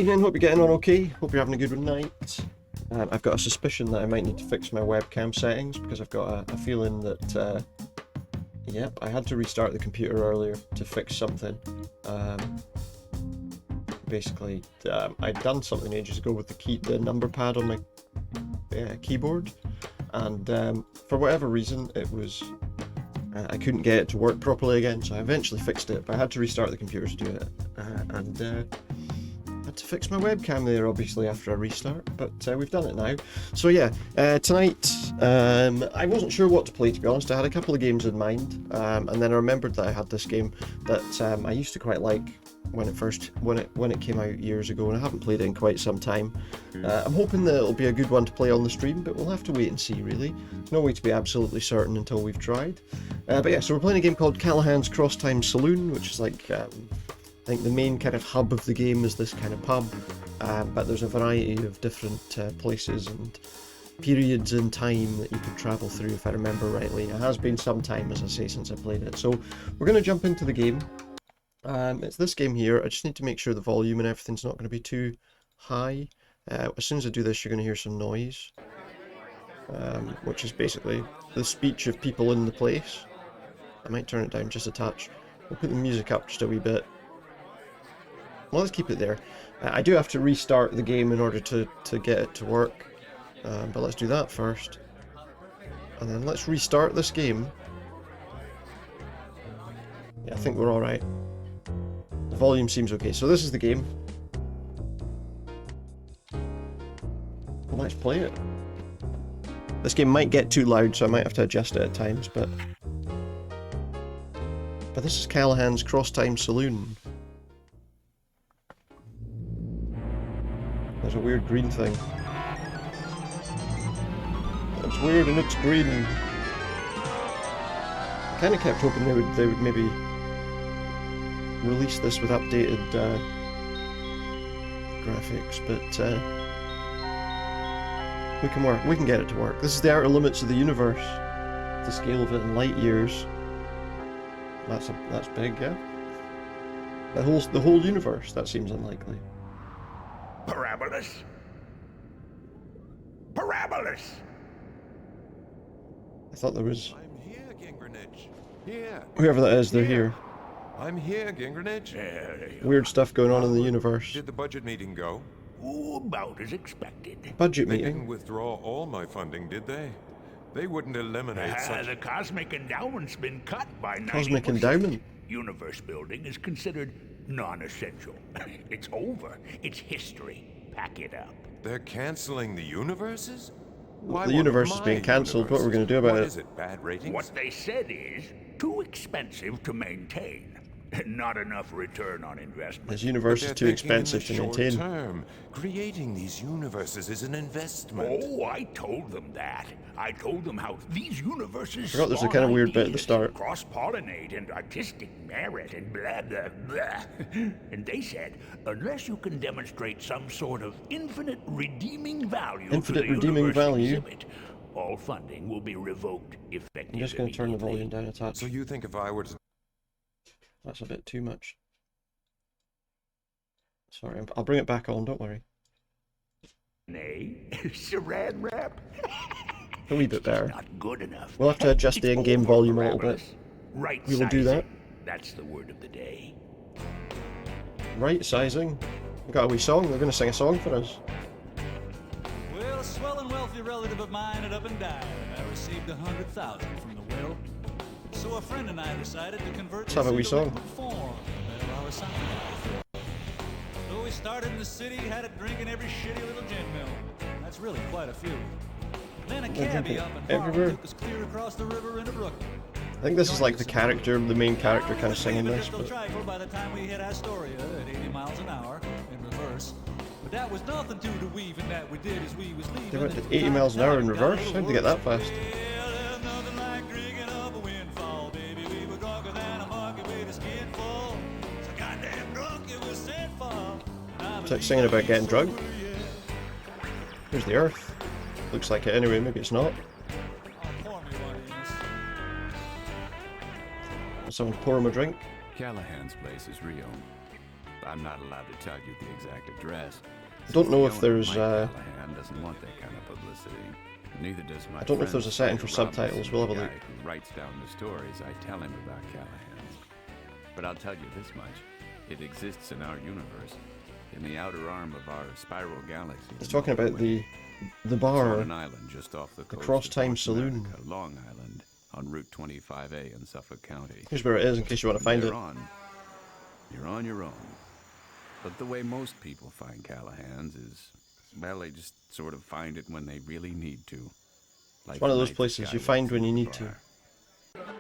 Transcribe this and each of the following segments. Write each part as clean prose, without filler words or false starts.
evening, hope you're getting on okay, hope you're having a good night. I've got a suspicion that I might need to fix my webcam settings because I've got a feeling that, yep, I had to restart the computer earlier to fix something. Basically, I'd done something ages ago with the number pad on my keyboard, and for whatever reason it was, I couldn't get it to work properly again, so I eventually fixed it, but I had to restart the computer to do it, and had to fix my webcam there obviously after a restart, but we've done it now. So yeah, tonight I wasn't sure what to play, to be honest. I had a couple of games in mind, and then I remembered that I had this game that I used to quite like when it came out years ago, and I haven't played it in quite some time. I'm hoping that it'll be a good one to play on the stream, but we'll have to wait and see really. No way to be absolutely certain until we've tried. But yeah, so we're playing a game called Callahan's Crosstime Saloon, which is like, I think the main kind of hub of the game is this kind of pub, but there's a variety of different places and periods in time that you can travel through, if I remember rightly. It has been some time, as I say, since I played it. So we're going to jump into the game. It's this game here. I just need to make sure the volume and everything's not going to be too high. As soon as I do this, you're going to hear some noise, which is basically the speech of people in the place. I might turn it down just a touch. We'll put the music up just a wee bit. Well, let's keep it there. I do have to restart the game in order to get it to work, but let's do that first. And then let's restart this game. Yeah, I think we're alright. The volume seems okay. So this is the game. Let's play it. This game might get too loud, so I might have to adjust it at times, but this is Callahan's Crosstime Saloon. There's a weird green thing. It's weird and it's green. I kind of kept hoping they would maybe release this with updated graphics, but we can get it to work. This is the outer limits of the universe. The scale of it in light years. That's big, yeah. The whole universe. That seems unlikely. Parabolus! Parabolus! I thought there was... I'm here, Gingrinich. Here. Whoever that is, they're here. I'm here, Gingrinich. Weird stuff going on in the universe. Did the budget meeting go? Oh, about as expected. Budget They meeting? didn't withdraw all my funding, did they? They wouldn't eliminate such... The cosmic endowment's been cut by 90%. Cosmic endowment? Universe building is considered non-essential. It's over. It's history. Pack it up. They're canceling the universes? Why The universe is being cancelled. What are we going to do about What it? is it, bad ratings? What they said is too expensive to maintain. Not enough return on investment. This universe is too expensive to maintain. Term. Creating these universes is an investment. Oh, I told them that. I told them how these universes I forgot there's a spawn kind of weird bit at the ideas, start. cross-pollinate and artistic merit and blah, blah, blah. And they said, unless you can demonstrate some sort of infinite redeeming value Infinite for the redeeming universe value? exhibit, all funding will be revoked effective I'm just going to turn the immediately. volume down a touch. So you think if I were to... That's a bit too much. Sorry, I'll bring it back on, don't worry. Nay, Saran wrap? A wee bit better. Not good enough. We'll have to adjust the It's in-game over, volume a little bit. Parabolus. Right We will do that. sizing. That's the word of the day. Right sizing. We've got a wee song. They're going to sing a song for us. Well, a swell and wealthy relative of mine had up and died, and I received 100,000 from the will. So a friend and I decided to convert Let's have a this wee into song. liquid form. Better I was something before. So we started in the city, had a drink in every shitty little gin mill. That's really quite a few. Then a cabbie up in everywhere. Harlem took us clear across the river into Brooklyn. I think this is like the character, the main character kind of singing this, Just a but trifle by the time we hit Astoria at 80 miles an hour in reverse. But that was nothing to the weaving that we did as we was leaving. they went at 80 miles an hour in reverse. How'd they get that fast? Well, there's nothing like drinking up a windfall, baby. We were drunker than a monkey with a skin full. So goddamn drunk it was sinful. It's like singing about getting drunk. Here's the Earth. Looks like it anyway, maybe it's not. Pour me one of these. Someone pour him a drink. Callahan's place is real. I'm not allowed to tell you the exact address. I don't know if Since the owner, there's, Mike Callahan, doesn't want that kind of publicity. Neither does my I don't know if there's a setting friend for Spider subtitles. Robinson, We'll have a the look. guy who writes down the stories I tell him about Callahan's. But I'll tell you this much. It exists in our universe. In the outer arm of our spiral galaxy. He's talking about the bar, on an island just off the coast Crosstime of North Saloon. America, Long Island, on Route 25A in Suffolk County. Here's where it is in case you want to find it. You're on your own. But the way most people find Callahan's is, well, they just sort of find it when they really need to. Like It's one of the those night places the you guy find walks when you in the need to. bar.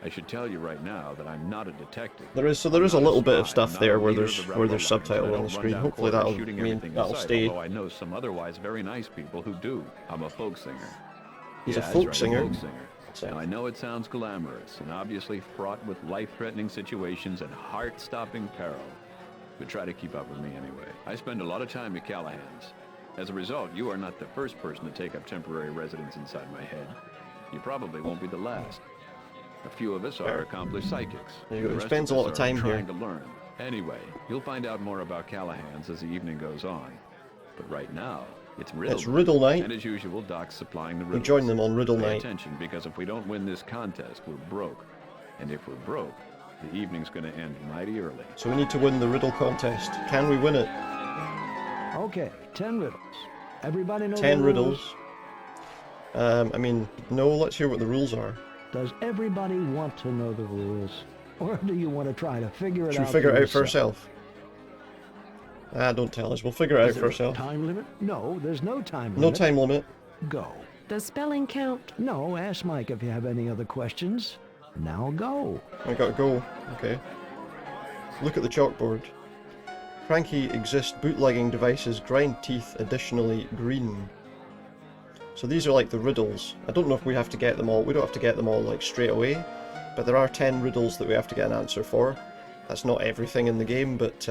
I should tell you right now that I'm not a detective. There is a little bit of stuff there where there's subtitle on the screen. Hopefully that'll stay. Although I know some otherwise very nice people who do. I'm a folk singer. He's a Yeah, folk that's singer. right, folk singer. Now, I know it sounds glamorous and obviously fraught with life-threatening situations and heart-stopping peril. But try to keep up with me anyway. I spend a lot of time at Callahan's. As a result, you are not the first person to take up temporary residence inside my head. You probably won't be the last. A few of us are accomplished psychics. There you go. The He rest spends a us lot of are time here. trying to learn. Anyway, you'll find out more about Callahan's as the evening goes on. But right now, it's riddle. It's riddle night. And as usual, Doc's supplying the We riddles. join them on riddle Pay night. attention, because if we don't win this contest, we're broke. And if we're broke, the evening's going to end mighty early. So we need to win the riddle contest. Can we win it? Okay, 10 riddles. Everybody know 10 the rules? riddles. I mean, no, let's hear what the rules are. Does everybody want to know the rules? Or do you want to try to figure it Should out we figure it out for yourself? ourselves? Don't tell us. We'll figure it out Is for there a ourselves. time limit? No, there's no time limit. No time limit. Go. Does spelling count? No, ask Mike if you have any other questions. Now go. I gotta go. Okay. Look at the chalkboard. Cranky exist bootlegging devices, grind teeth, additionally green. So these are like the riddles. I don't know if we have to get them all. We don't have to get them all like straight away. But there are 10 riddles that we have to get an answer for. That's not everything in the game, but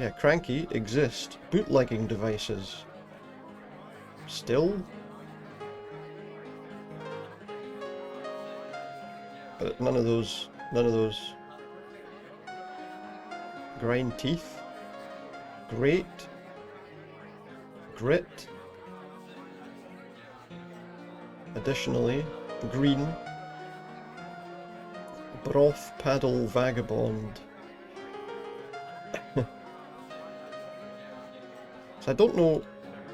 yeah, cranky exist bootlegging devices. Still? But none of those. Grind teeth. Grate. Grit. Additionally, green. Broth paddle vagabond. So I don't know.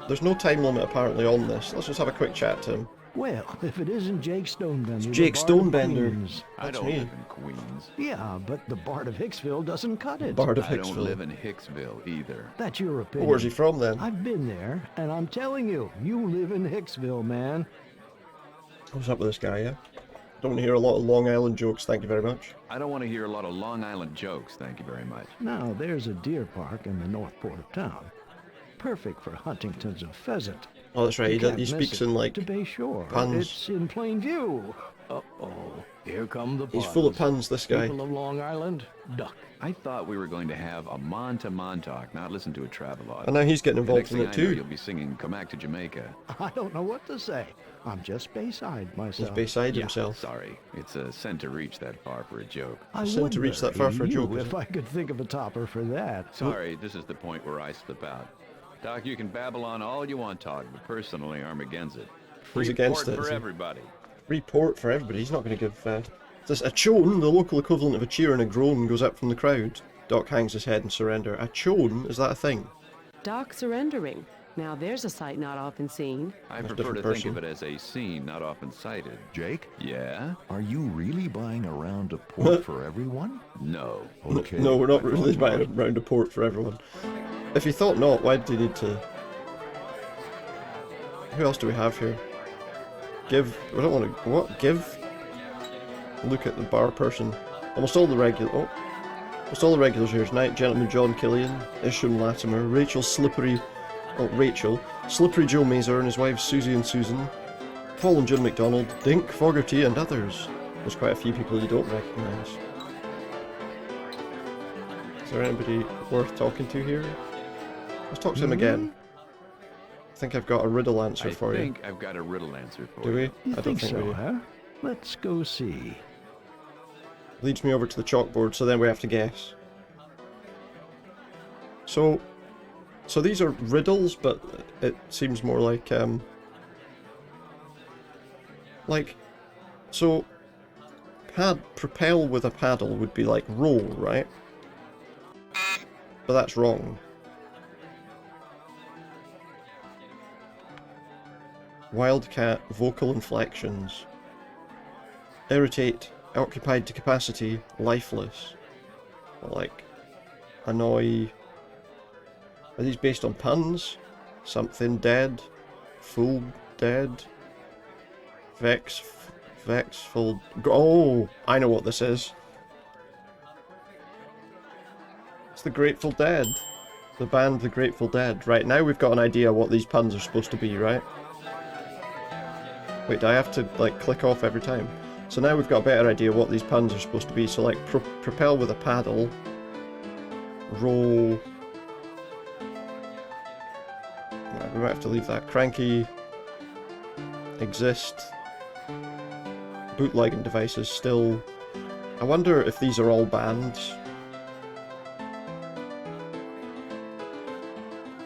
There's no time limit apparently on this. Let's just have a quick chat to him. Well, if it isn't Jake Stonebender. the Jake Bard of Stonebender. Queens. I That's don't me. live in Queens. Yeah, but the Bard of Hicksville doesn't cut it. Bard of I don't live Hicksville. in Hicksville either. That's your Oh, opinion. where's he from then? I've been there, and I'm telling you, you live in Hicksville, man. What's up with this guy, yeah? Don't want to hear a lot of Long Island jokes, thank you very much. I don't want to hear a lot of Long Island jokes, thank you very much. Now, there's a deer park in the north port of town. Perfect for huntingtons of pheasant. Oh, that's right, You he can't miss speaks it. in like To Bay Shore. puns. It's in plain view. Uh-oh. Here come the puns. He's full of puns, this guy. People of Long Island, duck. I thought we were going to have a Mon talk, not listen to a travelogue. And now he's getting The next involved in thing it I know, too. you'll be singing "Come Back to Jamaica." I don't know what to say. I'm just Bayside He's myself. beside Yeah, himself. sorry, it's a sin to reach that far for a joke. I Sin would to reach that far for a marry joke, you is if it? I could think of a topper for that. Sorry, this is the point where I slip out. Doc, you can babble on all you want, Todd, but personally, I'm against it. He's against Free it, port is for he? everybody. Report for everybody. He's not going to give. This a chone, the local equivalent of a cheer and a groan, goes up from the crowd. Doc hangs his head in surrender. A chone, is that a thing? Doc surrendering. Now there's a sight not often seen. I That's a prefer to different think of person. it as a scene not often cited. Jake, Yeah? are you really buying a round of port for everyone? No. Okay. No, we're not I really thought buying a round of port for everyone. If you thought not, why did he need to? Who else do we have here? Give. We don't want to. What? Give? Look at the bar person. Almost all the regular. Oh. Almost all the regulars here tonight. Gentleman John Killian, Isham Latimer, Rachel Slippery. Oh, Rachel. Slippery Joe Mazer and his wives Susie and Susan. Paul and Jim McDonald, Dink, Fogarty, and others. There's quite a few people you don't recognise. Is there anybody worth talking to here? Let's talk to him again. I think I've got a riddle answer I for you. think I've got a riddle answer for Do we? you. You I don't think think so, we do. huh? Let's go see. Leads me over to the chalkboard, so then we have to guess. So these are riddles, but it seems more like, so propel with a paddle would be like roll, right? But that's wrong. Wildcat, vocal inflections. Irritate, occupied to capacity, lifeless. Like, annoy. Are these based on puns? Something dead, full dead, vexful. Oh, I know what this is. It's the Grateful Dead. The band The Grateful Dead. Right, now we've got an idea what these puns are supposed to be, right? Wait, do I have to, like, click off every time? So now we've got a better idea what these puns are supposed to be. So, like, propel with a paddle. Roll. We might have to leave that. Cranky. Exist. Bootlegging devices still. I wonder if these are all bands.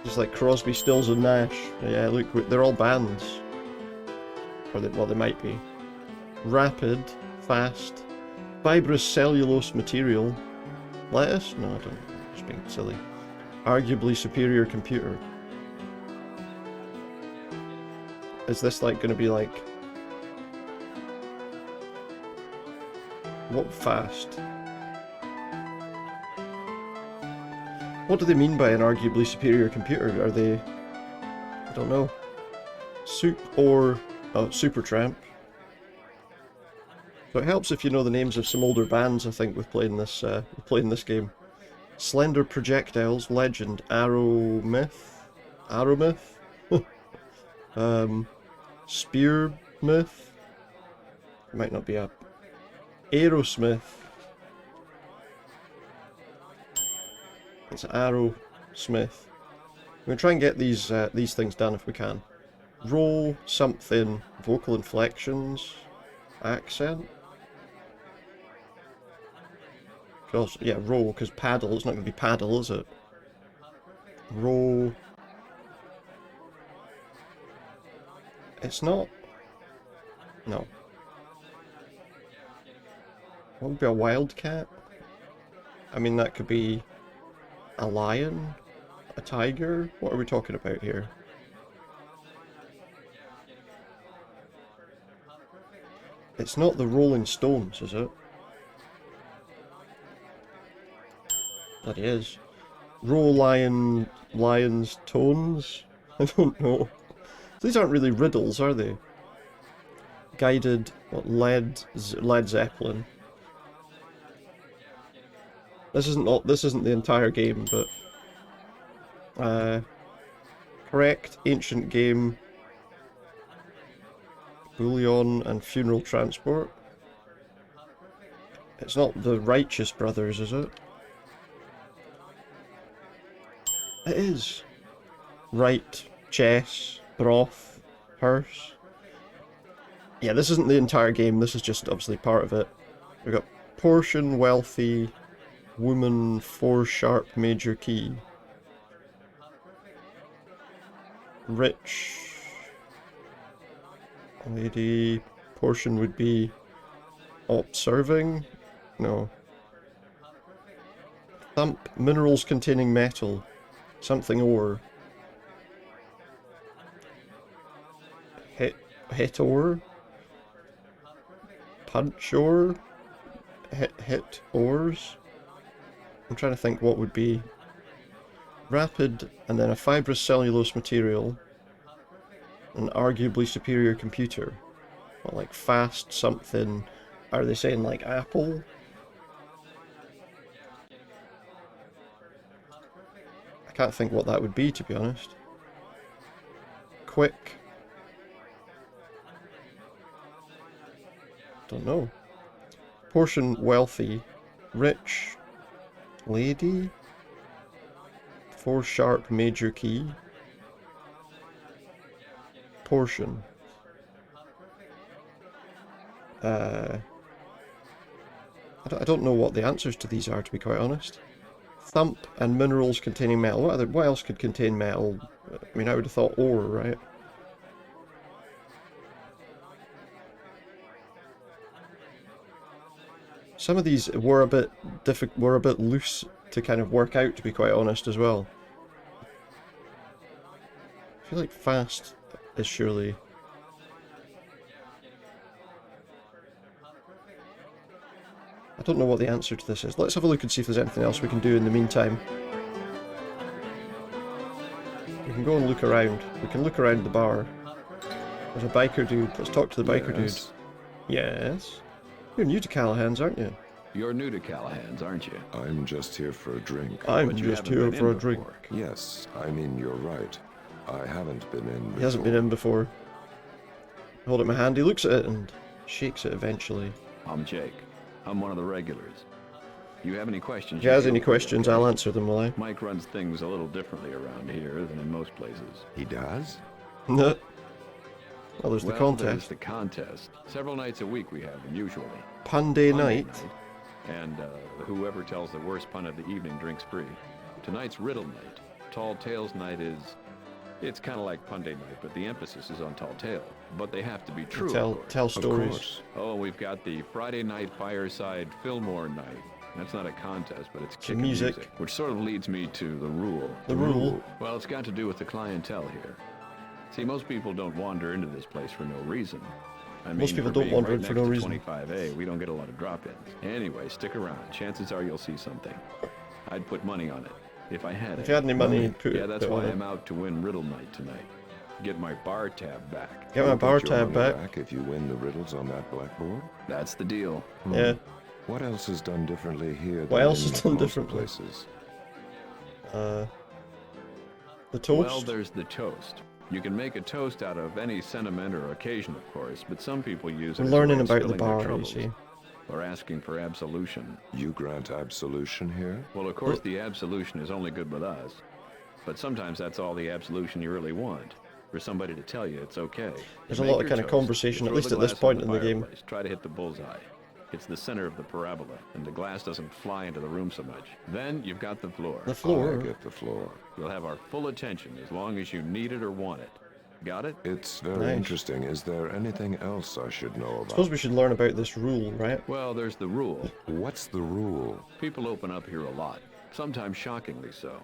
Just like Crosby, Stills and Nash. Yeah, look, they're all bands. Or well, they might be. Rapid. Fast. Fibrous cellulose material. Lettuce? No, I don't. I'm just being silly. Arguably superior computer. Is this like going to be like... What fast? What do they mean by an arguably superior computer? Are they... I don't know. Soup or... Oh, Supertramp. So it helps if you know the names of some older bands, I think, with playing this game. Slender Projectiles, Legend, Arrowmyth? Arrowmyth? Spearmyth? It might not be up. Aerosmith. It's Arrowsmith. We're gonna try and get these things done if we can. Roll something. Vocal inflections. Accent. Also, yeah, roll, because paddle. It's not gonna be paddle, is it? Roll. It's not. No. What would be a wildcat? I mean, that could be a lion, a tiger. What are we talking about here? It's not the Rolling Stones, is it? That is. Roll lions tones? I don't know. These aren't really riddles, are they? Guided, what, Led Zeppelin. This isn't the entire game, but correct ancient game, bullion and funeral transport. It's not the Righteous Brothers, is it? It is. Right, chess, broth, hearse. Yeah, this isn't the entire game. This is just obviously part of it. We've got portion, wealthy. Woman, 4 sharp major key. Rich. Lady. Portion would be observing? No. Thump. Minerals containing metal. Something ore. Hit ore? Punch ore? Hit ores? I'm trying to think what would be rapid, and then a fibrous cellulose material, an arguably superior computer. Well, like fast something. Are they saying like Apple? I can't think what that would be, to be honest. Quick. Don't know. Portion wealthy. Rich. Lady? 4 sharp major key? Portion. I don't know what the answers to these are, to be quite honest. thump and minerals containing metal. What else could contain metal? I mean, I would have thought ore, right? Some of these were a bit loose to kind of work out, to be quite honest, as well. I feel like fast is surely... I don't know what the answer to this is. Let's have a look and see if there's anything else we can do in the meantime. We can go and look around. We can look around the bar. There's a biker dude. Let's talk to the biker dude. Yes? You're new to Callahan's, aren't you? You're new to Callahan's, aren't you? I'm just here for a drink. I'm just here for a drink. Yes, I mean, you're right. I haven't been in before. He hasn't been in before. I hold it in my hand. He looks at it and shakes it eventually. I'm Jake. I'm one of the regulars. You have any questions? If he has any questions, I'll answer them, will I? Mike runs things a little differently around here than in most places. He does? No. Well, there's the contest. There's the contest. Several nights a week we have them, usually. Pun Day night. And whoever tells the worst pun of the evening drinks free. Tonight's riddle night. Tall Tales night is... It's kind of like Pun Day night, but the emphasis is on Tall Tale. But they have to be true, Tell stories. Oh, we've got the Friday night fireside Fillmore night. That's not a contest, but it's kicking music. Which sort of leads me to the rule. The rule? Well, it's got to do with the clientele here. See, most people don't wander into this place for no reason. I mean, most people don't wander in for no reason. 25A, we don't get a lot of drop-ins. Anyway, stick around. Chances are you'll see something. I'd put money on it, if I had it. If you had any money, put it. Yeah, that's why I'm out to win Riddle Night tonight. Get my bar tab back. Get my bar tab back. If you win the riddles on that blackboard? That's the deal. Yeah. What else is done differently here? What else is done differently? Places? The toast? Well, there's the toast. You can make a toast out of any sentiment or occasion, of course, but some people use it. We're learning about the bar, you see. Or asking for absolution. You grant absolution here? Well, of course, the absolution is only good with us. But sometimes that's all the absolution you really want. For somebody to tell you it's okay. There's a lot of kind of conversation, at least at this point in the game. Try to hit the bullseye. It's the center of the parabola, and the glass doesn't fly into the room so much. Then you've got the floor. The floor? I get the floor. You'll have our full attention as long as you need it or want it. Got it? It's very interesting. Is there anything else I should know about? I suppose we should learn about this rule, right? Well, there's the rule. What's the rule? People open up here a lot, sometimes shockingly so.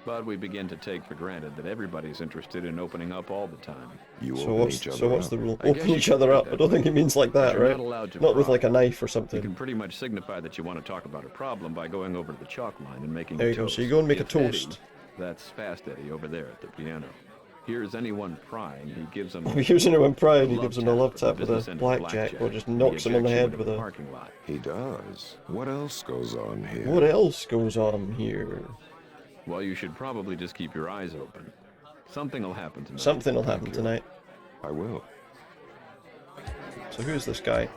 But we begin to take for granted that everybody's interested in opening up all the time. So what's the rule? Open each other up. I don't think it means like that, right? Not with like a knife or something. You can pretty much signify that you want to talk about a problem by going over to the chalk line and making there a you toast. Go. So you go and make a It's toast. Eddie. That's Fast Eddie over there at the piano. Here's anyone prying, he gives them... Here's anyone prying, he gives him a love tap with a blackjack, or just knocks him on the head with a... parking lot. He does. What else goes on here? What else goes on here? Well, you should probably just keep your eyes open. Something will happen tonight. Something will happen tonight. I will. So who's this guy?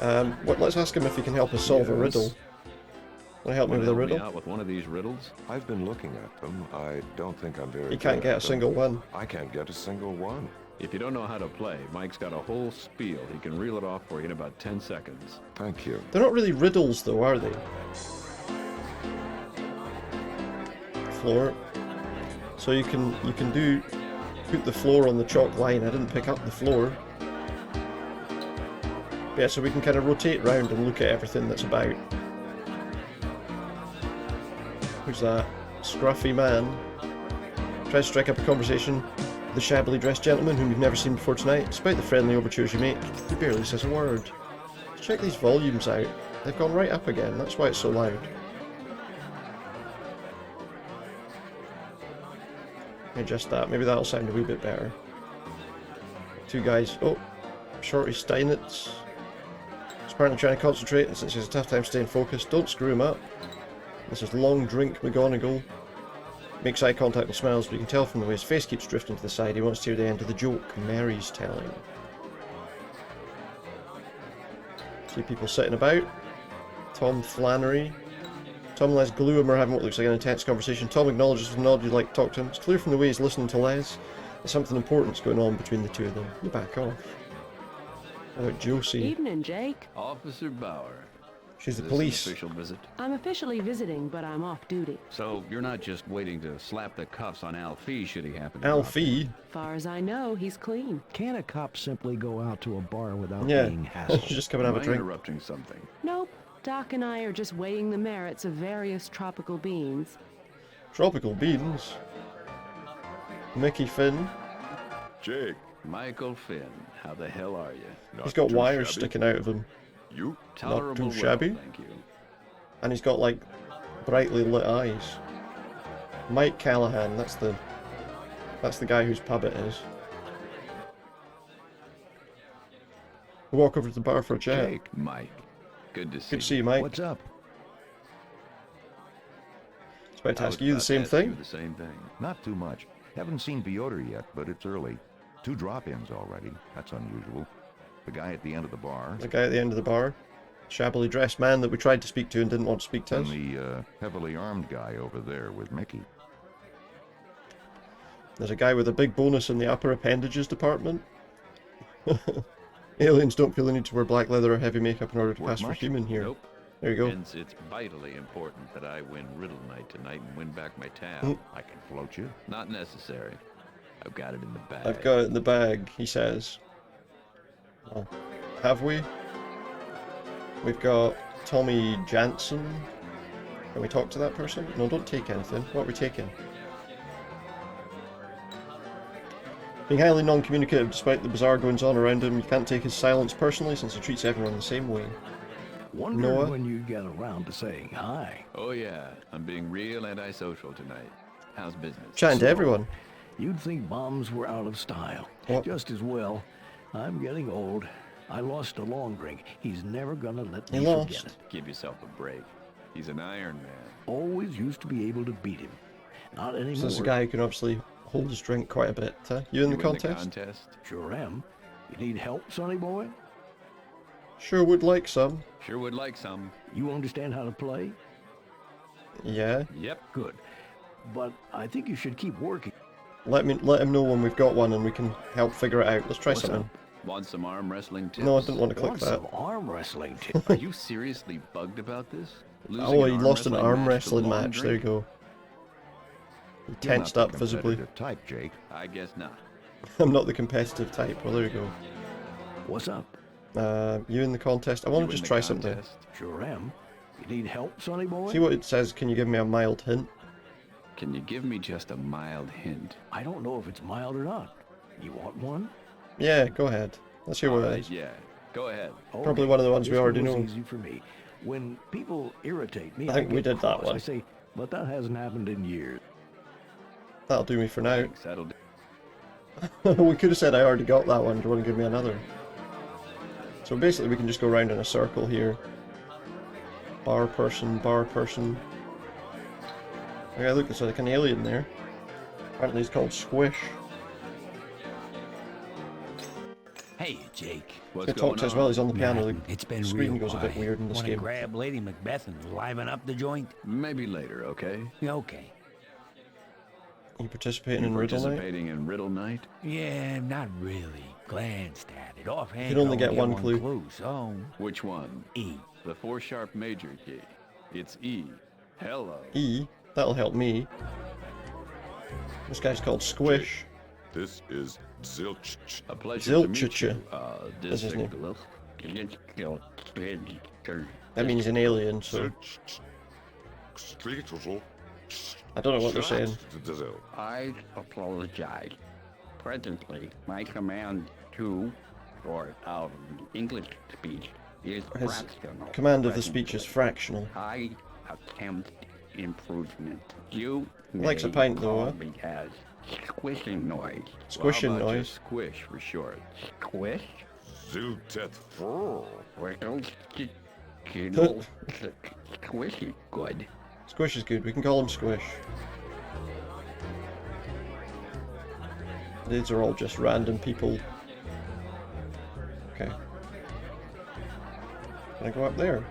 Let's ask him if he can help us solve a riddle. Want to help me with a riddle? Out with one of these riddles? I've been looking at them. I don't think I'm very You can't get a single one. I can't get a single one. If you don't know how to play, Mike's got a whole spiel. He can reel it off for you in about 10 seconds. Thank you. They're not really riddles, though, are they? Floor. So you can put the floor on the chalk line. I didn't pick up the floor. Yeah, so we can kind of rotate round and look at everything that's about. Who's that? Scruffy man. Tries to strike up a conversation with the shabbily dressed gentleman whom you've never seen before tonight. Despite the friendly overtures you make, he barely says a word. Check these volumes out. They've gone right up again. That's why it's so loud. Adjust that. Maybe that'll sound a wee bit better. Two guys. Oh, Shorty Steinitz. He's apparently trying to concentrate, and since he has a tough time staying focused, don't screw him up. This is Long Drink McGonagall. Makes eye contact and smiles, but you can tell from the way his face keeps drifting to the side he wants to hear the end of the joke Mary's telling. See people sitting about. Tom Flannery. Tom and Les glue him are having what looks like an intense conversation. Tom acknowledges with a nod you'd like to talk to him. It's clear from the way he's listening to Les that something important's going on between the two of them. You back off. How about Josie? Evening, Jake. Officer Bauer. She's the Is this an police. official visit? I'm officially visiting, but I'm off duty. So you're not just waiting to slap the cuffs on Alfie should he happen to drop in? Alfie? Far as I know, he's clean. Can a cop simply go out to a bar without Yeah. being hassled? Just come and have Am a I drink. interrupting something? Nope. Doc and I are just weighing the merits of various tropical beans. Tropical beans. Mickey Finn. Jake, Michael Finn, how the hell are you? not He's got too wires shabby. sticking out of him. You? Tolerable too shabby. well, thank you. And he's got like brightly lit eyes. Mike Callahan, that's the guy whose pub it is. We walk over to the bar for a chat. Jake, Mike. Good to see Good to see you, Mike. What's up? I was about to I ask was you the about to same ask you thing. the same thing. Not too much. Haven't seen Piotr yet, but it's early. 2 drop-ins already. That's unusual. The guy at the end of the bar, The guy at the end of the bar. Shabbily dressed man that we tried to speak to and didn't want to speak to and us. the heavily armed guy over there with Mickey. There's a guy with a big bonus in the upper appendages department. Aliens don't feel the need to wear black leather or heavy makeup in order to Work pass for much? human here. Nope. There you go. Hence, it's vitally important that I win Riddle Night tonight and win back my tab. Mm. I can float you. Not necessary. I've got it in the bag. I've got it in the bag, he says. Well, have we? We've got Tommy Jansen. Can we talk to that person? No, don't take anything. What are we taking? Being highly non-communicative despite the bizarre goings on around him, you can't take his silence personally since he treats everyone the same way. Wonder Noah? when you get around to saying hi. Oh yeah, I'm being real antisocial tonight. How's business? Chatting to everyone. You'd think bombs were out of style. What? Just as well. I'm getting old. I lost a long drink. He's never gonna let You me lost? forget it. Give yourself a break. He's an Iron Man. Always used to be able to beat him. Not anymore. So this is a guy who can obviously hold his drink quite a bit. You in the You contest? Sure am. You need help, sonny boy? Sure would like some. Sure would like some. You understand how to play? Yeah. Yep. Good. But I think you should keep working. Let him know when we've got one and we can help figure it out. Let's try What's something. Want some arm wrestling tips? No, I didn't want to click Want that. some arm wrestling tip? Are you seriously bugged about this? Losing Oh, an he lost an arm match to wrestling long match. There you drink? go. He You're tensed not up the visibly. competitive type, Jake. I guess not. I'm not the competitive type. Well, there you go. What's up? You in the contest? I want You to win just the try something. contest? Sure am. You need help, sonny boy? See what it says. Can you give me a mild hint? Can you give me just a mild hint? I don't know if it's mild or not. You want one? Yeah, go ahead. Let's hear what it Alright, is. yeah. Go ahead. Probably one of the ones we This already one was know. Easy for me. When people irritate me, I think we get did that cross. one. I say, but that hasn't happened in years. That'll do me for now. Thanks, that'll do. We could have said I already got that one. Do you want to give me another? So basically we can just go around in a circle here. Bar person, bar person. Okay, look, there's like an alien there. Apparently he's called Squish. Hey, Jake. What's He talks as well, he's on the piano. The It's been screen real goes a bit quiet. weird in this Wanna game. grab Lady Macbeth and liven up the joint? Maybe later, okay? Okay. You participating You in Riddle Night? participating in Riddle Night? Yeah, not really. Glanced at it. Offhand, You can only I get one clue. So, Which one? E. The 4-sharp major key. It's E. Hello. E? That'll help me. This guy's called Squish. This is Zilch. A pleasure to meet Zilchicha. you. That's his name. That That means he's an alien, so I don't know what they're saying. I apologize. Presently, my command to, or English speech, is His fractional. command of the speech is fractional. I attempt improvement. You He likes a may pint, though, call huh? me as squishing noise. Squishing How about noise. just Squish for short. Squish? Ziltet. Squishy. Good. Squish is good. We can call him Squish. These are all just random people. Okay. Can I go up there?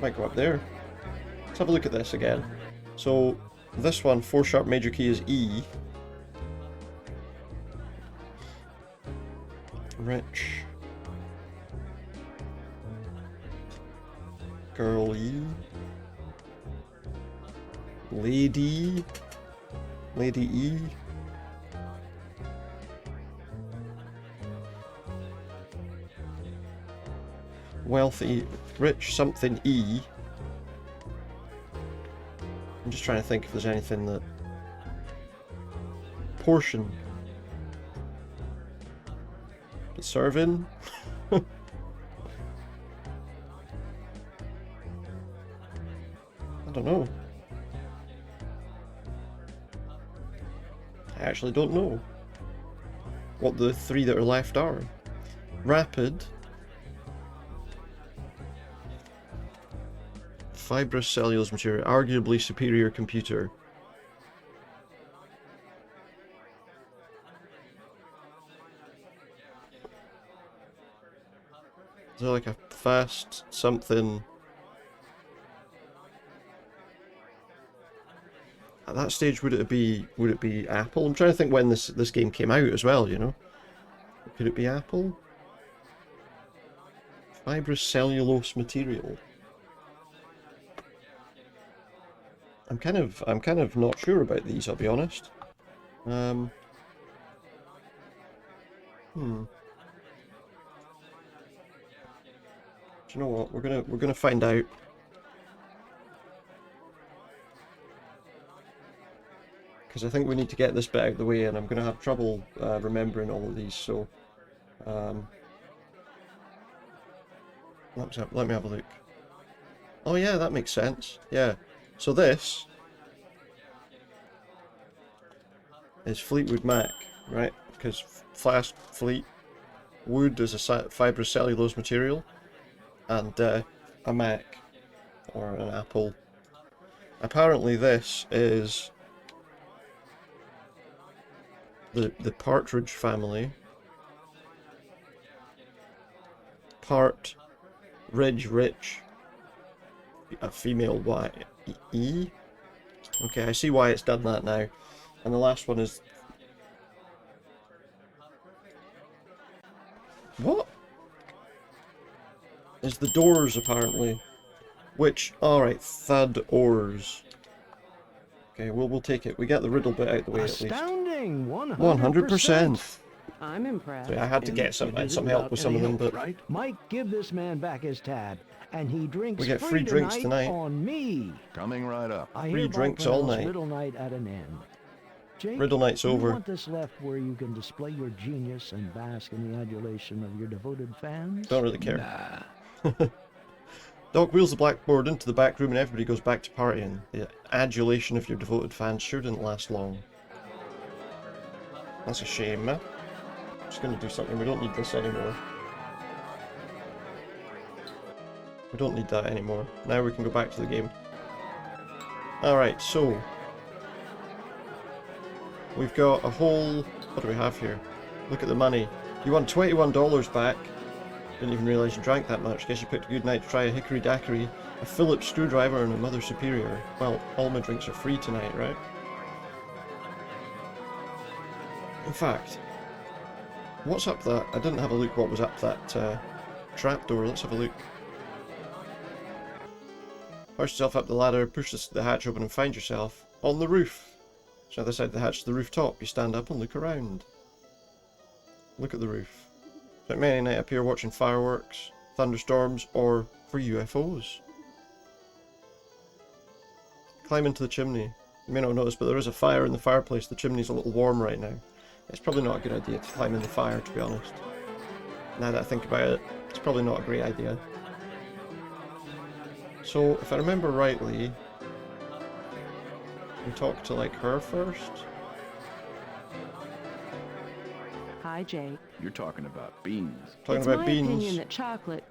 Might go up there. Let's have a look at this again. So, this one, 4-sharp major key is E. Rich. Girly. Lady. Lady E. Wealthy, rich something E. I'm just trying to think if there's anything that... Portion. Serving? I don't know. I actually don't know what the three that are left are. Rapid. Fibrous cellulose material, arguably superior computer. Is there like a fast something? At that stage, would it be Apple? I'm trying to think when this game came out as well. You know, could it be Apple? Fibrous cellulose material. I'm kind of not sure about these. I'll be honest. Do you know what? We're gonna find out. Because I think we need to get this bit out of the way, and I'm gonna have trouble remembering all of these. So, let me have a look. Oh yeah, that makes sense. Yeah. So this is Fleetwood Mac, right? Because fast Fleet wood is a fibrous cellulose material. And a Mac, or an Apple. Apparently this is the Partridge family. Part Ridge Rich. A female Y. E? Okay, I see why it's done that now. And the last one is... What? Is the doors, apparently. Which, alright, Thud Ores. Okay, we'll take it. We get the riddle bit out of the way at least. Astounding! 100%. I'm impressed. So I had to get some help with some of them, but... Right? Mike, give this man back his tab, and he drinks we get free drinks tonight. On me. Coming right up. Free drinks all night. Riddle night at an end. Jake, Riddle night's over. You want this left where you can display your genius and bask in the adulation of your devoted fans? Don't really care. Nah. Doc wheels the blackboard into the back room and everybody goes back to partying. The adulation of your devoted fans sure didn't last long. That's a shame, man. Just gonna do something. We don't need this anymore. We don't need that anymore. Now we can go back to the game. Alright, so... We've got a whole... What do we have here? Look at the money. You won $21 back. Didn't even realise you drank that much. Guess you picked a good night to try a hickory daiquiri, a Phillips screwdriver, and a Mother Superior. Well, all my drinks are free tonight, right? In fact, what's up that? I didn't have a look what was up that trapdoor. Let's have a look. Push yourself up the ladder, push the hatch open and find yourself on the roof. So other side of the hatch to the rooftop. You stand up and look around. Look at the roof. So many night up here watching fireworks, thunderstorms, or for UFOs. Climb into the chimney. You may not notice, but there is a fire in the fireplace. The chimney's a little warm right now. It's probably not a good idea to climb in the fire, to be honest. Now that I think about it, it's probably not a great idea. So, if I remember rightly, we talked to, like, her first? Hi, Jake. You're talking about beans. Talking it's about my beans. opinion that chocolate,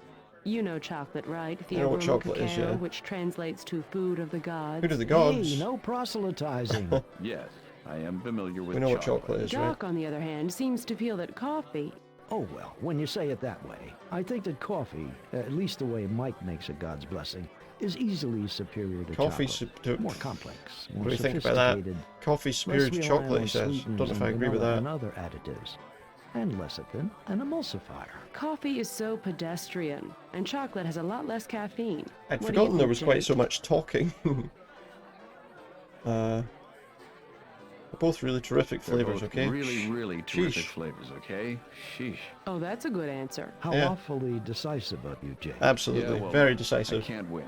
you know chocolate, right? The I know what aroma chocolate is, cacao, yeah. which translates to food of the gods. Food of the gods. Hey, no proselytizing. Yes, I am familiar with We know what chocolate is, right? Doc, on the other hand, seems to feel that coffee... Oh, well, when you say it that way, I think that coffee, at least the way Mike makes a God's blessing, is easily superior to Coffee chocolate. More complex, more What do you think about that? sophisticated, Coffee superior to less chocolate, he reliant on says. sweeteners Don't know if I and agree with vanilla that. and other additives. and lecithin, and emulsifier. Coffee is so pedestrian, and chocolate has a lot less caffeine. I'd What do you forgotten there think, was quite Jake? so much talking. They're both really terrific They're flavors, both okay? really terrific Sheesh. flavors, okay? Sheesh. Oh, that's a good answer. How Yeah. awfully decisive of you, Jake. Absolutely. Yeah, well, Very I decisive. can't win,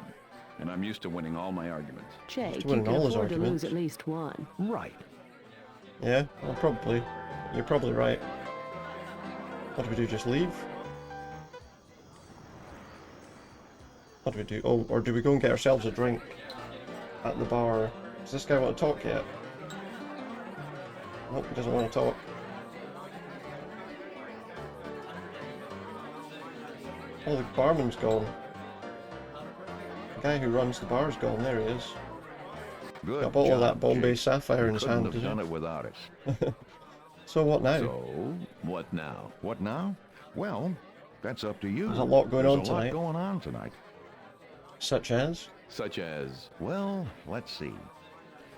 and I'm used to winning all my arguments. Jake, to you winning can all his afford to arguments. lose at least one. Right. Yeah, well, probably. You're probably right. What do we do, just leave? What do we do? Oh, or do we go and get ourselves a drink at the bar? Does this guy want to talk yet? Nope, he doesn't want to talk. Oh, the barman's gone. The guy who runs the bar's gone. There he is. Good Got a bottle of that job, Bombay Jake. Sapphire in You his couldn't hand, have did done he? it without us. So what now? So, what now? What now? Well, that's up to you. There's a lot going There's on a tonight. lot going on tonight. Such as? Such as... Well, let's see.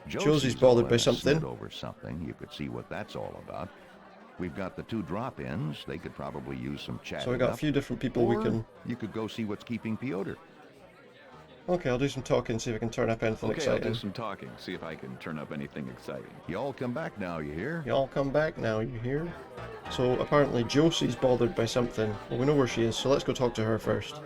Josie's bothered all by in a something. snit over something. You could see what that's all about. We've got the 2 drop-ins. They could probably use some chatting So we got a up. few different people we Or can... you could go see what's keeping Piotr. Okay, I'll do some talking, see if I can turn up anything Okay, I'll exciting. do some talking, see if I can turn up anything exciting. You all come back now, you hear? Y'all come back now, you hear? So apparently Josie's bothered by something. Well, we know where she is, so let's go talk to her first.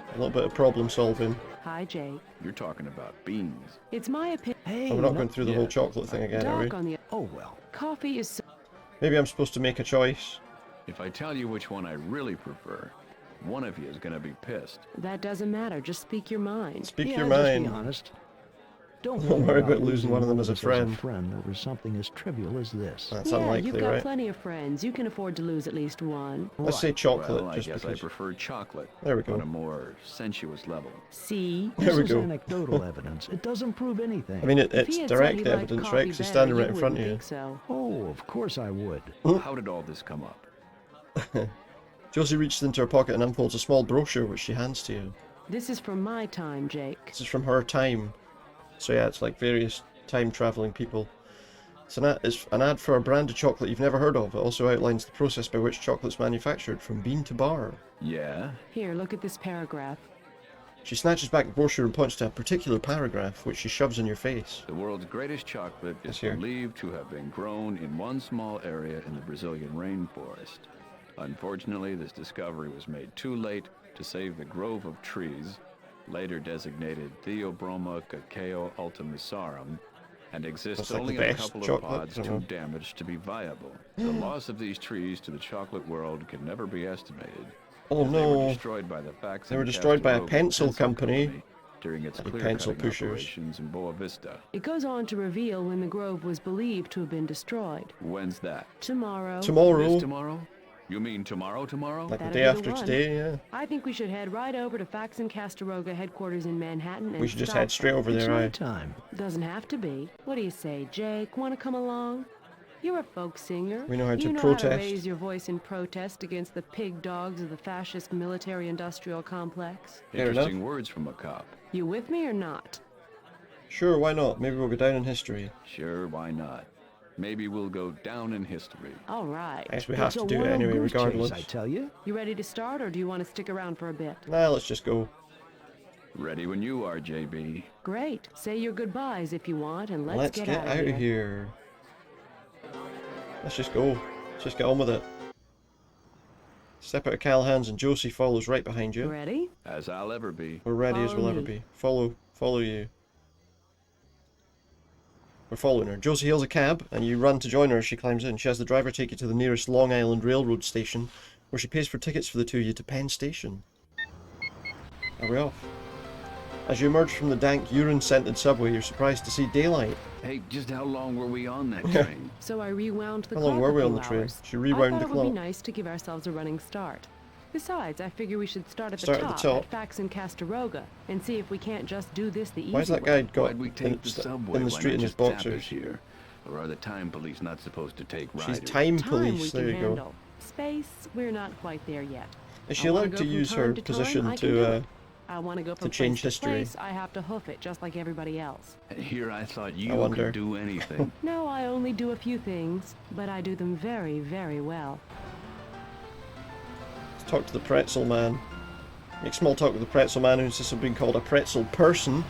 A little bit of problem solving. Hi, Jake. You're talking about beans. It's my opinion. Hey, Oh, we're not no- going through the whole chocolate thing again, are we? Doc on the Oh, well. coffee is so Maybe I'm supposed to make a choice. If I tell you which one I really prefer, one of you is gonna be pissed. that doesn't matter. Just speak your mind. Speak Yeah, your just mind. be honest. Don't Don't worry about losing one of them as a friend. over something as trivial as this. That's Yeah, unlikely, you've got right? plenty of friends. You can afford to lose at least one. Let's say chocolate, Well, I just guess because. I prefer chocolate. There we go. On a more sensuous level. See? There we This is go. anecdotal evidence. It doesn't prove anything. I mean, If it's he had said direct he liked evidence, coffee right? 'Cause he's better, standing you right in front of wouldn't you. think so. Oh, of course I would. How did all this come up? Josie reaches into her pocket and unfolds a small brochure which she hands to you. This is from my time, Jake. This is from her time. So yeah, it's like various time-traveling people. It's an ad for a brand of chocolate you've never heard of. It also outlines the process by which chocolate's manufactured, from bean to bar. Yeah? Here, look at this paragraph. She snatches back the brochure and points to a particular paragraph, which she shoves in your face. The world's greatest chocolate is Yes, here. believed to have been grown in one small area in the Brazilian rainforest. Unfortunately, this discovery was made too late to save the grove of trees, later designated Theobroma cacao ultimissarum, and exists That's like only the in a best couple of chocolate, pods I don't too know. damaged to be viable. The loss of these trees to the chocolate world can never be estimated. Oh as They were no, destroyed by the They were destroyed by a pencil company. during its Bloody clear pencil cutting pushers. operations in Boa Vista. It goes on to reveal when the grove was believed to have been destroyed. When's that? Tomorrow. tomorrow, This tomorrow? You mean tomorrow? like the That'll day be the after one. today, yeah. I think we should head right over to Fax and Castaroga headquarters in Manhattan and We should just stop head straight them. over It's there, my aye. time. Doesn't have to be. What do you say, Jake? Want to come along? You're a folk singer. We know how to you know how to protest. raise your voice in protest against the pig dogs of the fascist military-industrial complex. Fair Interesting words from a cop. You with me or not? Sure, why not? Maybe we'll go down in history. Sure, why not? Maybe we'll go down in history. All right. I guess we have It's to a do it wild anyway, goose regardless. chase, I tell you. You ready to start, or do you want to stick around for a bit? Nah, let's just go. Ready when you are, JB. Great. Say your goodbyes if you want, and let's Let's get get out of here. Let's just go. Let's just get on with it. Step out of Callahan's and Josie follows right behind you. Ready? As I'll ever be. We're ready as Follow we'll ever me. be. Follow you. We're following her. Josie hails a cab, and you run to join her as she climbs in. She has the driver take you to the nearest Long Island Railroad station, where she pays for tickets for the two of you to Penn Station. Are we off? As you emerge from the dank, urine-scented subway, you're surprised to see daylight. Hey, just how long were we on that train? So I rewound the How clock long were we a on few the train? hours. She rewound I the thought it would be clock. nice to give ourselves a running start. Besides, I figure we should start at the Start at the top. Fax and Castaroga and see if we can't just do this the easy Why's that way. guy got Why'd we take the subway? in the Why street not in his just zap boxers? us here? Or are the time police not supposed to take She's riders? time Time police. we There can you go. handle. Space, we're not quite there yet. Is she I wanna allowed go to from use time her to time, position I can do to it. I want to go from change place history. to place, I have to hoof it just like everybody else. Here I thought you wonder. could do anything. No, I only do a few things, but I do them very, very well. Let's talk to the pretzel man. Make small talk with the pretzel man who insists on being called a pretzel person.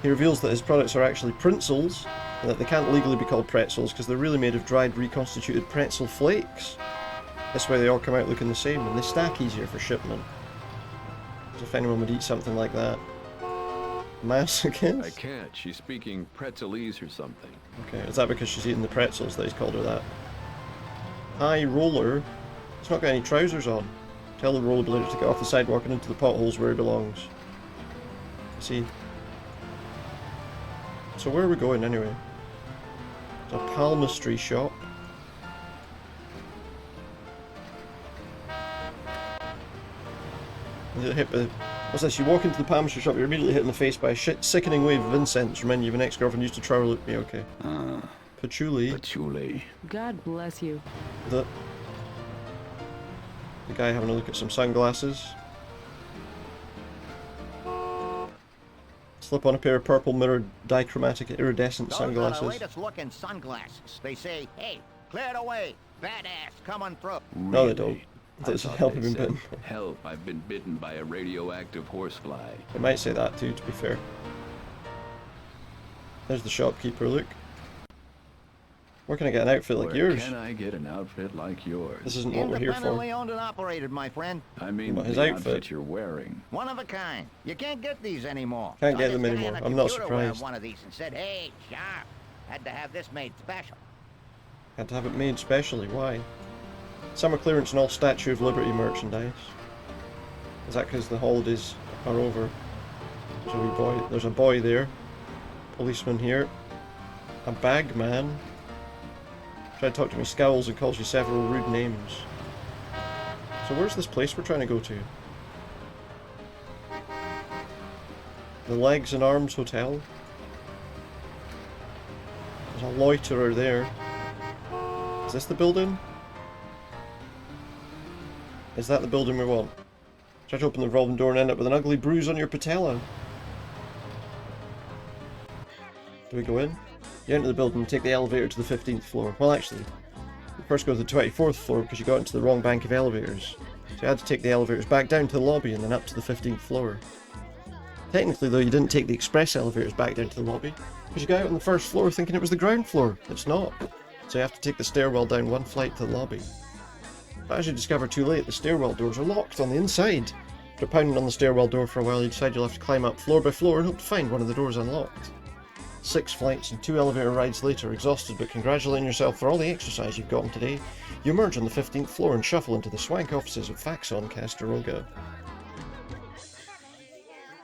He reveals that his products are actually pretzels, and that they can't legally be called pretzels because they're really made of dried, reconstituted pretzel flakes. This way they all come out looking the same, and they stack easier for shipment. As if anyone would eat something like that. Mouse, I guess? I can't. She's speaking pretzelese or something. Okay, is that because she's eating the pretzels that he's called her that? High roller. He's not got any trousers on. Tell the rollerblader to get off the sidewalk and into the potholes where he belongs. See? So where are we going anyway? It's a palmistry shop. What's this? You walk into the palmistry shop, you're immediately hit in the face by a sickening wave of incense, reminding you of an ex-girlfriend used to trowel at me. Okay. Patchouli. Patchouli. God bless you. The guy having a look at some sunglasses. Slip on a pair of purple mirrored dichromatic iridescent sunglasses. Those are the latest looking sunglasses. They say, hey, clear it away. Badass coming through. No, they don't. Does help have been bitten. Help, I've been bitten by a radioactive horsefly. They might say that too, to be fair. There's the shopkeeper, look. Where can I get an outfit like yours? Where can I get an outfit like yours? This isn't what we're here for. Independently owned and operated, my friend. I mean, His the outfit you're wearing. One of a kind. You can't get these anymore. Can't get So them this guy anymore. on a I'm not computer grabbed surprised. one of these and said, hey, sharp. Had to have this made special. Had to have it made specially. Why? Summer clearance and all Statue of Liberty merchandise. Is that because the holidays are over? There's a wee boy. There's a boy there. Policeman here. A bag man. Tries to talk to me, scowls and calls you several rude names. So where's this place we're trying to go to? The Legs and Arms Hotel. There's a loiterer there. Is this the building? Is that the building we want? Try to open the revolving door and end up with an ugly bruise on your patella. Do we go in? You enter the building and take the elevator to the 15th floor. Well, actually, you first go to the 24th floor because you got into the wrong bank of elevators. So you had to take the elevators back down to the lobby and then up to the 15th floor. Technically, though, you didn't take the express elevators back down to the lobby because you got out on the first floor thinking it was the ground floor. It's not. So you have to take the stairwell down one flight to the lobby. But as you discover too late, the stairwell doors are locked on the inside. After pounding on the stairwell door for a while, you decide you'll have to climb up floor by floor and hope to find one of the doors unlocked. 6 flights and 2 elevator rides later, exhausted but congratulating yourself for all the exercise you've gotten today, you emerge on the 15th floor and shuffle into the swank offices of Faxon Castaroga.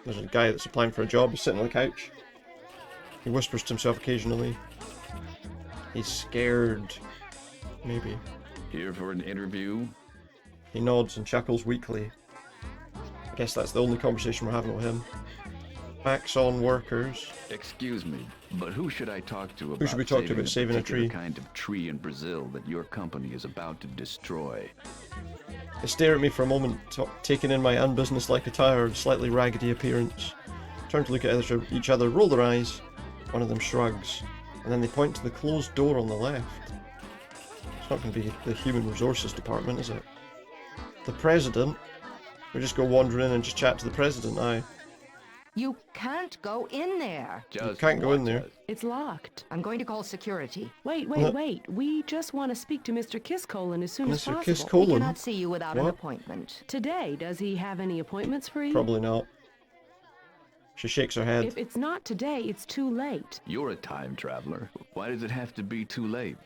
There's a guy that's applying for a job, he's sitting on the couch. He whispers to himself occasionally. He's scared. Maybe. Here for an interview? He nods and chuckles weakly. I guess that's the only conversation we're having with him. Faxon workers. Excuse me, but who should I talk to about Who should we talk to about saving a tree? Kind of tree in Brazil that your company is about to destroy? They stare at me for a moment, taking in my unbusinesslike attire and slightly raggedy appearance. Turn to look at each other, roll their eyes. One of them shrugs, and then they point to the closed door on the left. It's not going to be the Human Resources Department, is it? The President? We just go wandering in and just chat to the President, aye. You can't go in there. You can't go in there. It's locked. I'm going to call security. Wait. We just want to speak to Mr. Kisscolin as soon as Mr. possible. Kisscolin? He cannot see you without an appointment. Today, does he have any appointments free? Probably not. She shakes her head. If it's not today, it's too late. You're a time traveler. Why does it have to be too late?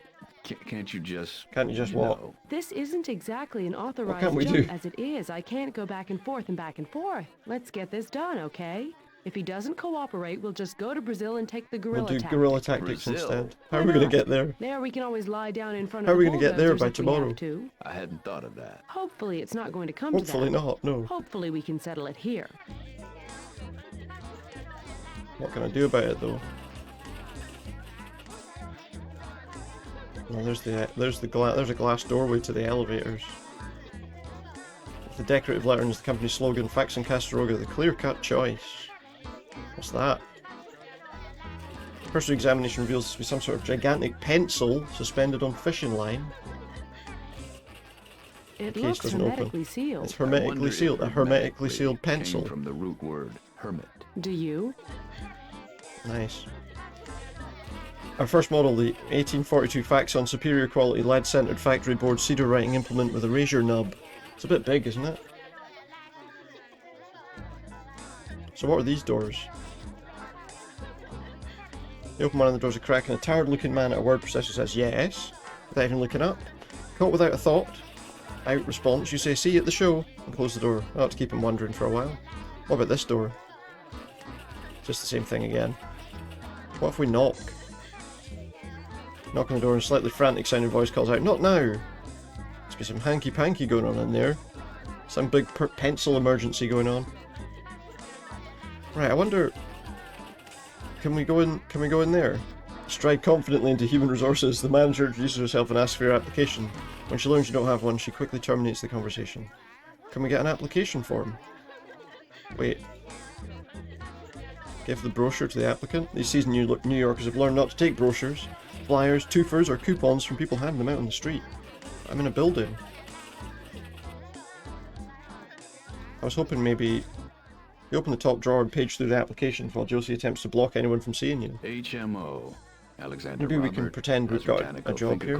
Can't you just... Can't you just what? know? This isn't exactly an authorized can't we jump do? as it is. I can't go back and forth and back and forth. Let's get this done, okay? If he doesn't cooperate, we'll just go to Brazil and take the We'll guerrilla do tactic. guerrilla tactics Brazil? instead. How are we going to get there? There, we can always lie down in front How of are we the gonna get there bulldozers by if we have tomorrow? to. I hadn't thought of that. Hopefully it's not going to come Hopefully to that. not, no. Hopefully we can settle it here. What can I do about it though? Well, there's a glass doorway to the elevators. The decorative lettering is the company's slogan, Fax and Castaroga, the clear-cut choice. What's that? Personal examination reveals this to be some sort of gigantic pencil suspended on fishing line. It Case looks doesn't hermetically open. sealed. It's hermetically sealed. A hermetically sealed pencil. Came from the root word hermit. Do you? Nice. Our first model, the 1842 Faxon superior quality lead-centered factory board cedar writing implement with a razor nub. It's a bit big, isn't it? So what are these doors? You open one of the doors a crack and a tired-looking man at a word processor says yes, without even looking up. Caught without a thought. Out response, you say see you at the show, and close the door. I ought to keep him wondering for a while. What about this door? Just the same thing again. What if we knock? Knock on the door and a slightly frantic sounding voice calls out, "Not now!" Must be some hanky-panky going on in there. Some big pencil emergency going on. Right, I wonder... Can we go in there? Stride confidently into human resources. The manager introduces herself and asks for your application. When she learns you don't have one, she quickly terminates the conversation. Can we get an application form? Wait. Give the brochure to the applicant. These seasoned New Yorkers have learned not to take brochures, flyers, twofers, or coupons from people handing them out on the street. I'm in a building. I was hoping maybe you open the top drawer and page through the applications while Josie attempts to block anyone from seeing you. HMO. Alexander Maybe we Robert, can pretend we've got a job here.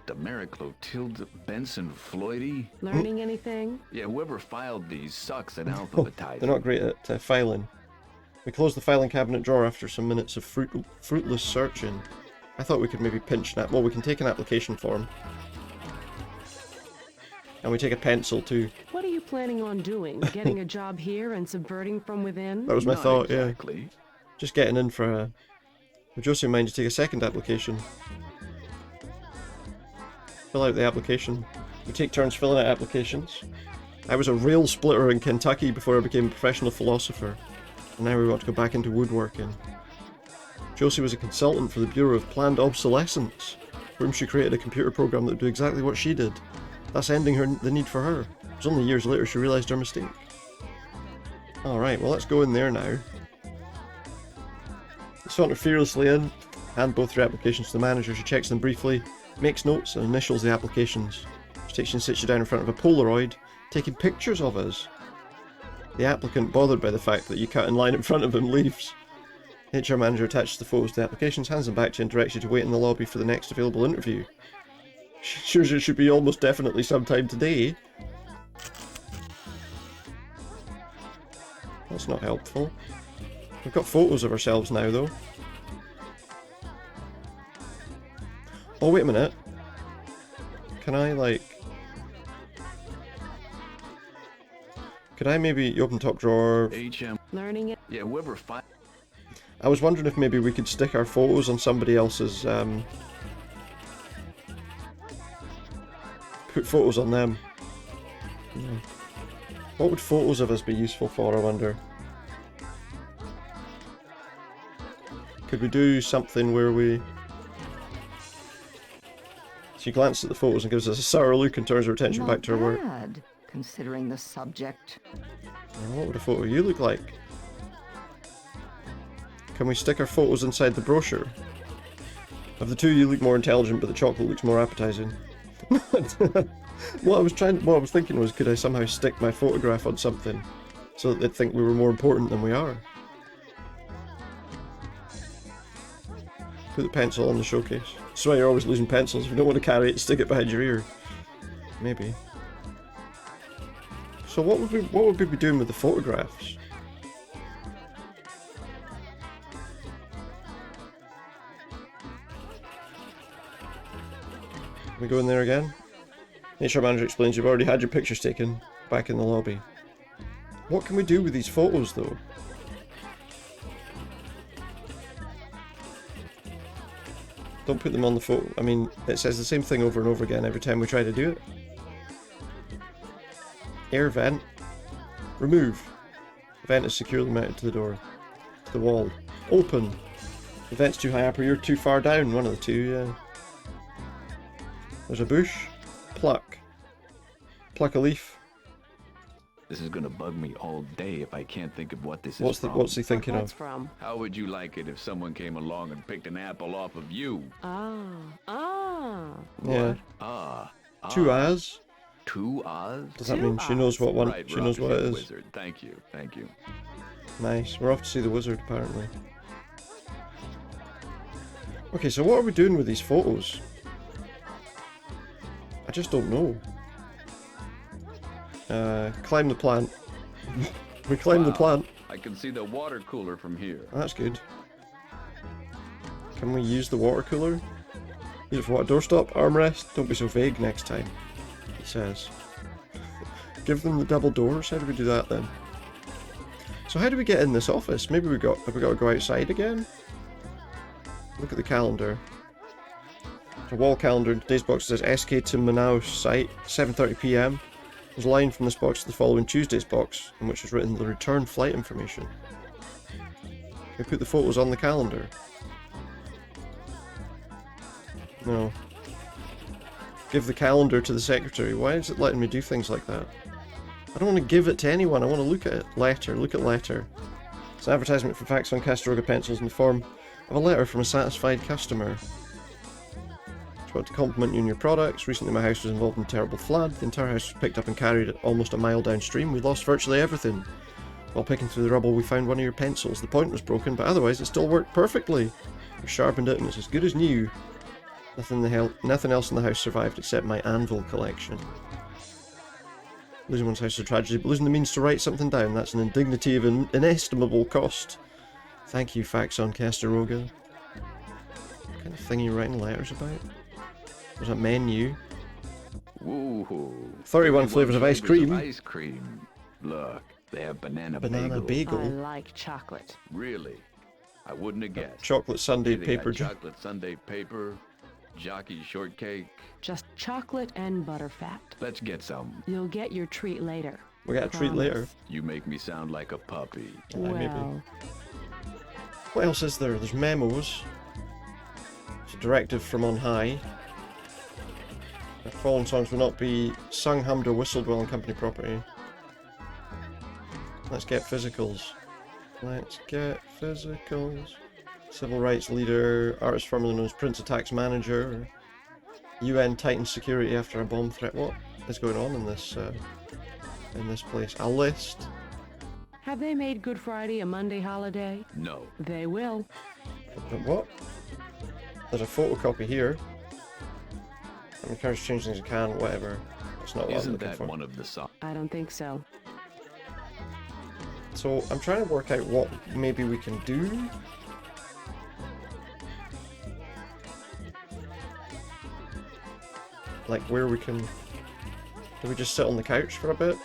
Demeric Clotilde Benson Floydy. Learning anything? Yeah, whoever filed these sucks at alphabetizing. They're not great at filing. We close the filing cabinet drawer after some minutes of fruitless searching. I thought we could maybe pinch that. Well, we can take an application form. And we take a pencil too. What are you planning on doing? Getting a job here and subverting from within? That was my thought, exactly. Yeah. Just getting in for a... Would Josie mind to take a second application? Fill out the application. We take turns filling out applications. I was a rail splitter in Kentucky before I became a professional philosopher. And now we want to go back into woodworking. Josie was a consultant for the Bureau of Planned Obsolescence, for whom she created a computer program that would do exactly what she did. Thus ending the need for her. It was only years later she realised her mistake. Alright, well let's go in there now. You saunter fearlessly in, hand both your applications to the manager. She checks them briefly, makes notes and initials the applications. She takes you and sits you down in front of a Polaroid, taking pictures of us. The applicant, bothered by the fact that you cut in line in front of him, leaves. HR manager attaches the photos to the applications, hands them back to you and directs you to wait in the lobby for the next available interview. Sure, it should be almost definitely sometime today. That's not helpful. We've got photos of ourselves now, though. Oh, wait a minute. Can I, like... Could I maybe open top drawer? Learning it. Yeah, whoever I was wondering if maybe we could stick our photos on somebody else's, put photos on them. What would photos of us be useful for, I wonder? Could we do something where we... She glances at the photos and gives us a sour look and turns her attention back to her work. Bad, considering the subject. What would a photo of you look like? Can we stick our photos inside the brochure? Of the two, you look more intelligent, but the chocolate looks more appetizing. What I was thinking was, could I somehow stick my photograph on something so that they'd think we were more important than we are? Put the pencil on the showcase. That's why you're always losing pencils. If you don't want to carry it, stick it behind your ear. Maybe. So what would we be doing with the photographs? Can we go in there again? HR manager explains you've already had your pictures taken back in the lobby. What can we do with these photos though? Don't put them on the photo. I mean, it says the same thing over and over again every time we try to do it. Air vent. Remove. The vent is securely mounted to the door. To the wall. Open. The vent's too high up or you're too far down. One of the two, yeah. There's a bush. Pluck. Pluck a leaf. This is gonna bug me all day if I can't think of what this What's is the, from. what's he thinking What's of? from? How would you like it if someone came along and picked an apple off of you? Ah. Yeah. Ah. Two A's. Two Oz? Does that mean she knows what one? Right, She we're knows off to what see it the is. Wizard. Thank you, thank you. Nice. We're off to see the wizard, apparently. Okay, so what are we doing with these photos? I just don't know. Climb the plant. We climbed the plant. I can see the water cooler from here. That's good. Can we use the water cooler? Use it for what? Doorstop? Armrest? Don't be so vague next time, he says. Give them the double doors? How do we do that then? So how do we get in this office? Maybe have we got to go outside again? Look at the calendar. It's a wall calendar. Today's box says SK to Manaus site, 7:30 PM. There's a line from this box to the following Tuesday's box, in which is written the return flight information. Can we put the photos on the calendar? No. Give the calendar to the secretary. Why is it letting me do things like that? I don't want to give it to anyone. I want to look at it. Letter. Look at letter. It's an advertisement for Fax on Castaroga pencils in the form of a letter from a satisfied customer. Just want to compliment you on your products. Recently my house was involved in a terrible flood. The entire house was picked up and carried almost a mile downstream. We lost virtually everything. While picking through the rubble we found one of your pencils. The point was broken, but otherwise it still worked perfectly. We sharpened it and it's as good as new. Nothing else in the house survived except my anvil collection. Losing one's house is a tragedy, but losing the means to write something down, that's an indignity of inestimable cost. Thank you, Fax on Castaroga. What kind of thing are you writing letters about? Was that menu? Woohoo. 31 flavours of ice cream. Ice cream. Look, they have banana Banana bagel. I like chocolate. Really? I wouldn't have guessed. Chocolate sundae They got paper. chocolate sundae paper, jockey shortcake. Just chocolate and butterfat. Let's get some. You'll get your treat later. We got a treat later. You make me sound like a puppy. Maybe. Well, What else is there? There's memos. It's a directive from on high. The following songs will not be sung, hummed, or whistled while on company property. Let's get physicals. Let's get physicals. Civil rights leader, artist formerly known as Prince Attacks manager, UN tightens security after a bomb threat. What is going on in this place? A list. have they made Good Friday a Monday holiday? No. They will. But what? There's a photocopy here. I'm encouraged to change things I can, whatever. That's not what I'm Isn't looking that for. one of the songs? I don't think so. So I'm trying to work out what maybe we can do. Like where we can... Do we just sit on the couch for a bit?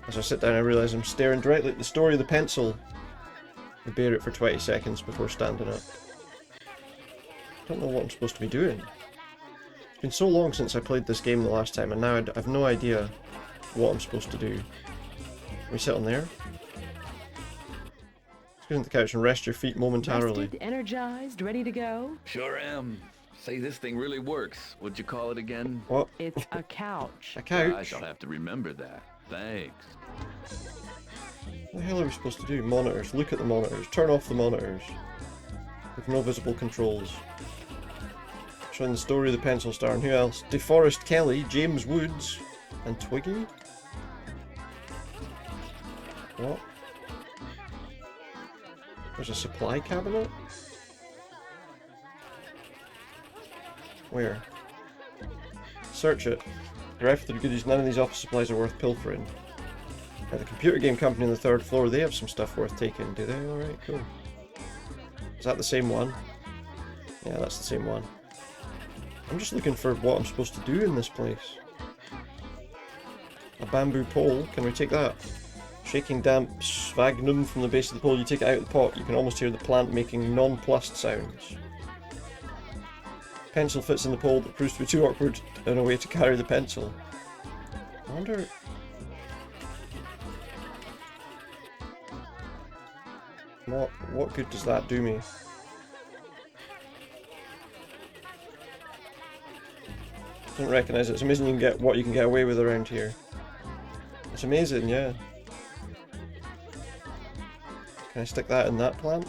As I sit down I realise I'm staring directly at the story of the pencil. I bear it for 20 seconds before standing up. I don't know what I'm supposed to be doing. It's been so long since I played this game the last time and now I've no idea what I'm supposed to do. Can we sit on there? Sit on the couch and rest your feet momentarily. Rested, energized, ready to go? Sure am. Say, this thing really works. What'd you call it again? What? It's a couch. A couch? I shall have to remember that. Thanks. What the hell are we supposed to do? Monitors. Look at the monitors. Turn off the monitors. With no visible controls. Showing the story of the pencil star and who else? DeForest Kelly, James Woods, and Twiggy? What? There's a supply cabinet? Where? Search it. Arrive for the goodies, none of these office supplies are worth pilfering. Now, the computer game company on the 3rd floor, they have some stuff worth taking, do they? Alright, cool. Is that the same one? Yeah, that's the same one. I'm just looking for what I'm supposed to do in this place. A bamboo pole, can we take that? Shaking damp sphagnum from the base of the pole, you take it out of the pot, you can almost hear the plant making nonplussed sounds. Pencil fits in the pole but proves to be too awkward in a way to carry the pencil. I wonder... What good does that do me? Don't recognise it. It's amazing you can get what you can get away with around here. It's amazing, yeah. Can I stick that in that plant?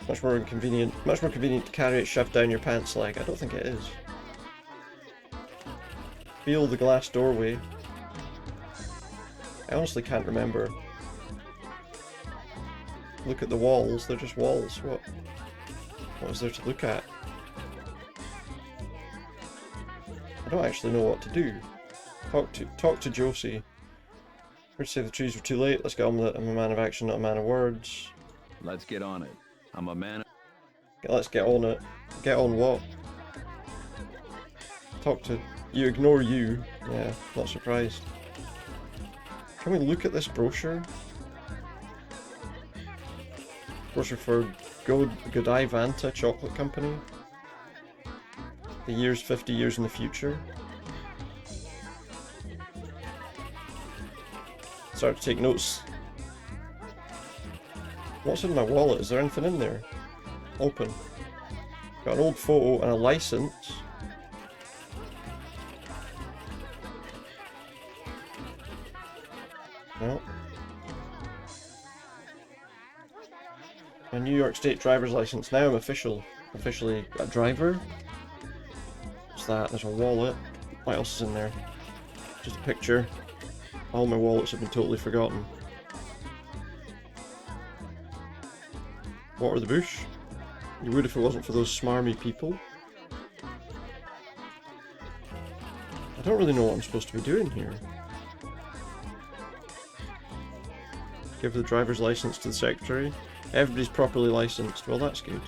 Much more inconvenient. Much more convenient to carry it shoved down your pants leg. I don't think it is. Feel the glass doorway. I honestly can't remember. Look at the walls. They're just walls. What is there to look at? I don't actually know what to do. Talk to Josie. Heard to say the trees were too late. Let's get on with it. I'm a man of action, not a man of words. Let's get on it. I'm a man. Let's get on it. Get on what? Talk to... You ignore you. Yeah, not surprised. Can we look at this brochure? Brochure for Godai Vanta Chocolate Company. The year's 50 years in the future. Start to take notes. What's in my wallet? Is there anything in there? Open. Got an old photo and a license. No. My New York State driver's license. Now I'm officially a driver. What's that? There's a wallet. What else is in there? Just a picture. All my wallets have been totally forgotten. Water the bush. You would if it wasn't for those smarmy people. I don't really know what I'm supposed to be doing here. Give the driver's license to the secretary. Everybody's properly licensed. Well, that's good.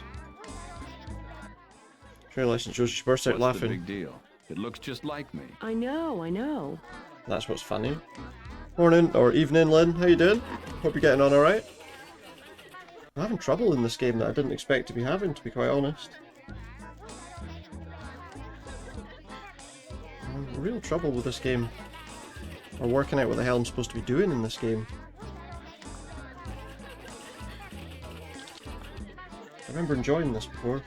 Your license shows she burst out What's the laughing. big deal? It looks just like me. I know. That's what's funny. Morning, or evening, Lynn. How you doing? Hope you're getting on alright. I'm having trouble in this game that I didn't expect to be having, to be quite honest. I'm in real trouble with this game. Or working out what the hell I'm supposed to be doing in this game. I remember enjoying this before.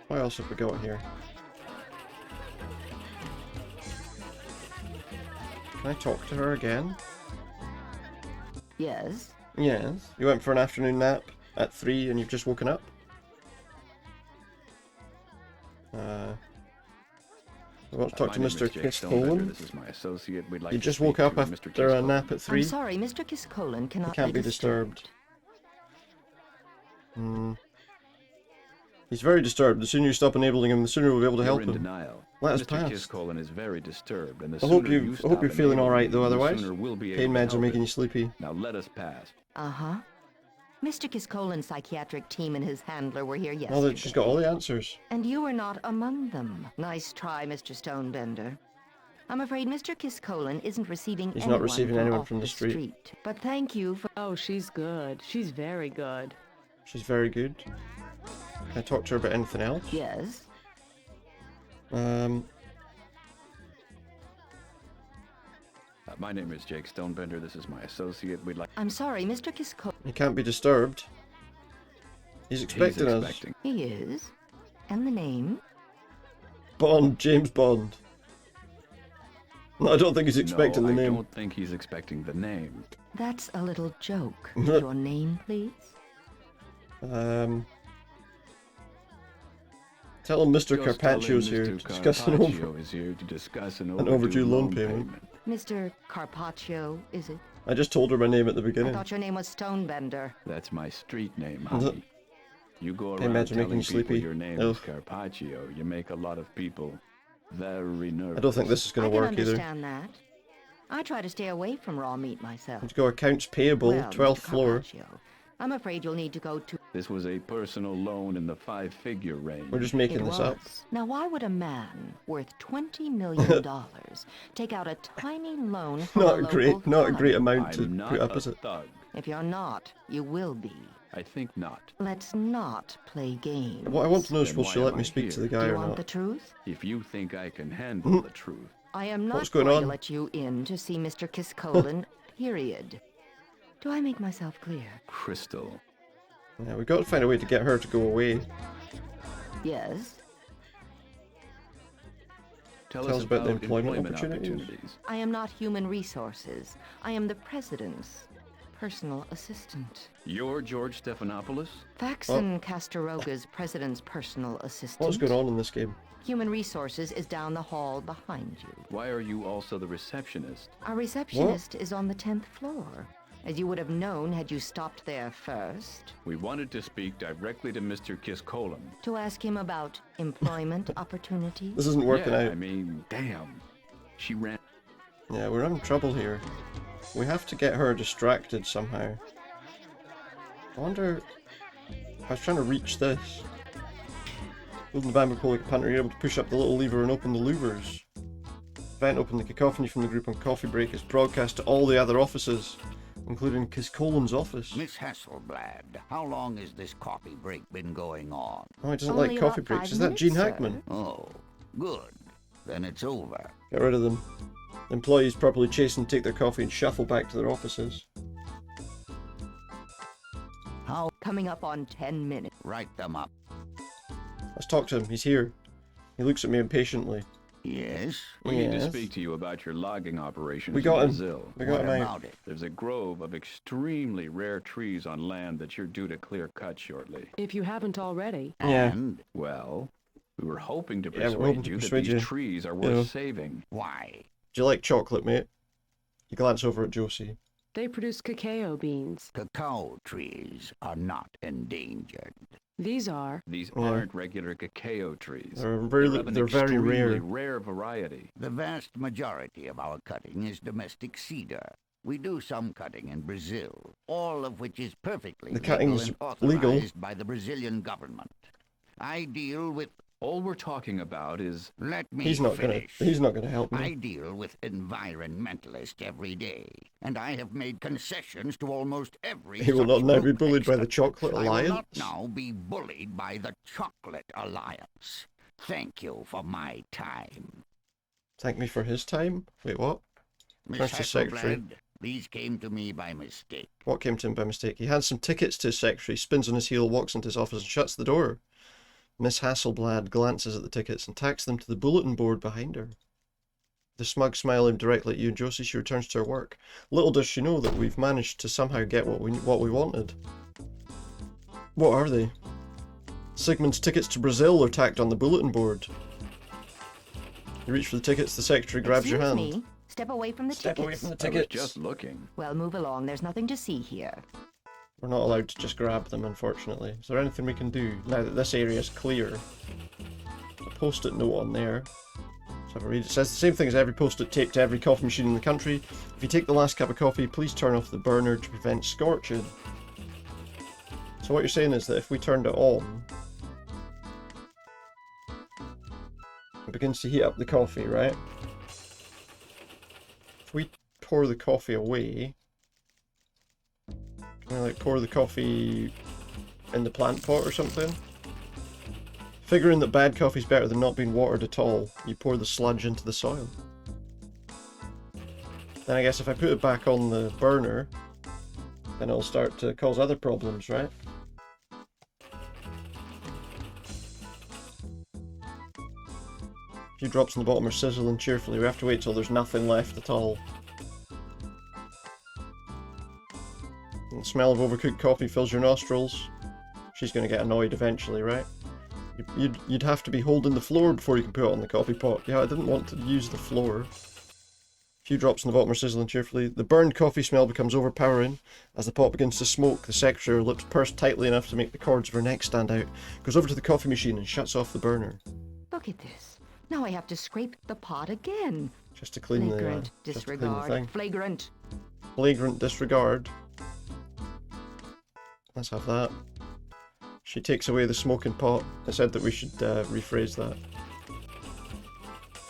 What else have we got here? Can I talk to her again? Yes. Yes. You went for an afternoon nap at 3 and you've just woken up? I want to talk to Mr. Kiscolan. This is my associate. We'd like You to just speak woke up to after Mr. a nap at 3? I'm sorry, Mr. Kiscolan cannot He can't be disturbed. He's very disturbed. The sooner you stop enabling him, the sooner we'll be able to help You're in him. denial. Let us Mr. pass. Kiscolan is very disturbed, and the I hope sooner you're stop feeling all right though. enabling him, the Otherwise, sooner we'll be pain able to meds are help making him. you sleepy. Now let us pass. Uh-huh. Mr. Kiscolan's psychiatric team and his handler were here Oh, yesterday. she's got all the answers. And you were not among them. Nice try, Mr. Stonebender. I'm afraid Mr. Kiscolan isn't receiving He's not receiving anyone off from the street. But thank you for... Oh, she's good. She's very good. She's very good. Can I talk to her about anything else? Yes. My name is Jake Stonebender. This is my associate. We'd like. I'm sorry, Mr. Kiscolan. He can't be disturbed. He's expecting us. He is. And the name? Bond, James Bond. No, I don't think he's expecting the I name. don't think he's expecting the name. That's a little joke. Your name, please? Tell him Mr. Just Carpaccio's tell him here Mr. to discuss Carpaccio is here to discuss an overdue loan payment. Mr. Carpaccio, is it? I just told her my name at the I beginning. thought your name was Stonebender. That's my street name, Is it? honey. You go Hey, around Matt, you're making telling me people sleepy. your name Ugh. is Carpaccio. You make a lot of people very nervous. I don't think this is going I to can work either. understand that. I try to stay away from raw meat myself. Let's go accounts payable, Well, 12th Mr. floor. Carpaccio, I'm afraid you'll need to go to... This was a personal loan in the 5-figure range. We're just making It this up. was. Now, why would a man worth $20 million take out a tiny loan from a local Not a thug? great amount to I'm not put up, a is it? thug. If you're not, you will be. I think not. Let's not play games. What I want to know is, Then will why she am let me I speak to here? the guy Do you or want not? the truth? If you think I can handle the truth. I am not What's going going on? to let you in to see Mr. Kiscolan, period. Do I make myself clear? Crystal. Yeah, we've got to find a way to get her to go away. Yes. Tell us us about the about employment opportunities. I am not human resources. I am the president's personal assistant. You're George Stephanopoulos? Faxon Castaroga's president's personal assistant. What's going on in this game? Human resources is down the hall behind you. Why are you also the receptionist? Our receptionist is on the 10th floor. As you would have known had you stopped there first. We wanted to speak directly to Mr. Kiskolan. To ask him about employment opportunities. This isn't working out. I mean, damn. She ran. Yeah, we're having trouble here. We have to get her distracted somehow. I wonder... I was trying to reach this. Holding the bamboo pole like a panther, you're able to push up the little lever and open the louvers. Vent open the cacophony from the group on coffee break is broadcast to all the other offices, including Kiskolan's office. Miss Hasselblad, how long has this coffee break been going on? Oh, he doesn't like coffee breaks. Is that Gene Hackman? Oh, good. Then it's over. Get rid of them. The employees properly chasten, take their coffee and shuffle back to their offices. How? Coming up on 10 minutes. Write them up. Let's talk to him. He's here. He looks at me impatiently. Yes? We need to speak to you about your logging operations We got in him. Brazil. We got What him about out. it? There's a grove of extremely rare trees on land that you're due to clear cut shortly. If you haven't already. Yeah. And Well, we were hoping to Yeah, we're hoping persuade to you that persuade these you, trees are you worth know. saving. why? Do you like chocolate, mate? You glance over at Josie. They produce cacao beans. Cacao trees are not endangered. These are. These Yeah. aren't regular cacao trees. They're They're very, of an they're very extremely rare. rare variety. The vast majority of our cutting is domestic cedar. We do some cutting in Brazil, all of which is perfectly The legal cutting's and authorized legal. by the Brazilian government. I deal with... All we're talking about is... Let me He's not finish. gonna help I me. deal with environmentalists every day, and I have made concessions to almost every He will such not now be group bullied by the except Chocolate I will not Alliance. now be bullied by the Chocolate Alliance. Thank you for my time. Thank me for his time? Wait, what? Miss Turns to secretary. Hasselblad, these came to me by mistake. What came to him by mistake? He hands some tickets to his secretary, spins on his heel, walks into his office and shuts the door. Miss Hasselblad glances at the tickets and tacks them to the bulletin board behind her. The smug smile aimed directly at you and Josie, she returns to her work. Little does she know that we've managed to somehow get what we wanted. What are they? Sigmund's tickets to Brazil are tacked on the bulletin board. You reach for the tickets, the secretary grabs your hand. Excuse me. Step away from the Step tickets. away from the I was tickets. just looking. Well, move along. There's nothing to see here. We're not allowed to just grab them, unfortunately. Is there anything we can do now that this area is clear? A post-it note on there. Let's have a read. It says the same thing as every post-it taped to every coffee machine in the country. If you take the last cup of coffee, please turn off the burner to prevent scorching. So what you're saying is that if we turned it on, it begins to heat up the coffee, right? If we pour the coffee away, can we like pour the coffee in the plant pot or something? Figuring that bad coffee's better than not being watered at all, you pour the sludge into the soil. Then I guess if I put it back on the burner, then it'll start to cause other problems, right? A few drops on the bottom are sizzling cheerfully. We have to wait till there's nothing left at all. And the smell of overcooked coffee fills your nostrils. She's going to get annoyed eventually, right? You'd have to be holding the floor before you can put it on the coffee pot. Yeah, I didn't want to use the floor. A few drops on the bottom are sizzling cheerfully. The burned coffee smell becomes overpowering. As the pot begins to smoke, the secretary, her lips pursed tightly enough to make the cords of her neck stand out, goes over to the coffee machine and shuts off the burner. Look at this. Now I have to scrape the pot again. Just to clean the Flagrant just to clean the disregard. thing. Flagrant. Flagrant disregard. Let's have that. She takes away the smoking pot. I said that we should rephrase that.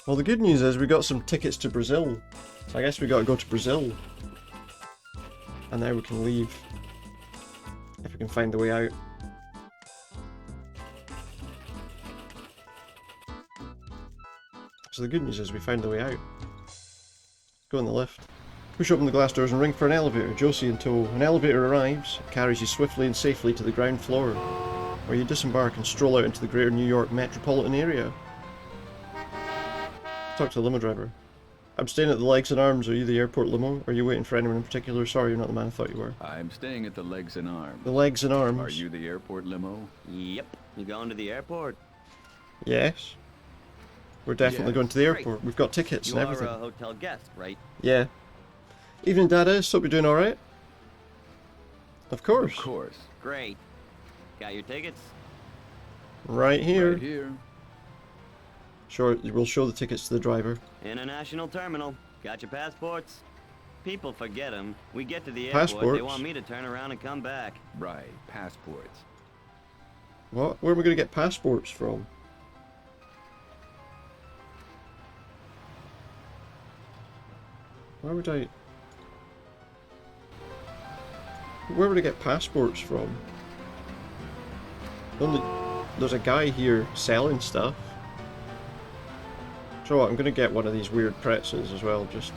Well, the good news is we got some tickets to Brazil. So I guess we got to go to Brazil. And now we can leave. If we can find the way out. So the good news is we found the way out. Go in the lift. Push open the glass doors and ring for an elevator. Josie in tow. An elevator arrives. It carries you swiftly and safely to the ground floor, where you disembark and stroll out into the greater New York metropolitan area. Talk to the limo driver. I'm staying at the Legs and Arms. Are you the airport limo? Are you waiting for anyone in particular? Sorry, you're not the man I thought you were. I'm staying at the Legs and Arms. The Legs and Arms? Are you the airport limo? Yep. You going to the airport? Yes. We're definitely going to the airport. We've got tickets and everything. You are a hotel guest, right? Yeah. Evening, Dada. Hope you're doing alright. Of course. Of course. Great. Got your tickets? Right here. Right here. Sure, we'll show the tickets to the driver. International terminal. Got your passports? People forget them. We get to the Passports? airport, they want me to turn around and come back. Right, passports. What? Where are we going to get passports from? Why would I... Where would I get passports from? Only... There's a guy here selling stuff. So what, I'm going to get one of these weird pretzels as well, just...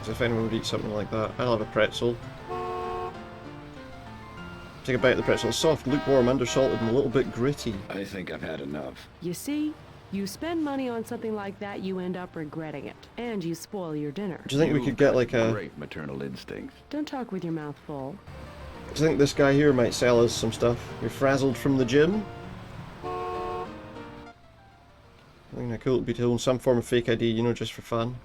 As if anyone would eat something like that. I'll have a pretzel. Take a bite of the pretzel. It's soft, lukewarm, undersalted, and a little bit gritty. I think I've had enough. You see? You spend money on something like that, you end up regretting it. And you spoil your dinner. Do you think we could get like a... Great maternal instinct. Don't talk with your mouth full. Do you think this guy here might sell us some stuff? You're frazzled from the gym? I think that cool would be to own some form of fake ID, you know, just for fun.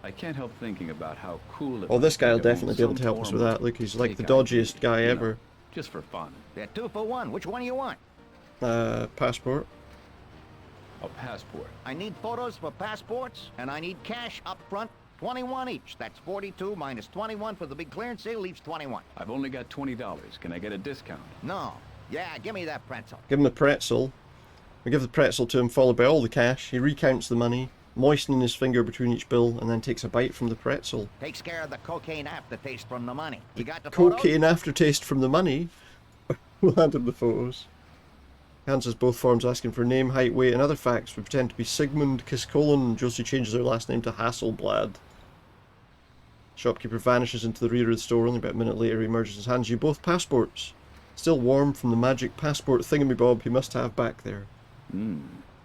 I can't help thinking about how cool it Oh, this would guy will be to own definitely be able to some help us form with of that. Look, he's like the fake dodgiest ID, guy you know, ever. just for fun. They're 2 for 1. Which one do you want? Passport. A passport. I need photos for passports, and I need cash up front. 21 each. That's 42 minus 21 for the big clearance sale leaves 21. I've only got $20. Can I get a discount? No. Yeah, give me that pretzel. Give him the pretzel. We give the pretzel to him, followed by all the cash. He recounts the money, moistening his finger between each bill, and then takes a bite from the pretzel. Takes care of the cocaine aftertaste from the money. You got the photos? Cocaine aftertaste from the money? We'll hand him the photos. Hands us both forms asking for name, height, weight, and other facts. We pretend to be Sigmund Kiskolen, and Josie changes her last name to Hasselblad. Shopkeeper vanishes into the rear of the store. Only about a minute later he emerges and hands you both passports. Still warm from the magic passport thingamabob you must have back there.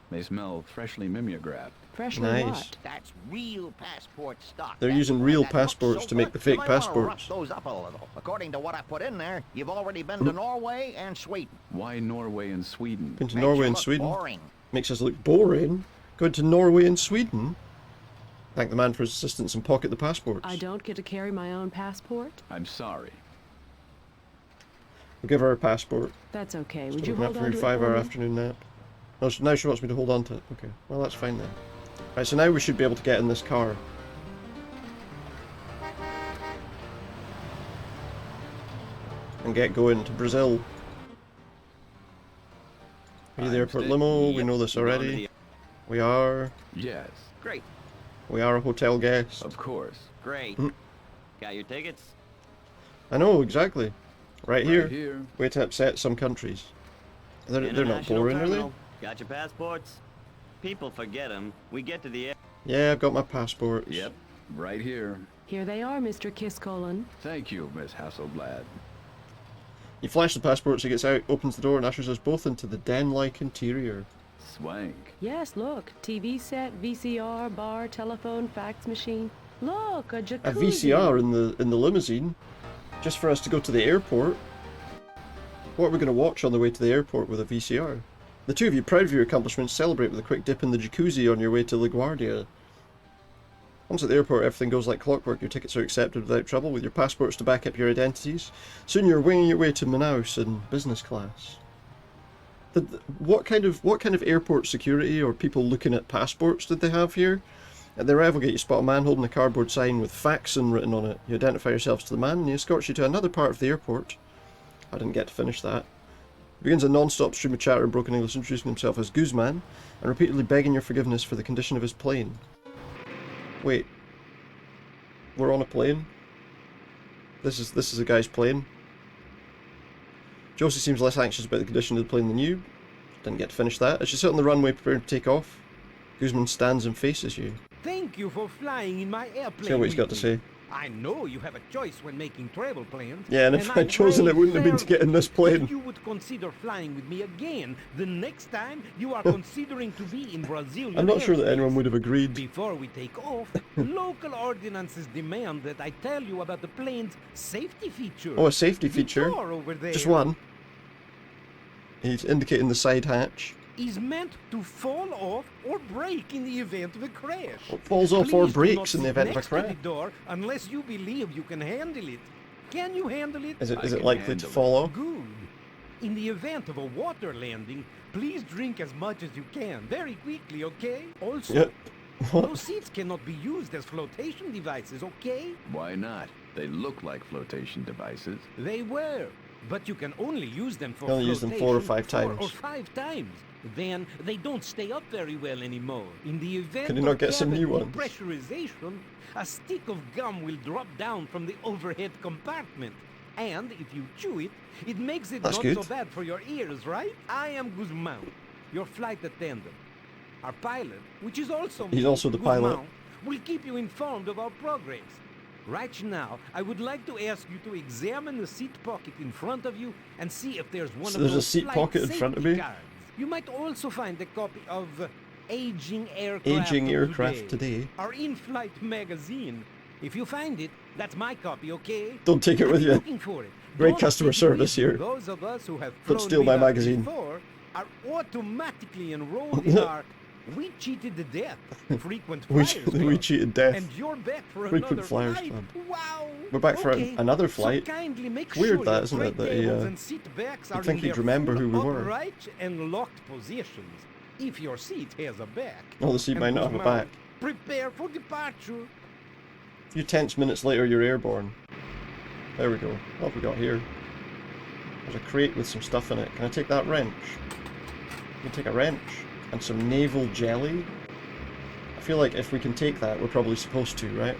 They smell freshly mimeographed. Freshly Nice. what? That's real passport stock. They're That's using why real that looks passports so to make good. the fake You might wanna passports. rough those up a little. According to what I put in there, you've already been to Norway and Sweden. Why Norway and Sweden? Been to Makes Norway you and look Sweden. boring. Makes us look boring. Going to Norway and Sweden. Thank the man for his assistance and pocket the passports. I don't get to carry my own passport? I'm sorry. We'll give her a passport. That's okay. So Would we you can hold have on her to it 5-hour for me? afternoon nap. No, now she wants me to hold on to it. Okay, well that's fine then. Right, so now we should be able to get in this car. And get going to Brazil. Are you the airport limo? We know this already. We are. Yes. Great. We are a hotel guest. Of course. Great. Got your tickets? I know, exactly. Right here. here. Way to upset some countries. They're not International boring, are they? terminal. Got your passports? People forget them. We get to the air. Yeah, I've got my passports. Yep. Right here. Here they are, Mr. Kiskolen. Thank you, Miss Hasselblad. You flash the passports, he gets out, opens the door, and ushers us both into the den-like interior. Swank. Yes, look. TV set, VCR, bar, telephone, fax machine. Look, a jacuzzi. A VCR in the limousine, just for us to go to the airport. What are we going to watch on the way to the airport with a VCR? The two of you, proud of your accomplishments, celebrate with a quick dip in the jacuzzi on your way to LaGuardia. Once at the airport, everything goes like clockwork. Your tickets are accepted without trouble, with your passports to back up your identities. Soon you're winging your way to Manaus in business class. What kind of airport security or people looking at passports did they have here? At the arrival gate, you spot a man holding a cardboard sign with Faxon written on it. You identify yourselves to the man, and he escorts you to another part of the airport. I didn't get to finish that. He begins a non-stop stream of chatter in broken English, introducing himself as Guzman, and repeatedly begging your forgiveness for the condition of his plane. Wait. We're on a plane? This is a guy's plane? Josie seems less anxious about the condition of the plane than you. Didn't get to finish that. As you sit on the runway preparing to take off, Guzman stands and faces you. Thank you for flying in my airplane. See what he's got to with me. say. I know you have a choice when making travel plans. Yeah, and if I'd chosen, it wouldn't have been to get in this plane. You would consider flying with me again the next time you are considering to be in Brazilian I'm not sure that airspace. anyone would have agreed. Before we take off, local ordinances demand that I tell you about the plane's safety feature. Oh, a safety feature? door over there Just one. He's indicating the side hatch. is meant to fall off or break in the event of a crash. It falls off or Please do breaks not in the sit event of a next to crash. the door unless you believe you can handle it. Can you handle it? Is it likely to fall off? Good. In the event of a water landing, please drink as much as you can, very quickly, okay? Also, Yep. those seats cannot be used as flotation devices, okay? Why not? They look like flotation devices. They were, but you can only use them for Only use them 4 or 5 flotation times. 4 or 5 times. Then they don't stay up very well anymore. In the event Can you not of get some cabin new ones? depressurization, a stick of gum will drop down from the overhead compartment. And if you chew it, it makes it That's not good. so bad for your ears, right? I am Guzman, your flight attendant. Our pilot, which is also He's me, also the Guzman, pilot. will keep you informed of our progress. Right now, I would like to ask you to examine the seat pocket in front of you and see if there's one So of there's a those seat flight pocket in front of safety me? cards. You might also find a copy of Aging Aircraft Today. our in-flight magazine. If you find it, that's my copy, okay? Don't take it I'll with be you. looking for it. Great Don't customer take it with service you. here. Those of us who have Don't flown steal my with us magazine. before are automatically enrolled in our We Cheated to Death frequent We flyers we club. cheated death. And you're back for Frequent another Flyers flight. Club. Wow. We're back for Okay, another so flight. kindly make It's weird sure that, your isn't it? tray That he, tables and seat backs are you'd think in he'd their remember full who we were. upright and locked positions. If your seat has a back. Oh, the seat And might not have a Guzman, back. Prepare for departure. A few tense minutes later, you're airborne. There we go. What have we got here? There's a crate with some stuff in it. Can I take that wrench? Can I take a wrench? And some naval jelly? I feel like if we can take that, we're probably supposed to, right?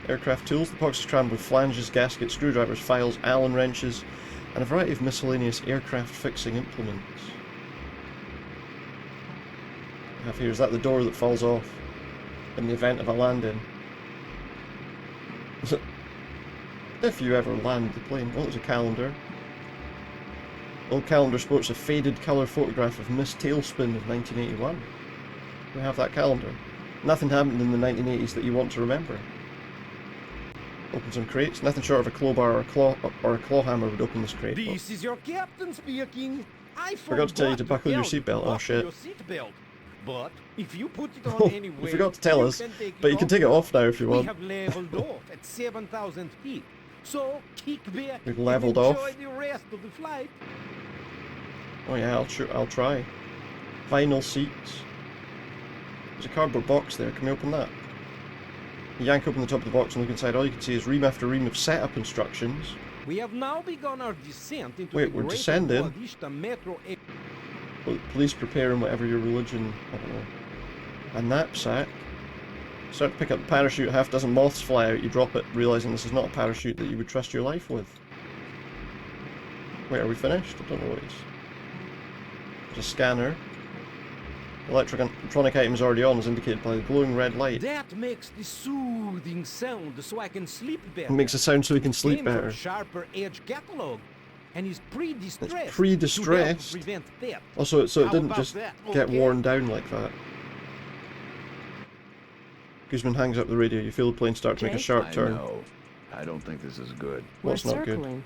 Aircraft tools. The box is crammed with flanges, gaskets, screwdrivers, files, Allen wrenches, and a variety of miscellaneous aircraft fixing implements. I have here, is that the door that falls off in the event of a landing? If you ever land the plane. Oh, there's a calendar. Old calendar sports a faded colour photograph of Miss Tailspin of 1981. We have that calendar. Nothing happened in the 1980s that you want to remember. Open some crates. Nothing short of a crowbar or a claw hammer would open this crate. This is your captain speaking. I Forgot to tell you to buckle your seatbelt. Oh shit. Your seatbelt. But if you put it on anywhere, You forgot to tell us, can take but it you can off. take it off now if you We want. have leveled off at 7,000 feet. So kick back We've and leveled enjoy off. the rest of the flight. Oh yeah, I'll try. Vinyl seats. There's a cardboard box there. Can we open that? You yank open the top of the box and look inside. All you can see is ream after ream of setup instructions. We have now begun our descent into Wait, the we're greater descending? Boa Vista metro area. Please prepare in whatever your religion. I don't know. A knapsack. Start to pick up the parachute. Half dozen moths fly out. You drop it, realizing this is not a parachute that you would trust your life with. Wait, are we finished? I don't know what it is. There's a scanner. Electronic items already on, as indicated by the glowing red light. That makes the soothing sound so I can sleep better. It makes a sound so we can It sleep came from better. Sharper Edge catalog and is pre-distressed. It's pre-distressed? to help prevent theft. Also, so it How didn't about just that, get okay? worn down like that. Guzman hangs up the radio. You feel the plane start to make a sharp turn. No, I don't think this is good. What's not good?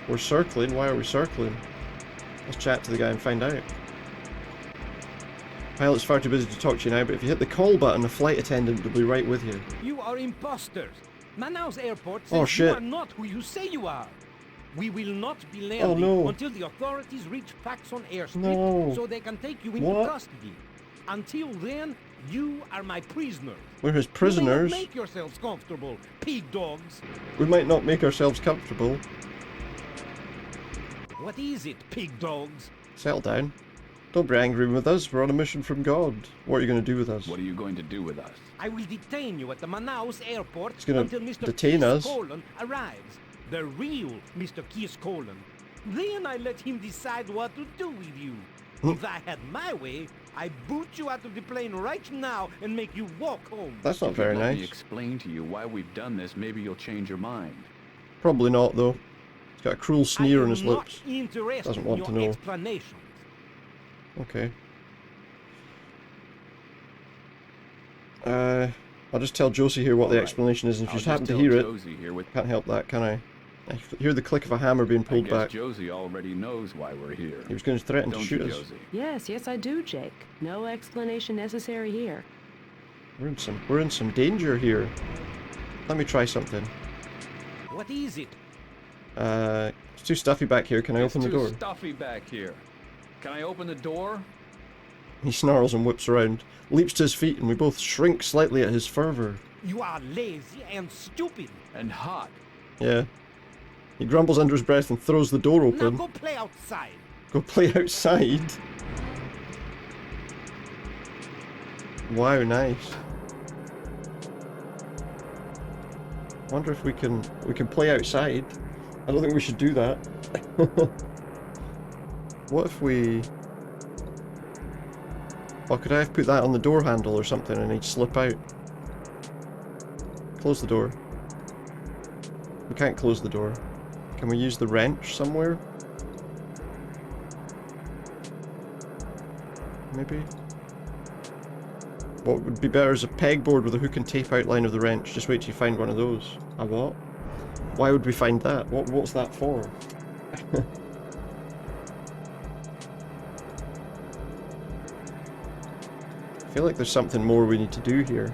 We're circling? Why are we circling? Let's chat to the guy and find out. Pilot's far too busy to talk to you now, but if you hit the call button, a flight attendant will be right with you. You are imposters. Manaus Airport says Oh, you shit. are not who you say you are. We will not be Oh, landing no. until the authorities reach facts on airspeed No. so they can take you into What? custody. Until then, you are my prisoners. We're his You may prisoners. not make yourselves comfortable, pig dogs. We might not make ourselves comfortable. What is it, pig dogs? Settle down. Don't be angry with us. We're on a mission from God. What are you going to do with us? What are you going to do with us? I will detain you at the Manaus airport He's gonna until Mr. detain Keith us. Colon arrives. The real Mr. Keith Colon. Then I let him decide what to do with you. If I had my way, I boot you out of the plane right now and make you walk home. That's not very Let me nice. explain to you why we've done this. Maybe you'll change your mind. Probably not, though. He's got a cruel sneer on his lips. Interested Doesn't want in to your know. explanations. Okay. I'll just tell Josie here what the explanation is, and if you just happen to hear it, can't help that, can I? I hear the click of a hammer being pulled back. Josie already knows why we're here. He was going to threaten to Don't shoot you, us. Josie? Yes, I do, Jake. No explanation necessary here. We're in some danger here. Let me try something. What is it? It's too stuffy back here. Can I open the door? It's too stuffy back here. Can I open the door? He snarls and whips around, leaps to his feet, and we both shrink slightly at his fervor. You are lazy and stupid. And hot. Yeah. He grumbles under his breath and throws the door Now open. go play outside. Go play outside? Wow, nice. Wonder if we can play outside. I don't think we should do that. What if we... Oh, could I have put that on the door handle or something and he'd slip out? Close the door. We can't close the door. Can we use the wrench somewhere? Maybe? What would be better is a pegboard with a hook and tape outline of the wrench. Just wait till you find one of those. A what? Why would we find that? What's that for? I feel like there's something more we need to do here.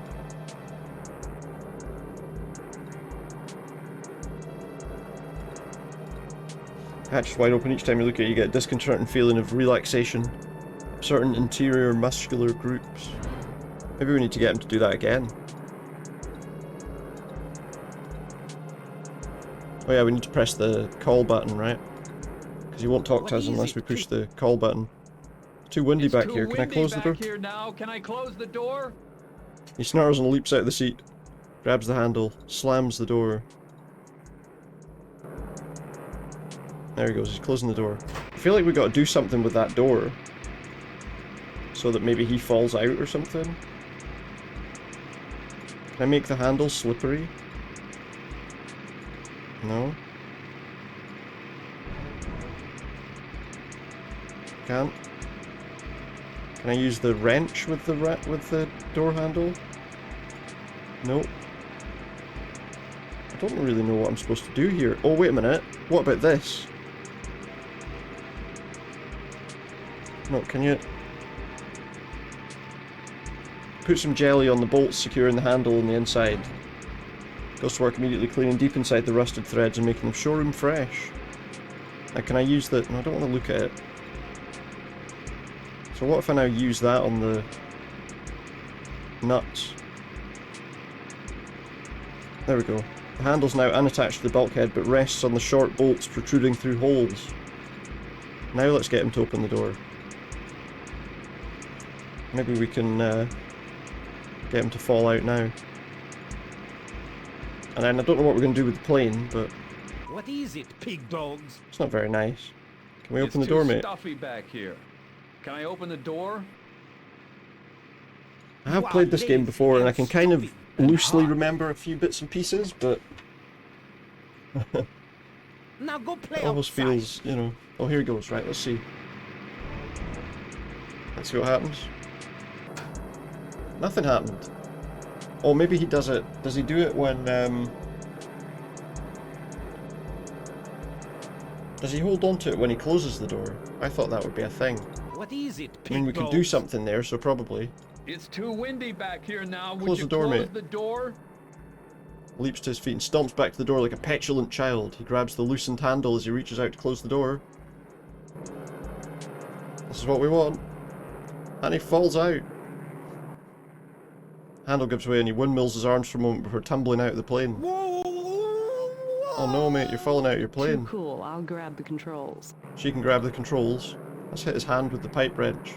Hatch is wide open. Each time you look at it, you get a disconcerting feeling of relaxation. Certain interior muscular groups. Maybe we need to get him to do that again. Oh yeah, we need to press the call button, right? Because he won't talk to us unless we push the call button. It's too windy back here. Can I close the door? Here now. Can I close the door? He snarls and leaps out of the seat. Grabs the handle. Slams the door. There he goes. He's closing the door. I feel like we got to do something with that door. So that maybe he falls out or something. Can I make the handle slippery? No. Can't. Can I use the wrench with the door handle? Nope. I don't really know what I'm supposed to do here. Oh, wait a minute. What about this? No, can you... Put some jelly on the bolts securing the handle on the inside. Goes to work immediately cleaning deep inside the rusted threads and making them showroom fresh. Now can I use the... No, I don't want to look at it. So what if I now use that on the nuts? There we go. The handle's now unattached to the bulkhead but rests on the short bolts protruding through holes. Now let's get him to open the door. Maybe we can get him to fall out now. And then I don't know what we're going to do with the plane, but... What is it, pig dogs? It's not very nice. Can we open the door, mate? It's too stuffy back here. Can I open the door? I have played this game before, and I can kind of loosely remember a few bits and pieces, but... Now go play it almost outside. feels, you know... Oh, here he goes. Right, let's see. Let's see what happens. Nothing happened. Oh, maybe he does it. Does he do it when, Does he hold on to it when he closes the door? I thought that would be a thing. What is it, I mean, we can do something there, so probably. It's too windy back here now. Close the door, mate. The door? Leaps to his feet and stomps back to the door like a petulant child. He grabs the loosened handle as he reaches out to close the door. This is what we want. And he falls out. Handle gives way and he windmills his arms for a moment before tumbling out of the plane. Oh no, mate, you're falling out of your plane. Too cool. I'll grab the controls. She can grab the controls. Let's hit his hand with the pipe wrench.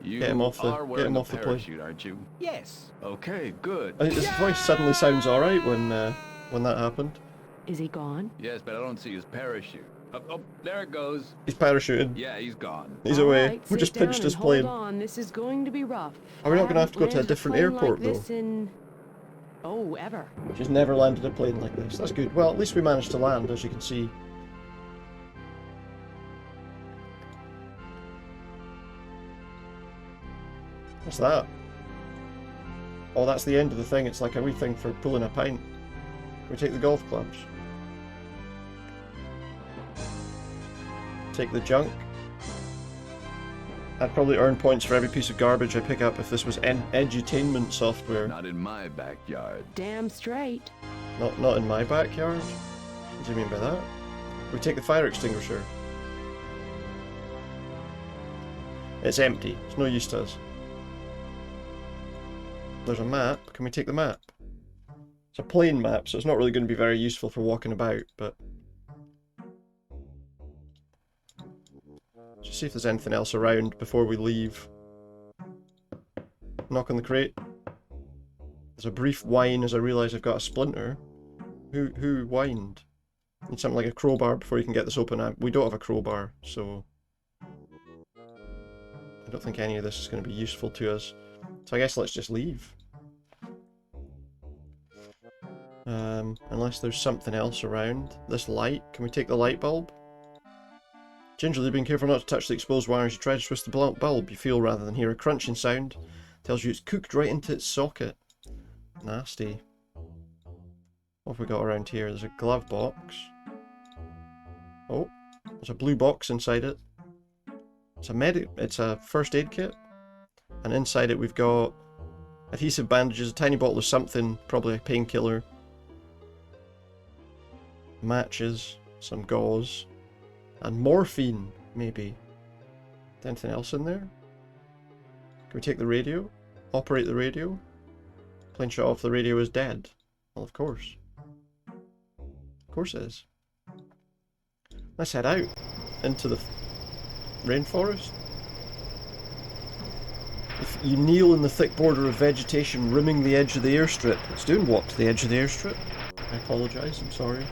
Get him off the plane. Parachute, aren't you? Yes. Okay, good. I think his voice suddenly sounds alright when that happened. Is he gone? Yes, but I don't see his parachute. Oh, there it goes. He's parachuted. Yeah, he's gone. He's All away. right, We sit just down pinched and his plane. Hold on, this is going to be rough. Are we not going to have to go to a Landed different plane airport, like this though? in... Oh, ever. She's never landed a plane like this. That's good. Well, at least we managed to land, as you can see. What's that? Oh, that's the end of the thing. It's like a wee thing for pulling a pint. Can we take the golf clubs? Take the junk. I'd probably earn points for every piece of garbage I pick up if this was edutainment software. Not in my backyard. Damn straight. Not in my backyard? What do you mean by that? We take the fire extinguisher. It's empty. It's no use to us. There's a map. Can we take the map? It's a plain map, so it's not really going to be very useful for walking about, but... Just see if there's anything else around before we leave. Knock on the crate. There's a brief whine as I realise I've got a splinter. Who whined? Need something like a crowbar before you can get this open. We don't have a crowbar, so... I don't think any of this is going to be useful to us. So I guess let's just leave. Unless there's something else around. This light, can we take the light bulb? Gingerly being careful not to touch the exposed wires, you try to twist the bulb. You feel rather than hear a crunching sound. Tells you it's cooked right into its socket. Nasty. What have we got around here? There's a glove box. Oh, there's a blue box inside it. It's a first aid kit. And inside it we've got adhesive bandages, a tiny bottle of something, probably a painkiller. Matches, some gauze. And morphine, maybe. Anything else in there? Can we take the radio? Operate the radio? Plane shut off, the radio is dead. Well, of course. Of course it is. Let's head out into the rainforest. If you kneel in the thick border of vegetation rimming the edge of the airstrip. It's doing what to the edge of the airstrip? I apologise, I'm sorry.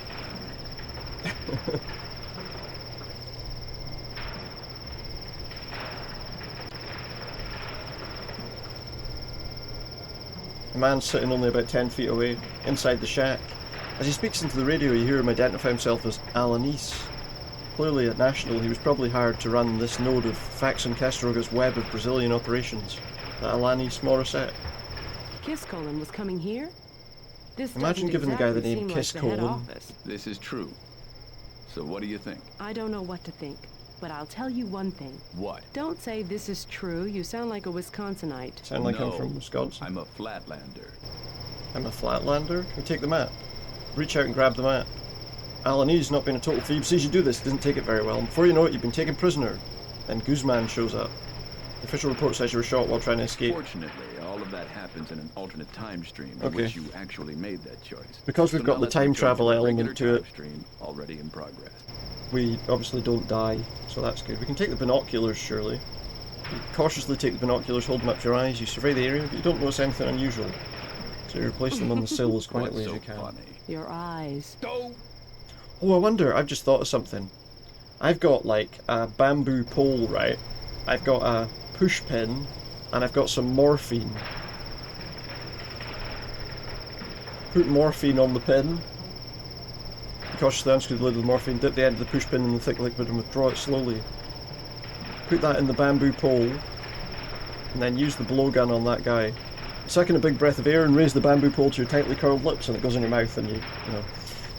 A man sitting only about 10 feet away, inside the shack. As he speaks into the radio, you hear him identify himself as Alanis. Clearly at National, he was probably hired to run this node of Faxon Castroga's web of Brazilian operations. The Alanis Morissette. Kiss Colin was coming here? This Imagine doesn't giving the guy the exactly name seem Kiss like the head Colin. office. This is true. So what do you think? I don't know what to think, but I'll tell you one thing. What? Don't say this is true. You sound like a Wisconsinite. Sound like No, I'm from Wisconsin. I'm a flatlander. I'm a flatlander? Can we take the map? Reach out and grab the map. Alanis, not being a total phoebe, sees you do this, doesn't take it very well. And before you know it, you've been taken prisoner. Then Guzman shows up. The official report says you were shot while trying to escape. Fortunately, all of that happens in an alternate time stream in Okay. which you actually made that choice. Because we've got now the let's time return travel the element regular to it. time stream already in progress. We obviously don't die, so that's good. We can take the binoculars, surely. You cautiously take the binoculars, hold them up to your eyes, you survey the area, but you don't notice anything unusual. So you replace them on the sill as quietly as you can. Your eyes. Oh, I wonder, I've just thought of something. I've got, like, a bamboo pole, right? I've got a push pin, and I've got some morphine. Put morphine on the pin. Cautiously unscrew the lid of the morphine, dip the end of the push pin in the thick liquid and withdraw it slowly. Put that in the bamboo pole, and then use the blowgun on that guy. Suck in a big breath of air and raise the bamboo pole to your tightly curled lips, and it goes in your mouth, and you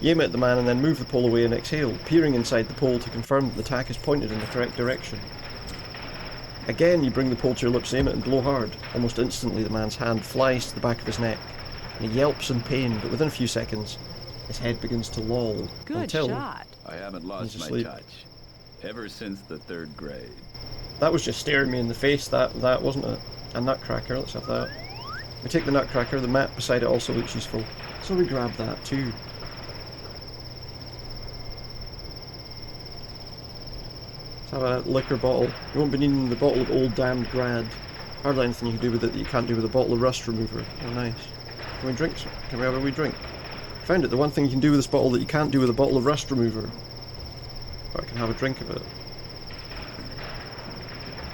aim it at the man and then move the pole away and exhale, peering inside the pole to confirm that the tack is pointed in the correct direction. Again, you bring the pole to your lips, aim it and blow hard. Almost instantly, the man's hand flies to the back of his neck, and he yelps in pain, but within a few seconds, his head begins to loll. Good until shot. I haven't lost he's my asleep. touch. Ever since the 3rd grade. That was just staring me in the face, that wasn't it? A nutcracker, let's have that. We take the nutcracker, the map beside it also looks useful, so we grab that too. Let's have a liquor bottle. You won't be needing the bottle of old damned grad. Hardly anything you can do with it that you can't do with a bottle of rust remover. Oh nice. Can we drink? Can we have a wee drink? Found it, the one thing you can do with this bottle that you can't do with a bottle of rust remover. Or I can have a drink of it.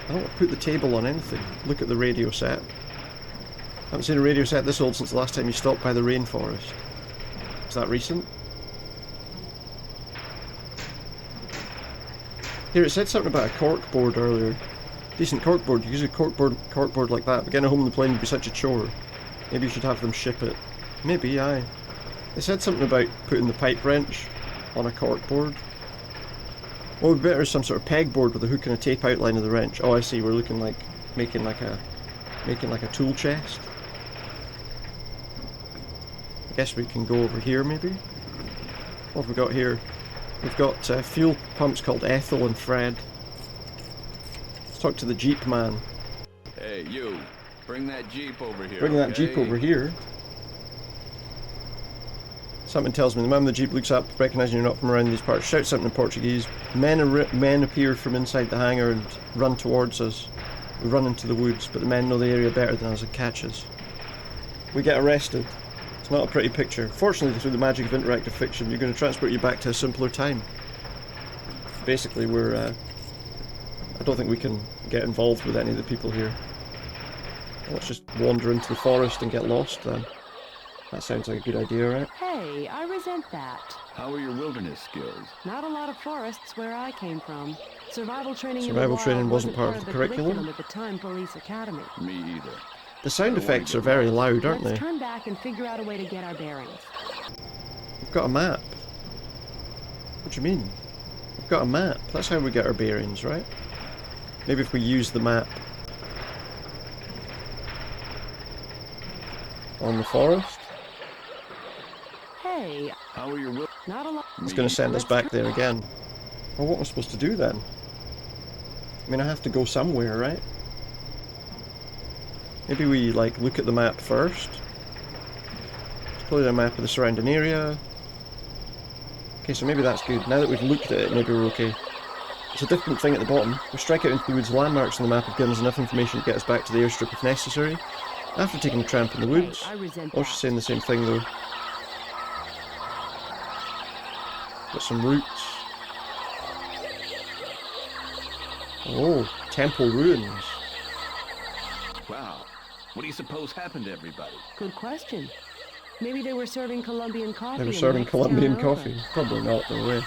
I don't want to put the table on anything. Look at the radio set. I haven't seen a radio set this old since the last time you stopped by the rainforest. Is that recent? Here, it said something about a corkboard earlier. Decent corkboard. You use a corkboard like that, but getting it home on the plane would be such a chore. Maybe you should have them ship it. Maybe, aye. They said something about putting the pipe wrench on a corkboard. What would be better is some sort of pegboard with a hook and a tape outline of the wrench. Oh, I see. We're looking like making like a tool chest. I guess we can go over here, maybe. What have we got here? We've got fuel pumps called Ethel and Fred. Let's talk to the Jeep man. Hey, you. Bring that Jeep over here. Bring that Jeep over here. Something tells me the man with the Jeep looks up, recognizing you're not from around these parts, shouts something in Portuguese. Men appear from inside the hangar and run towards us. We run into the woods, but the men know the area better than us and catch us. We get arrested. It's not a pretty picture. Fortunately, through the magic of interactive fiction, you're going to transport you back to a simpler time. Basically, I don't think we can get involved with any of the people here. Let's just wander into the forest and get lost then. That sounds like a good idea, right? Hey, I resent that. How are your wilderness skills? Not a lot of forests where I came from. Survival training wasn't part of the curriculum at the time Police Academy. Me either. The sound effects are very loud, aren't they? Let's turn back and figure out a way to get our bearings. We've got a map. What do you mean? We've got a map. That's how we get our bearings, right? Maybe if we use the map on the forest. Hey, how are your not a lot. It's going to send us back there again. Well, what am I supposed to do then? I mean, I have to go somewhere, right? Maybe we, like, look at the map first. Let's play the map of the surrounding area. Okay, so maybe that's good. Now that we've looked at it, maybe we're okay. It's a different thing at the bottom. We strike out into the woods. Landmarks on the map have given us enough information to get us back to the airstrip if necessary. After taking a tramp in the woods. Oh, she's saying the same thing though. Got some roots. Oh, temple ruins. Wow. What do you suppose happened to everybody? Good question. Maybe they were serving Colombian coffee. They were serving Colombian coffee. Probably not, no way.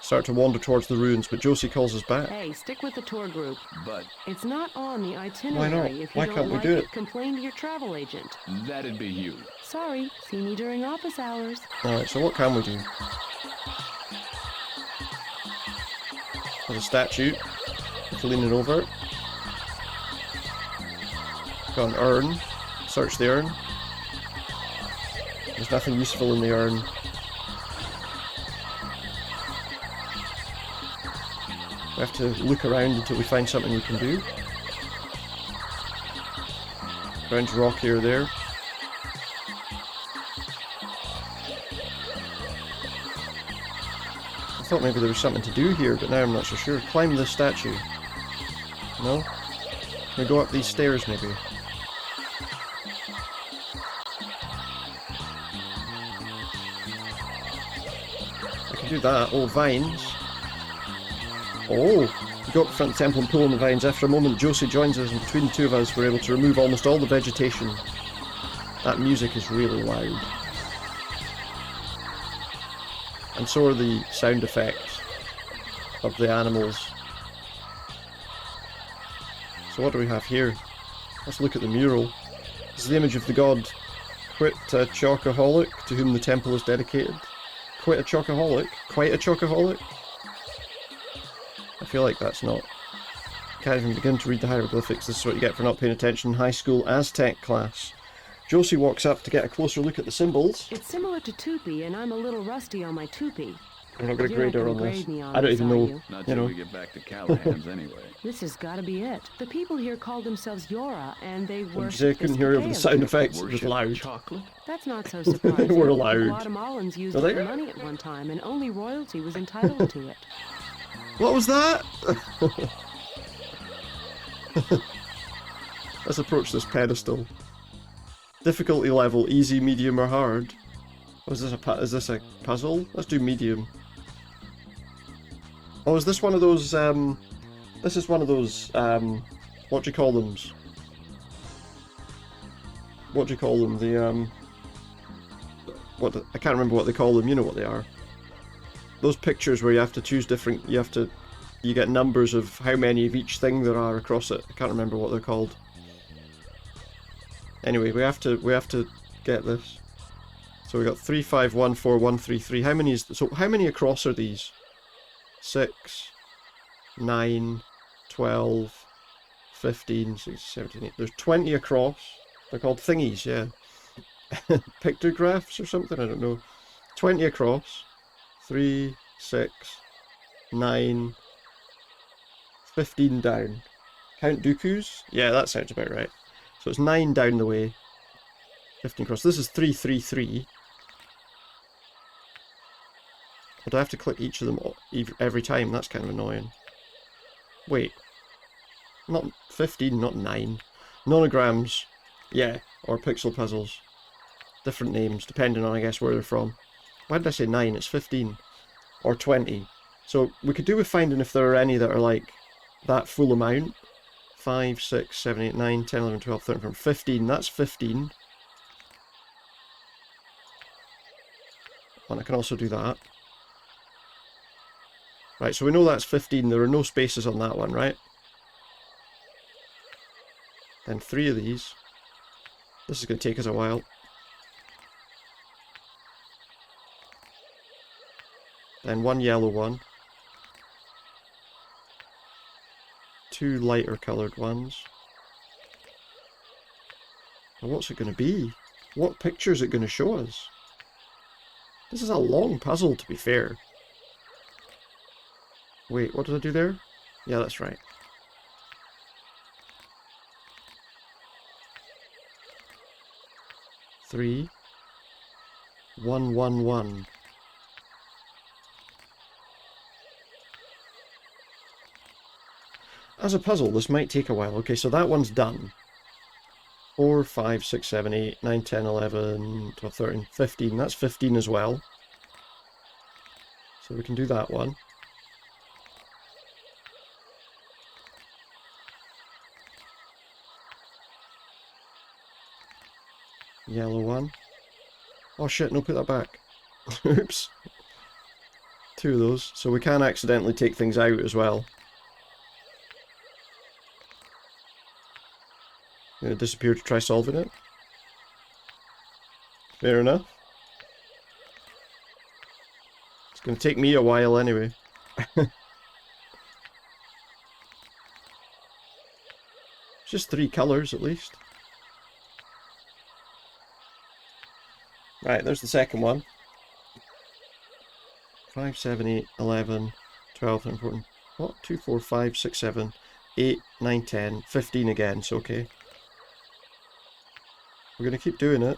Start to wander towards the ruins, but Josie calls us back. Hey, stick with the tour group. But it's not on the itinerary. Why not? If you Why don't can't we like do it? Complain to your travel agent. That'd be you. Sorry, see me during office hours. Alright, so what can we do? There's a statue. Leaning over it. Got an urn. Search the urn. There's nothing useful in the urn. We have to look around until we find something we can do. Ground's rocky or there. I thought maybe there was something to do here, but now I'm not so sure. Climb the statue. No? Can we go up these stairs maybe? I can do that. Oh, vines. Oh, we go up the front of the temple and pull on the vines. After a moment, Josie joins us, and between the two of us, we're able to remove almost all the vegetation. That music is really loud. And so are the sound effects of the animals. So what do we have here? Let's look at the mural. This is the image of the god Quit-a-Chocoholic, to whom the temple is dedicated. Quit-a-Chocoholic? Quite a Chocoholic? I feel like that's not... Can't even begin to read the hieroglyphics. This is what you get for not paying attention in high school Aztec class. Josie walks up to get a closer look at the symbols. It's similar to Tupi, and I'm a little rusty on my Tupi. I'm not going to grade her on this. I don't even know. Not till we get back to Callahan's anyway. This has got to be it. The people here call themselves Yora, and they worship. I couldn't hear over the sound effects. It was loud. Chocolate? That's not so surprising. They were loud. Guatemalans used it for money at one time, and only royalty was entitled to it. What was that? Let's approach this pedestal. Difficulty level: easy, medium, or hard. Oh, is this a puzzle? Let's do medium. Oh, is this one of those, this is one of those, what do you call them? What do you call them? The, I can't remember what they call them, you know what they are. Those pictures where you have to choose different, you get numbers of how many of each thing there are across it. I can't remember what they're called. Anyway, we have to get this. So we got 3, 5, 1, 4, 1, 3, 3. How many is, so how many across are these? 6, 9, 12, 15, 16, 17, 18. There's 20 across. They're called thingies, yeah. Pictographs or something, I don't know. 20 across. 3, 6, 9, 15 down. Count Dooku's? Yeah, that sounds about right. So it's 9 down the way. 15 across. This is 3, 3, 3. But I have to click each of them every time. That's kind of annoying. Wait. Not 15, not 9. Nonograms. Yeah, or pixel puzzles. Different names, depending on, I guess, where they're from. Why did I say 9? It's 15. Or 20. So we could do with finding if there are any that are like that full amount. 5, 6, 7, 8, 9, 10, 11, 12, 13, 14, 15. That's 15. And I can also do that. Right, so we know that's 15. There are no spaces on that one, right? Then 3 of these. This is going to take us a while. Then 1 yellow one. 2 lighter coloured ones. Now what's it going to be? What picture is it going to show us? This is a long puzzle, to be fair. Wait, what did I do there? Yeah, that's right. Three. 1, 1, 1. As a puzzle, this might take a while. Okay, so that one's done. 4, 5, 6, 7, 8, 9, 10, 11, 12, 13, 15. That's 15 as well. So we can do that one. Yellow one. Oh shit, no, put that back. Oops. 2 of those. So we can accidentally take things out as well. Gonna disappear to try solving it. Fair enough. It's gonna take me a while anyway. Just 3 colours at least. Right, there's the second one. 5, 7, 8, 11, 12, 13, 14. What? 2, 4, 5, 6, 7, 8, 9, 10, 15 again, so okay. We're going to keep doing it.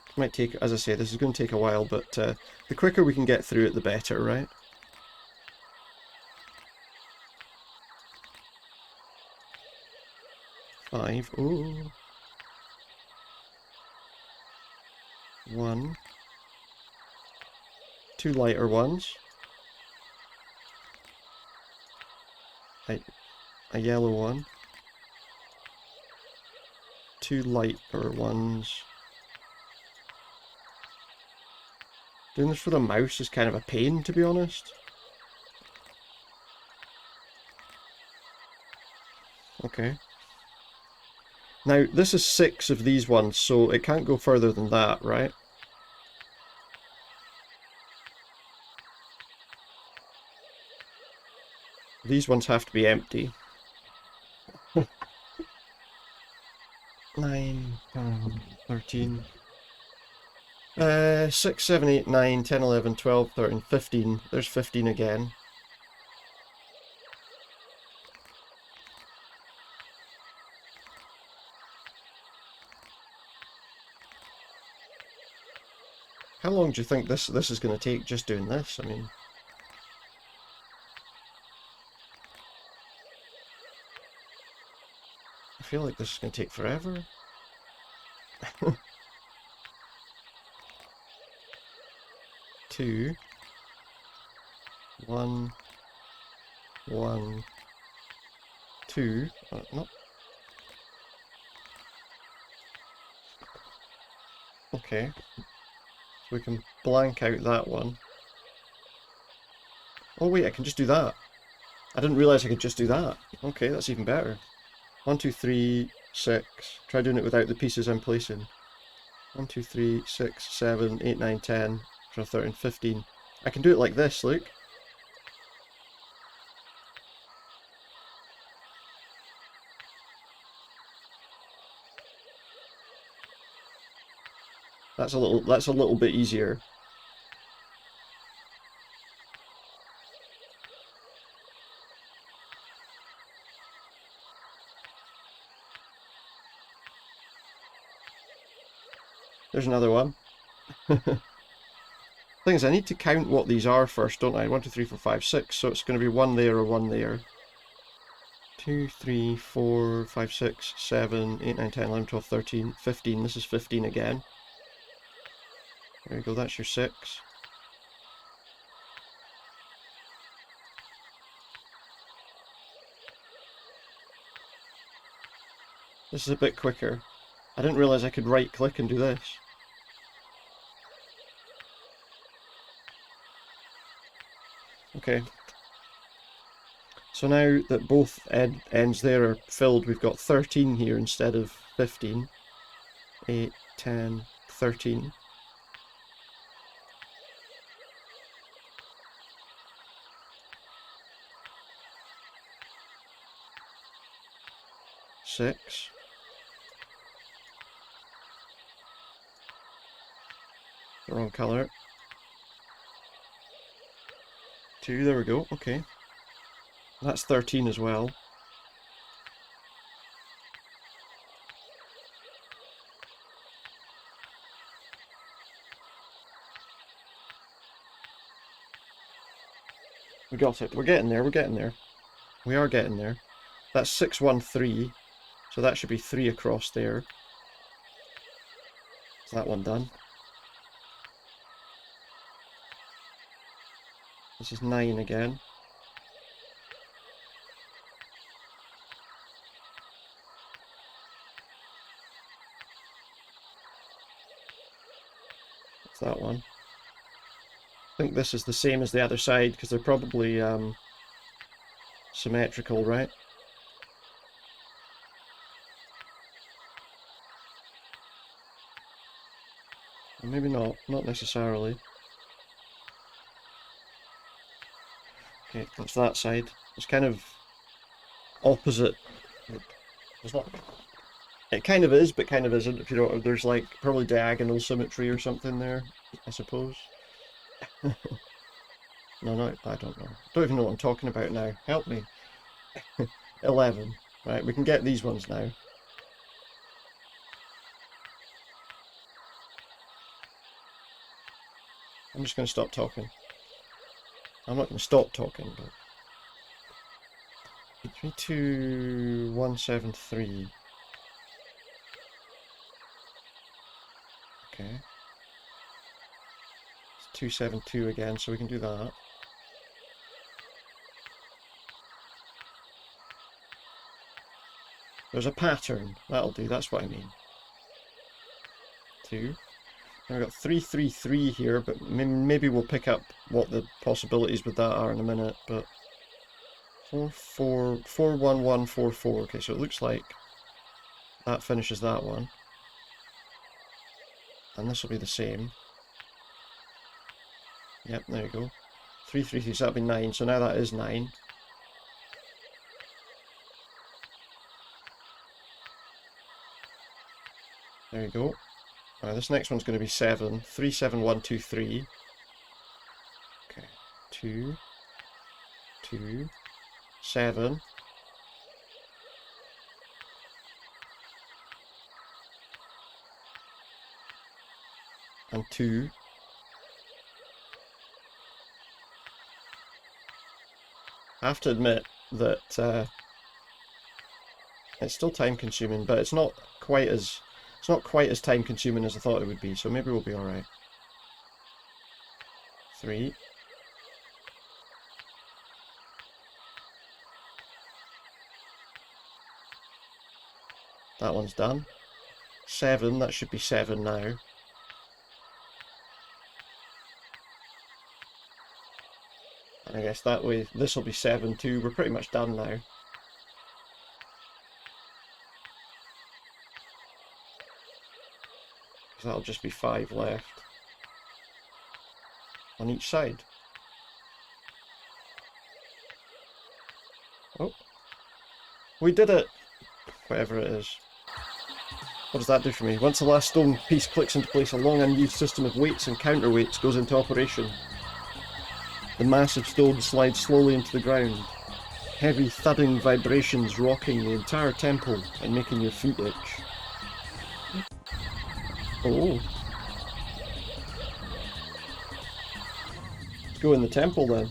It might take, as I say, this is going to take a while, but the quicker we can get through it, the better, right? Five. Ooh. 1. 2 lighter ones. A yellow one. 2 lighter ones. Doing this for the mouse is kind of a pain, to be honest. Okay. Now, this is 6 of these ones, so it can't go further than that, right? These ones have to be empty. 9, 13... 6, 7, 8, 9, 10, 11, 12, 13, 15. There's 15 again. How long do you think this is going to take just doing this? I mean... I feel like this is going to take forever. 2. 1, 1, 2. No. Okay. So we can blank out that one. Oh wait, I can just do that. I didn't realize I could just do that. Okay, that's even better. 1, 2, 3, 6. Try doing it without the pieces I'm placing. 1, 2, 3, 6, 7, 8, 9, 10, 12, 13, 15. I can do it like this, look. That's a little bit easier. There's another one. Thing is, I need to count what these are first, don't I? 1, 2, 3, 4, 5, 6. So it's going to be 1 there or 1 there. 2, 3, 4, 5, 6, 7, 8, 9, 10, 11, 12, 13, 15. This is 15 again. There you go, that's your 6. This is a bit quicker. I didn't realise I could right click and do this. Okay. So now that both ends there are filled, we've got 13 here instead of 15. 8, 10, 13. Six. The wrong colour. 2, there we go, okay. That's 13 as well. We got it. We're getting there, we're getting there. We are getting there. That's 6, 1, 3. So that should be 3 across there. Is that one done? This is 9 again. What's that one? I think this is the same as the other side because they're probably symmetrical, right? Maybe not necessarily. Okay, that's that side. It's kind of opposite. It's not. It kind of is, but kind of isn't. If you don't, there's like probably diagonal symmetry or something there, I suppose. No, I don't know. Don't even know what I'm talking about now. Help me. 11. Right, we can get these ones now. I'm just going to stop talking. I'm not going to stop talking, but 32173. Okay. It's 272 again, so we can do that. There's a pattern. That'll do, that's what I mean. 2. Now we've got 333 here, but maybe we'll pick up what the possibilities with that are in a minute, but 41144. Okay, so it looks like that finishes that one. And this will be the same. Yep, there you go. 333, so that'll be 9, so now that is 9. There you go. This next one's going to be 7. 37123. Okay. 2, 2, 7. And 2. I have to admit that it's still time consuming, but it's not quite as time consuming as I thought it would be, so maybe we'll be alright. 3. That one's done. 7, that should be 7 now. And I guess that way, this will be 7 too. We're pretty much done now. So that'll just be 5 left. On each side. Oh. We did it! Whatever it is. What does that do for me? Once the last stone piece clicks into place, a long unused system of weights and counterweights goes into operation. The massive stone slides slowly into the ground. Heavy thudding vibrations rocking the entire temple and making your feet itch. Oh. Let's go in the temple then.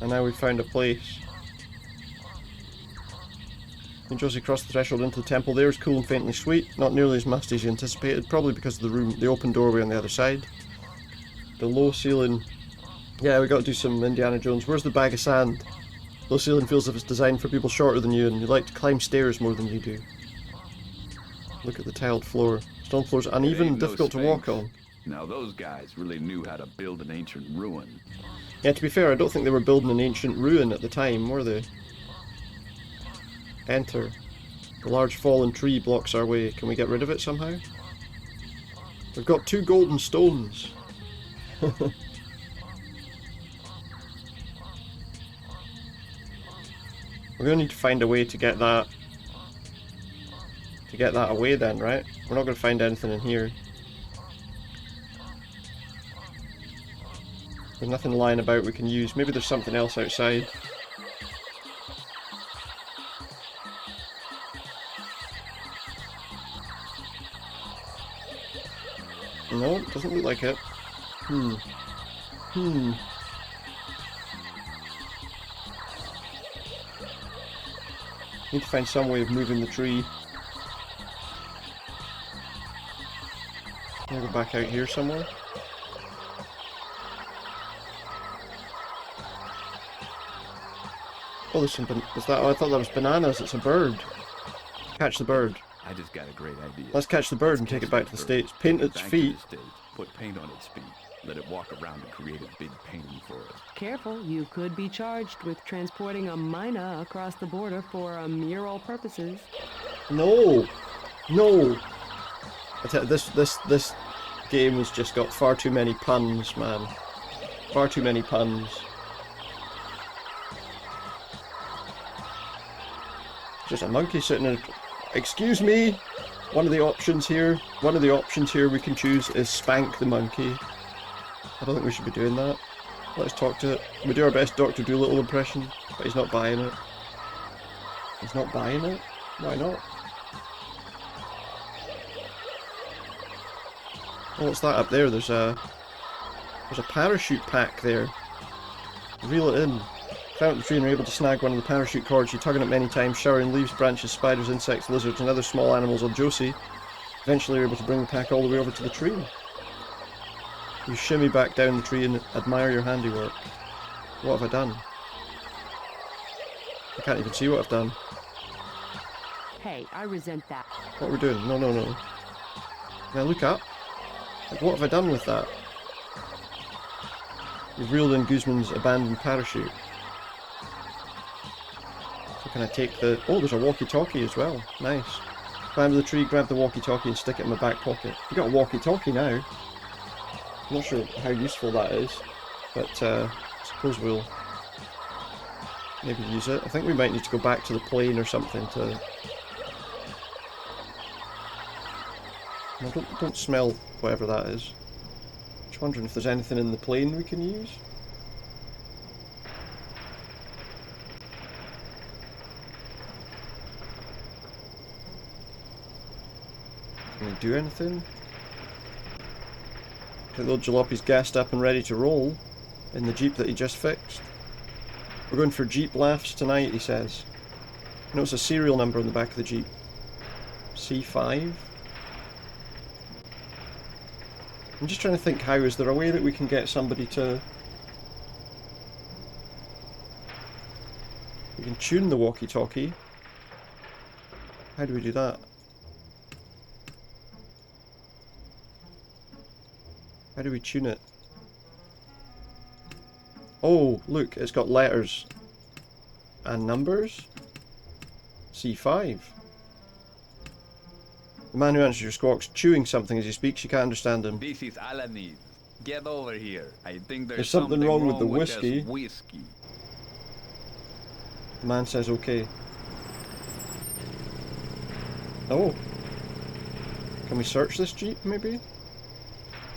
And now we've found a place. And Josie crossed the threshold into the temple. There is cool and faintly sweet, not nearly as musty as you anticipated, probably because of the open doorway on the other side. The low ceiling. Yeah, we got to do some Indiana Jones. Where's the bag of sand? Low ceiling feels as if it's designed for people shorter than you, and you like to climb stairs more than you do. Look at the tiled floor. Stone floor's uneven and difficult to walk on. Now those guys really knew how to build an ancient ruin. Yeah, to be fair, I don't think they were building an ancient ruin at the time, were they? Enter. The large fallen tree blocks our way. Can we get rid of it somehow? We've got 2 golden stones. We're going to need to find a way to get that away then, right? We're not going to find anything in here. There's nothing lying about we can use. Maybe there's something else outside. No, it doesn't look like it. Need to find some way of moving the tree. Can I go back out here somewhere? Oh, there's some is that? Oh, I thought that was bananas. It's a bird. Catch the bird. I just got a great idea. Let's catch the bird and take it back to the States. Paint its feet. Put paint on its feet. Let it walk around and create a big painting for us. Careful, you could be charged with transporting a mina across the border for mural purposes. No! No! I tell you, this game has just got far too many puns, man. Far too many puns. Just a monkey sitting in a... Excuse me! One of the options here we can choose is spank the monkey. I don't think we should be doing that. Let's talk to it. We do our best Dr. Dolittle impression, but he's not buying it. He's not buying it? Why not? Oh, what's that up there? There's a parachute pack there. Reel it in. Climb up the tree and are able to snag one of the parachute cords. You tug on it many times, showering leaves, branches, spiders, insects, lizards, and other small animals on Josie. Eventually you're able to bring the pack all the way over to the tree. You shimmy back down the tree and admire your handiwork. What have I done? I can't even see what I've done. Hey, I resent that. What are we doing? No. Can I look up? Like, what have I done with that? You've reeled in Guzman's abandoned parachute. So can I take the... Oh, there's a walkie-talkie as well. Nice. Climb to the tree, grab the walkie-talkie and stick it in my back pocket. We've got a walkie-talkie now. I'm not sure how useful that is, but I suppose we'll maybe use it. I think we might need to go back to the plane or something to... No, don't smell whatever that is. Just wondering if there's anything in the plane we can use. Can we do anything? Little Jalopy's gassed up and ready to roll in the Jeep that he just fixed. We're going for Jeep laughs tonight, he says. Notice a serial number on the back of the Jeep. C5? I'm just trying to think how, is there a way that we can get somebody to... tune the walkie-talkie. How do we do that? How do we tune it? Oh, look, it's got letters and numbers. C5. The man who answers your squawk's chewing something as he speaks. You can't understand him. This is Alanis. Get over here. I think There's something wrong with the whiskey. this whiskey. The man says okay. Oh. Can we search this Jeep, maybe?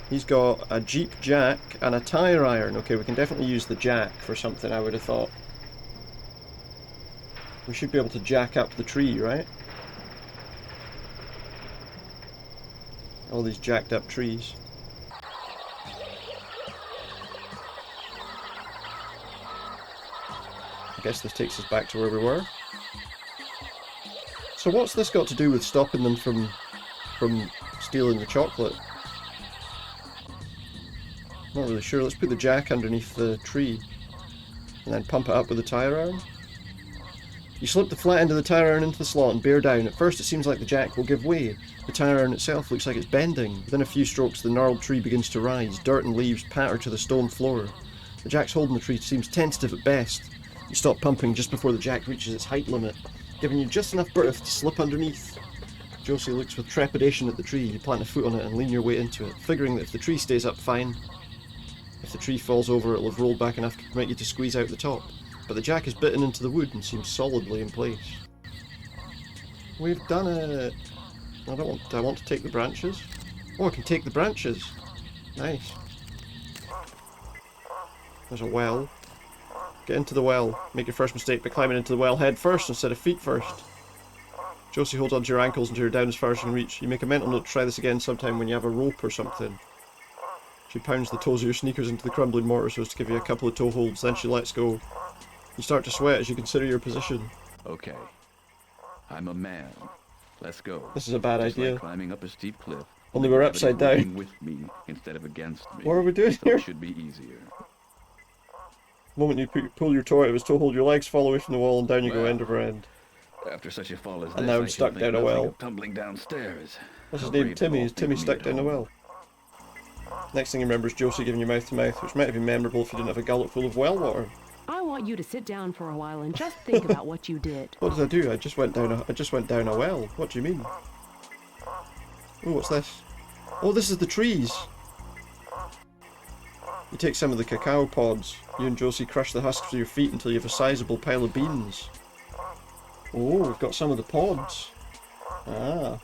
He's got a Jeep jack and a tyre iron. Okay, we can definitely use the jack for something, I would have thought. We should be able to jack up the tree, right? All these jacked up trees. I guess this takes us back to where we were. So what's this got to do with stopping them from stealing the chocolate? Not really sure. Let's put the jack underneath the tree and then pump it up with the tyre iron. You slip the flat end of the tyre iron into the slot and bear down. At first it seems like the jack will give way. The tyre iron itself looks like it's bending. Within a few strokes the gnarled tree begins to rise. Dirt and leaves patter to the stone floor. The jack's holding the tree seems tentative at best. You stop pumping just before the jack reaches its height limit, giving you just enough berth to slip underneath. Josie looks with trepidation at the tree. You plant a foot on it and lean your way into it, figuring that if the tree stays up, fine. If the tree falls over, it'll have rolled back enough to permit you to squeeze out the top. But the jack is bitten into the wood and seems solidly in place. We've done it. Do I want to take the branches? Oh, I can take the branches. Nice. There's a well. Get into the well. Make your first mistake by climbing into the well head first instead of feet first. Josie holds onto your ankles until you're down as far as you can reach. You make a mental note to try this again sometime when you have a rope or something. She pounds the toes of your sneakers into the crumbling mortar so as to give you a couple of toe holds, then she lets go. You start to sweat as you consider your position. Okay. I'm a man. Let's go. This is a bad Just idea. Like climbing up a steep cliff. Only we're upside down. With me instead of against me. What are we doing so here? It should be easier. The moment you pull your toe out of his toe hold, your legs fall away from the wall and down you go end over end. After such a fall as And this, now I'm I stuck shall down a think nothing well. of tumbling downstairs. What's his How name? brave Timmy. of all Is Timmy people stuck meet down at a home. well? Next thing you remember is Josie giving you mouth to mouth, which might have been memorable if you didn't have a gullet full of well water. I want you to sit down for a while and just think about what you did. What did I do? I just went down a well. What do you mean? Oh, what's this? Oh, this is the trees. You take some of the cacao pods. You and Josie crush the husks with your feet until you have a sizable pile of beans. Oh, we've got some of the pods. Ah.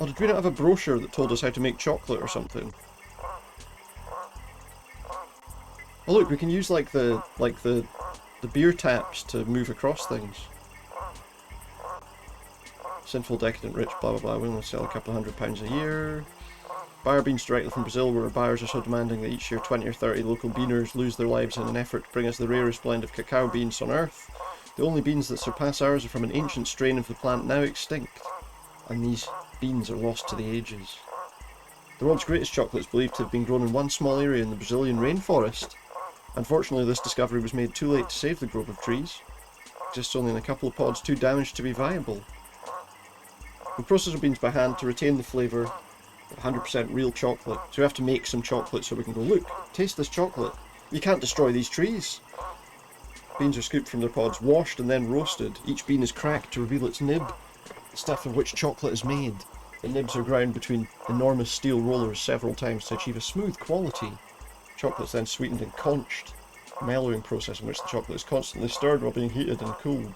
Oh, did we not have a brochure that told us how to make chocolate or something? Oh look, we can use like the beer taps to move across things. Sinful, decadent, rich, blah blah blah. We only sell a couple of £100 a year. Buyer beans directly from Brazil, where buyers are so demanding that each year 20 or 30 local beaners lose their lives in an effort to bring us the rarest blend of cacao beans on earth. The only beans that surpass ours are from an ancient strain of the plant now extinct, and these beans are lost to the ages. The world's greatest chocolate is believed to have been grown in one small area in the Brazilian rainforest. Unfortunately, this discovery was made too late to save the grove of trees. Exists only in a couple of pods too damaged to be viable. We process our beans by hand to retain the flavour of 100% real chocolate. So we have to make some chocolate so we can go, look, taste this chocolate. You can't destroy these trees. Beans are scooped from their pods, washed and then roasted. Each bean is cracked to reveal its nib, the stuff of which chocolate is made. The nibs are ground between enormous steel rollers several times to achieve a smooth quality. Chocolate is then sweetened and conched, a mellowing process in which the chocolate is constantly stirred while being heated and cooled.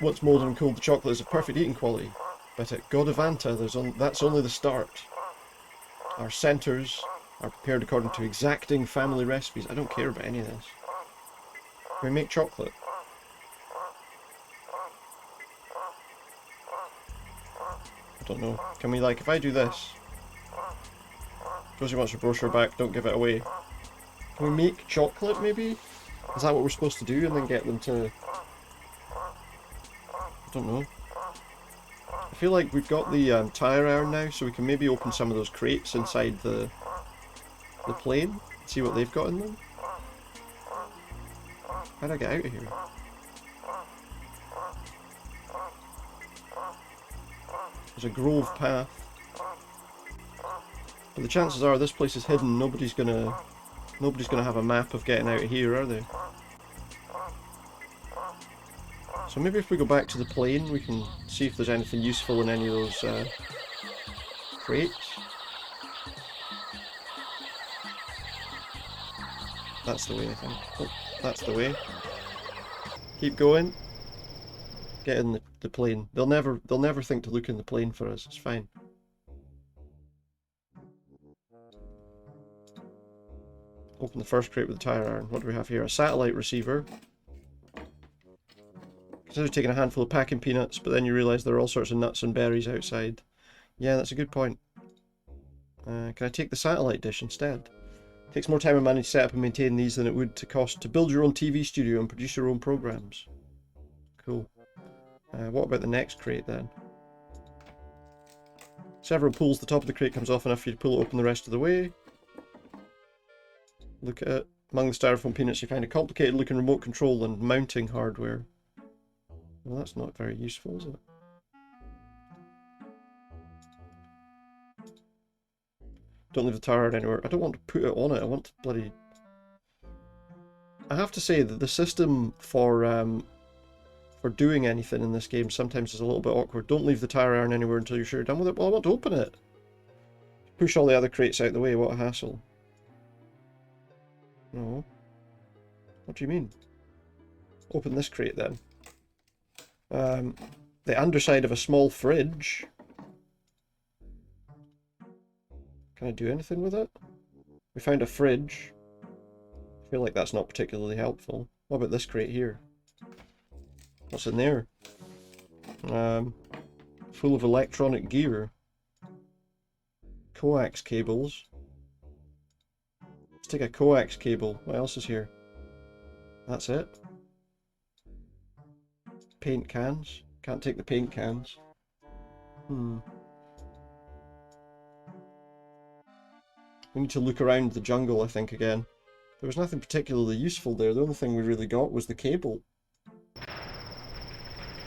Once moulded and cooled, the chocolate is of perfect eating quality, but at Godavanta, that's only the start. Our centres are prepared according to exacting family recipes. I don't care about any of this. Can we make chocolate? I don't know. Can we, like, if I do this... Josie wants her brochure back, don't give it away. Can we make chocolate, maybe? Is that what we're supposed to do, and then get them to... I don't know. I feel like we've got the tyre iron now, so we can maybe open some of those crates inside the plane, see what they've got in them. How do I get out of here? There's a grove path. But the chances are this place is hidden. Nobody's gonna have a map of getting out of here, are they? So maybe if we go back to the plane, we can see if there's anything useful in any of those crates. That's the way, I think. Oh, that's the way. Keep going. Get in the plane. They'll never think to look in the plane for us. It's fine. Open the first crate with the tire iron. What do we have here? A satellite receiver. Consider taking a handful of packing peanuts, but then you realise there are all sorts of nuts and berries outside. Yeah, that's a good point. Can I take the satellite dish instead? It takes more time and money to set up and maintain these than it would to cost to build your own TV studio and produce your own programs. Cool. What about the next crate then? Several pulls, the top of the crate comes off enough for you to pull it open the rest of the way. Look at it. Among the styrofoam peanuts you find a complicated looking remote control and mounting hardware. Well, that's not very useful, is it? Don't leave the tire anywhere. I don't want to put it on it. I want to bloody... I have to say that the system for doing anything in this game sometimes is a little bit awkward. Don't leave the tire iron anywhere until you're sure you're done with it. Well, I want to open it. Push all the other crates out the way. What a hassle. No. What do you mean? Open this crate then. The underside of a small fridge. Can I do anything with it? We found a fridge. I feel like that's not particularly helpful. What about this crate here? What's in there? Full of electronic gear. Coax cables. Let's take a coax cable. What else is here? That's it. Paint cans. Can't take the paint cans. We need to look around the jungle, I think, again. There was nothing particularly useful there. The only thing we really got was the cable.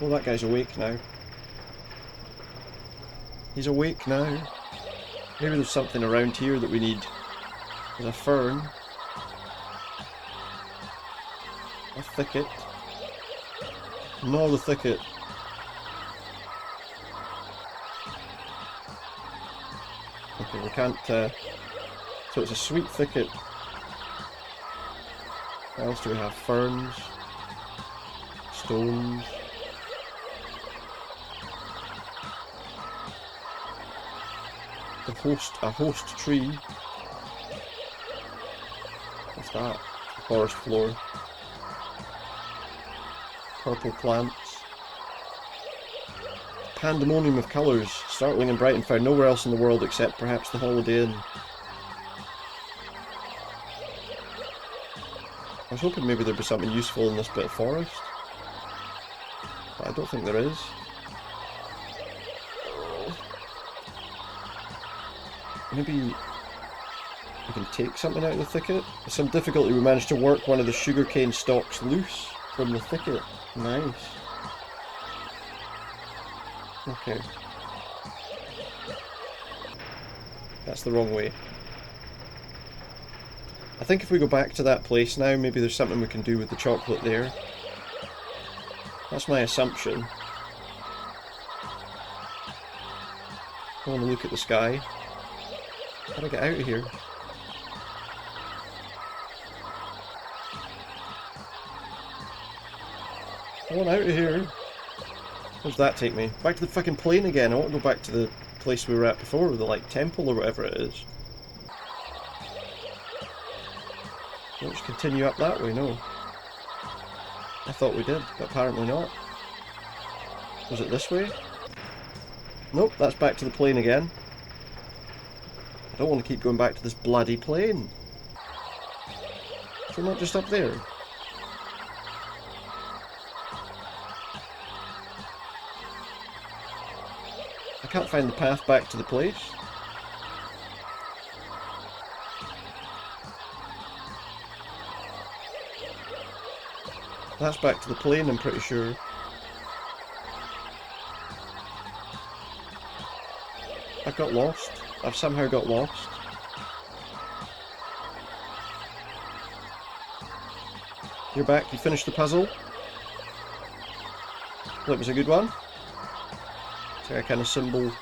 Oh, that guy's awake now. He's awake now. Maybe there's something around here that we need. There's a fern. A thicket. No, the thicket. Okay, we can't... So it's a sweet thicket. What else do we have? Ferns. Stones. A host tree. What's that? The forest floor. Purple plants. Pandemonium of colours, startling and bright and found nowhere else in the world except perhaps the Holiday Inn. I was hoping maybe there'd be something useful in this bit of forest, but I don't think there is. Maybe we can take something out of the thicket? With some difficulty we managed to work one of the sugarcane stalks loose from the thicket. Nice. Okay. That's the wrong way. I think if we go back to that place now, maybe there's something we can do with the chocolate there. That's my assumption. I want to look at the sky. How do I get out of here? I want out of here. Where does that take me? Back to the fucking plane again. I want to go back to the place we were at before, the like temple or whatever it is. Don't just continue up that way, no. I thought we did, but apparently not. Was it this way? Nope, that's back to the plane again. I don't want to keep going back to this bloody plane. Is it not just up there? I can't find the path back to the place. That's back to the plane, I'm pretty sure. I've got lost. I've somehow got lost. You're back, you finished the puzzle. That was a good one. It's like a kind of symbol.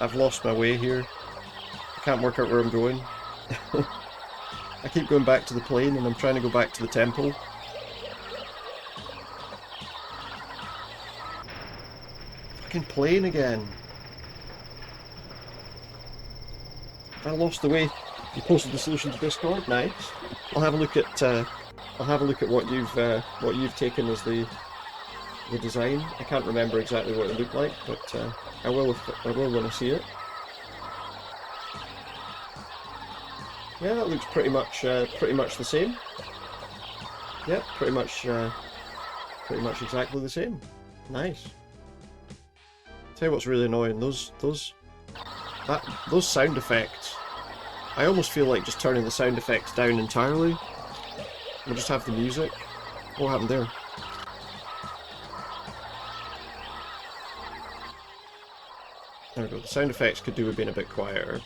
I've lost my way here. I can't work out where I'm going. I keep going back to the plane and I'm trying to go back to the temple. Fucking plane again. I lost the way. You posted the solution to Discord. Nice. I'll have a look at what you've taken as the design. I can't remember exactly what it looked like, but I will when I see it. Yeah, that looks pretty much the same. Yeah, pretty much exactly the same. Nice. Tell you what's really annoying, those sound effects. I almost feel like just turning the sound effects down entirely. We'll just have the music. What happened there? There we go. The sound effects could do with being a bit quieter.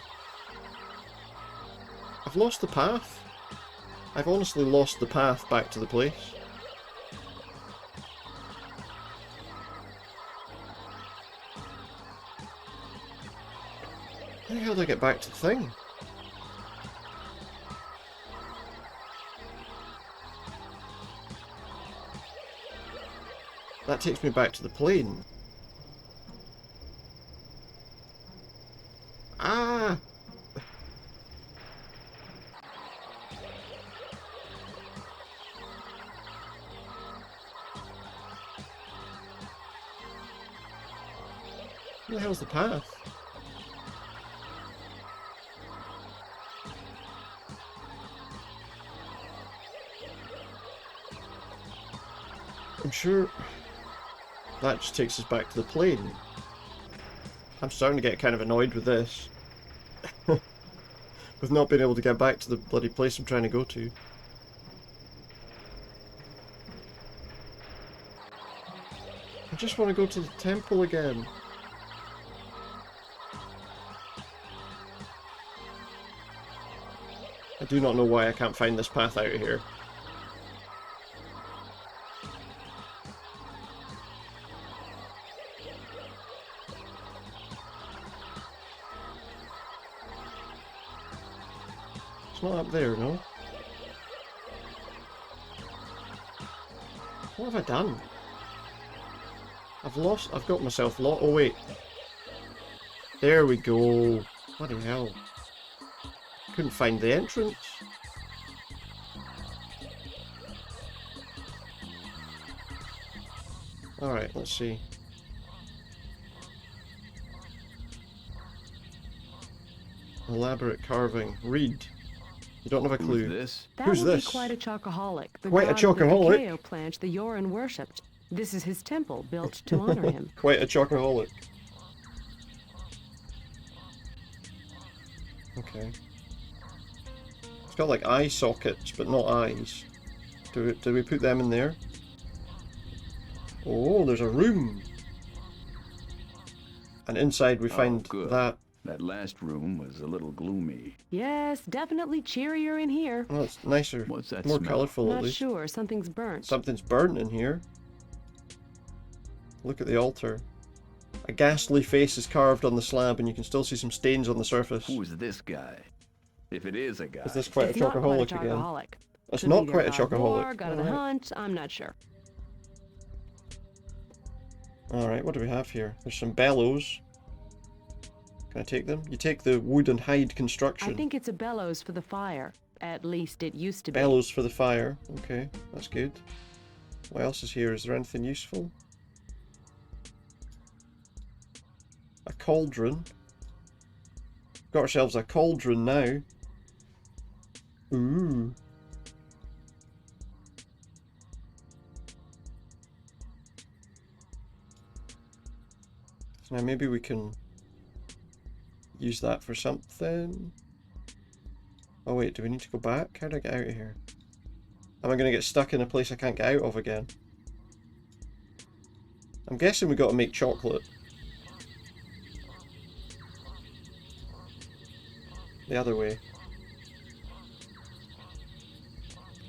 I've lost the path. I've honestly lost the path back to the place. How the hell did I get back to the thing? That takes me back to the plane. Ah! Where the hell's the path? I'm sure that just takes us back to the plane. I'm starting to get kind of annoyed with this. With not being able to get back to the bloody place I'm trying to go to. I just want to go to the temple again. I do not know why I can't find this path out of here. It's not up there, no? What have I done? I've got myself lost. Oh wait. There we go. Bloody hell. Couldn't find the entrance. Alright, let's see. Elaborate carving. Read. You don't have a clue. Who's this? Who's this? Be quite a chocoholic. The Quite a god of the chocoholic? cacao plant the Yoran worshipped. This is his temple, built to honor him. Quite a chocoholic. Okay. It's got like eye sockets, but not eyes. Do we put them in there? Oh, there's a room. And inside we find that. That last room was a little gloomy. Yes, definitely cheerier in here. Oh, it's nicer. What's that More smell? colourful at Not least. sure. Something's burnt. Something's burnt in here. Look at the altar. A ghastly face is carved on the slab and you can still see some stains on the surface. Who is this guy? If it is a guy. Is this quite It's a not chocoholic quite a again? chocoholic. It's Could not be quite a god of war, chocoholic. God of the hunt. I'm not sure. Alright, what do we have here? There's some bellows. Can I take them? You take the wood and hide construction. I think it's a bellows for the fire. At least it used to be. Bellows for the fire. Okay, that's good. What else is here? Is there anything useful? A cauldron. Got ourselves a cauldron now. Ooh. So now maybe we can use that for something. Oh wait, do we need to go back? How do I get out of here? Am I going to get stuck in a place I can't get out of again? I'm guessing we got to make chocolate. The other way.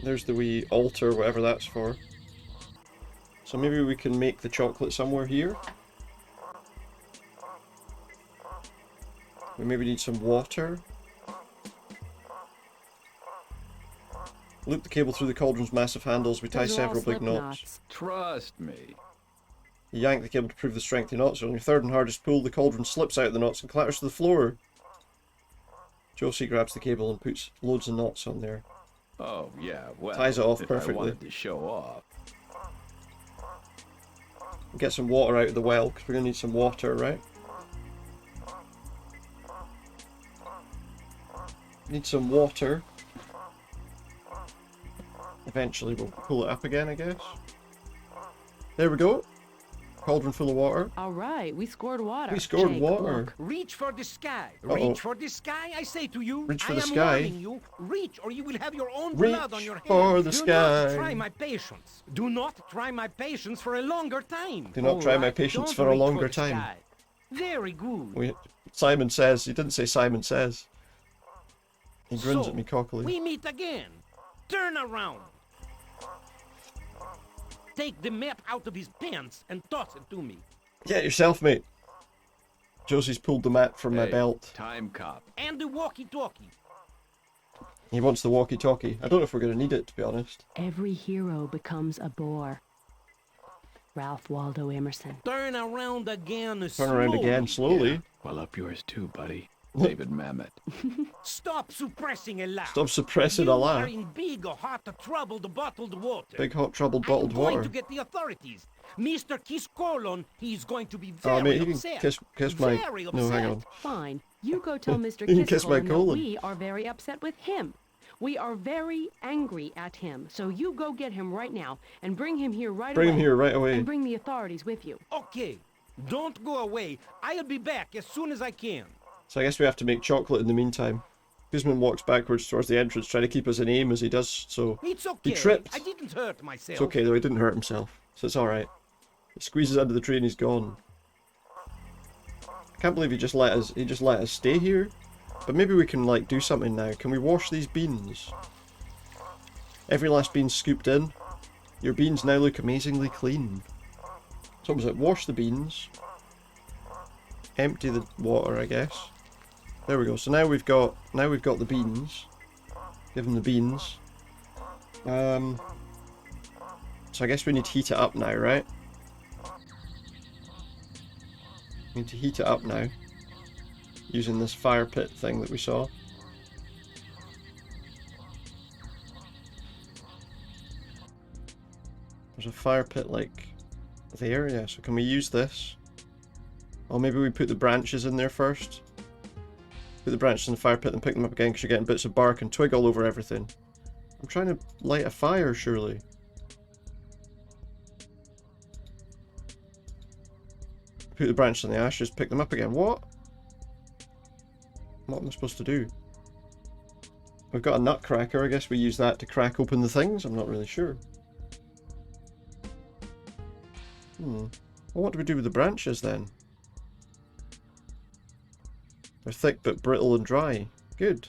There's the wee altar, whatever that's for. So maybe we can make the chocolate somewhere here. We maybe need some water. Loop the cable through the cauldron's massive handles. We tie several big knots. Trust me. You yank the cable to prove the strength of the knots. On your third and hardest pull, the cauldron slips out of the knots and clatters to the floor. Josie grabs the cable and puts loads of knots on there. Oh, yeah, well, ties it off if perfectly. I wanted to show off. Get some water out of the well, because we're going to need some water, right? Need some water. Eventually we'll pull it up again, I guess. There we go. Cauldron full of water. All right, we scored water. We scored Jake, water. look. Reach for the sky. Uh-oh. Reach for the sky, I say to you. Reach for I the am sky. warning you. Reach, or you will have your own Reach blood on your hand. for the Do sky. not try my patience. Do not try my patience for a longer time. Do not try my Alright, patience don't for a reach longer the time. sky. Very good. Simon says. He didn't say Simon says. He grins So, at me cockily. we meet again. Turn around. Take the map out of his pants and toss it to me. Get yourself, mate. Josie's pulled the map from my belt. Time cop. And the walkie-talkie. He wants the walkie-talkie. I don't know if we're going to need it, to be honest. Every hero becomes a bore. Ralph Waldo Emerson. Turn around again. Turn around again, slowly. Well, up yours too, buddy. David Mamet. Stop suppressing a laugh. Stop suppressing you a laugh. are in big, hot, troubled bottled water. Big, hot, troubled bottled I'm going water. to get the authorities. Mr. Kiss Colon, he's going to be Oh, very mate, you upset. can kiss my... Very No, hang upset. on. Fine. You go tell Mr. You can kiss my Kisscolin that colon. we are very upset with him. We are very angry at him. So you go get him right now and bring him here right away. Bring him here right away. And bring the authorities with you. Okay, don't go away. I'll be back as soon as I can. So I guess we have to make chocolate in the meantime. Guzman walks backwards towards the entrance, trying to keep us in aim as he does so. It's okay. He tripped. I didn't hurt myself. It's okay though, he didn't hurt himself. So it's alright. He squeezes under the tree and he's gone. I can't believe he just let us stay here. But maybe we can like do something now. Can we wash these beans? Every last bean scooped in. Your beans now look amazingly clean. So what was it? Wash the beans. Empty the water, I guess. There we go. So now we've got the beans. Give them the beans. So I guess we need to heat it up now, right? We need to heat it up now. Using this fire pit thing that we saw. There's a fire pit like there, yeah. So can we use this? Or maybe we put the branches in there first. Put the branches in the fire pit and pick them up again because you're getting bits of bark and twig all over everything. I'm trying to light a fire, surely. Put the branches in the ashes, pick them up again. What? What am I supposed to do? We've got a nutcracker. I guess we use that to crack open the things. I'm not really sure. Well, what do we do with the branches then? They're thick but brittle and dry. Good.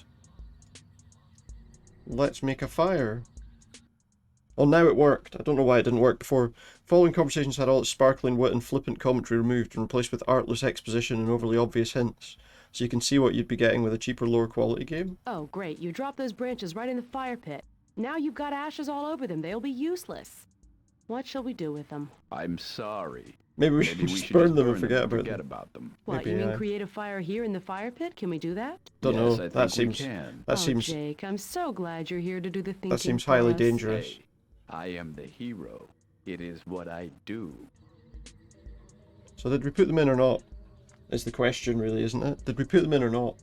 Let's make a fire. Oh, now it worked. I don't know why it didn't work before. Following conversations had all its sparkling wit and flippant commentary removed and replaced with artless exposition and overly obvious hints. So you can see what you'd be getting with a cheaper, lower quality game. Oh, great. You dropped those branches right in the fire pit. Now you've got ashes all over them. They'll be useless. What shall we do with them? I'm sorry. Maybe we should just burn them and forget about them. What, Maybe, you mean create a fire here in the fire pit? Can we do that? Don't know. I That think we seems. can. That oh, seems. Jake, I'm so glad you're here to do the thinking. That seems for highly us. dangerous. Hey, I am the hero. It is what I do. So did we put them in or not? Is the question really, isn't it? Did we put them in or not?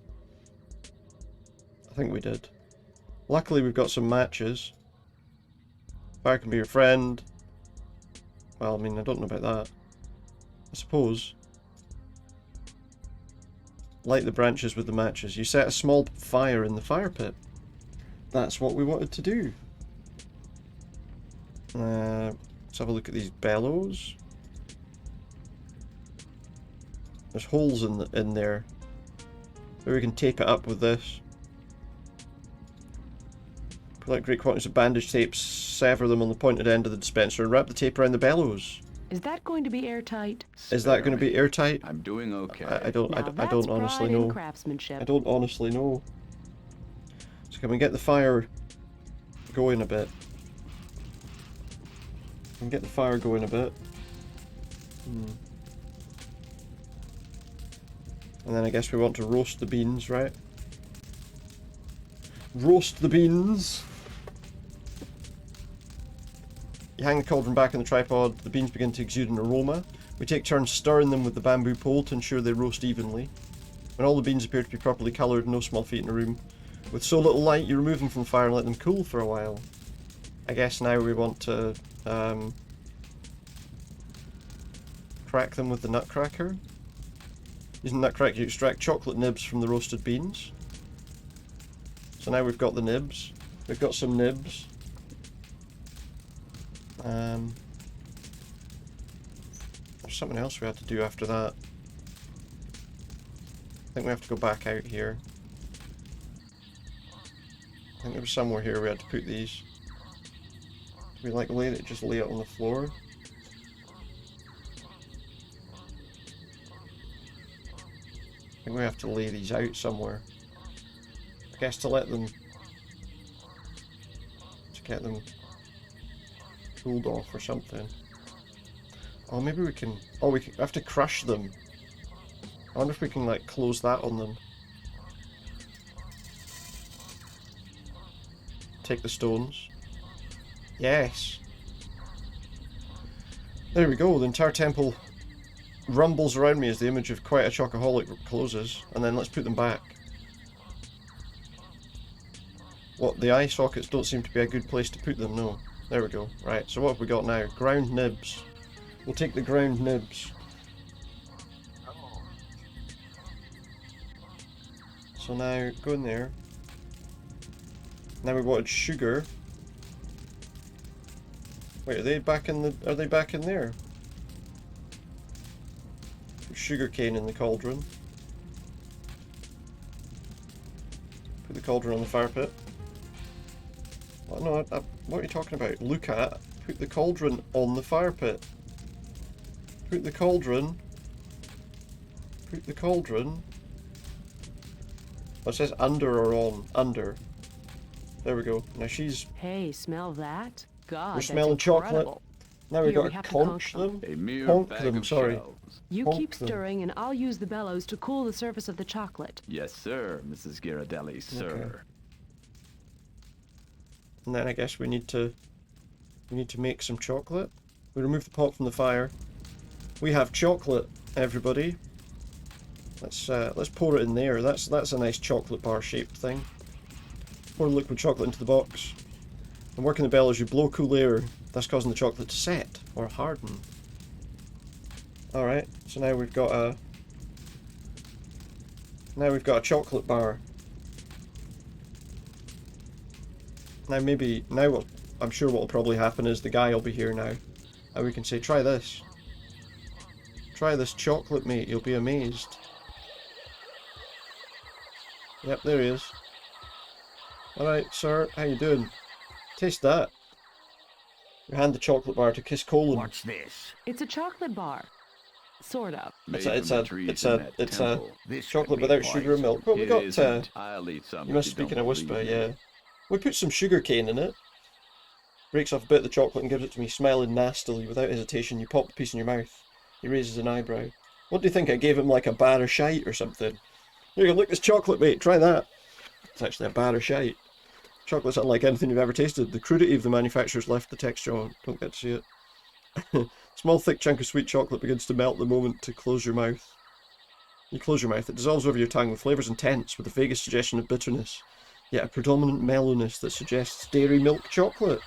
I think we did. Luckily we've got some matches. Fire can be your friend. Well, I mean, I don't know about that. I suppose. Light the branches with the matches. You set a small fire in the fire pit. That's what we wanted to do. Let's have a look at these bellows. There's holes in there. Maybe we can tape it up with this. Pull out great quantities of bandage tape, sever them on the pointed end of the dispenser, and wrap the tape around the bellows. Is that going to be airtight? Is that going to be airtight? I'm doing okay. I don't honestly pride in know. craftsmanship. I don't honestly know. So can we get the fire going a bit? Can we get the fire going a bit? And then I guess we want to roast the beans, right? Roast the beans! You hang the cauldron back on the tripod, the beans begin to exude an aroma. We take turns stirring them with the bamboo pole to ensure they roast evenly. When all the beans appear to be properly coloured, no small feat in a room. With so little light, you remove them from the fire and let them cool for a while. I guess now we want to crack them with the nutcracker. Using the nutcracker, you extract chocolate nibs from the roasted beans. So now we've got the nibs. We've got some nibs. There's something else we had to do after that. I think we have to go back out here. I think there was somewhere here we had to put these. Do we like just lay it on the floor? I think we have to lay these out somewhere. I guess to let them... to get them cooled off or something. Oh, maybe we can... oh, we have to crush them. I wonder if we can, like, close that on them. Take the stones. Yes! There we go, the entire temple rumbles around me as the image of quite a chocoholic closes, and then let's put them back. What, the eye sockets don't seem to be a good place to put them, no. There we go. Right, so what have we got now? Ground nibs. We'll take the ground nibs. So now, go in there. Now we wanted sugar. Wait, are they back in there? Put sugar cane in the cauldron. Put the cauldron on the fire pit. What, no, what are you talking about? Look at. Put the cauldron on the fire pit. Put the cauldron. Put the cauldron. Oh, it says under or on. Under. There we go. Now she's... Hey, smell that? God, we're smelling chocolate. Now we've got to conch them. Conch them, sorry. You keep stirring and I'll use the bellows to cool the surface of the chocolate. Yes, sir, Mrs. Ghirardelli, sir. Okay. And then I guess we need to make some chocolate. We remove the pot from the fire. We have chocolate, everybody. Let's pour it in there. That's a nice chocolate bar shaped thing. Pour liquid chocolate into the box. And working the bellows, you blow cool air, thus causing the chocolate to set or harden. Alright, so now we've got a chocolate bar. Now I'm sure what will probably happen is the guy will be here now. And we can say, try this. Try this chocolate, mate, you'll be amazed. Yep, there he is. Alright, sir, how you doing? Taste that. You hand the chocolate bar to Kiss Colon. What's this? It's a chocolate bar. Sort of. It's a chocolate without sugar and milk. Well, we got, you must speak in a whisper, yeah. We put some sugar cane in it. Breaks off a bit of the chocolate and gives it to me, smiling nastily. Without hesitation, you pop the piece in your mouth. He raises an eyebrow. What do you think? I gave him like a bar of shite or something? Here you go, look, this chocolate, mate, try that. It's actually a bar of shite. Chocolate's unlike anything you've ever tasted. The crudity of the manufacturer's left the texture on. Don't get to see it. Small thick chunk of sweet chocolate begins to melt the moment to close your mouth. You close your mouth, it dissolves over your tongue. The flavour's intense, with a vaguest suggestion of bitterness, yet a predominant mellowness that suggests dairy milk chocolate.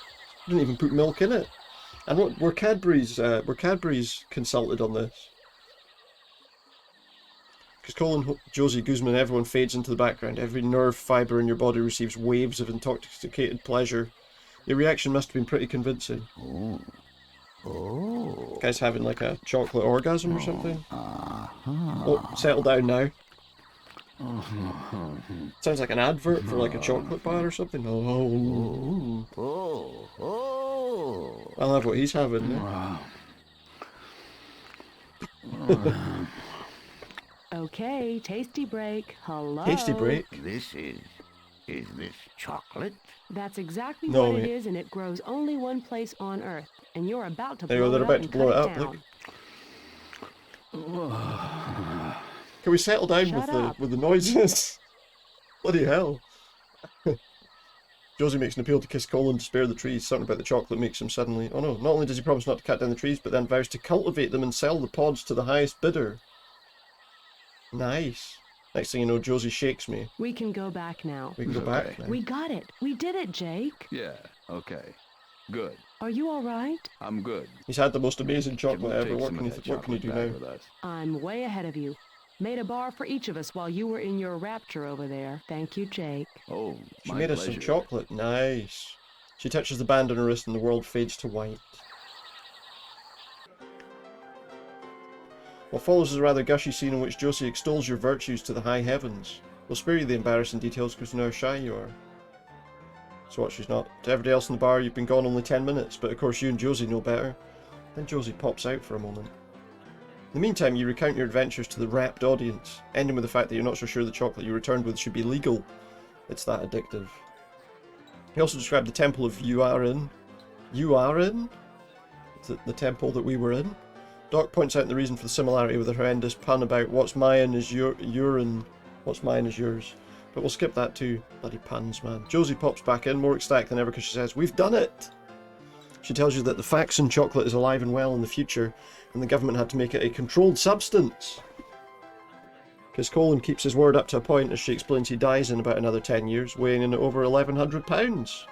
You didn't even put milk in it. And what were Cadbury's consulted on this? Because Colin, Josie, Guzman, everyone fades into the background. Every nerve fibre in your body receives waves of intoxicated pleasure. Your reaction must have been pretty convincing. Guy's having like a chocolate orgasm or something. Oh, settle down now. Sounds like an advert for like a chocolate bar or something. I'll have what he's having now. Okay, tasty break. Hello. Tasty break? Is this chocolate? That's exactly No, what it mate. is, and it grows only one place on Earth. And you're about to There you go, blow they're it up about to and blow cut it it up, down. Can we settle down Shut with the noises? Bloody hell. Josie makes an appeal to Kiss Colin to spare the trees. Something about the chocolate makes him suddenly... Oh no, not only does he promise not to cut down the trees, but then vows to cultivate them and sell the pods to the highest bidder. Nice. Next thing you know, Josie shakes me. We can go back now. We can go back now. We got it. We did it, Jake. Yeah, okay. Good. Are you all right? I'm good. He's had the most amazing chocolate ever. Take What some can of you that what can you do chocolate now? back with us. I'm way ahead of you. Made a bar for each of us while you were in your rapture over there. Thank you, Jake. Oh, She made us some chocolate. Nice. She touches the band on her wrist and the world fades to white. What follows is a rather gushy scene in which Josie extols your virtues to the high heavens. We'll spare you the embarrassing details because we know how shy you are. So what, she's not? To everybody else in the bar, you've been gone only 10 minutes, but of course you and Josie know better. Then Josie pops out for a moment. In the meantime, you recount your adventures to the rapt audience, ending with the fact that you're not so sure the chocolate you returned with should be legal. It's that addictive. He also described the temple of Yuarin. Yuarin? The temple that we were in? Doc points out the reason for the similarity with a horrendous pun about what's mine is urine, what's mine is yours. But we'll skip that too. Bloody puns, man. Josie pops back in, more ecstatic than ever, because she says, "We've done it!" She tells you that the Faxon chocolate is alive and well in the future, and the government had to make it a controlled substance. Because Colin keeps his word up to a point as she explains he dies in about another 10 years, weighing in at over 1,100 pounds.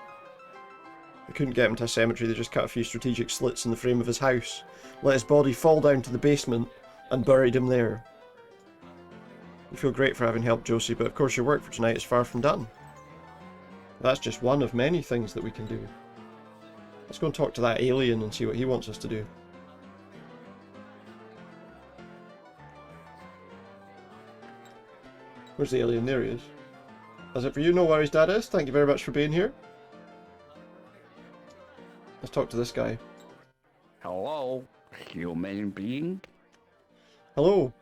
They couldn't get him to a cemetery, they just cut a few strategic slits in the frame of his house, let his body fall down to the basement, and buried him there. You feel great for having helped Josie, but of course your work for tonight is far from done. That's just one of many things that we can do. Let's go and talk to that alien and see what he wants us to do. Where's the alien? There he is. That's it for you. No worries, Dad is. Thank you very much for being here. Let's talk to this guy. Hello, human being? Hello.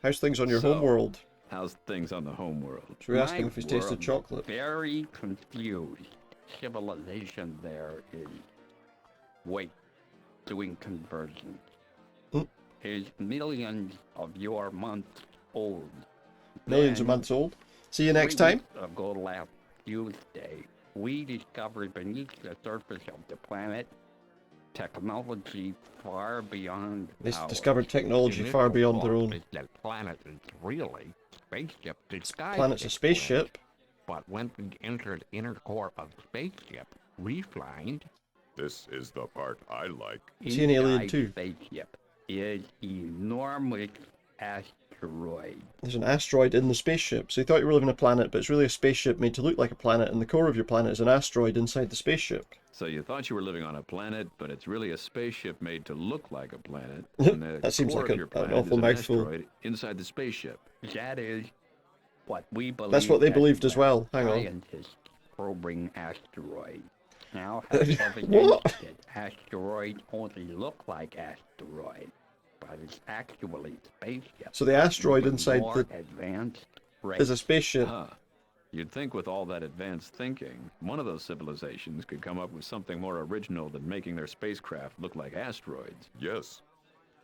How's things on your So, home world? How's things on the home world? Should we ask him if he's tasted world chocolate? Very confused. Civilization there is... Wait, doing conversion. Is millions of your months old. Millions of Then, months old. See you next 3 time. weeks ago last Tuesday, we discovered beneath the surface of the planet technology far beyond They ours. discovered technology far beyond their own. That planet is really spaceship disguised. Planet's a spaceship. But when we entered inner core of spaceship, we find This is the part I like. Is he an alien Inside too? Spaceship is enormous asteroid. There's an asteroid in the spaceship. So you thought you were living on a planet, but it's really a spaceship made to look like a planet, and the core of your planet is an asteroid inside the spaceship. So you thought you were living on a planet, but it's really a spaceship made to look like a planet. And the That seems core like of your an planet awful is an mouthful. asteroid inside the spaceship. That is what we believe. That's what they believed as well. Hang on. Scientists probing asteroids now have evidence What? that asteroids only look like asteroids, but it's actually spaceship. So the asteroid with inside more the advanced is a spaceship. Huh. You'd think with all that advanced thinking, one of those civilizations could come up with something more original than making their spacecraft look like asteroids. Yes.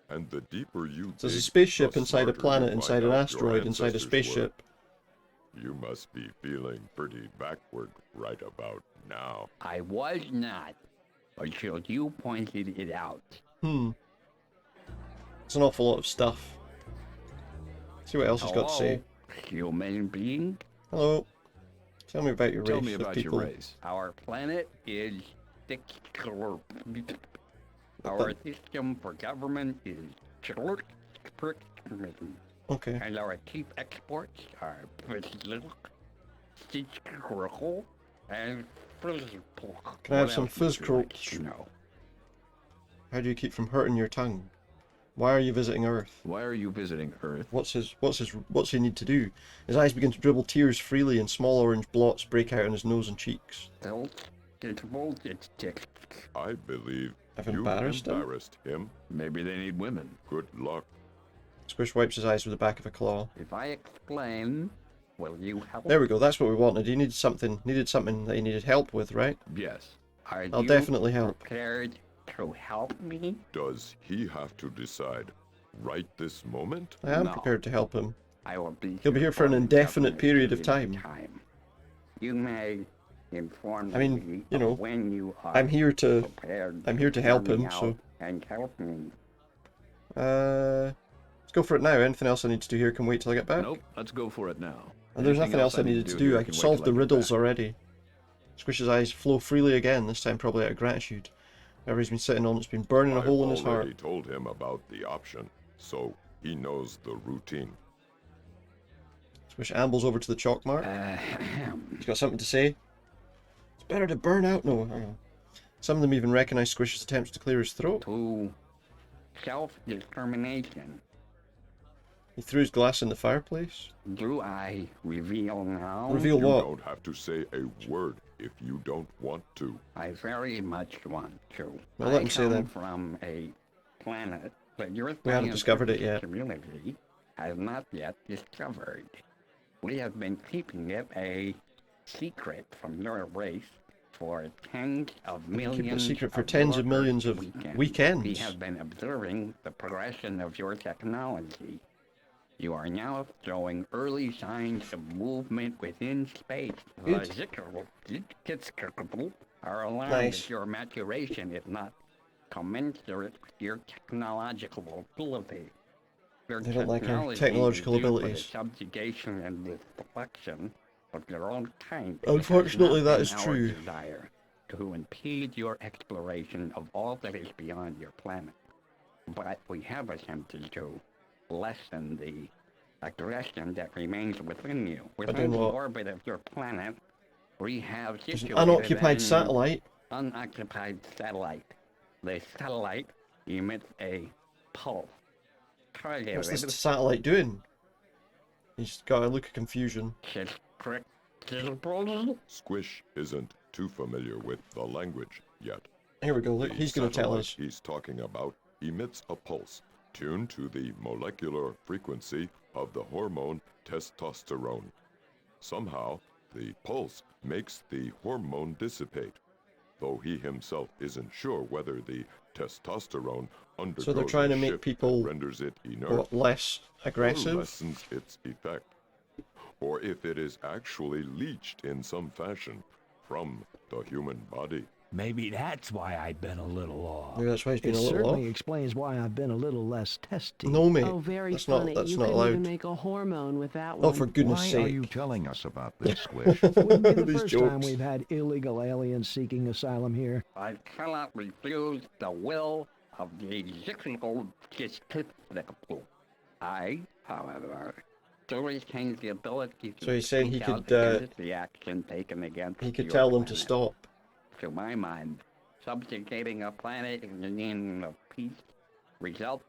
And the deeper you So there's a dig, spaceship the inside a smarter planet, you inside find an out your asteroid, inside a ancestors were. spaceship. You must be feeling pretty backward right about now. I was not until you pointed it out. It's an awful lot of stuff. See what else he's got to say. Human being? Hello. Tell me about your race Tell me of about people. your race. Our planet is secular. Our system for government is Okay. and our chief exports are political, and Can I have some fizz croaks? How do you keep from hurting your tongue? Why are you visiting Earth? Why are you visiting Earth? What's he need to do? His eyes begin to dribble tears freely and small orange blots break out on his nose and cheeks. I believe I've you embarrassed him. Maybe they need women. Good luck. Squish wipes his eyes with the back of a claw. If I explain, will you help? There we go, that's what we wanted. He needed something that he needed help with, right? Yes. I'll definitely help. Prepared to help me? Does he have to decide right this moment? I am prepared to help him. I will be He'll be here for an indefinite period of time. You may inform I mean, me you know, when you are I'm here to help him, out so and help me. let's go for it now. Anything else I need to do here can wait till I get back? Nope, let's go for it now. And there's nothing else I needed to do. I solved the riddles already. Squish's eyes flow freely again, this time probably out of gratitude. Whatever he's been sitting on, it's been burning a hole in his heart. I told him about the option, so he knows the routine. Squish ambles over to the chalk mark. He's got something to say. It's better to burn out. No, hang on. Some of them even recognize Squish's attempts to clear his throat. To self-determination. He threw his glass in the fireplace. Do I reveal now? Reveal what? You don't have to say a word if you don't want to. I very much want to. Well, let him say then. From a planet that your We haven't discovered it yet. community has not yet discovered. We have been keeping it a secret from your race for tens of millions. Keep it a secret for tens of millions of weekends. We have been observing the progression of your technology. You are now showing early signs of movement within space. Good. Are alarmed that your maturation is not commensurate with your technological ability. Your They don't like our technology technological is due for abilities. the subjugation and destruction of your own kind. Unfortunately, that is It has not true. been our desire to impede your exploration of all that is beyond your planet. But we have attempted to lessen the aggression that remains within you. Within the what? orbit of your planet, we have There's an situated unoccupied an satellite. Unoccupied satellite. The satellite emits a pulse. What's this satellite doing? He's got a look of confusion. Squish isn't too familiar with the language yet. Here we go, look, The he's going to tell satellite us. He's talking about emits a pulse tuned to the molecular frequency of the hormone testosterone. Somehow, the pulse makes the hormone dissipate, though he himself isn't sure whether the testosterone undergoes So they're trying a to make shift people that renders it inert, what, less or aggressive? lessens its effect, or if it is actually leached in some fashion from the human body. Maybe that's why I've been a little off. Maybe that's why he's been It a little certainly off. explains why I've been a little less testy. No, mate. Oh, very that's funny. Not, that's you not couldn't allowed. even make a hormone with that one. Oh, for goodness Why sake. are you telling us about this, Squish? Wouldn't be the These first time jokes. we've had illegal aliens seeking asylum here. I cannot refuse the will of the executable justificable. I, however, still retain the ability to So he's saying he speak out could, against the action taken against He could your tell them to planet. stop. To my mind, subjugating a planet in the name of peace results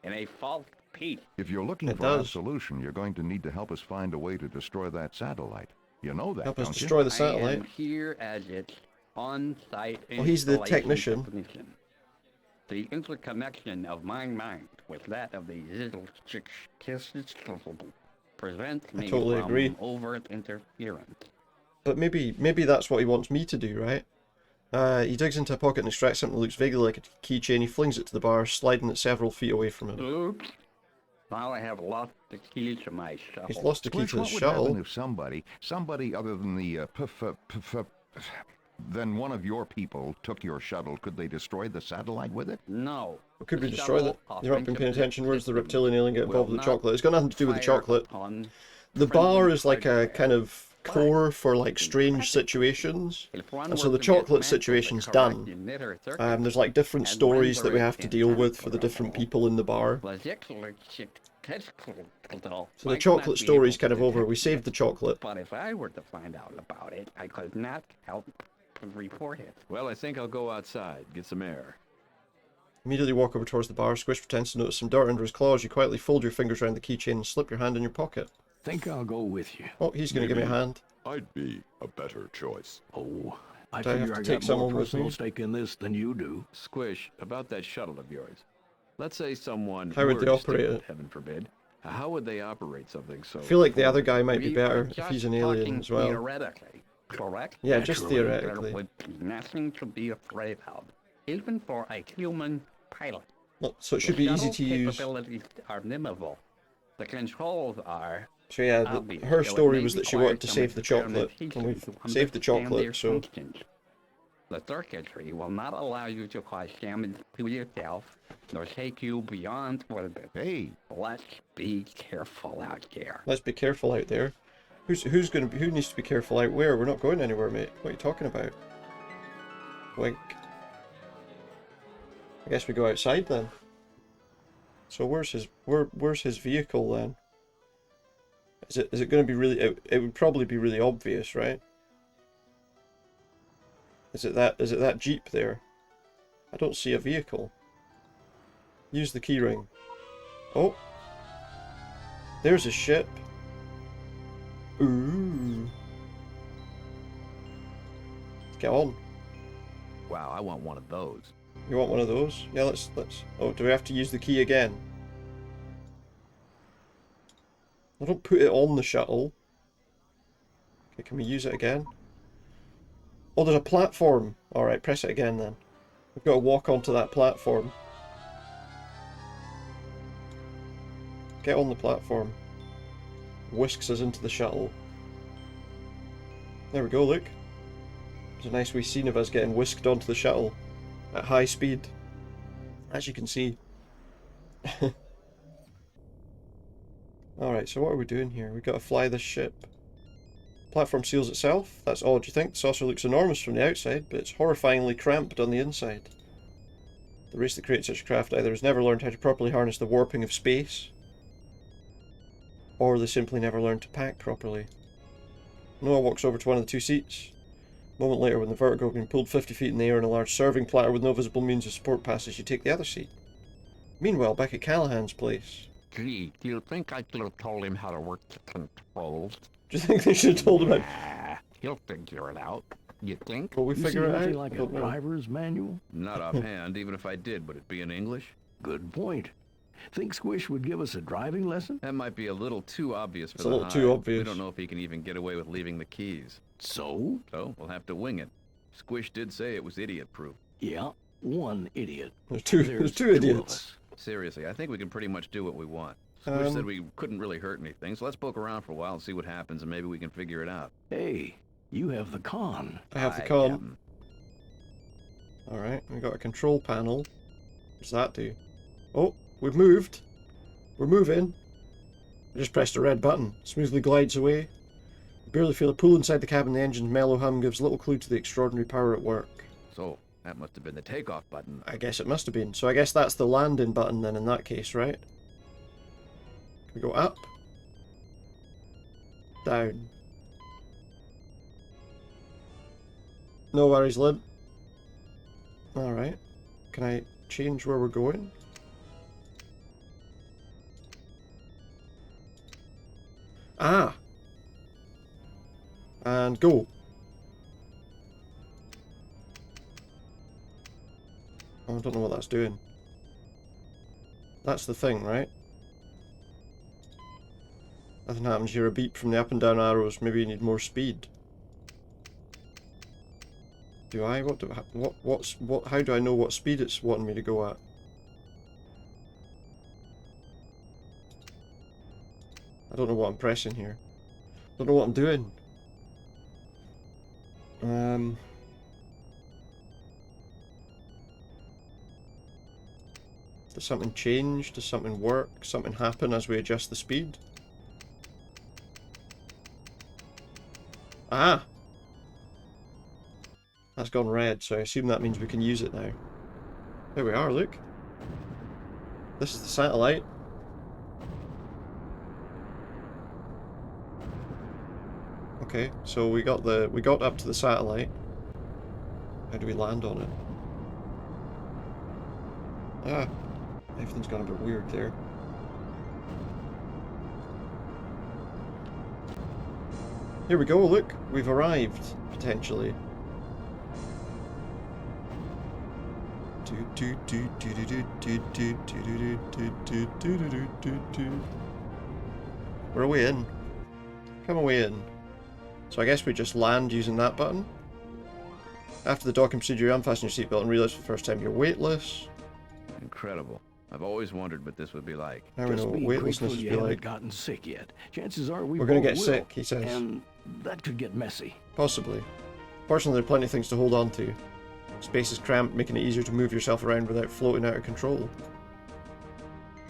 in a false peace. If you're looking It for a does. solution, you're going to need to help us find a way to destroy that satellite. You know that, Help us don't you? destroy the I satellite. am here as its on-site Well, he's the installation technician. technician. The interconnection of my mind with that of the prevents me totally from agree. overt interference. But maybe that's what he wants me to do, right? He digs into a pocket and extracts something that looks vaguely like a keychain. He flings it to the bar, sliding it several feet away from him. Oops. Now I have lost the key to my shuttle. He's lost the key Squish, to the what would happen shuttle. if somebody other than the then one of your people took your shuttle? Could they destroy the satellite with it? No. Could we The destroy that? shuttle You've not been paying attention. Where's the reptilian alien get involved with the will chocolate? It's got nothing to do with the fire chocolate. upon The bar friendly is like a hardware. kind of core for like strange situations. And so the chocolate situation's done. There's like different stories that we have to deal with for the different people in the bar. So the chocolate story's kind of over. We saved the chocolate. But if I were to find out about it, I could not help to report it. Well, I think I'll go outside, get some air. Immediately walk over towards the bar. Squish pretends to notice some dirt under his claws. You quietly fold your fingers around the keychain and slip your hand in your pocket. Think I'll go with you. Oh, he's going to give me a hand. I'd be a better choice. Oh, I Do I have figure to I take got someone more with personal me? stake in this than you do. Squish, about that shuttle of yours. Let's say someone How would were they to stick operate with it? Heaven forbid. How would they operate something so... I feel like the other guy might be We better are if he's just an alien talking as well. Theoretically, correct? Yeah, just Naturally, theoretically. There would be nothing to be afraid of, even for a human pilot. Well, so it should be easy to use. Capabilities are minimal. The controls are. So yeah, obvious, her though it story may was that she require wanted to some save the chocolate, experimentation and we've to saved the understand their chocolate, so... functions. The circuitry will not allow you to cause damage to yourself, nor take you beyond orbit. Hey, let's be careful out there. Let's be careful out there. Who needs to be careful out where? We're not going anywhere, mate. What are you talking about? Wink. I guess we go outside then. So where's his vehicle then? Is it going to be really? It would probably be really obvious, right? Is it that Jeep there? I don't see a vehicle. Use the keyring. Oh, there's a ship. Ooh. Get on. Wow, I want one of those. You want one of those? Yeah, let's... Oh, do we have to use the key again? I don't put it on the shuttle. Okay, can we use it again? Oh, there's a platform. Alright, press it again then. We've got to walk onto that platform. Get on the platform. Whisks us into the shuttle. There we go, look. There's a nice wee scene of us getting whisked onto the shuttle at high speed, as you can see. Alright, so what are we doing here? We've got to fly this ship. Platform seals itself. That's odd, you think? The saucer looks enormous from the outside, but it's horrifyingly cramped on the inside. The race that creates such a craft either has never learned how to properly harness the warping of space, or they simply never learned to pack properly. Noah walks over to one of the two seats. A moment later, when the vertigo has been pulled 50 feet in the air and a large serving platter with no visible means of support passes, you take the other seat. Meanwhile, back at Callahan's place. Gee, do you think I could have told him how to work the controls? Do you think they should have told him? Nah, he'll figure it out. You think? Will we You figure see it nothing out? like I a don't know. driver's manual? Not offhand, even if I did, would it be in English? Good point. Think Squish would give us a driving lesson? That might be a little too obvious for It's the a little too Hive. obvious. We don't know if he can even get away with leaving the keys. So? So, we'll have to wing it. Squish did say it was idiot-proof. Yeah, one idiot. There's two of idiots. us. Seriously, I think we can pretty much do what we want. Squish said we couldn't really hurt anything, so let's poke around for a while and see what happens, and maybe we can figure it out. Hey, you have the con. I have the Aye, con. Captain. Alright, we got a control panel. What does that do? Oh, we've moved. We're moving. I just pressed a red button. Smoothly glides away. You barely feel a pull inside the cabin. The engine's mellow hum gives little clue to the extraordinary power at work. So, that must have been the takeoff button. I guess it must have been. So I guess that's the landing button then in that case, right? Can we go up? Down. No worries, Lynn. Alright. Can I change where we're going? Ah! And go. Oh, I don't know what that's doing. That's the thing, right? Nothing happens. You hear a beep from the up and down arrows. Maybe you need more speed. Do I? How do I know what speed it's wanting me to go at? I don't know what I'm pressing here. Don't know what I'm doing. Does something change? Does something work? Something happen as we adjust the speed? Ah! That's gone red, so I assume that means we can use it now. There we are, look. This is the satellite. Okay, so we got up to the satellite. How do we land on it? Ah, everything's gone a bit weird there. Here we go, look, we've arrived, potentially. We're away in. Come away in. So I guess we just land using that button. After the docking procedure, unfasten your seatbelt and realize for the first time you're weightless. Incredible. I've always wondered what this would be like. Now we know what weightlessness would be like. Gotten sick yet. Chances are we're gonna get sick, he says. And that could get messy. Possibly. Fortunately, there are plenty of things to hold on to. Space is cramped, making it easier to move yourself around without floating out of control.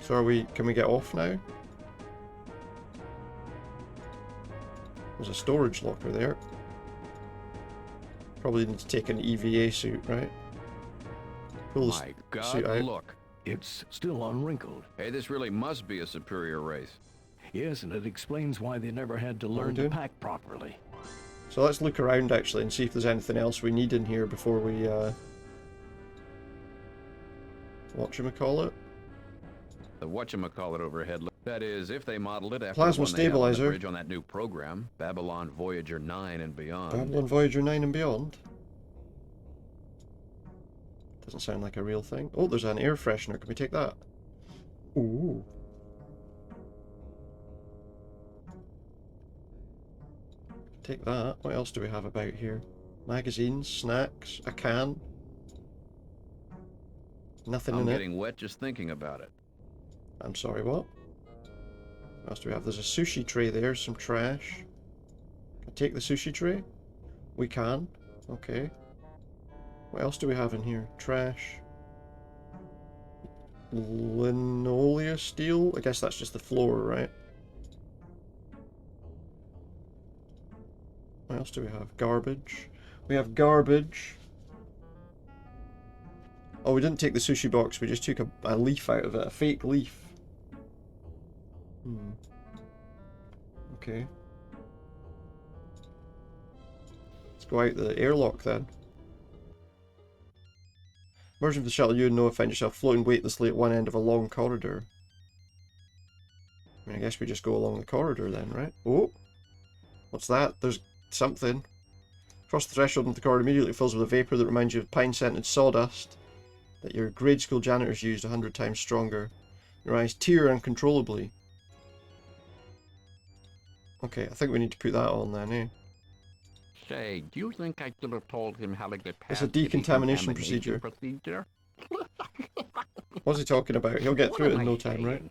So can we get off now? There's a storage locker there. Probably need to take an EVA suit, right? Pull My the suit God, out. look. It's still unwrinkled. Hey, this really must be a superior race. Yes, and it explains why they never had to learn to pack properly. So let's look around actually and see if there's anything else we need in here before we whatchamacallit? The whatchamacallit overhead. That is, if they modeled it after Plasma the one they have on the stabilizer. bridge on that new program, Babylon Voyager 9 and beyond. Babylon Voyager 9 and beyond? Doesn't sound like a real thing. Oh, there's an air freshener. Can we take that? Ooh. Take that. What else do we have about here? Magazines, snacks, a can. Nothing I'm in it. getting wet just thinking about it. I'm sorry, what? What else do we have? There's a sushi tray there, some trash. Can I take the sushi tray? We can. Okay. What else do we have in here? Trash. Linoleum steel? I guess that's just the floor, right? What else do we have? Garbage. We have garbage. Oh, we didn't take the sushi box, we just took a leaf out of it, a fake leaf. Okay. Let's go out the airlock then. Emerging from the shuttle, you and Noah find yourself floating weightlessly at one end of a long corridor. I mean, I guess we just go along the corridor then, right? Oh! What's that? There's something. Across the threshold into the corridor immediately fills with a vapour that reminds you of pine-scented sawdust that your grade school janitors used 100 times stronger. Your eyes tear uncontrollably. Okay, I think we need to put that on then, eh? Say, do you think I could have told him how to get past It's a decontamination procedure. What's he talking about? He'll get through it in no time, right?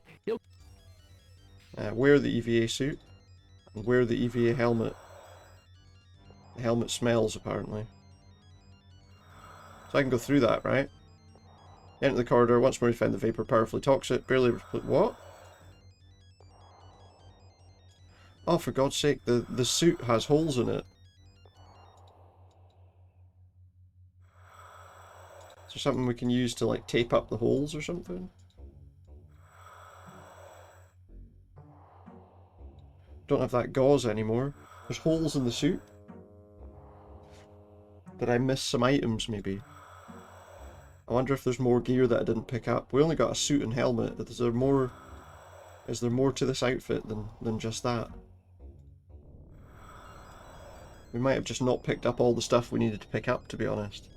Wear the EVA suit. And wear the EVA helmet. The helmet smells, apparently. So I can go through that, right? Enter the corridor. Once more you find the vapor powerfully toxic. Barely... What? Oh, for God's sake, the suit has holes in it. Is there something we can use to, like, tape up the holes or something? Don't have that gauze anymore. There's holes in the suit. Did I miss some items, maybe? I wonder if there's more gear that I didn't pick up. We only got a suit and helmet. Is there more to this outfit than just that? We might have just not picked up all the stuff we needed to pick up, to be honest.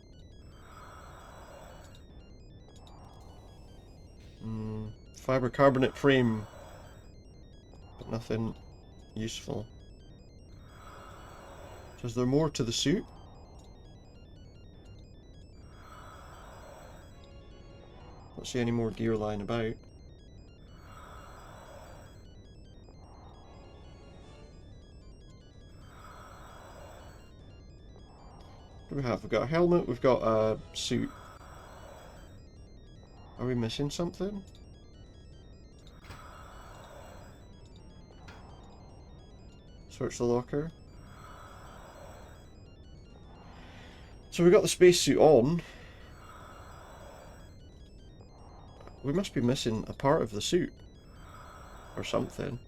Fiber carbonate frame. But nothing useful. So is there more to the suit? Don't see any more gear lying about. What do we have? We've got a helmet, we've got a suit. Are we missing something? Search the locker. So we got the spacesuit on. We must be missing a part of the suit. Or something.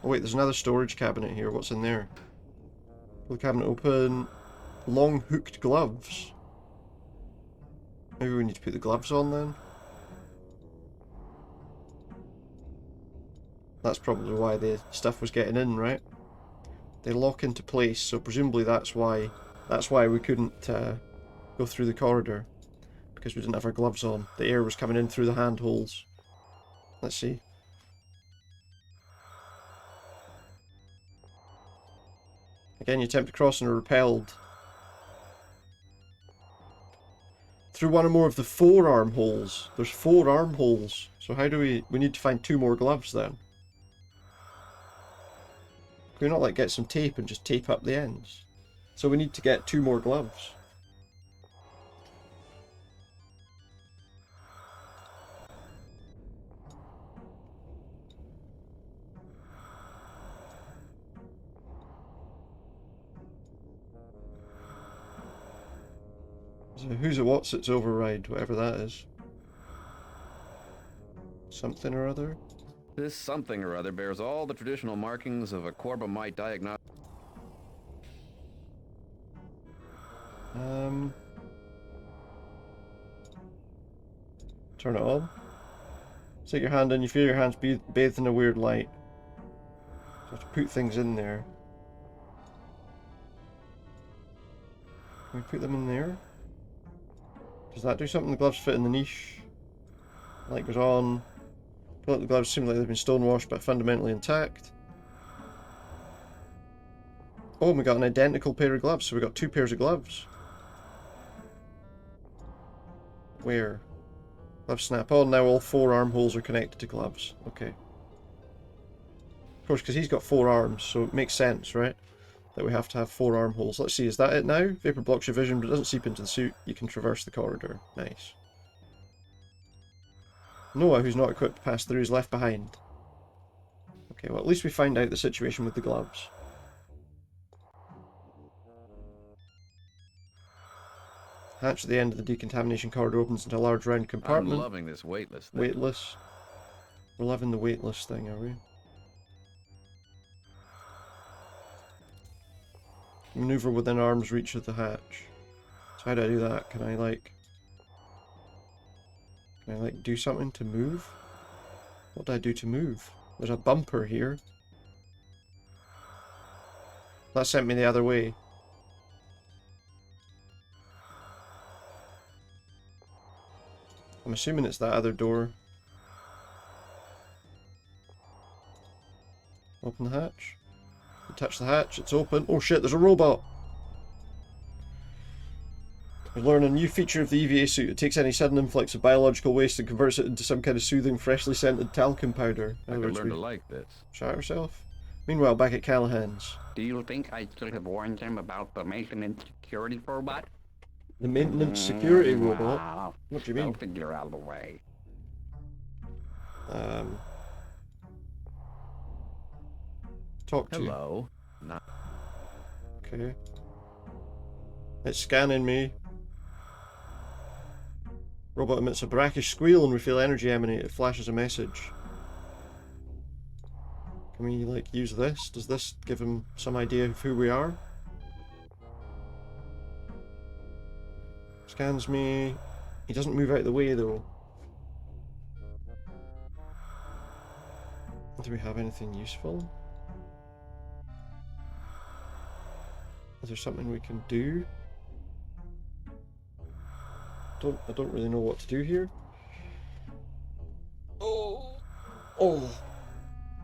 Oh wait, there's another storage cabinet here. What's in there? Pull the cabinet open. Long hooked gloves. Maybe we need to put the gloves on then? That's probably why the stuff was getting in, right? They lock into place, so presumably that's why we couldn't go through the corridor. Because we didn't have our gloves on. The air was coming in through the handholds. Let's see. Again, you attempt to cross and are repelled. Through one or more of the 4 armholes. There's 4 armholes. So how do we need to find 2 more gloves then? Can we not like get some tape and just tape up the ends? So we need to get 2 more gloves. So who's a what's its override, whatever that is. Something or other? This something or other bears all the traditional markings of a Corbomite diagnostic. Turn it on. Stick your hand in, you feel your hands bathed in a weird light. So you have to put things in there. Can we put them in there? Does that do something? The gloves fit in the niche. Light goes on. Pull out the gloves, seem like they've been stonewashed but fundamentally intact. Oh, we got an identical pair of gloves, so we got 2 pairs of gloves. Where? Gloves snap on, now all 4 armholes are connected to gloves. Okay. Of course, because he's got 4 arms, so it makes sense, right? That we have to have 4 armholes. Let's see, is that it now? Vapor blocks your vision, but it doesn't seep into the suit. You can traverse the corridor. Nice. Noah, who's not equipped to pass through, is left behind. Okay, well at least we find out the situation with the gloves. Hatch at the end of the decontamination corridor opens into a large round compartment. I'm loving this weightless thing. Weightless. We're loving the weightless thing, are we? Maneuver within arm's reach of the hatch. So how do I do that? Can I like do something to move? What do I do to move? There's a bumper here. That sent me the other way. I'm assuming it's that other door. Open the hatch. You touch the hatch, it's open. Oh shit, there's a robot! We learn a new feature of the EVA suit. It takes any sudden influx of biological waste and converts it into some kind of soothing, freshly scented talcum powder. I could learn to like this. Shot herself. Meanwhile, back at Callahan's. Do you think I should have warned them about the maintenance security robot? The maintenance security robot? Wow. What do you mean? I'll figure out a way. Talk to Hello. Not. Okay. It's scanning me. Robot emits a brackish squeal and we feel energy emanate. It flashes a message. Can we, like, use this? Does this give him some idea of who we are? Scans me. He doesn't move out of the way, though. Do we have anything useful? Is there something we can do? I don't really know what to do here. Oh! Oh!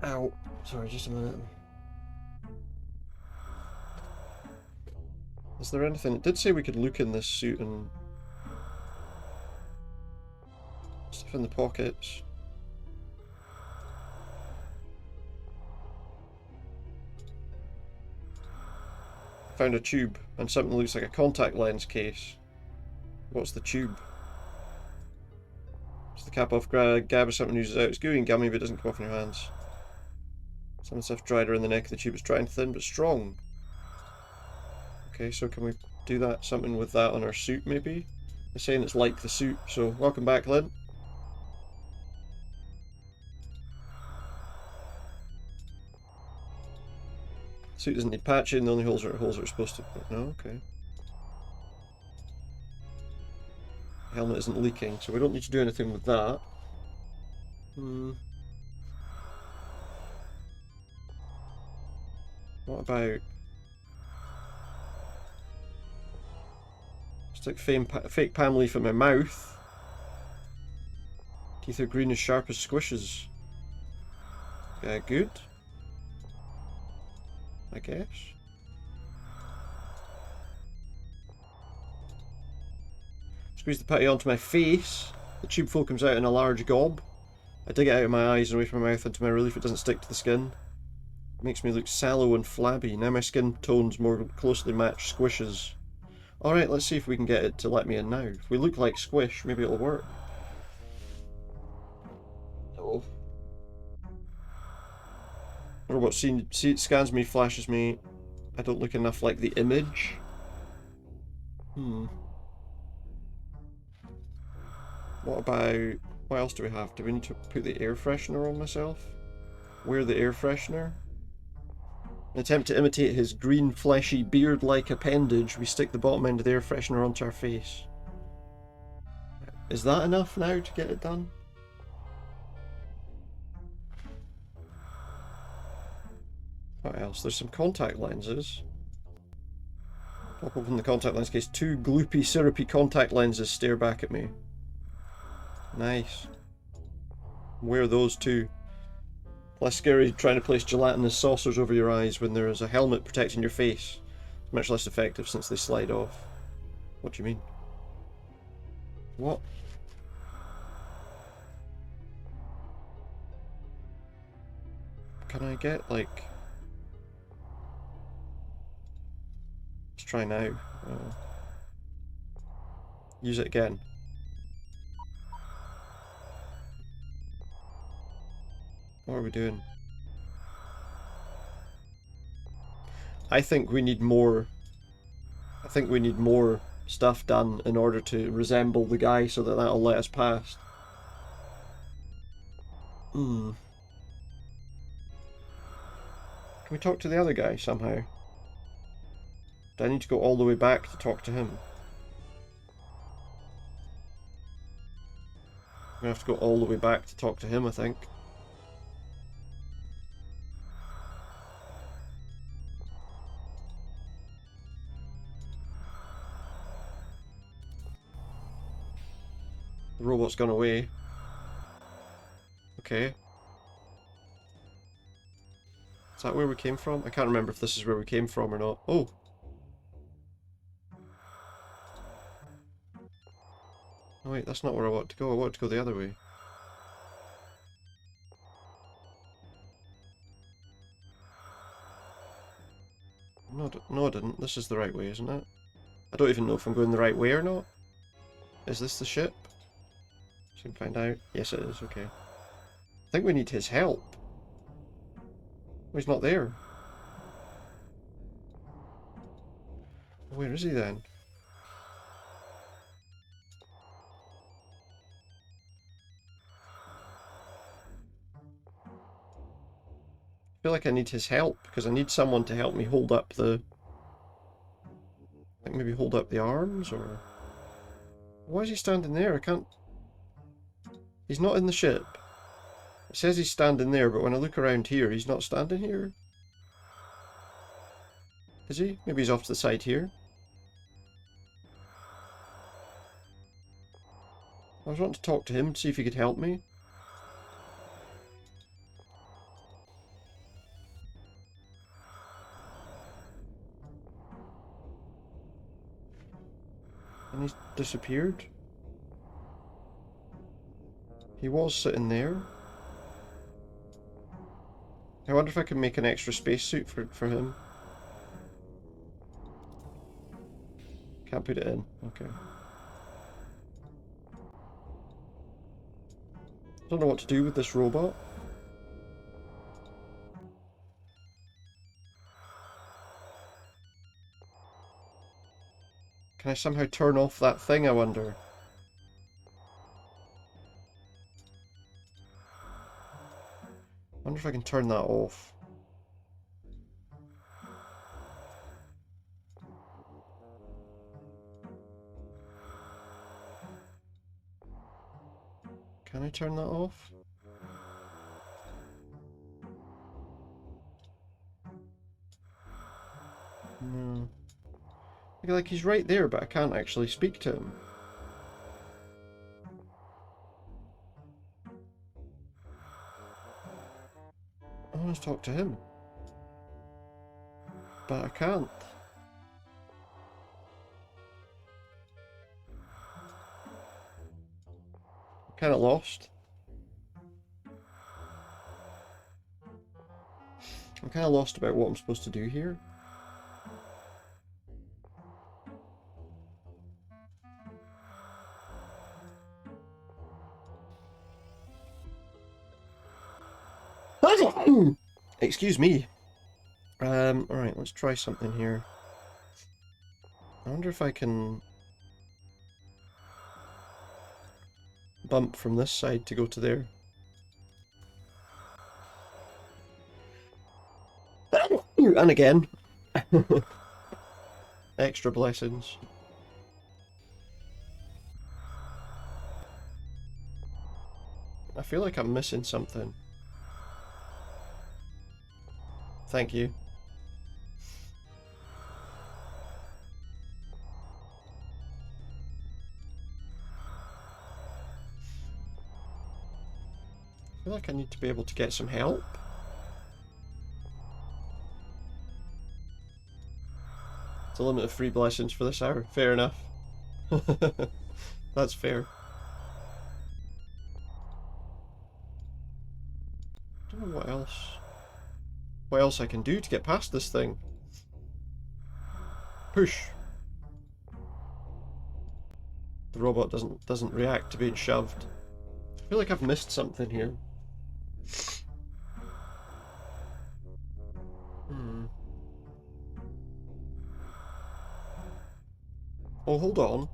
Ow. Sorry, just a minute. Is there anything? It did say we could look in this suit and stuff in the pockets. Found a tube and something that looks like a contact lens case. What's the tube? It's the cap off gab or something uses out. It's gooey and gummy but it doesn't come off in your hands. Some of the stuff dried around the neck of the tube is dry and thin but strong. Okay, so can we do that? Something with that on our suit maybe? They're saying it's like the suit, so welcome back, Lynn. Suit doesn't need patching, the only holes are supposed to... No, okay. Helmet isn't leaking, so we don't need to do anything with that. What about... Stick fake palm leaf in my mouth. Teeth are green as sharp as squishes. Good. I guess. Squeeze the putty onto my face. The tube flow comes out in a large gob. I dig it out of my eyes and away from my mouth, and to my relief it doesn't stick to the skin. It makes me look sallow and flabby. Now my skin tones more closely match Squish's. Alright, let's see if we can get it to let me in now. If we look like Squish, maybe it'll work. Oh. Robot scans me, flashes me. I don't look enough like the image. What about... What else do we have? Do we need to put the air freshener on myself? Wear the air freshener? In an attempt to imitate his green, fleshy, beard-like appendage, we stick the bottom end of the air freshener onto our face. Is that enough now to get it done? What else? There's some contact lenses. Pop open the contact lens case. 2 gloopy, syrupy contact lenses stare back at me. Nice. Wear those too. Less scary trying to place gelatinous saucers over your eyes when there is a helmet protecting your face. It's much less effective since they slide off. What do you mean? What? Can I get, like... Let's try now. Use it again. What are we doing? I think we need more... I think we need more stuff done in order to resemble the guy so that that'll let us past. Can we talk to the other guy somehow? Do I need to go all the way back to talk to him? I'm gonna have to go all the way back to talk to him, I think. The robot's gone away. Okay. Is that where we came from? I can't remember if this is where we came from or not. Oh! Oh wait, that's not where I want to go. I want to go the other way. No, I didn't. This is the right way, isn't it? I don't even know if I'm going the right way or not. Is this the ship? So we can find out. Yes, it is. Okay. I think we need his help. Oh, he's not there. Where is he then? I feel like I need his help because I need someone to help me hold up the... I think maybe hold up the arms or... Why is he standing there? I can't... He's not in the ship. It says he's standing there, but when I look around here, he's not standing here. Is he? Maybe he's off to the side here. I was wanting to talk to him to see if he could help me. And he's disappeared. He was sitting there. I wonder if I can make an extra spacesuit for him. Can't put it in. Okay. I don't know what to do with this robot. Can I somehow turn off that thing, I wonder? I wonder if I can turn that off. Can I turn that off? No. Like he's right there, but I can't actually speak to him. I want to talk to him. But I can't. I'm kind of lost. I'm kind of lost about what I'm supposed to do here. Excuse me. Alright, let's try something here. I wonder if I can bump from this side to go to there. And again. Extra blessings. I feel like I'm missing something. Thank you. I feel like I need to be able to get some help. It's a limit of 3 blessings for this hour. Fair enough. That's fair. I don't know what else I can do to get past this thing. Push. The robot doesn't react to being shoved. I feel like I've missed something here. Oh, hold on.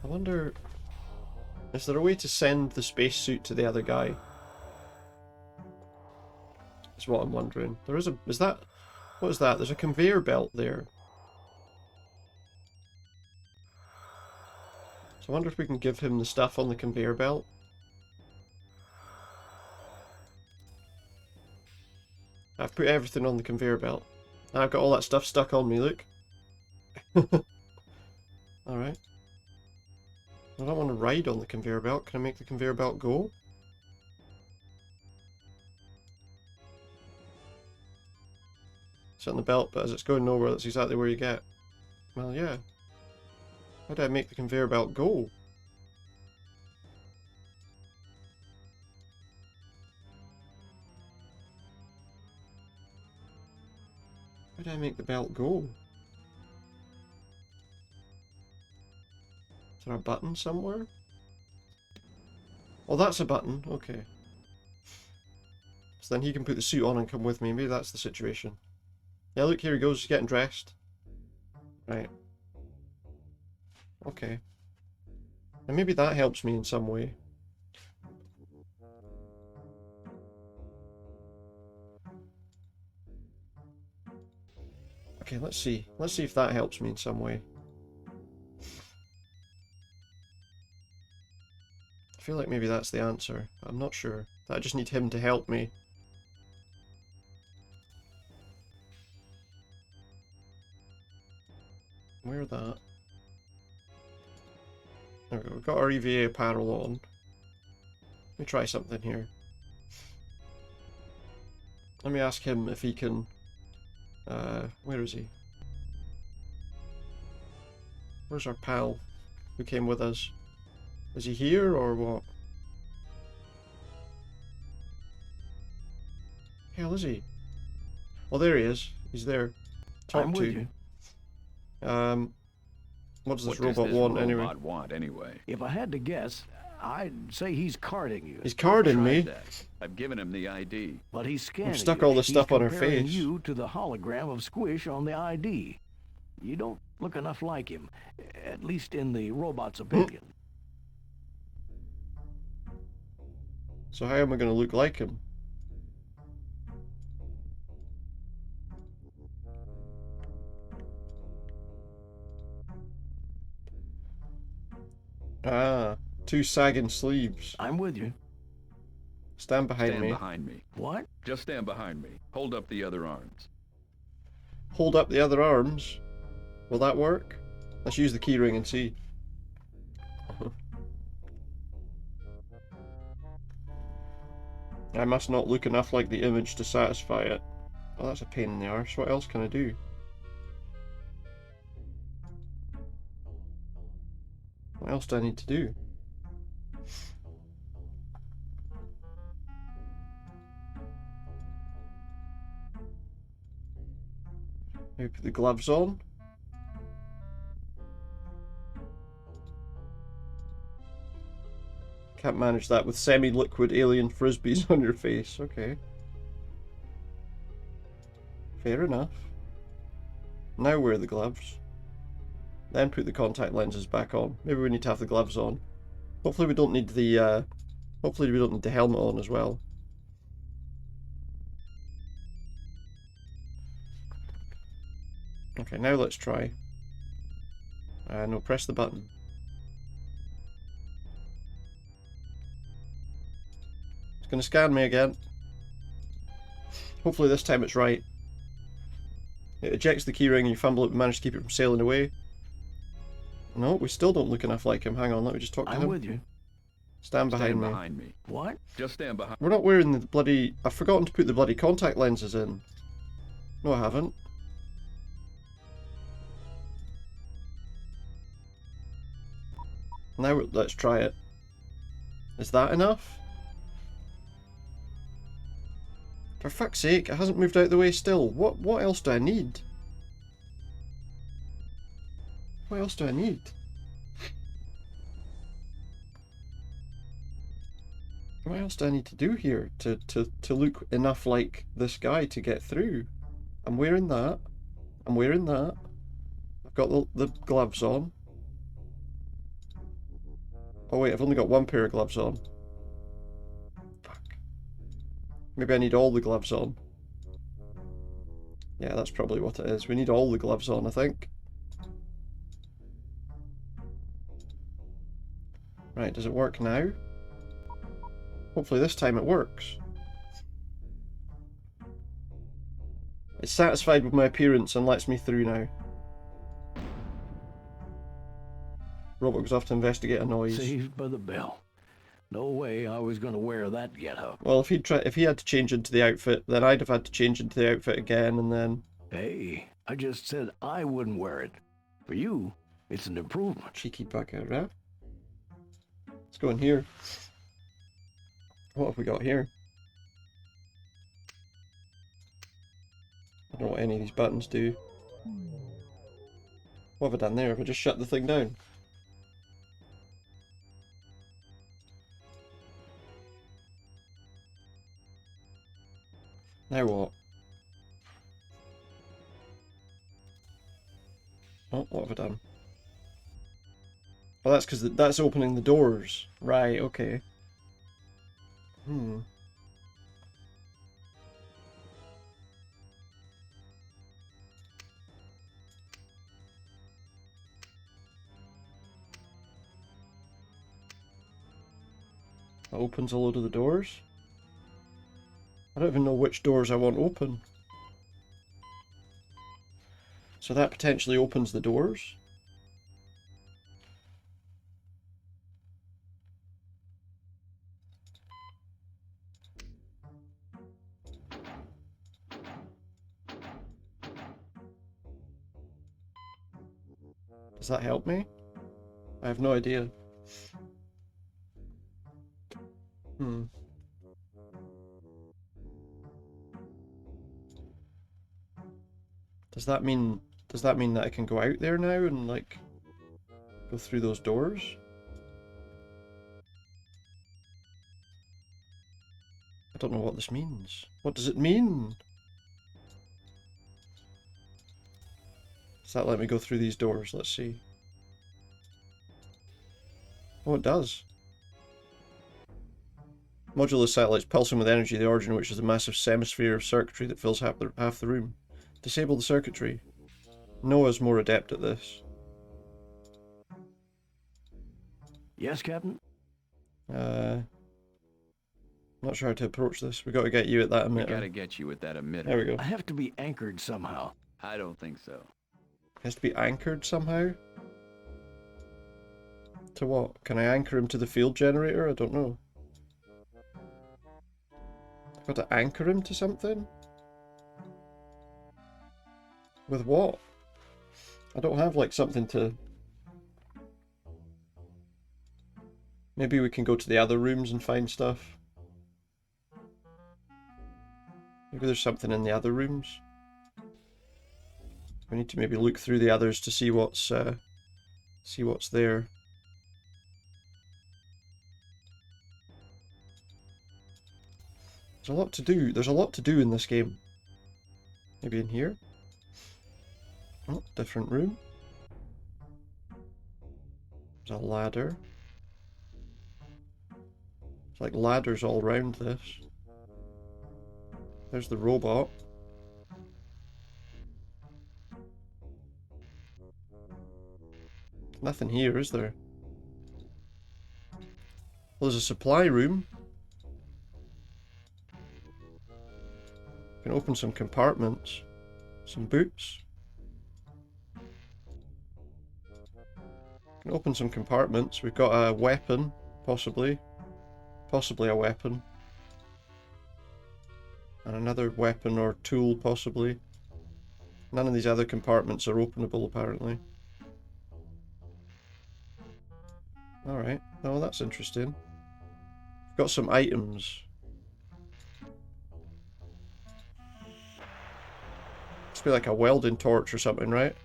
I wonder... Is there a way to send the spacesuit to the other guy? That's what I'm wondering. There is a... Is that... What is that? There's a conveyor belt there. So I wonder if we can give him the stuff on the conveyor belt. I've put everything on the conveyor belt. And I've got all that stuff stuck on me, look. Alright. I don't want to ride on the conveyor belt. Can I make the conveyor belt go? It's on the belt, but as it's going nowhere, that's exactly where you get. Well, yeah. How do I make the conveyor belt go? How do I make the belt go? Is there a button somewhere? Oh, that's a button. Okay. So then he can put the suit on and come with me. Maybe that's the situation. Yeah, look, here he goes. He's getting dressed. Right. Okay. And maybe that helps me in some way. Okay, let's see. Let's see if that helps me in some way. I feel like maybe that's the answer. I'm not sure. I just need him to help me. Where that? There we go. We've got our EVA apparel on. Let me try something here. Let me ask him if he can... where is he? Where's our pal who came with us? Is he here or what? Hell is he? Oh, there he is. He's there. Talk to you. What does this What robot does this want anyway? robot want anyway? If I had to guess, I'd say he's carding you. He's carding me. That. I've given him the ID. But he's scanning We've stuck you. all the stuff on her He's comparing face. you to the hologram of Squish on the ID. You don't look enough like him, at least in the robot's opinion. So how am I going to look like him? Ah, two sagging sleeves. I'm with you. Stand behind Stand me. behind me. What? Just stand behind me. Hold up the other arms. Hold up the other arms. Will that work? Let's use the keyring and see. I must not look enough like the image to satisfy it. Oh, that's a pain in the arse. What else can I do? What else do I need to do? Maybe put the gloves on? Can't manage that with semi-liquid alien frisbees on your face. Okay. Fair enough. Now wear the gloves. Then put the contact lenses back on. Maybe we need to have the gloves on. Hopefully we don't need the hopefully we don't need the helmet on as well. Okay, now let's try. No, press the button. It's gonna scan me again. Hopefully this time it's right. It ejects the keyring and you fumble it, but manage to keep it from sailing away. No, we still don't look enough like him. Hang on, let me just talk to him. I'm with you. Stand behind Stand me. behind me. What? Just stand behind. We're not wearing the bloody... I've forgotten to put the bloody contact lenses in. No, I haven't. Now let's try it. Is that enough? For fuck's sake, it hasn't moved out of the way still. What else do I need? What else do I need? What else do I need to do here to look enough like this guy to get through? I'm wearing that. I'm wearing that. I've got the gloves on. Oh wait, I've only got one pair of gloves on. Fuck. Maybe I need all the gloves on. Yeah, that's probably what it is. We need all the gloves on, I think. Right, does it work now? Hopefully this time it works. It's satisfied with my appearance and lets me through now. Robot goes off to investigate a noise. Saved by the bell. No way I was going to wear that get-up. Well, if he had to change into the outfit, then I'd have had to change into the outfit again, and then... Hey, I just said I wouldn't wear it. For you, it's an improvement. Cheeky bugger, right? Let's go in here. What have we got here? I don't know what any of these buttons do. What have I done there? Have I just shut the thing down? Now what? Oh, what have I done? Oh, that's because that's opening the doors. Right, okay. That opens a load of the doors. I don't even know which doors I want open. So that potentially opens the doors. Does that help me? I have no idea. Does that mean that I can go out there now and like go through those doors? I don't know what this means. What does it mean? Does that let me go through these doors? Let's see. Oh, it does. Modular satellites pulsing with energy, the origin of which is a massive semisphere of circuitry that fills half the room. Disable the circuitry. Noah's more adept at this. Yes, Captain? Not sure how to approach this. We got to get you at that We emitter. gotta get you with that emitter. There we go. I have to be anchored somehow. I don't think so. Has to be anchored somehow? To what? Can I anchor him to the field generator? I don't know. I've got to anchor him to something? With what? I don't have like something to... Maybe we can go to the other rooms and find stuff. Maybe there's something in the other rooms. We need to maybe look through the others to see what's there. There's a lot to do. There's a lot to do in this game. Maybe in here? Oh, different room. There's a ladder. It's like ladders all around this. There's the robot. Nothing here, is there? Well, there's a supply room. Can open some compartments. Some boots. Can open some compartments. We've got a weapon, possibly. Possibly a weapon. And another weapon or tool, possibly. None of these other compartments are openable, apparently. Alright, oh, that's interesting. We've got some items. Must be like a welding torch or something, right?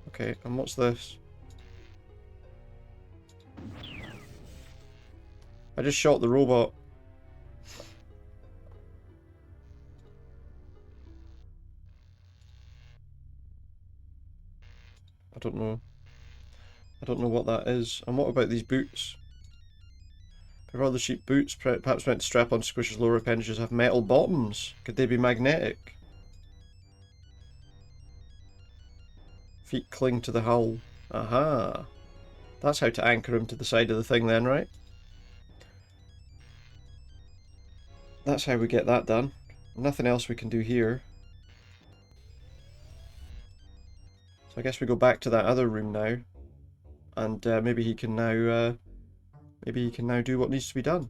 Okay, and what's this? I just shot the robot. I don't know. I don't know what that is. And what about these boots? There are other cheap boots, perhaps meant to strap on Squish's lower appendages, have metal bottoms. Could they be magnetic? Feet cling to the hull. Aha. That's how to anchor him to the side of the thing then, right? That's how we get that done. Nothing else we can do here. So I guess we go back to that other room now. And maybe he can now do what needs to be done.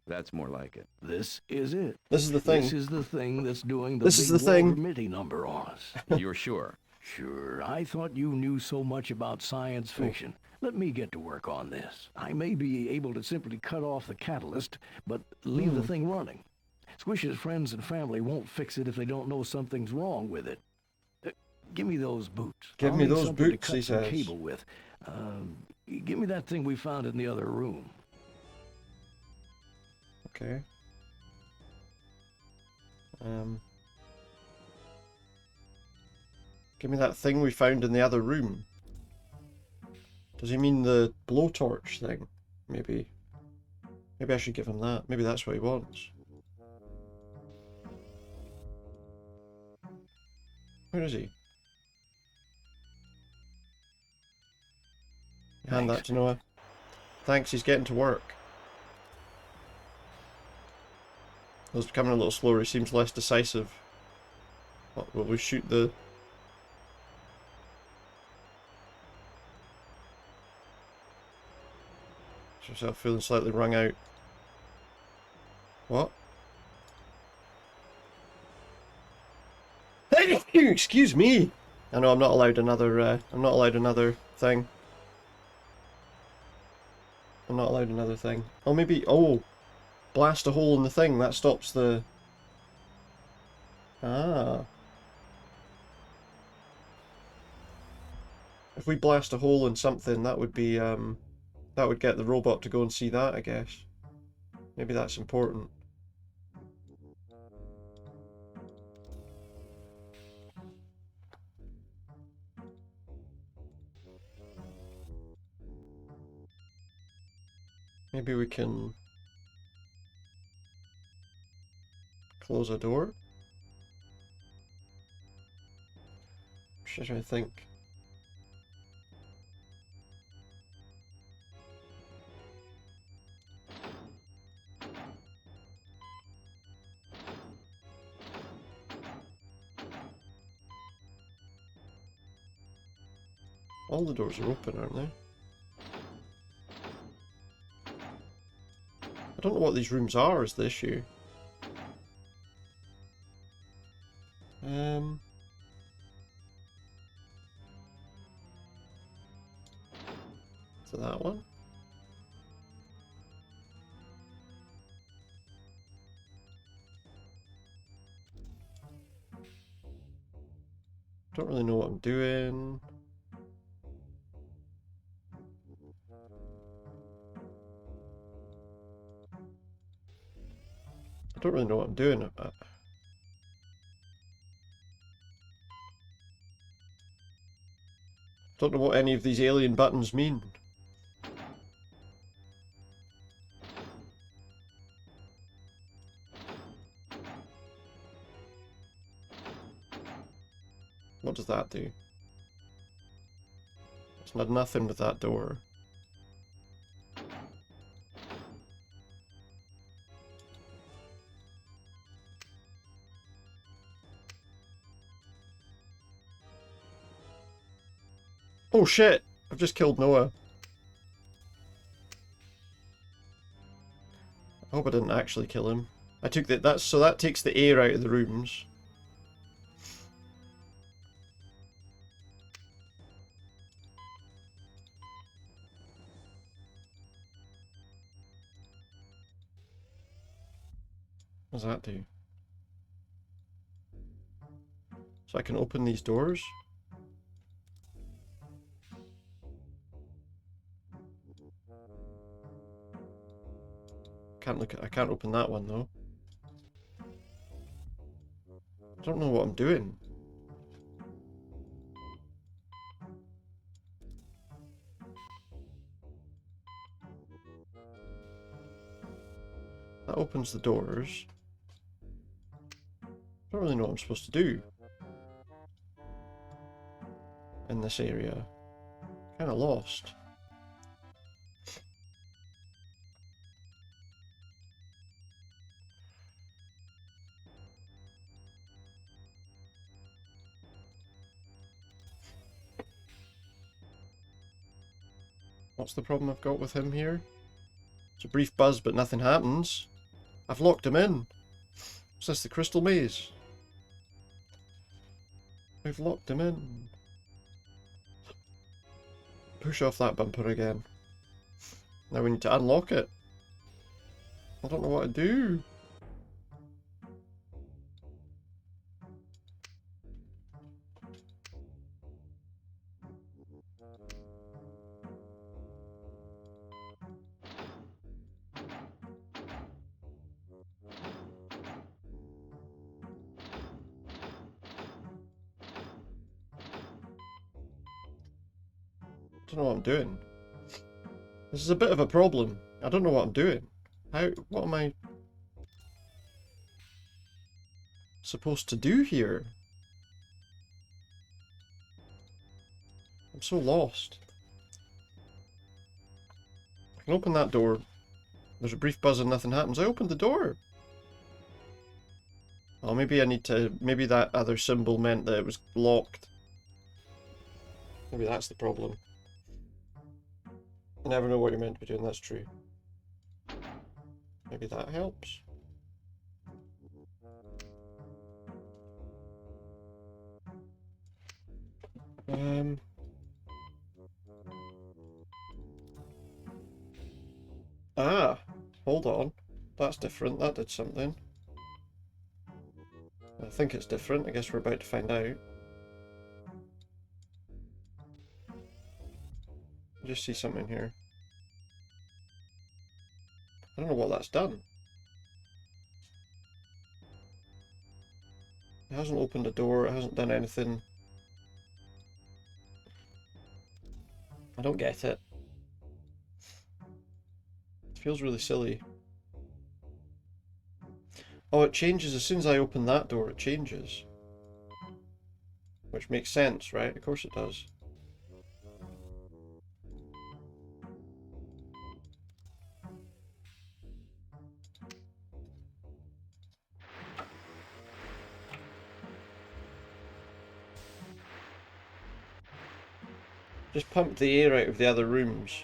That's more like it. This is it. This is the thing. This is the thing that's doing the This is the big thing. Walter Mitty number on us. You're sure? Sure. I thought you knew so much about science fiction. Let me get to work on this. I may be able to simply cut off the catalyst, but leave the thing running. Squish's friends and family won't fix it if they don't know something's wrong with it. Give me those boots. Give I'll me need those something boots, to cut he some says. cable with. Give me that thing we found in the other room. Okay. Give me that thing we found in the other room. Does he mean the blowtorch thing? Maybe. Maybe I should give him that. Maybe that's what he wants. Where is he? Hand that to Noah. Thanks, he's getting to work. He's becoming a little slower, he seems less decisive. What, will we shoot the... Yourself feeling slightly wrung out. What? Excuse me! I know I'm not allowed another, I'm not allowed another thing. I'm not allowed another thing. Oh, maybe, oh! Blast a hole in the thing, that stops the... Ah. If we blast a hole in something, that would be, that would get the robot to go and see that, I guess. Maybe that's important. Maybe we can... close a door? Just trying to think. All the doors are open, aren't they? I don't know what these rooms are is the issue. To that one. Don't really know what I'm doing. I don't really know what I'm doing. Don't know what any of these alien buttons mean. What does that do? It's not nothing with that door. Oh shit! I've just killed Noah. I hope I didn't actually kill him. I took so that takes the air out of the rooms. What does that do? So I can open these doors? I can't open that one though. I don't know what I'm doing. That opens the doors. I don't really know what I'm supposed to do in this area. Kinda lost. What's the problem I've got with him here? It's a brief buzz, but nothing happens. I've locked him in. Is this the crystal maze? I've locked him in. Push off that bumper again. Now we need to unlock it. I don't know what to do. I don't know what I'm doing. This is a bit of a problem. I don't know what I'm doing. What am I supposed to do here? I'm so lost. I can open that door. There's a brief buzz and nothing happens. I opened the door. Oh, maybe I need to... Maybe that other symbol meant that it was locked. Maybe that's the problem. You never know what you're meant to be doing, that's true. Maybe that helps. Ah, hold on. That's different, that did something. I think it's different, I guess we're about to find out. Just see something here. I don't know what that's done. It hasn't opened a door, it hasn't done anything. I don't get it. It feels really silly. Oh, it changes as soon as I open that door, it changes. Which makes sense, right? Of course it does. Just pump the air out of the other rooms.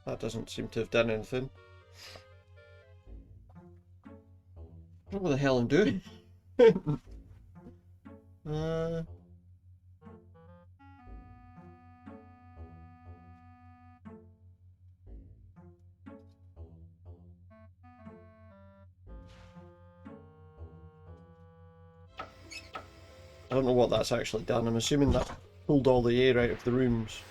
That doesn't seem to have done anything. I don't know what the hell I'm doing. uh... I don't know what that's actually done. I'm assuming that pulled all the air out of the rooms.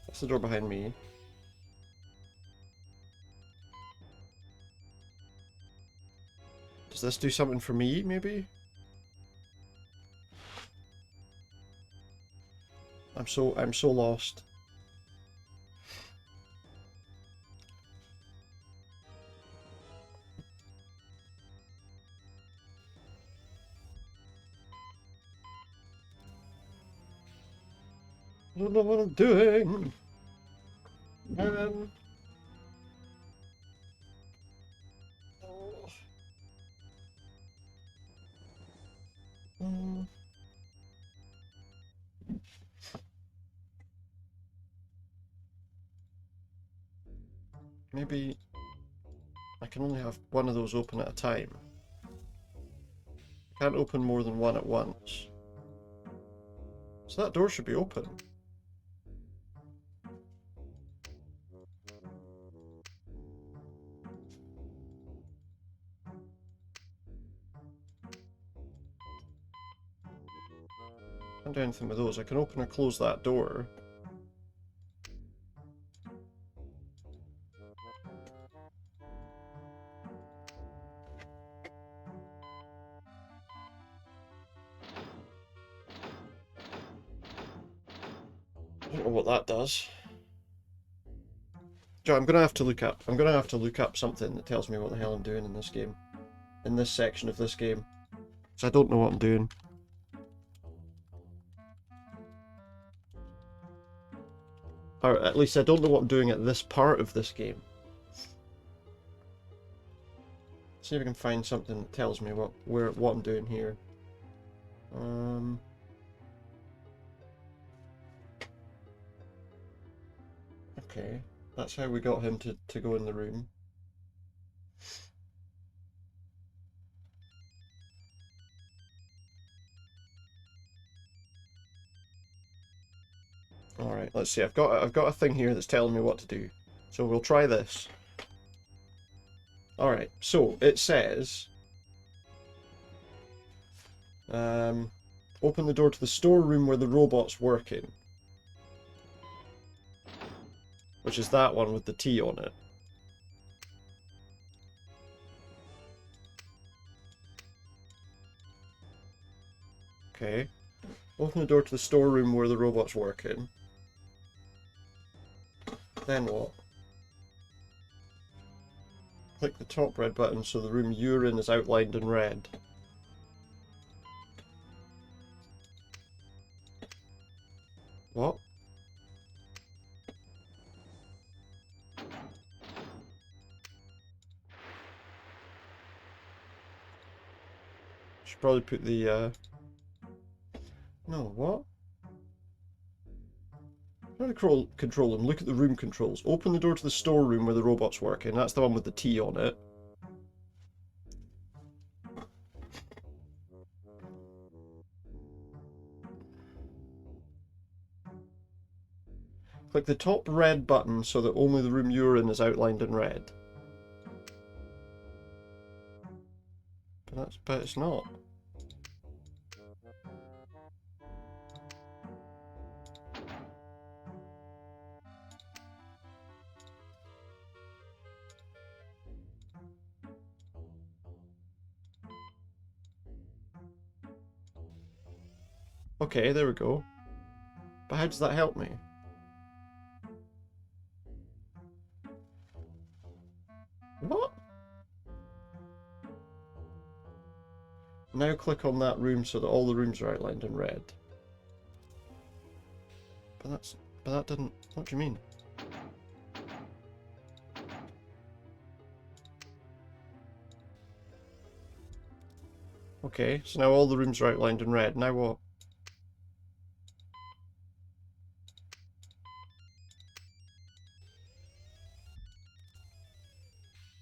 That's the door behind me. Does this do something for me, maybe? I'm so lost. I don't know what I'm doing. Maybe I can only have one of those open at a time. I can't open more than one at once. So that door should be open. Can't do anything with those. I can open or close that door. I don't know what that does. Joe, I'm gonna have to look up something that tells me what the hell I'm doing in this game. In this section of this game. Because I don't know what I'm doing. Or at least I don't know what I'm doing at this part of this game. See if I can find something that tells me what I'm doing here. Okay, that's how we got him to go in the room. Alright, let's see. I've got a thing here that's telling me what to do. So we'll try this. Alright, so it says open the door to the storeroom where the robot's working. Which is that one with the T on it. Okay. Open the door to the storeroom where the robot's working. Then what? Click the top red button so the room you're in is outlined in red. What? Should probably put the no, what? Try to control them. Look at the room controls. Open the door to the storeroom where the robot's working. That's the one with the T on it. Click the top red button so that only the room you're in is outlined in red. But it's not. Okay, there we go. But how does that help me? What? Now click on that room so that all the rooms are outlined in red. But that didn't... What do you mean? Okay, so now all the rooms are outlined in red. Now what?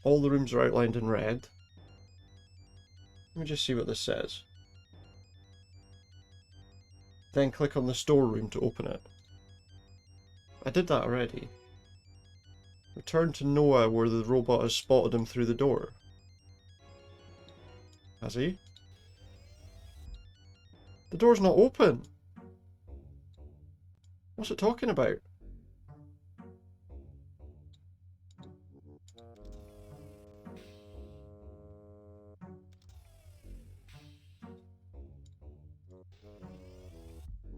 All the rooms are outlined in red. Let me just see what this says. Then click on the storeroom to open it. I did that already. Return to Noah where the robot has spotted him through the door. Has he? The door's not open! What's it talking about?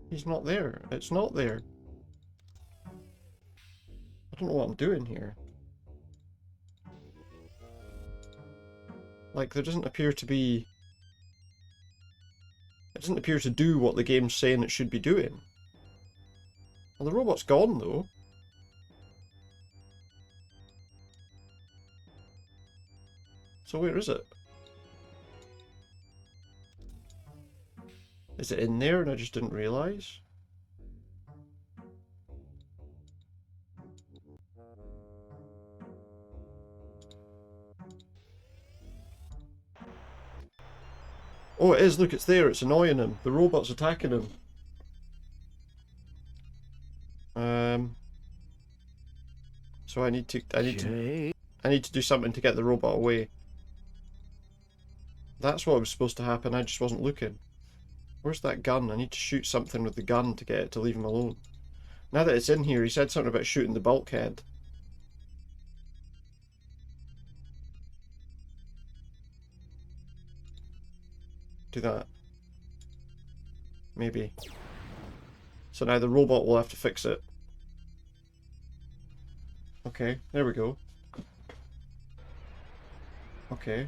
He's not there. It's not there. I don't know what I'm doing here. Like, there doesn't appear to be... It doesn't appear to do what the game's saying it should be doing. Well, the robot's gone, though. So where is it? Is it in there and I just didn't realise? Oh, it is. Look, it's there. It's annoying him. The robot's attacking him. So I need to do something to get the robot away. That's what was supposed to happen. I just wasn't looking. Where's that gun? I need to shoot something with the gun to get it to leave him alone. Now that it's in here, he said something about shooting the bulkhead. Do that. Maybe. So now the robot will have to fix it. Okay, there we go. Okay.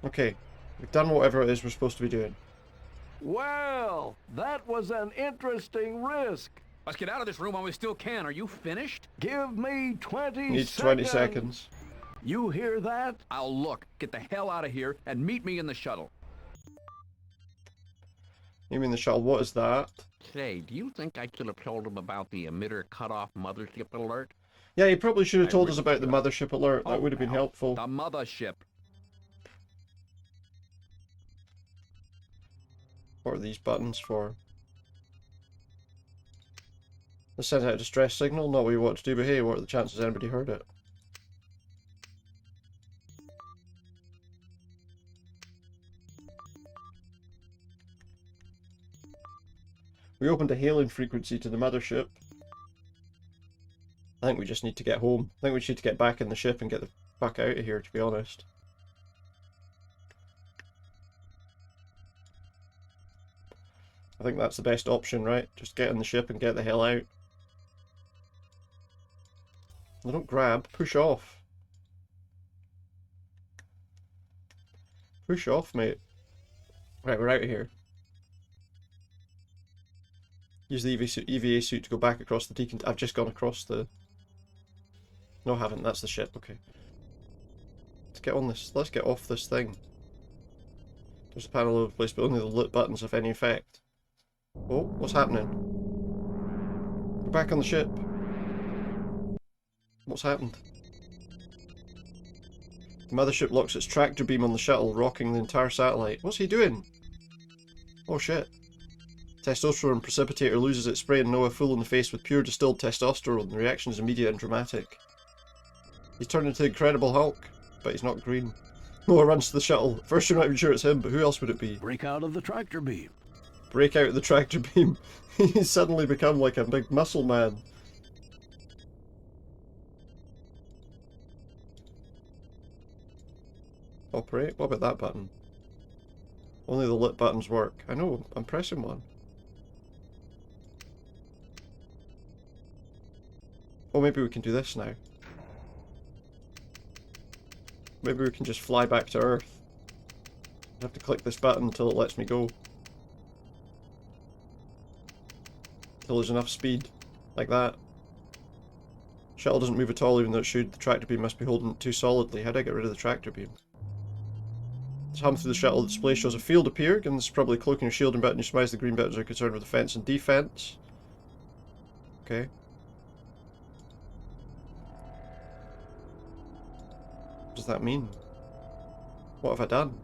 Okay, we've done whatever it is we're supposed to be doing. Well, that was an interesting risk. Let's get out of this room while we still can. Are you finished? Give me 20 Needs seconds. 20 seconds. You hear that? I'll look. Get the hell out of here and meet me in the shuttle. You mean the shuttle? What is that? Say, do you think I should have told him about the emitter cutoff mothership alert? Yeah, he probably should have told us really about the mothership alert. That would have been helpful. The mothership. What are these buttons for? This sends out a distress signal, not what we want to do, but hey, what are the chances anybody heard it? We opened a hailing frequency to the mothership. I think we just need to get home. I think we need to get back in the ship and get the fuck out of here, to be honest. I think that's the best option, right? Just get in the ship and get the hell out. Well, don't grab, push off. Push off, mate. Right, we're out of here. Use the EVA suit to go back across the decant. I've just gone across the... No, I haven't. That's the ship. Okay. Let's get on this. Let's get off this thing. There's a panel over the place, but only the lit buttons have any effect. Oh, what's happening? We're back on the ship. What's happened? The mothership locks its tractor beam on the shuttle, rocking the entire satellite. What's he doing? Oh shit. Testosterone precipitator loses its spray and Noah full in the face with pure distilled testosterone. The reaction is immediate and dramatic. He's turned into the Incredible Hulk, but he's not green. Noah runs to the shuttle. First you're not even sure it's him, but who else would it be? Break out of the tractor beam. Break out of the tractor beam. He's suddenly become like a big muscle man. Operate? What about that button? Only the lit buttons work. I know, I'm pressing one. Oh, maybe we can do this now. Maybe we can just fly back to Earth. I have to click this button until it lets me go. Until there's enough speed. Like that. Shuttle doesn't move at all even though it should. The tractor beam must be holding it too solidly. How do I get rid of the tractor beam? Let's hum through the shuttle. The display shows a field appear. Again, this is probably cloaking or shielding button. You surmise the green buttons are concerned with offense and defense. Okay. What does that mean? What have I done?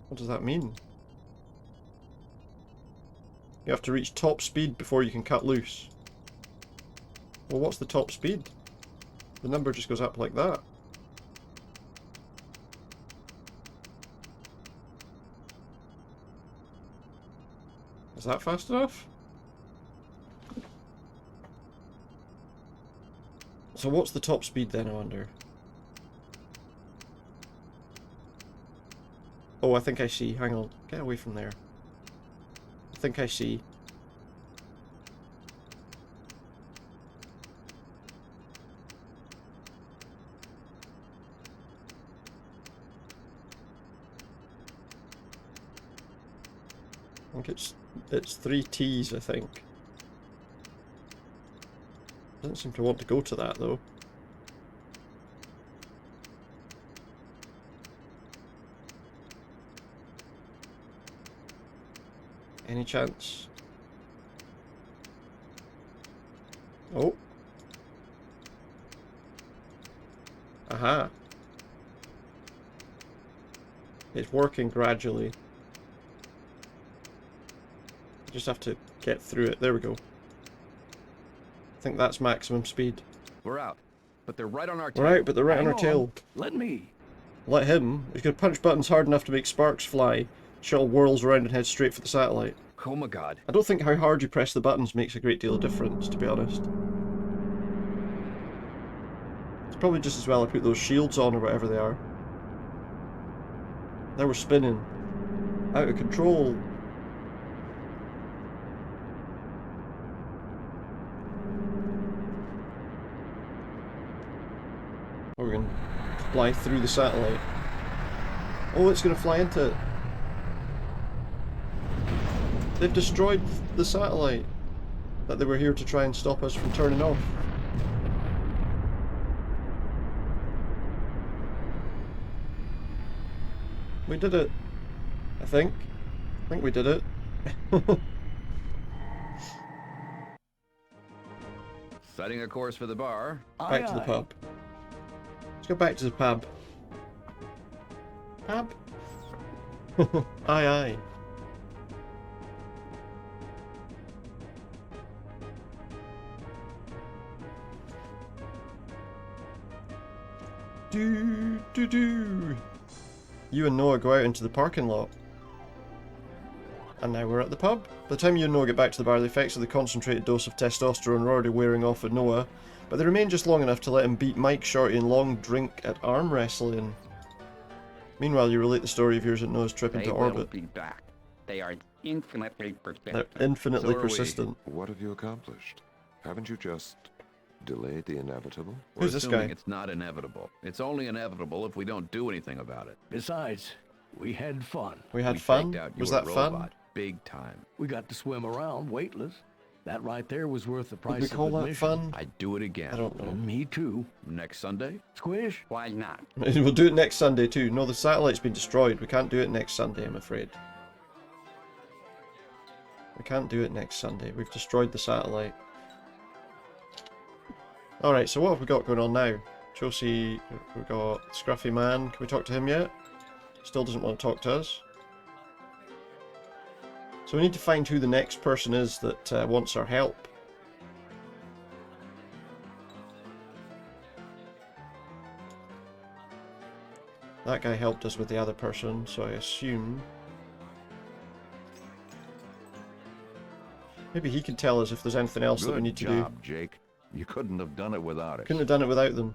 What does that mean? You have to reach top speed before you can cut loose. Well, what's the top speed? The number just goes up like that. Is that fast enough? So what's the top speed then, I wonder? Oh, I think I see. Hang on. Get away from there. I think I see. I think it's 3 T's, I think. Doesn't seem to want to go to that though. Any chance? Oh. Aha. It's working gradually. Just have to get through it. There we go. I think that's maximum speed. We're out, but they're right on our tail. We're out, but they're right on our tail. Let me. Let him. He's gonna punch buttons hard enough to make sparks fly. Shuttle whirls around and heads straight for the satellite. Oh my god. I don't think how hard you press the buttons makes a great deal of difference, to be honest. It's probably just as well I put those shields on or whatever they are. Now we're spinning. Out of control. Oh, we're going to fly through the satellite. Oh, it's going to fly into it. They've destroyed the satellite that they were here to try and stop us from turning off. We did it. I think. I think we did it. Setting a course for the bar. Back to the pub. Let's go back to the pub. Pub? Aye aye. Do do do. You and Noah go out into the parking lot. And now we're at the pub. By the time you and Noah get back to the bar, the effects of the concentrated dose of testosterone are already wearing off at Noah, but they remain just long enough to let him beat Mike Shorty in long drink at arm wrestling. Meanwhile, you relate the story of yours and Noah's trip into orbit. They will be back. They are infinitely persistent. They're infinitely So are we. persistent. What have you accomplished? Haven't you just delayed the inevitable? Who's this guy? It's not inevitable. It's only inevitable if we don't do anything about it. Besides, we had fun. We had fun? faked out Was your that fun? robot big time. We got to swim around weightless. That right there was worth the price Would we call of that admission. fun? I'd do it again. I don't know. Me too. Next Sunday? Squish? Why not? We'll do it next Sunday too. No, the satellite's been destroyed. We can't do it next Sunday, I'm afraid. We can't do it next Sunday. We've destroyed the satellite. Alright, so what have we got going on now? Josie, we've got Scruffy Man. Can we talk to him yet? Still doesn't want to talk to us. So we need to find who the next person is that wants our help. That guy helped us with the other person, so I assume... Maybe he can tell us if there's anything else that we need to do. Good job, Jake. You couldn't have done it without us. Couldn't have done it without them.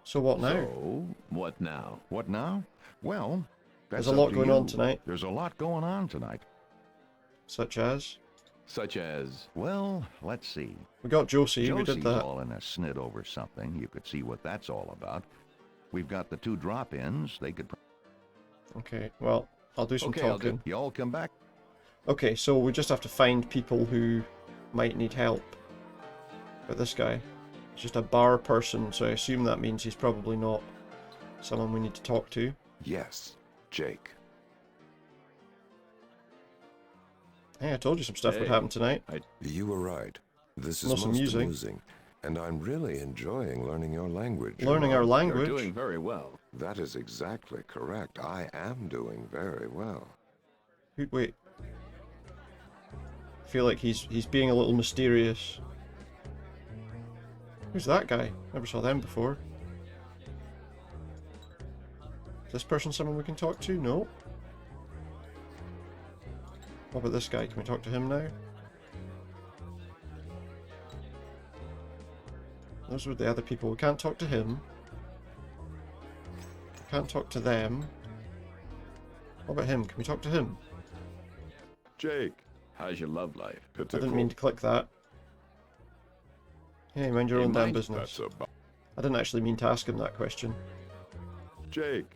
So what now? So, what now? What now? Well, there's that's a lot up to going you. on tonight. There's a lot going on tonight. Such as? Such as? Well, let's see. We got Josie, we did Josie's that. all in a snit over something. You could see what that's all about. We've got the 2 drop-ins. They could... Okay, well, I'll do some talking. You all come back. Okay, so we just have to find people who might need help. But this guy is just a bar person, so I assume that means he's probably not someone we need to talk to. Yes, Jake. Hey, I told you some stuff would happen tonight. You were right. This is Most amusing. and I'm really enjoying learning your language. Learning our language? You're doing very well. That is exactly correct. I am doing very well. Wait. I feel like he's being a little mysterious. Who's that guy? Never saw them before. Is this person someone we can talk to? No. What about this guy? Can we talk to him now? Those were the other people. We can't talk to him. We can't talk to them. What about him? Can we talk to him? Jake, how's your love life? I didn't mean to click that. Hey, mind your own damn business. I didn't actually mean to ask him that question. Jake.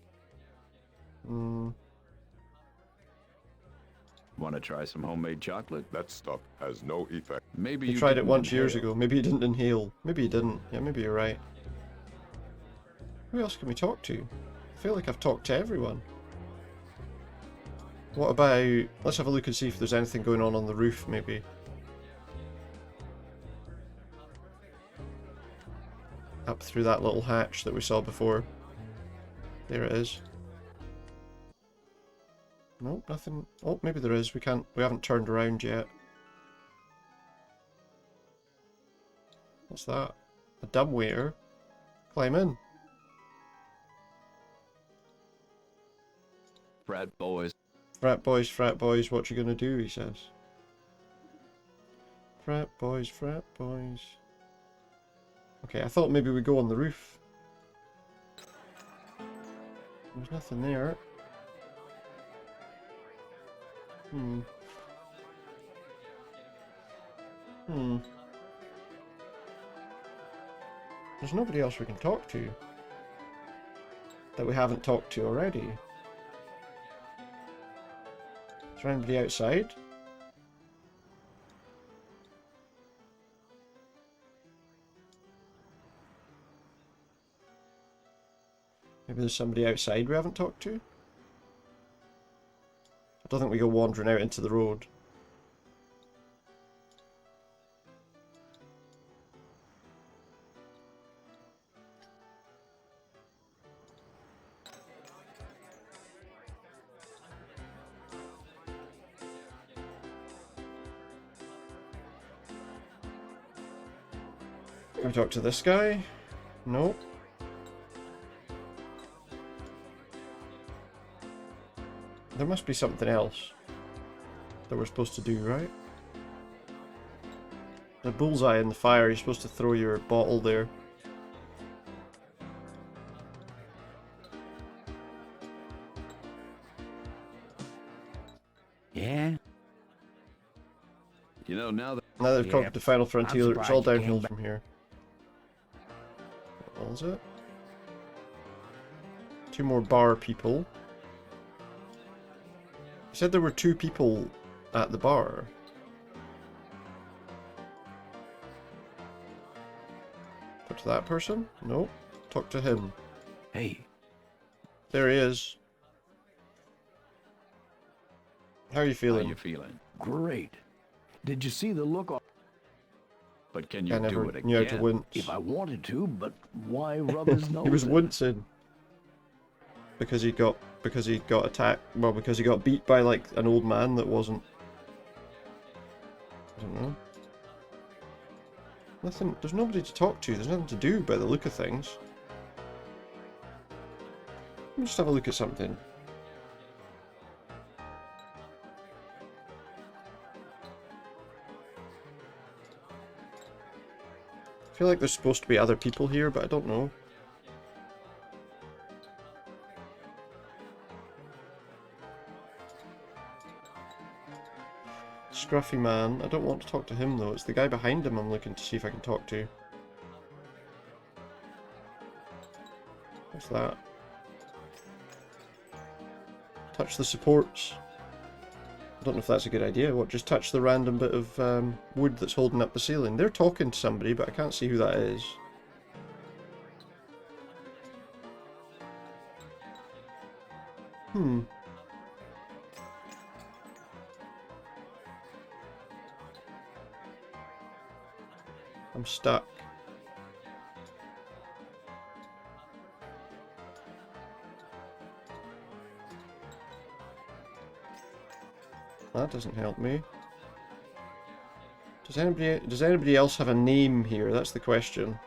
Want to try some homemade chocolate? That stuff has no effect. Maybe He you tried it didn't once years inhale. ago. Maybe he didn't inhale. Maybe he didn't. Yeah, maybe you're right. Who else can we talk to? I feel like I've talked to everyone. What about... Let's have a look and see if there's anything going on the roof, maybe. Up through that little hatch that we saw before. There it is. Nope, nothing. Oh, maybe there is. We haven't turned around yet. What's that? A dumbwaiter? Climb in. Frat boys. Frat boys, what you gonna do, he says. Frat boys, frat boys. Okay, I thought maybe we'd go on the roof. There's nothing there. There's nobody else we can talk to that we haven't talked to already. Is there anybody outside? Maybe there's somebody outside we haven't talked to? I don't think we go wandering out into the road. Can we talk to this guy? Nope. There must be something else that we're supposed to do, right? The bullseye in the fire, you're supposed to throw your bottle there. Yeah? You know, now that They've conquered the final frontier, it's all surprised you came downhill back. from here. What was it? 2 more bar people. You said there were 2 people at the bar. Talk to that person? No. Talk to him. Hey. There he is. How are you feeling? How you feeling? Great. Did you see the look on... But can you I never do it knew how to again? wince. If I wanted to, but why rub his nose He was in? wincing. because he got attacked. Well, because he got beat by like an old man that wasn't. I don't know. Nothing. There's nobody to talk to. There's nothing to do by the look of things. Let me just have a look at something. I feel like there's supposed to be other people here, but I don't know. Scruffy man. I don't want to talk to him though. It's the guy behind him I'm looking to see if I can talk to. What's that? Touch the supports. I don't know if that's a good idea. What, just touch the random bit of wood that's holding up the ceiling? They're talking to somebody, but I can't see who that is. Hmm. I'm stuck. That doesn't help me. Does anybody else have a name here? That's the question.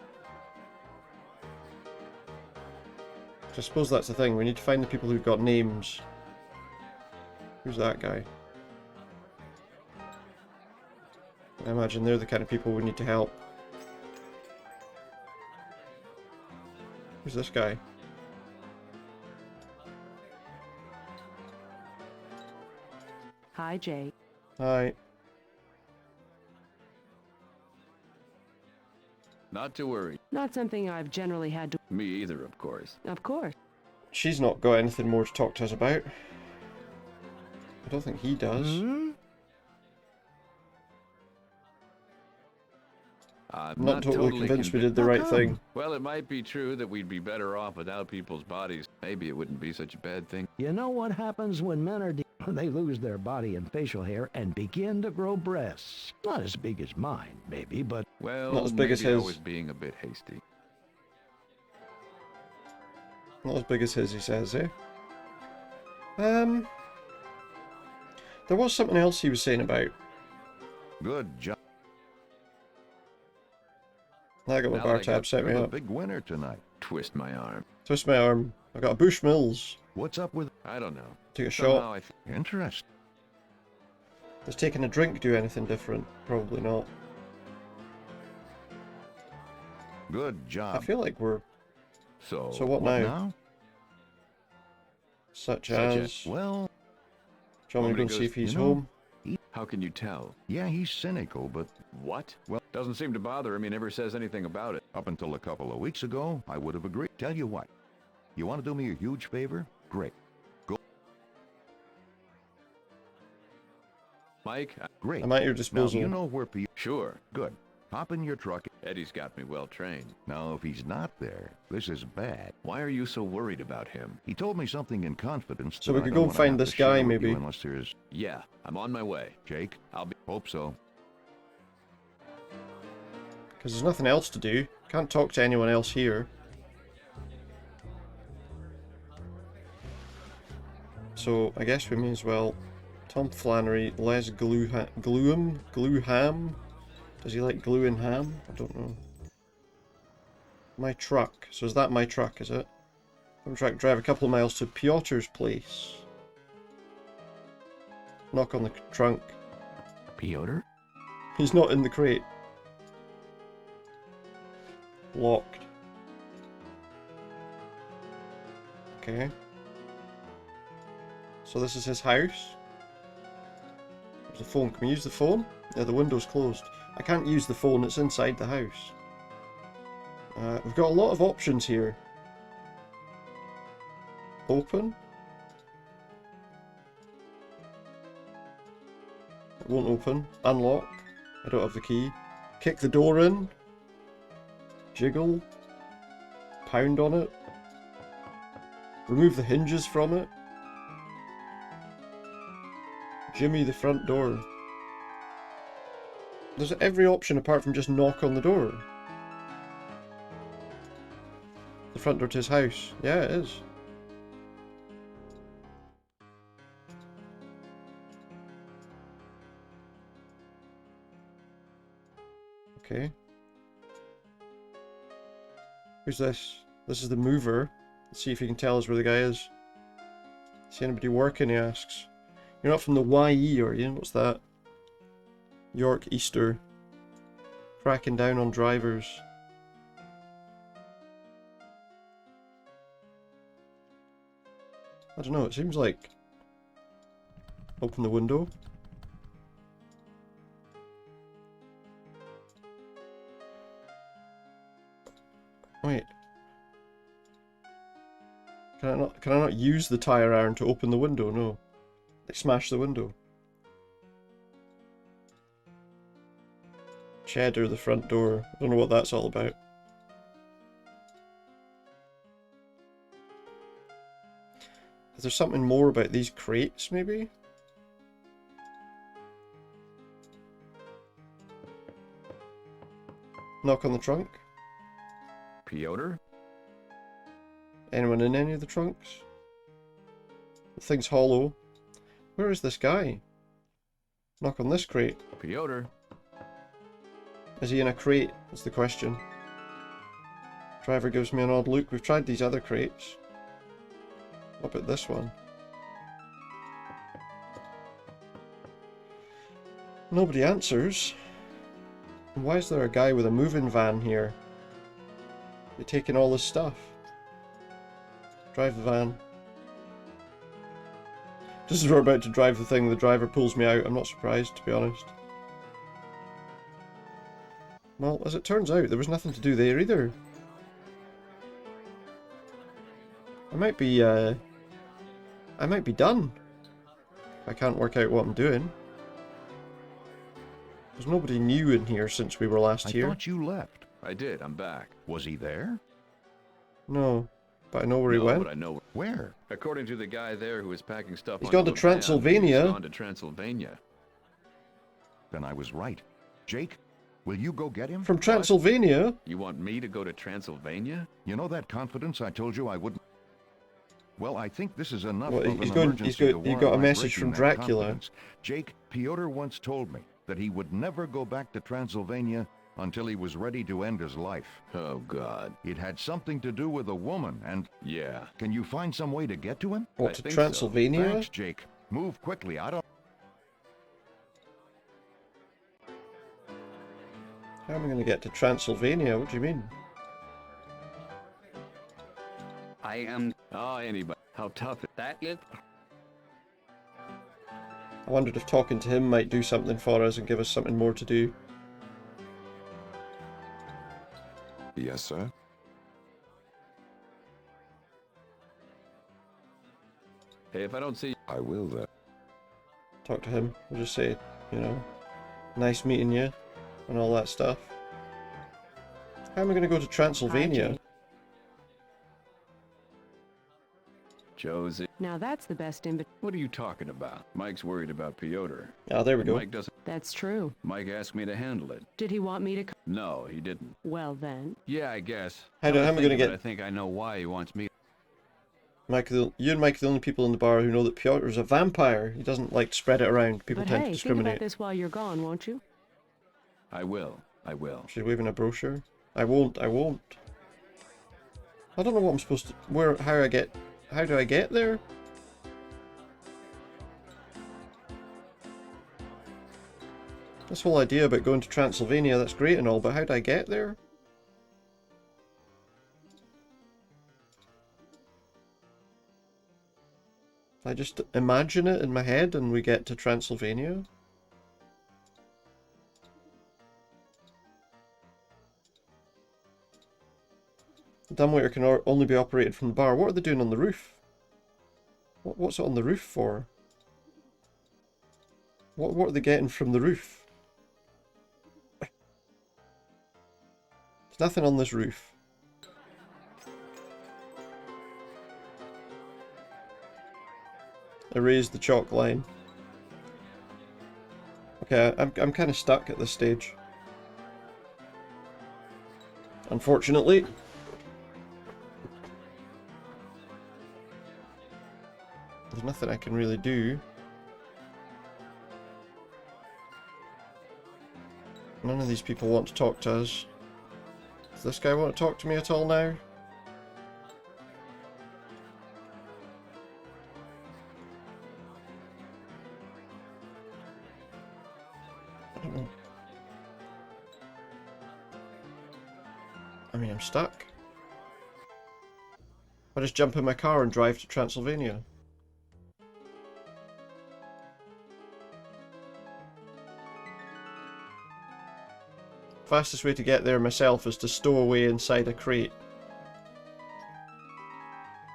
I suppose that's the thing. We need to find the people who've got names. Who's that guy? I imagine they're the kind of people we need to help. Who's this guy? Hi, Jake. Hi. Not to worry. Not something I've generally had to... Me either, of course. Of course. She's not got anything more to talk to us about. I don't think he does. I'm not totally convinced we did the right thing. Well, it might be true that we'd be better off without people's bodies. Maybe it wouldn't be such a bad thing. You know what happens when men are they lose their body and facial hair and begin to grow breasts. Not as big as mine, maybe, but... Well, not as big as maybe his. I was being a bit hasty. Not as big as his, he says, eh? There was something else he was saying about. Good job. I got my bar tab set me a up. big winner tonight. Twist my arm. Twist my arm. I got a Bushmills. What's up with... I don't know. Take a Somehow shot. Interesting. Does taking a drink do anything different? Probably not. Good job. I feel like we're... So what now? Such as... Well... Do you want me to go and see if he's home? How can you tell? Yeah, he's cynical, but... What? Well, doesn't seem to bother him. He never says anything about it. Up until a couple of weeks ago, I would have agreed. Tell you what, you want to do me a huge favor? Great. Go. Mike? Great. I'm at your disposal. Now, you know where Sure. Good. Hop in your truck. Eddie's got me well trained. Now, if he's not there, this is bad. Why are you so worried about him? He told me something in confidence. So that we I could don't go and wanna find have to this share guy, with maybe. you unless there's... Yeah, I'm on my way. Jake? I'll be... Hope so. Because there's nothing else to do. Can't talk to anyone else here. So, I guess we may as well... Tom Flannery, Les Gluham? Does he like glue and ham? I don't know. My truck. So is that my truck, is it? I'm trying to drive a couple of miles to Piotr's place. Knock on the trunk. Piotr? He's not in the crate. Locked. Okay. So this is his house. There's a phone. Can we use the phone? Yeah, the window's closed. I can't use the phone, it's inside the house. We've got a lot of options here. Open. It won't open. Unlock. I don't have the key. Kick the door in. Jiggle. Pound on it. Remove the hinges from it. Jimmy the front door. There's every option apart from just knock on the door. The front door to his house. Yeah, it is. Okay. Who's this? This is the mover. Let's see if he can tell us where the guy is. See anybody working, he asks. You're not from the YE, are you? What's that? York Easter. Cracking down on drivers. I don't know, it seems like... Open the window. Wait. Can I not use the tire iron to open the window? No. They smash the window. Cheddar, the front door. I don't know what that's all about. Is there something more about these crates, maybe? Knock on the trunk. Piotr? Anyone in any of the trunks? The thing's hollow. Where is this guy? Knock on this crate. Piotr? Is he in a crate? That's the question. Driver gives me an odd look. We've tried these other crates. What about this one? Nobody answers. Why is there a guy with a moving van here? They're taking all this stuff. Drive the van. Just as we're about to drive the thing, the driver pulls me out. I'm not surprised, to be honest. Well, as it turns out, there was nothing to do there either. I might be done. I can't work out what I'm doing. There's nobody new in here since we were last here. I thought you left. I did, I'm back. Was he there? No, but I know where he went. But I know where. According to the guy there who was packing stuff He's on gone to the van, Transylvania. He's gone to Transylvania. Then I was right. Jake, will you go get him? From Transylvania? What? You want me to go to Transylvania? You know that confidence I told you I wouldn't? Well, I think this is enough Well, of an emergency to you warrant got a my message breaking from that Dracula. confidence. Jake, Piotr once told me that he would never go back to Transylvania until he was ready to end his life. Oh, God. It had something to do with a woman, and... Yeah. Can you find some way to get to him? What, to Transylvania? Thanks, Jake. Move quickly, I don't... How am I going to get to Transylvania? What do you mean? I am... Oh, anybody. How tough is That is... I wondered if talking to him might do something for us and give us something more to do. Yes, sir. Hey, if I don't see you... I will then. Talk to him. We'll just say, you know, nice meeting you and all that stuff. How am I going to go to Transylvania? Josie. Now that's the best in. What are you talking about? Mike's worried about Piotr. Ah, there we go. Mike doesn't... That's true. Mike asked me to handle it. Did he want me to? No, he didn't. Well then. Yeah, I guess. How am I going to get... I think I know why he wants me. Mike, you and Mike are the only people in the bar who know that Piotr is a vampire. He doesn't like to spread it around. People But tend hey, to think discriminate. about this while you're gone, won't you? I will. I will. She's waving a brochure. I won't. I won't. I don't know what I'm supposed to... How do I get there? This whole idea about going to Transylvania, that's great and all, but how do I get there? I just imagine it in my head and we get to Transylvania. The dumbwaiter can only be operated from the bar. What are they doing on the roof? What's it on the roof for? What are they getting from the roof? There's nothing on this roof. Erase the chalk line. Okay, I'm kind of stuck at this stage. Unfortunately. There's nothing I can really do. None of these people want to talk to us. Does this guy want to talk to me at all now? I don't know. I mean, I'm stuck. I just jump in my car and drive to Transylvania. Fastest way to get there myself is to stow away inside a crate.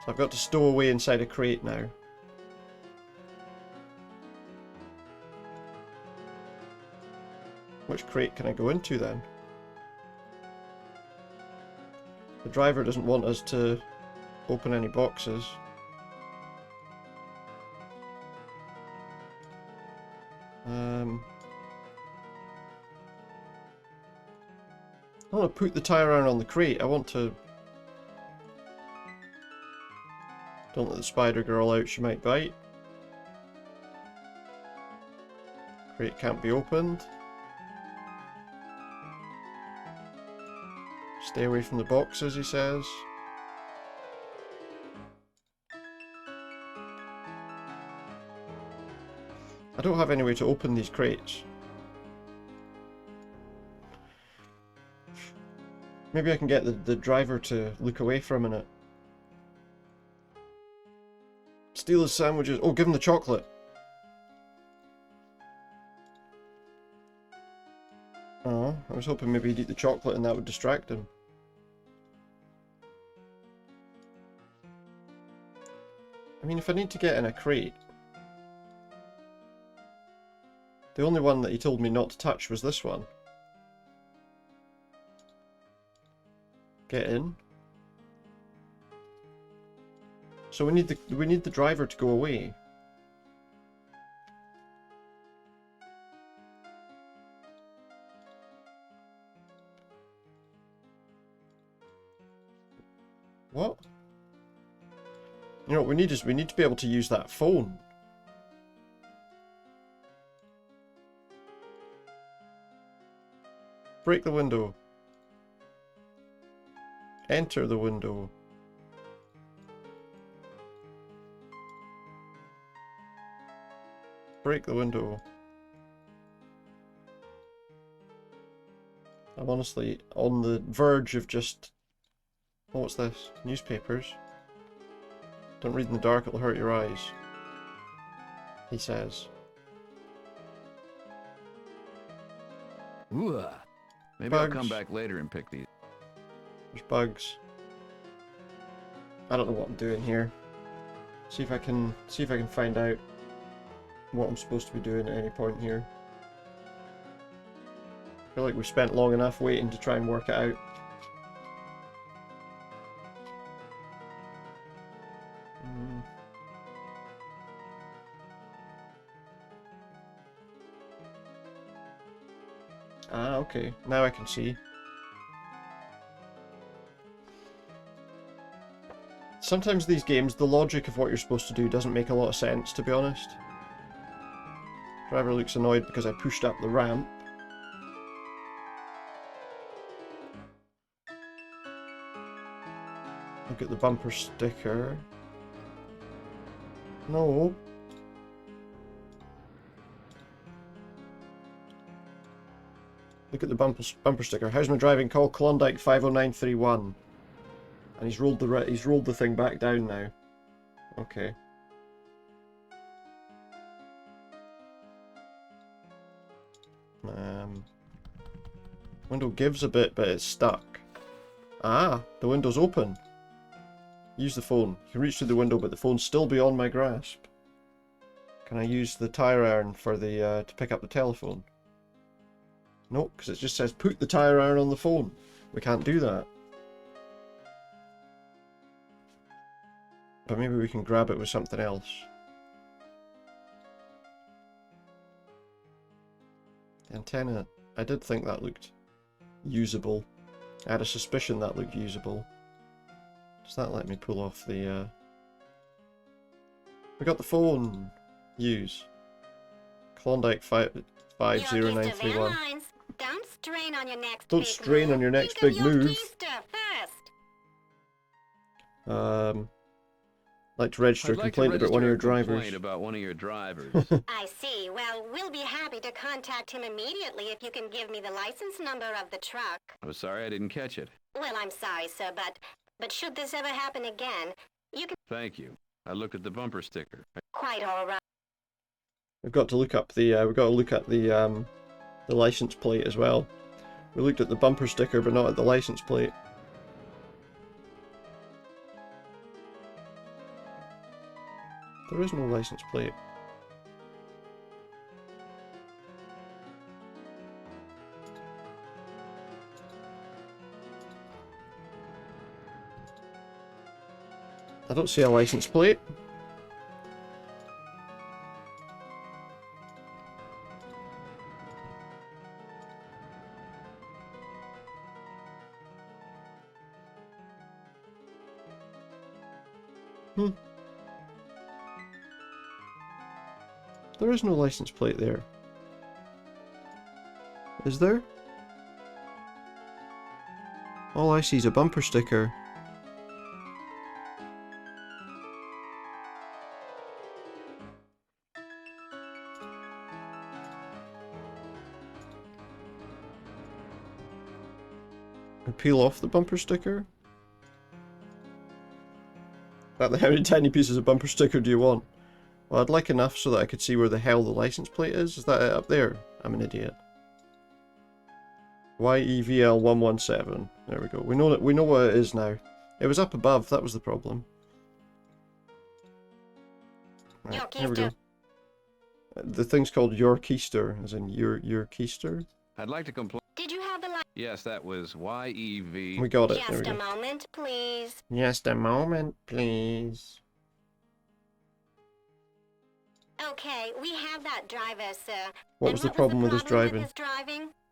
So I've got to stow away inside a crate now. Which crate can I go into then? The driver doesn't want us to open any boxes. I want to put the tyre iron on the crate. I want to... Don't let the spider girl out, she might bite. Crate can't be opened. Stay away from the boxes, he says. I don't have any way to open these crates. Maybe I can get the driver to look away for a minute. Steal his sandwiches. Oh, give him the chocolate. Oh, I was hoping maybe he'd eat the chocolate and that would distract him. I mean, if I need to get in a crate... The only one that he told me not to touch was this one. Get in. So we need the driver to go away. What? You know what we need is we need to be able to use that phone. Break the window. Enter the window. Break the window. I'm honestly on the verge of just... Oh, what's this? Newspapers. Don't read in the dark, it'll hurt your eyes. He says. Ooh. Maybe Bugs. I'll come back later and pick these. There's bugs. I don't know what I'm doing here. See if I can find out what I'm supposed to be doing at any point here. I feel like we've spent long enough waiting to try and work it out. Ah, okay. Now I can see. Sometimes these games, the logic of what you're supposed to do doesn't make a lot of sense, to be honest. Driver looks annoyed because I pushed up the ramp. Look at the bumper sticker. No. Look at the bumper sticker. How's my driving? Call Klondike 50931. And he's rolled the thing back down now. Okay. Window gives a bit, but it's stuck. Ah, the window's open. Use the phone. You can reach through the window, but the phone's still beyond my grasp. Can I use the tire iron for the to pick up the telephone? No, because it just says put the tire iron on the phone. We can't do that. But maybe we can grab it with something else. The antenna, I did think that looked usable. I had a suspicion that looked usable. Does that let me pull off the... We got the phone! Use. Klondike 50931. Don't strain on your next Don't big strain move. on your next Think big of your move. keister first. Like to register a I'd like to complaint about one of register your a drivers. complaint about one of your drivers. I see. Well, we'll be happy to contact him immediately if you can give me the license number of the truck. I'm sorry I didn't catch it. Well, I'm sorry, sir, but should this ever happen again, you can... Thank you. I looked at the bumper sticker. Quite all right. We've got to look up the the license plate as well. We looked at the bumper sticker, but not at the license plate. There is no license plate. I don't see a license plate. There is no license plate there. Is there? All I see is a bumper sticker. And peel off the bumper sticker? How many tiny pieces of bumper sticker do you want? Well, I'd like enough so that I could see where the hell the license plate is. Is that it up there? I'm an idiot. YEVL117. There we go. We know what it is now. It was up above. That was the problem. Right, here we go. The thing's called your keister, as in your keister. I'd like to complain. Did you have the license? Yes, that was YEV. We got it. There we Just go. a moment, please. Just a moment, please. Okay, we have that driver, sir. What was the problem with his driving?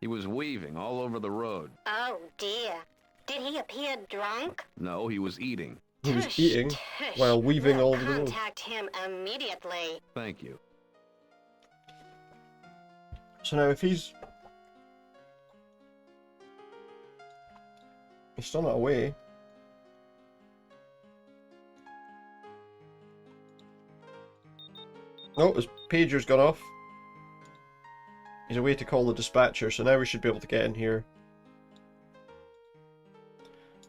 He was weaving all over the road. Oh, dear. Did he appear drunk? No, he was eating. He was eating while weaving all over the road. Contact him immediately. Thank you. So now if he's still not away. Oh, his pager's gone off. He's away to call the dispatcher, so now we should be able to get in here.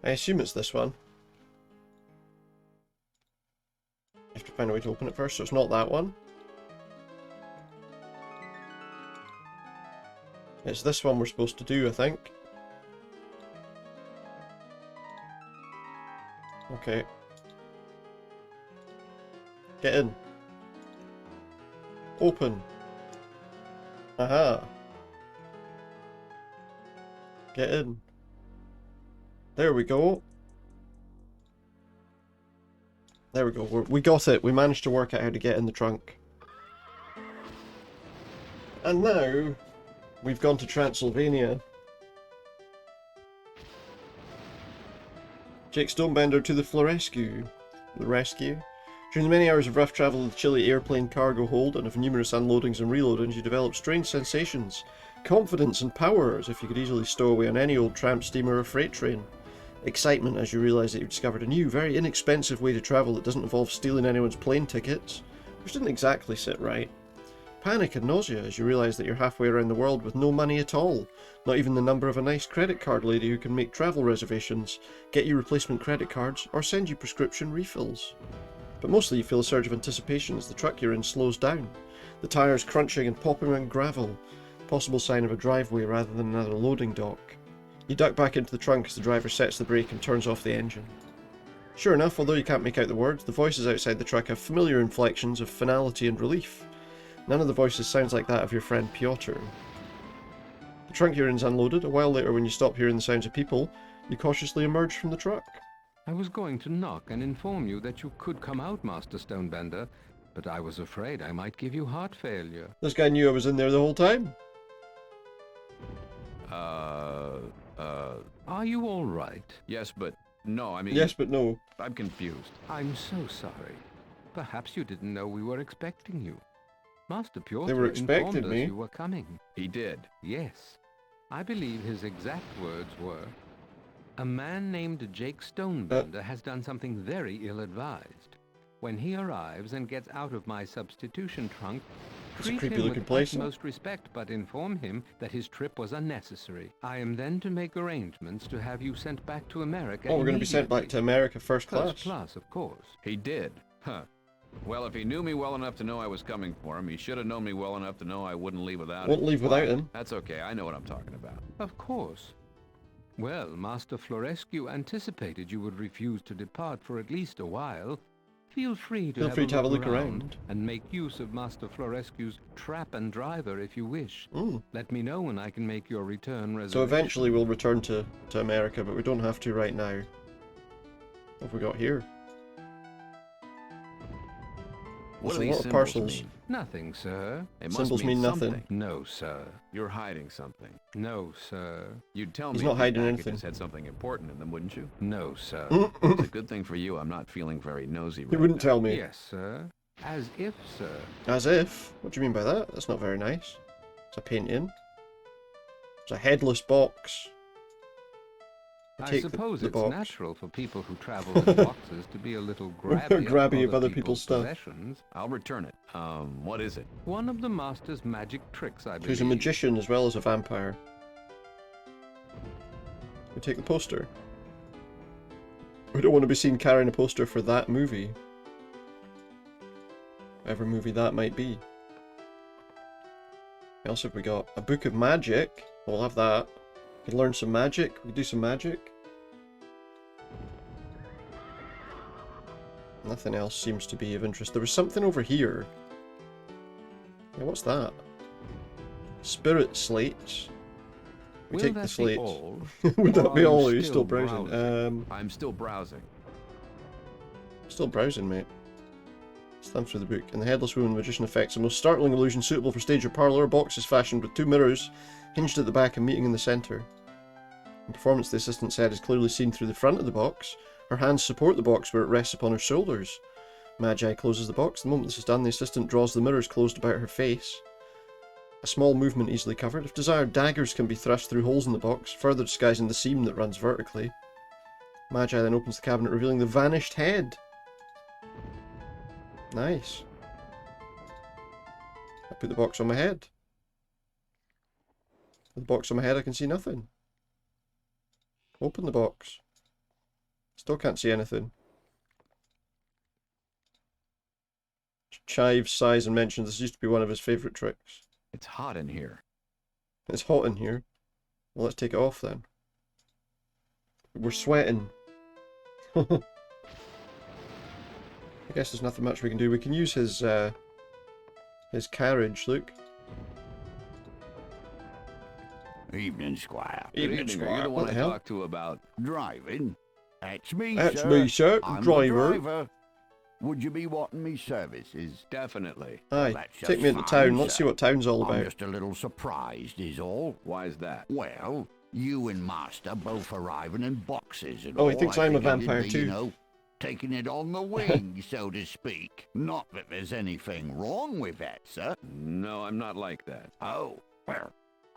I assume it's this one. You have to find a way to open it first, so it's not that one. It's this one we're supposed to do, I think. Okay. Get in. Open. Aha. Get in. There we go. There we go. We got it. We managed to work out how to get in the trunk. And now we've gone to Transylvania. Jake Stonebender to the rescue. During the many hours of rough travel with the chilly airplane cargo hold and of numerous unloadings and reloadings, you develop strange sensations, confidence and power as if you could easily stow away on any old tramp steamer or freight train. Excitement as you realise that you've discovered a new, very inexpensive way to travel that doesn't involve stealing anyone's plane tickets, which didn't exactly sit right. Panic and nausea as you realise that you're halfway around the world with no money at all, not even the number of a nice credit card lady who can make travel reservations, get you replacement credit cards, or send you prescription refills. But mostly you feel a surge of anticipation as the truck you're in slows down, the tyres crunching and popping on gravel, possible sign of a driveway rather than another loading dock. You duck back into the trunk as the driver sets the brake and turns off the engine. Sure enough, although you can't make out the words, the voices outside the truck have familiar inflections of finality and relief. None of the voices sounds like that of your friend Piotr. The trunk you're in is unloaded. A while later, when you stop hearing the sounds of people, you cautiously emerge from the truck. I was going to knock and inform you that you could come out, Master Stonebender, but I was afraid I might give you heart failure. This guy knew I was in there the whole time. Are you all right? Yes, but no, I mean... Yes, but no. I'm confused. I'm so sorry. Perhaps you didn't know we were expecting you. Master Piotr They were expecting informed us me. you were coming. He did. Yes. I believe his exact words were, "A man named Jake Stonebender has done something very ill-advised. When he arrives and gets out of my substitution trunk, It's a treat creepy him looking with place, huh? utmost respect, but inform him that his trip was unnecessary. I am then to make arrangements to have you sent back to America Oh, we're going to be sent back to America first class. First class, of course. He did. Huh. Well, if he knew me well enough to know I was coming for him, he should have known me well enough to know I wouldn't leave without Won't him. leave without him. That's okay. I know what I'm talking about. Of course. Well, Master Florescu anticipated you would refuse to depart for at least a while. Feel free to have a look around and make use of Master Florescu's trap and driver if you wish. Let me know when I can make your return reservation. So eventually we'll return to America, but we don't have to right now. What have we got here? What There's do a these lot of symbols parcels. mean? Nothing, sir. It must Symbols mean nothing. something. No, sir. You're hiding something. No, sir. You'd tell He's me not if hiding these anything. packages had something important in them, wouldn't you? No, sir. It's a good thing for you I'm not feeling very nosy right He wouldn't now. tell me. Yes, sir. As if, sir. As if? What do you mean by that? That's not very nice. It's a painting. It's a headless box. I suppose the it's box. natural for people who travel in boxes to be a little grabby, Grabby of other people's people's stuff. possessions. I'll return it. What is it? One of the master's magic tricks, I believe. He's a magician as well as a vampire. We take the poster. We don't want to be seen carrying a poster for that movie. Whatever movie that might be. What else have we got? A book of magic. We'll have that. We can learn some magic. We can do some magic. Nothing else seems to be of interest. There was something over here. Yeah, what's that? Spirit slates. We Will take that the be slates. all? Would Or that be are you all? Are you still still browsing? I'm still browsing. Still browsing, mate. Slam through the book. In the Headless Woman, magician effects a most startling illusion suitable for stage or parlour. Box is fashioned with 2 mirrors, hinged at the back and meeting in the centre. In performance, the assistant's head is clearly seen through the front of the box. Her hands support the box where it rests upon her shoulders. Magi closes the box. The moment this is done, the assistant draws the mirrors closed about her face. A small movement easily covered. If desired, daggers can be thrust through holes in the box, further disguising the seam that runs vertically. Magi then opens the cabinet, revealing the vanished head. Nice. I put the box on my head. With the box on my head, I can see nothing. Open the box. Still can't see anything. Chives sighs and mentions this used to be one of his favourite tricks. It's hot in here. It's hot in here. Well, let's take it off then. We're sweating. I guess there's nothing much we can do. We can use his carriage, look. Evening, Squire. Evening, Squire. Are you the What one the I hell? talked to about Driving? That's me, That's sir. me, sir. I'm Driver. The driver. Would you be wanting me services? Definitely. Aye, That's take me into just town. fine, Let's sir. see what town's all I'm about. just a little surprised, is all. Why is that? Well, you and Master both arriving in boxes and Oh, all. he thinks I I'm a figured it'd vampire be, too. You know, taking it on the wing, so to speak. Not that there's anything wrong with that, sir. No, I'm not like that. Oh, well,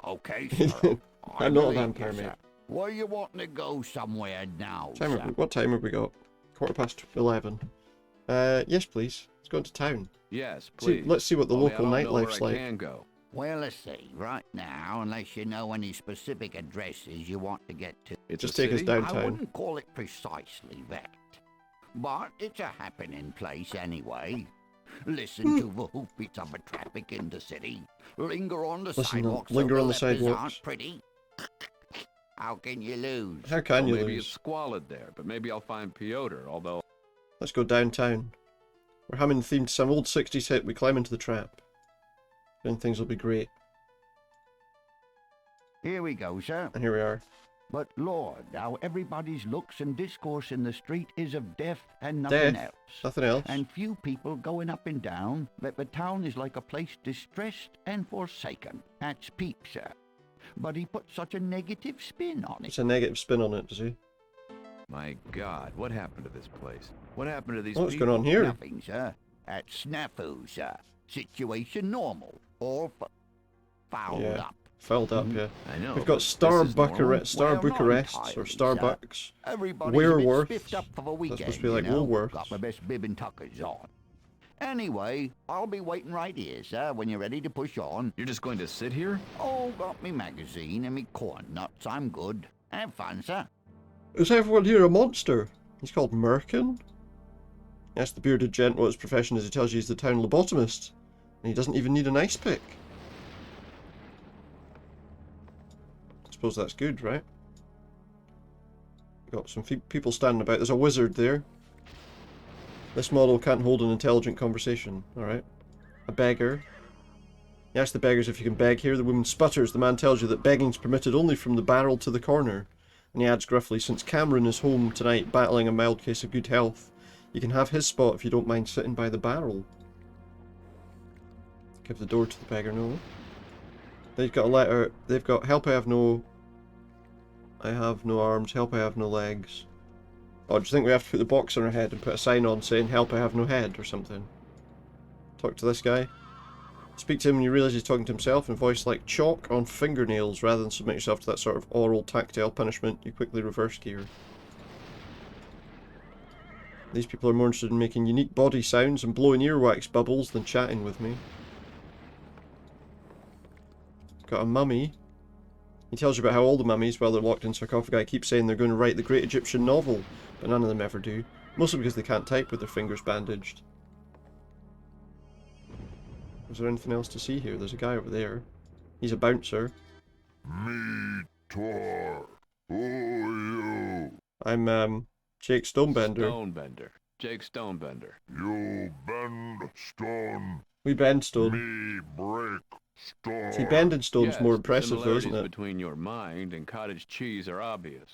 okay, sir. I I'm not a believe vampire, you, mate. sir. Where you wanting to go somewhere now, Time sir? what time have we got? 11:15. Yes, please. Let's go into town. Yes, See, please. let's see what the Only local I don't know nightlife's where like. I can go. Well, let's see. Right now, unless you know any specific addresses you want to get to. It's Just a take us city? I downtown. wouldn't call it precisely that. But it's a happening place anyway. Listen to the hoofbeats of the traffic in the city. Linger on the sidewalks. linger so on the leopards sidewalks. aren't pretty. How can you lose? How can you Maybe lose? it's squalid there, but maybe I'll find Piotr, although... Let's go downtown. We're humming the theme to some old 60s hit. We climb into the trap. Then things will be great. Here we go, sir. And here we are. But Lord, how everybody's looks and discourse in the street is of death and nothing Death. else. Nothing else. And few people going up and down, that the town is like a place distressed and forsaken. That's Peep, sir. But he put such a negative spin on it. It's a negative spin on it, does he? My God, what happened to this place? What happened to these What's people? going on here? Nothing, sir. That's snafu, sir. Situation normal. All fouled Yeah. up. Filled up, yeah. I know. We've got This is normal. Starbuckerests or Starbucks. Everybody's Werewolf. a bit spiffed up for the weekend, That's supposed to be like you know? Woolworths. Got my best bib and tuckers on. Anyway, I'll be waiting right here, sir, when you're ready to push on. You're just going to sit here? Oh, got me magazine and me corn nuts. I'm good. Have fun, sir. Is everyone here a monster? He's called Merkin? Ask the bearded gent what his profession is. He tells you he's the town lobotomist. And he doesn't even need an ice pick. I suppose that's good, right? Got some people standing about. There's a wizard there. This model can't hold an intelligent conversation. Alright. A beggar. You ask the beggars if you can beg here. The woman sputters. The man tells you that begging's permitted only from the barrel to the corner. And he adds gruffly, since Cameron is home tonight battling a mild case of good health, you can have his spot if you don't mind sitting by the barrel. Give the door to the beggar, no. They've got a letter. They've got, help I have no arms, help I have no legs. Oh, do you think we have to put the box on our head and put a sign on saying help I have no head or something? Talk to this guy. Speak to him and you realise he's talking to himself in voice like chalk on fingernails. Rather than submit yourself to that sort of oral tactile punishment, you quickly reverse gear. These people are more interested in making unique body sounds and blowing earwax bubbles than chatting with me. Got a mummy. He tells you about how all the mummies, while they're locked in sarcophagi, keep saying they're going to write the great Egyptian novel, but none of them ever do. Mostly because they can't type with their fingers bandaged. Is there anything else to see here? There's a guy over there. He's a bouncer. Me, Tor. Who are you? I'm, Jake Stonebender. Stonebender. Jake Stonebender. You bend stone. We bend stone. Me break stone. See, bending stone's Yes, more the impressive though, isn't similarities it? between your mind and cottage cheese are obvious.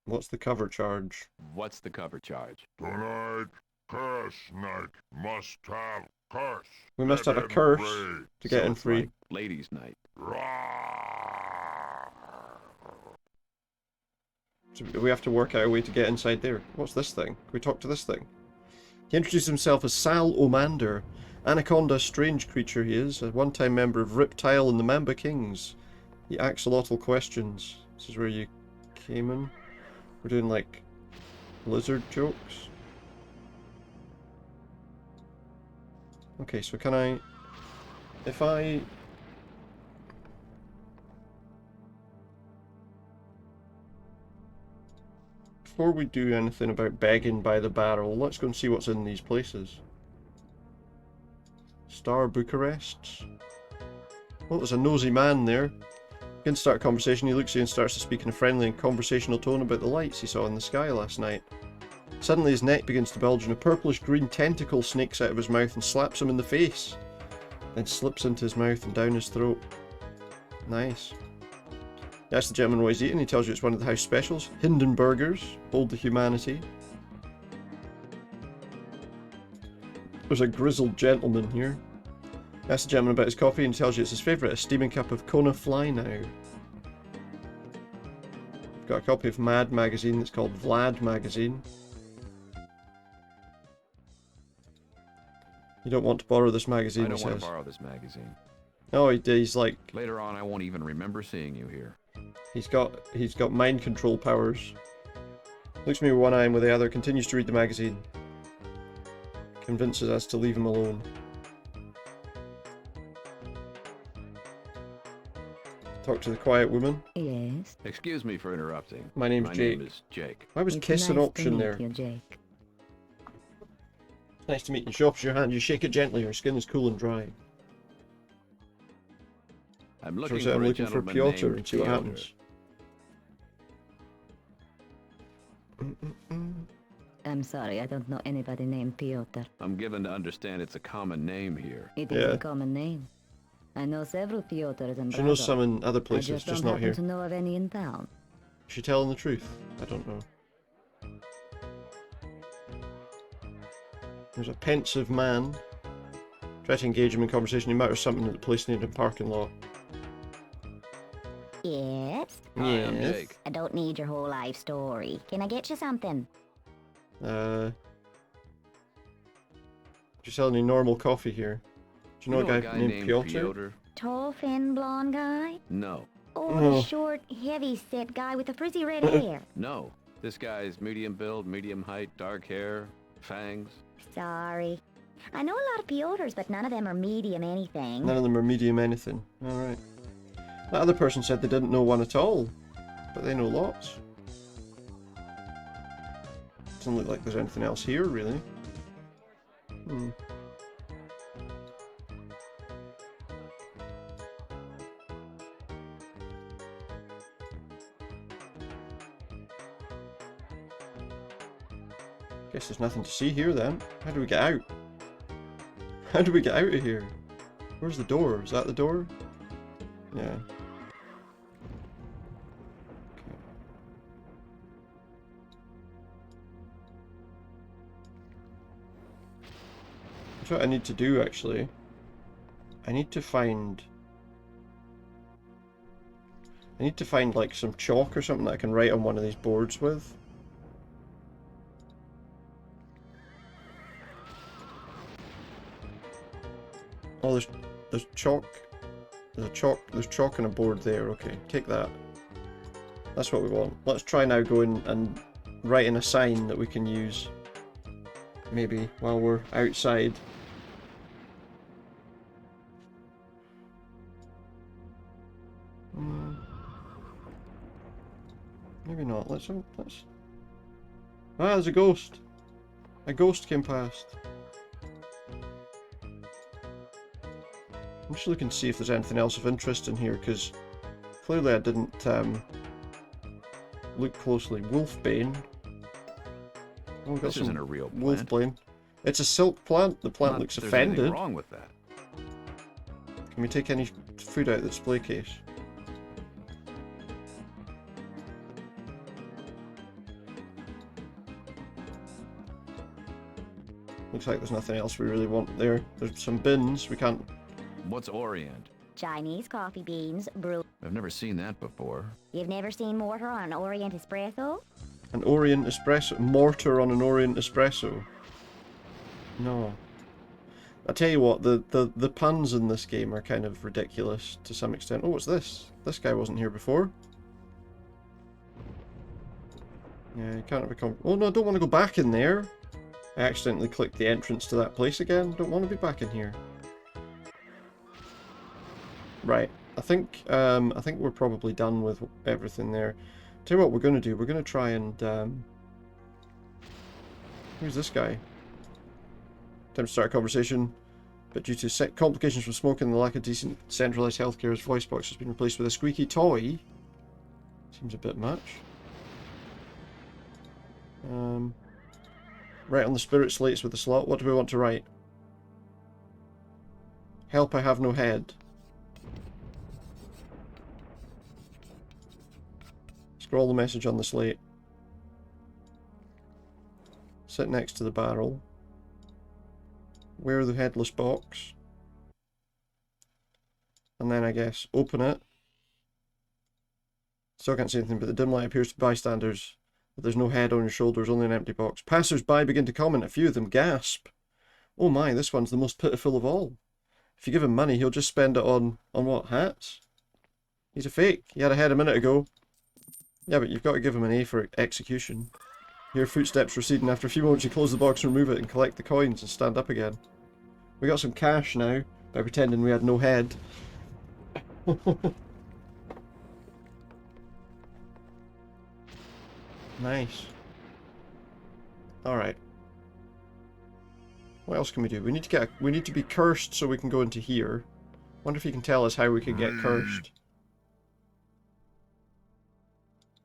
What's the cover charge? What's the cover charge? Tonight, curse night. Must have curse. We must have a Get in curse free. to get So in it's free. like ladies' night. So we have to work out a way to get inside there. What's this thing? Can we talk to this thing? He introduced himself as Sal Omander. Anaconda, strange creature he is. A one-time member of Riptile and the Mamba Kings. He axolotl questions. This is where you came in. We're doing like lizard jokes. Okay, so can I... If I... Before we do anything about begging by the barrel, let's go and see what's in these places. Star Bucharest. Well, there's a nosy man there. You can start a conversation. He looks at you and starts to speak in a friendly and conversational tone about the lights he saw in the sky last night. Suddenly his neck begins to bulge and a purplish green tentacle snakes out of his mouth and slaps him in the face. Then slips into his mouth and down his throat. Nice. You ask the gentleman what he's eating. He tells you it's one of the house specials. Hindenburgers. Hold the humanity. There's a grizzled gentleman here. You ask the gentleman about his coffee and he tells you it's his favourite, a steaming cup of Kona Fly now. I've got a copy of Mad magazine that's called Vlad magazine. You don't want to borrow this magazine, I don't he want says. to borrow this magazine. Oh, he's like... Later on, I won't even remember seeing you here. He's got mind control powers. Looks at me with one eye and with the other, continues to read the magazine. Convinces us to leave him alone. Talk to the quiet woman. Yes. Excuse me for interrupting. My name's Jake. name is Jake. Why was kiss an option there? Jake. Nice to meet you. She offers your hand. You shake it gently. Her skin is cool and dry. I'm looking So I'm for a looking for gentleman Piotr named and see what Piotr. happens. I'm sorry, I don't know anybody named Piotr. I'm given to understand it's a common name here. It is a common name. I know several Piotrs and She knows some in other places, I just just don't not here. happen to know of any in town. Is she telling the truth? I don't know. There's a pensive man. Try to engage him in conversation. He mutters something at the place near the parking lot. Yes? Hi, I'm Yes. Jake. I don't need your whole life story. Can I get you something? She's selling any normal coffee here. Do you know a guy named Piotr? tall, thin, blonde guy? No. Or the short, heavy-set guy with the frizzy red hair? No. This guy's medium build, medium height, dark hair, fangs. Sorry. I know a lot of Piotrs, but none of them are medium anything. None of them are medium anything. Alright. That other person said they didn't know one at all, but they know lots. Doesn't look like there's anything else here, really. Guess there's nothing to see here then. How do we get out? How do we get out of here? Where's the door? Is that the door? Yeah. That's what I need to do, actually. I need to find like some chalk or something that I can write on one of these boards with. Oh, there's chalk. There's chalk on a board there. Okay, take that. That's what we want. Let's try now going and writing a sign that we can use. Maybe while we're outside. Maybe not. Let's. Ah, there's a ghost. A ghost came past. I'm just looking to see if there's anything else of interest in here, because clearly I didn't look closely. Wolfbane. Oh, we've got This isn't a real plant. Wolfbane. It's a silk plant. The plant looks There's offended. anything wrong with that. Can we take any food out of the display case? Looks like there's nothing else we really want there. There's some bins. We can't. What's Orient? Chinese coffee beans, brew. I've never seen that before. You've never seen mortar on an Orient espresso? An Orient espresso? Mortar on an Orient espresso? No. I tell you what, the puns in this game are kind of ridiculous to some extent. Oh, what's this? This guy wasn't here before. Yeah, you can't have a oh no, I don't want to go back in there. I accidentally clicked the entrance to that place again. Don't want to be back in here. Right. I think we're probably done with everything there. Tell you what we're going to do. We're going to try and who's this guy? Time to start a conversation. But due to complications from smoking and the lack of decent centralized healthcare, his voice box has been replaced with a squeaky toy. Seems a bit much. Write on the spirit slates with the slot. What do we want to write? Help, I have no head. Scroll the message on the slate. Sit next to the barrel. Wear the headless box. And then I guess open it. Still can't see anything, but the dim light appears to bystanders that there's no head on your shoulders, only an empty box. Passers-by begin to comment. A few of them gasp. Oh my, this one's the most pitiful of all. If you give him money, he'll just spend it on what? Hats? He's a fake. He had a head a minute ago. Yeah, but you've got to give him an A for execution. Hear footsteps receding. After a few moments, you close the box, remove it, and collect the coins and stand up again. We got some cash now by pretending we had no head. Nice. Alright. What else can we do? We need to be cursed so we can go into here. Wonder if you can tell us how we can get cursed.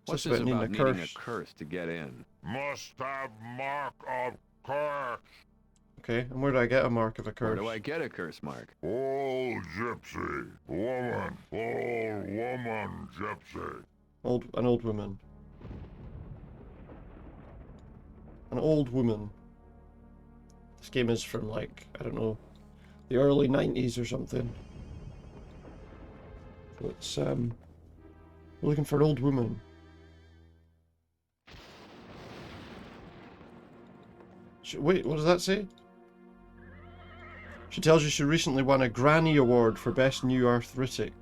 What's this about needing a curse to get in? Must have mark of curse. Okay, and where do I get a mark of a curse? Where do I get a curse mark? Old gypsy. Woman. Old woman gypsy. An old woman. An old woman. This game is from, like, I don't know, the early 90s or something. So it's, we're looking for an old woman. Wait, what does that say? She tells you she recently won a Granny Award for Best New Arthritic.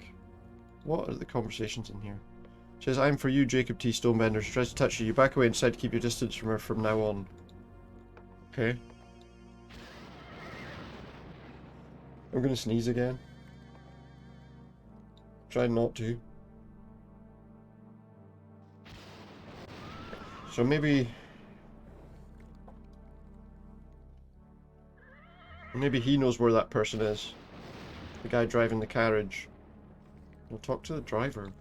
What are the conversations in here? She says, I'm for you, Jacob T. Stonebender. She tries to touch you. You back away and decide to keep your distance from her from now on. Okay. I'm gonna sneeze again. Try not to. So maybe he knows where that person is. The guy driving the carriage. We'll talk to the driver.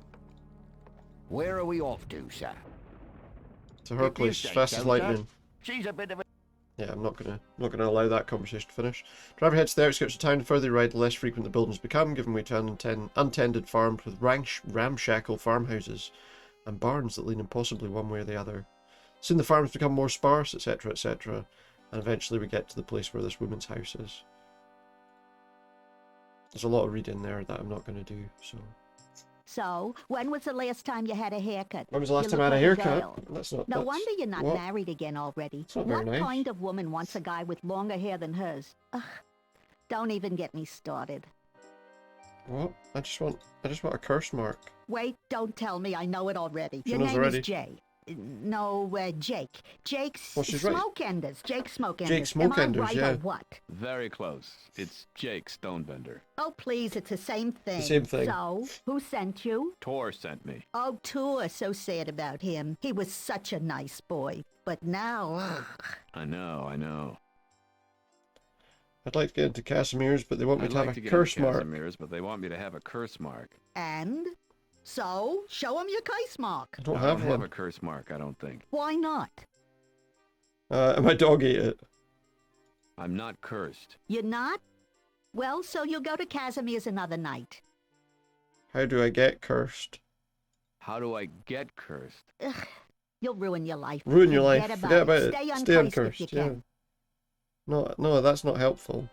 Where are we off to, sir? To her If you place, say fast as so, lightning. sir. She's a bit of a... Yeah, I'm not gonna allow that conversation to finish. Driver heads to the outskirts of town. The further you ride, the less frequent the buildings become, giving way to untended farms with ramshackle farmhouses and barns that lean impossibly one way or the other. Soon the farms become more sparse, etc., etc., and eventually we get to the place where this woman's house is. There's a lot of reading there that I'm not going to do, so... So, when was the last time you had a haircut? When was the last You time I look had a like haircut? girl. That's not... No that's, wonder you're not what? married again already. That's not very What nice. kind of woman wants a guy with longer hair than hers? Ugh, don't even get me started. What? I just want a curse mark. Wait, don't tell me I know it already. She Your knows name already. is Jay. No, Jake. Jake's Well, she's right. Smokeenders. Jake Smokeenders. Jake Smokeenders, Am I right yeah. or what? Very close. It's Jake Stonebender. Oh, please, it's the same thing. same thing. So, who sent you? Tor sent me. Oh, Tor, so sad about him. He was such a nice boy. But now, ugh. I know. I'd like to get into Casimir's, but they want me I'd to like have to a get curse into mark. Casimir's, but they want me to have a curse mark. And? So, show him your case mark. I don't I have don't one. have a curse mark, I don't think. Why not? My dog ate it. I'm not cursed. You're not? Well, so you'll go to Casimir's another night. How do I get cursed? How do I get cursed? Ugh, you'll ruin your life. Ruin your life. Forget about it. Stay Stay uncursed if you uncursed. Yeah. can. No, that's not helpful.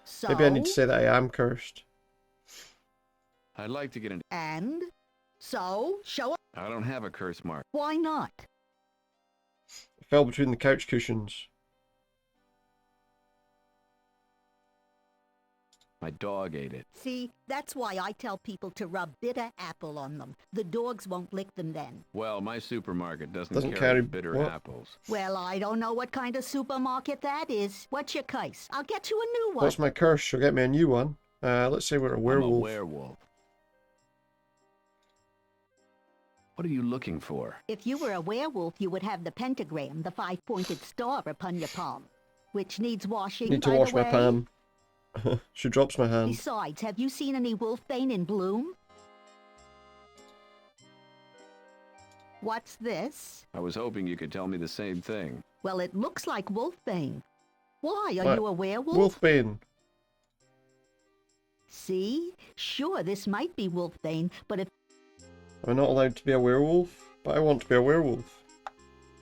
So, Maybe I need to say that I am cursed. I'd like to get into... And? So, show him. I don't have a curse mark. Why not? I fell between the couch cushions. My dog ate it. See, that's why I tell people to rub bitter apple on them. The dogs won't lick them then. Well, my supermarket doesn't Doesn't carry carry bitter what? apples. Well, I don't know what kind of supermarket that is. What's your case? I'll get you a new one. What's my curse? She'll get me a new one. Let's say we're a werewolf. I'm a werewolf. What are you looking for? If you were a werewolf, you would have the pentagram, the five-pointed star upon your palm, which needs washing, Need to by wash the my way. palm. She drops my hand. Besides, have you seen any wolfbane in bloom? What's this? I was hoping you could tell me the same thing. Well, it looks like wolfbane. Why? Are What? you a werewolf? Wolfbane. See? Sure, this might be wolfbane, but if... I'm not allowed to be a werewolf, but I want to be a werewolf.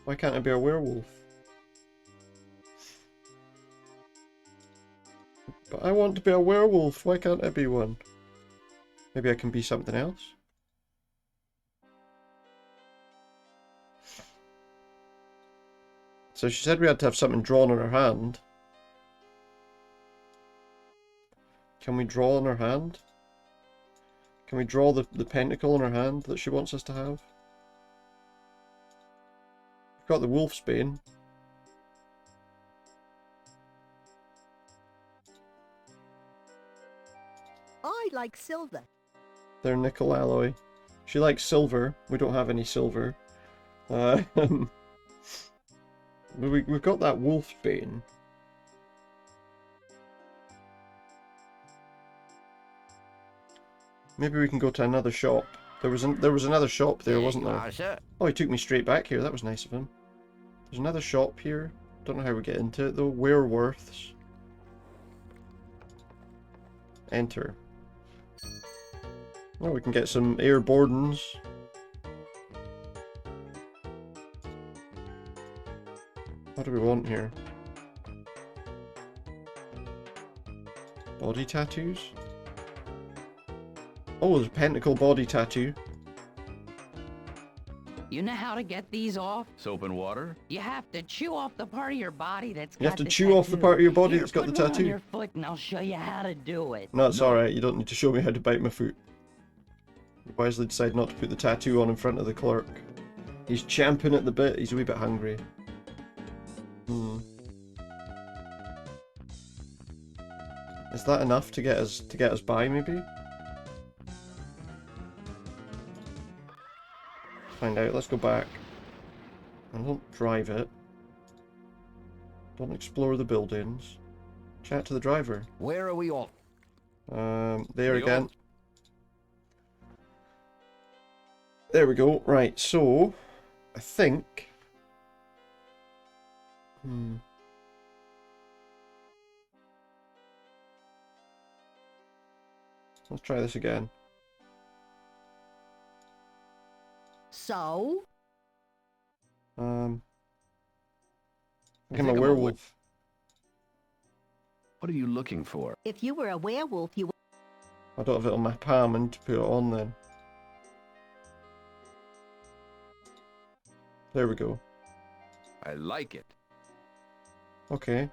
Why can't I be a werewolf? But I want to be a werewolf. Why can't I be one? Maybe I can be something else? So she said we had to have something drawn on her hand. Can we draw on her hand? Can we draw the pentacle on her hand that she wants us to have? We've got the wolf's bane. I like silver. They're nickel alloy. She likes silver. We don't have any silver. We've got that wolf's bane. Maybe we can go to another shop. There was another shop there, wasn't there? Oh, he took me straight back here. That was nice of him. There's another shop here. Don't know how we get into it though. Werewolves. Enter. Oh, we can get some air Bordens. What do we want here? Body tattoos? Oh, there's a pentacle body tattoo. You know how to get these off? Soap and water? You have to chew off the part of your body that's got You have to the chew off the tattoo. part of your body Here, that's got the put one on tattoo. your foot and I'll show you how to do it. No, it's alright. You don't need to show me how to bite my foot. You wisely decide not to put the tattoo on in front of the clerk. He's champing at the bit. He's a wee bit hungry. Is that enough to get us by, maybe? Find out. Let's go back. And don't drive it. Don't explore the buildings. Chat to the driver. Where are we off? There again. There we go. Right, so I think let's try this again. So? I think I'm a werewolf. What are you looking for? If you were a werewolf, you I don't have it on my palm and to put it on then. There we go. I like it. Okay.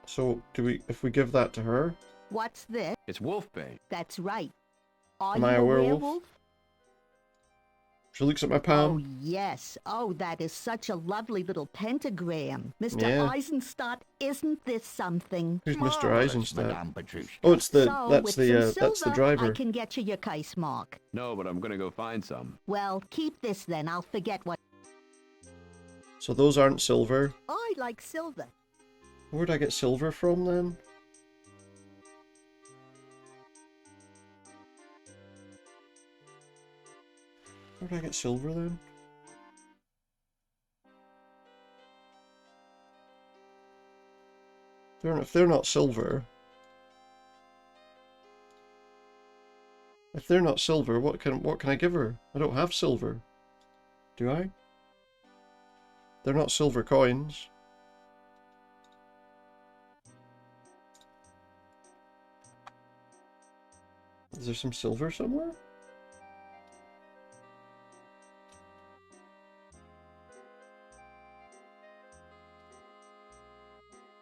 So, if we give that to her? What's this? It's wolfbane. That's right. Are Am you I a werewolf? werewolf? She looks at my palm. Oh, yes. Oh, that is such a lovely little pentagram. Mr. Yeah. Eisenstadt, isn't this something? Who's Mr. Eisenstadt? Madame Petrushka. Oh, it's the So, that's with the some that's the silver, driver. I can get you your case mark. No, but I'm gonna go find some. Well, keep this then. I'll forget what... So those aren't silver. I like silver. Where'd I get silver from then? Where'd I get silver then? If they're not silver, what can I give her? I don't have silver. Do I? They're not silver coins. Is there some silver somewhere?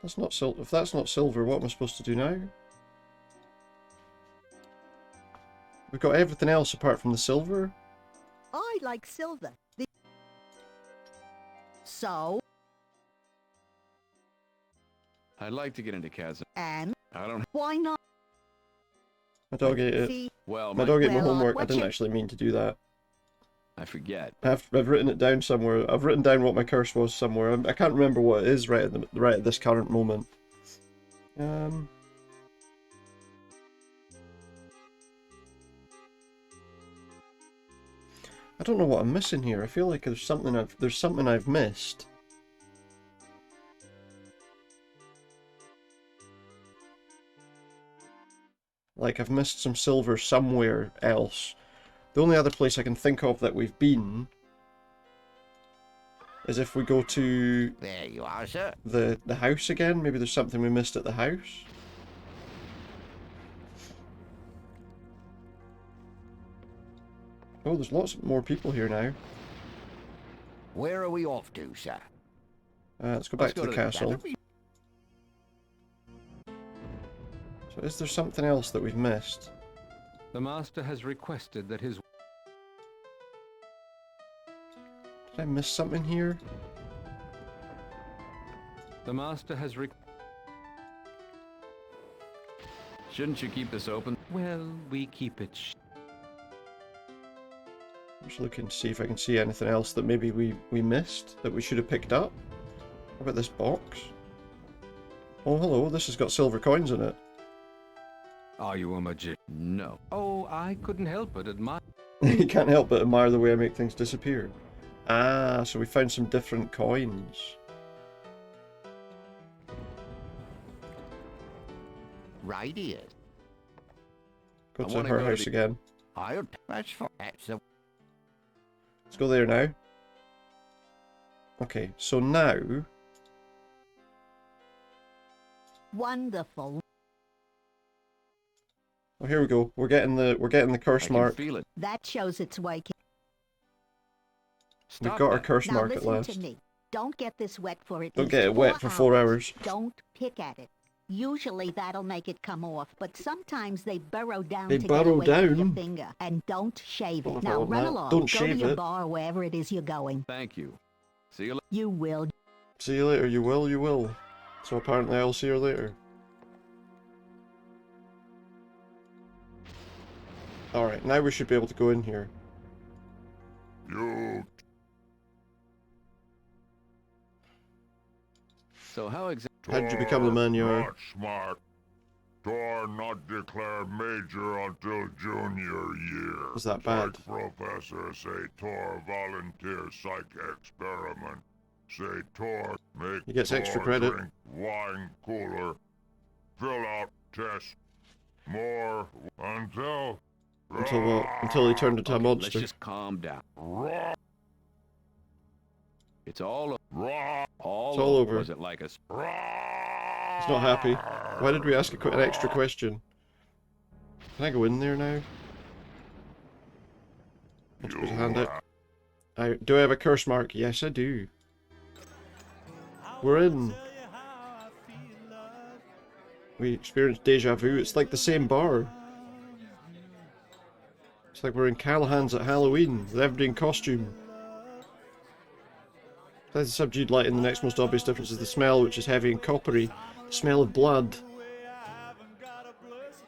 That's not silver. If that's not silver, what am I supposed to do now? We've got everything else apart from the silver. I like silver. So? I'd like to get into chasm. And? I don't. Why not? My dog ate it. See? Well, my dog ate my Well, homework. I what didn't you- actually mean to do that. I forget. I've written it down somewhere. I've written down what my curse was somewhere. I can't remember what it is right at this current moment. I don't know what I'm missing here. I feel like there's something I've missed. Like I've missed some silver somewhere else. The only other place I can think of that we've been is if we go to There you are, sir. the house again. Maybe there's something we missed at the house. Oh, there's lots more people here now. Where are we off to, sir? Let's go back to the castle. that'll be- So is there something else that we've missed? The master has requested that his... Did I miss something here? The master has Shouldn't you keep this open? Well, we keep it I'm just looking to see if I can see anything else that maybe we missed, that we should have picked up. How about this box? Oh, hello, this has got silver coins in it. Are you a magician? No. Oh, I couldn't help but admire... You can't help but admire the way I make things disappear. Ah, so we found some different coins. Right here. Go I to wanna her go to house the- again. That's the... Let's go there now. Okay, so now... Wonderful. Oh, here we go. We're getting the curse mark. Feel it. That shows its way. We've got our curse now mark at listen last. to me. Don't get this wet for at Don't least get it wet for 4 hours. Don't pick at it. Usually that'll make it come off, but sometimes they burrow down They to burrow get away from your down? finger. And don't shave Oh, it. Now run that. along. Don't Go to shave your it. bar or wherever it is you're going. Thank you. See you later. You will. See you later. You will. You will. So apparently I'll see her later. Alright, now we should be able to go in here. You. So how exactly? How did you become the man you are? Not smart. Tor not declare major until junior year. Is that bad? Psych professor say Tor volunteer psych experiment. Say Tor make He gets Tor extra credit. drink wine cooler. Fill out test. More until Until what? Until he turned into a monster. Let's just calm down. It's all over. It's all over. Was it like a... He's not happy. Why did we ask an extra question? Can I go in there now? Let's put a hand out. Do I have a curse mark? Yes, I do. We're in. We experienced deja vu. It's like the same bar. It's like we're in Callahan's at Halloween, with everybody in costume. The subdued light in the next most obvious difference is the smell, which is heavy and coppery. The smell of blood.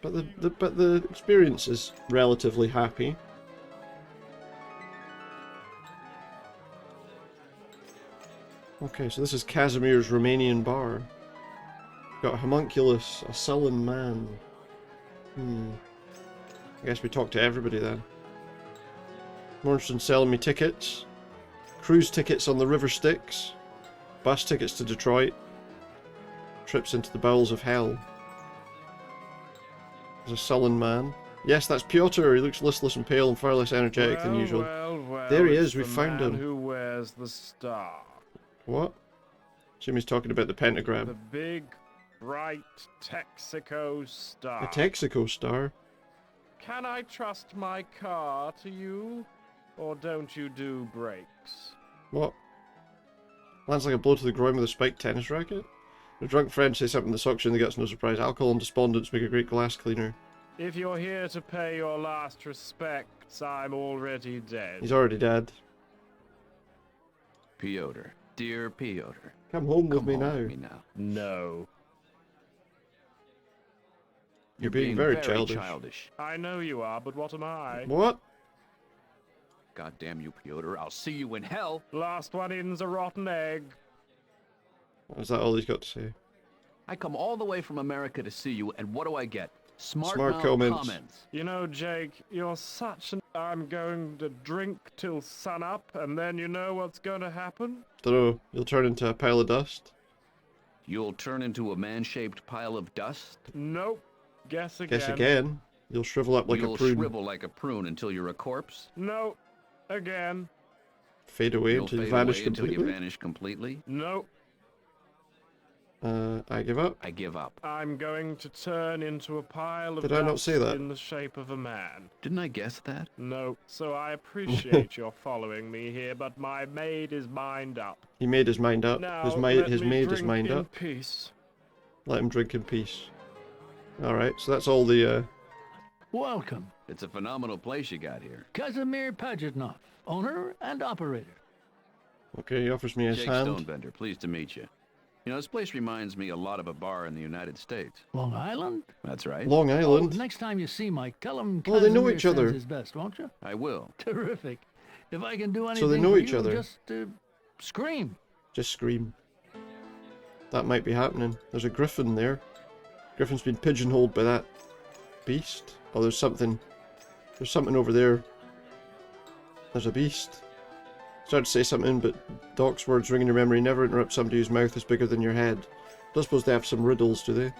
But the experience is relatively happy. Okay, so this is Casimir's Romanian bar. Got a homunculus, a sullen man. I guess we talk to everybody then. More interested in selling me tickets. Cruise tickets on the River Styx. Bus tickets to Detroit. Trips into the bowels of hell. There's a sullen man. Yes, that's Piotr. He looks listless and pale and far less energetic than usual. Well, there he it's is. We the found man him. Who wears the star? What? Jimmy's talking about the pentagram. The big, bright Texaco star. A Texaco star? Can I trust my car to you? Or don't you do brakes? What? Lands like a blow to the groin with a spiked tennis racket? The drunk friend says something that sucks you and they gets no surprise. Alcohol and despondence make a great glass cleaner. If you're here to pay your last respects, I'm already dead. He's already dead. Piotr. Dear Piotr. Come home with me now. No. You're being very childish. I know you are, but what am I? What? God damn you, Piotr. I'll see you in hell. Last one in's a rotten egg. Is that all he's got to say? I come all the way from America to see you, and what do I get? Smart comments. You know, Jake, you're such an... I'm going to drink till sunup, and then you know what's going to happen? Dunno. You'll turn into a pile of dust? You'll turn into a man-shaped pile of dust? Nope. Guess again. Guess again. You'll shrivel up like a prune. You'll shrivel like a prune until you're a corpse? No. Again. Fade away You'll until you fade vanish away completely? Until you vanish completely? Nope. I give up. I give up. I'm going to turn into a pile of Did I not say that? in the shape of a man. Didn't I guess that? No. So I appreciate your following me here, but my maid is mined up. He made his mind up. Now, his maid let me is drink mind in up. Peace. Let him drink in peace. Alright, so that's all the Welcome. It's a phenomenal place you got here. Casimir Pajitnov, owner and operator. Okay, he offers me his Jake hand. Stonebender, pleased to meet you. You know, this place reminds me a lot of a bar in the United States. Long Island? That's right. Long Island? Oh, next time you see Mike, tell him Oh, they know Casimir each other. sends his best, won't you? I will. Terrific. If I can do anything So they know for each you, other. just scream. Just scream. That might be happening. There's a griffin there. Griffin's been pigeonholed by that beast. Oh, there's something over there. There's a beast. Started to say something, but Doc's words ring in your memory. Never interrupt somebody whose mouth is bigger than your head. Don't suppose they have some riddles, do they?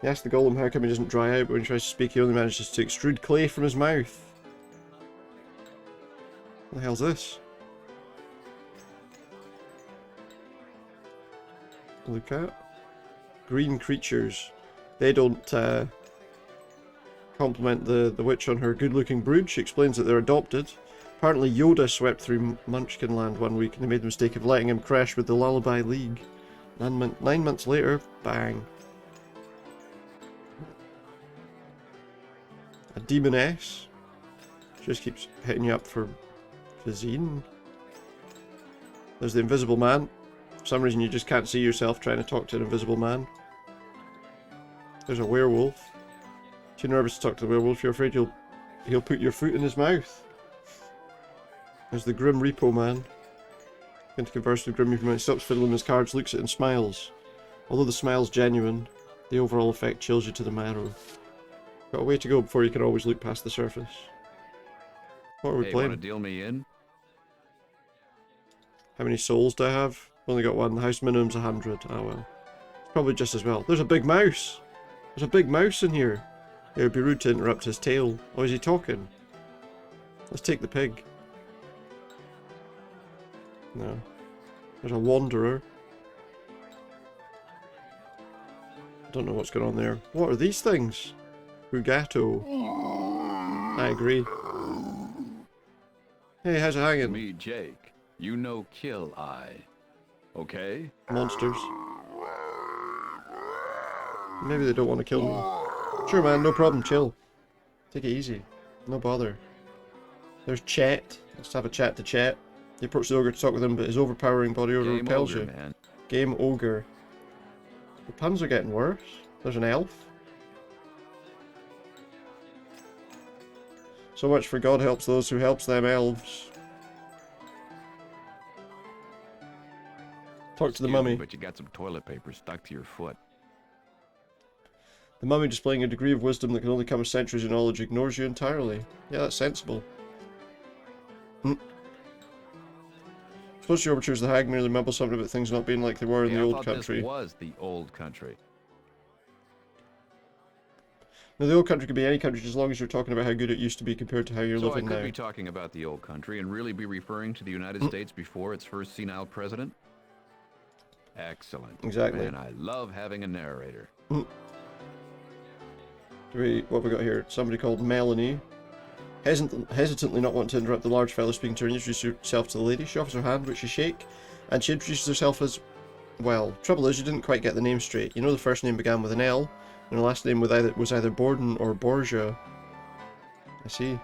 He asks the golem how come he doesn't dry out, but when he tries to speak, he only manages to extrude clay from his mouth. What the hell's this? Look at green creatures. They don't compliment the witch on her good-looking brood. She explains that they're adopted. Apparently Yoda swept through Munchkinland one week and they made the mistake of letting him crash with the Lullaby League. 9 months later, bang. A demoness. She just keeps hitting you up for cuisine. There's the invisible man. For some reason you just can't see yourself trying to talk to an invisible man. There's a werewolf. Too nervous to talk to the werewolf, you're afraid he'll put your foot in his mouth. There's the Grim Repo man. Going to converse with Grim Repo man. He stops fiddling his cards, looks at it and smiles. Although the smile's genuine, the overall effect chills you to the marrow. Got a way to go before you can always look past the surface. What are we playing? Want to deal me in? How many souls do I have? Only got one. The house minimum's 100. Oh well. It's probably just as well. There's a big mouse! There's a big mouse in here. It would be rude to interrupt his tale. Oh, is he talking? Let's take the pig. No. There's a wanderer. I don't know what's going on there. What are these things? Bugato. I agree. Hey, how's it hanging? Me, Jake. You know kill I. Okay? Monsters. Maybe they don't want to kill me. Sure, man, no problem, chill. Take it easy. No bother. There's Chet. Let's have a chat to Chet. You approach the ogre to talk with him, but his overpowering body odor repels you. Man. Game ogre. The puns are getting worse. There's an elf. So much for God helps those who helps them elves. Talk to the mummy. But you got some toilet paper stuck to your foot. The mummy, displaying a degree of wisdom that can only come with centuries of knowledge, ignores you entirely. Yeah, that's sensible. Suppose she overtures the hag, merely mumbles something about things not being like they were in the old country. This was the old country. Now, the old country could be any country, as long as you're talking about how good it used to be compared to how you're living now. So I could be talking about the old country and really be referring to the United States before its first senile president? Excellent. Exactly. Man, I love having a narrator. What have we got here? Somebody called Melanie. Hesitantly not wanting to interrupt the large fellow speaking to her, introduce herself to the lady. She offers her hand, which she shake, and she introduces herself as... Well, trouble is, you didn't quite get the name straight. You know the first name began with an L, and the last name was either Borden or Borgia. I see.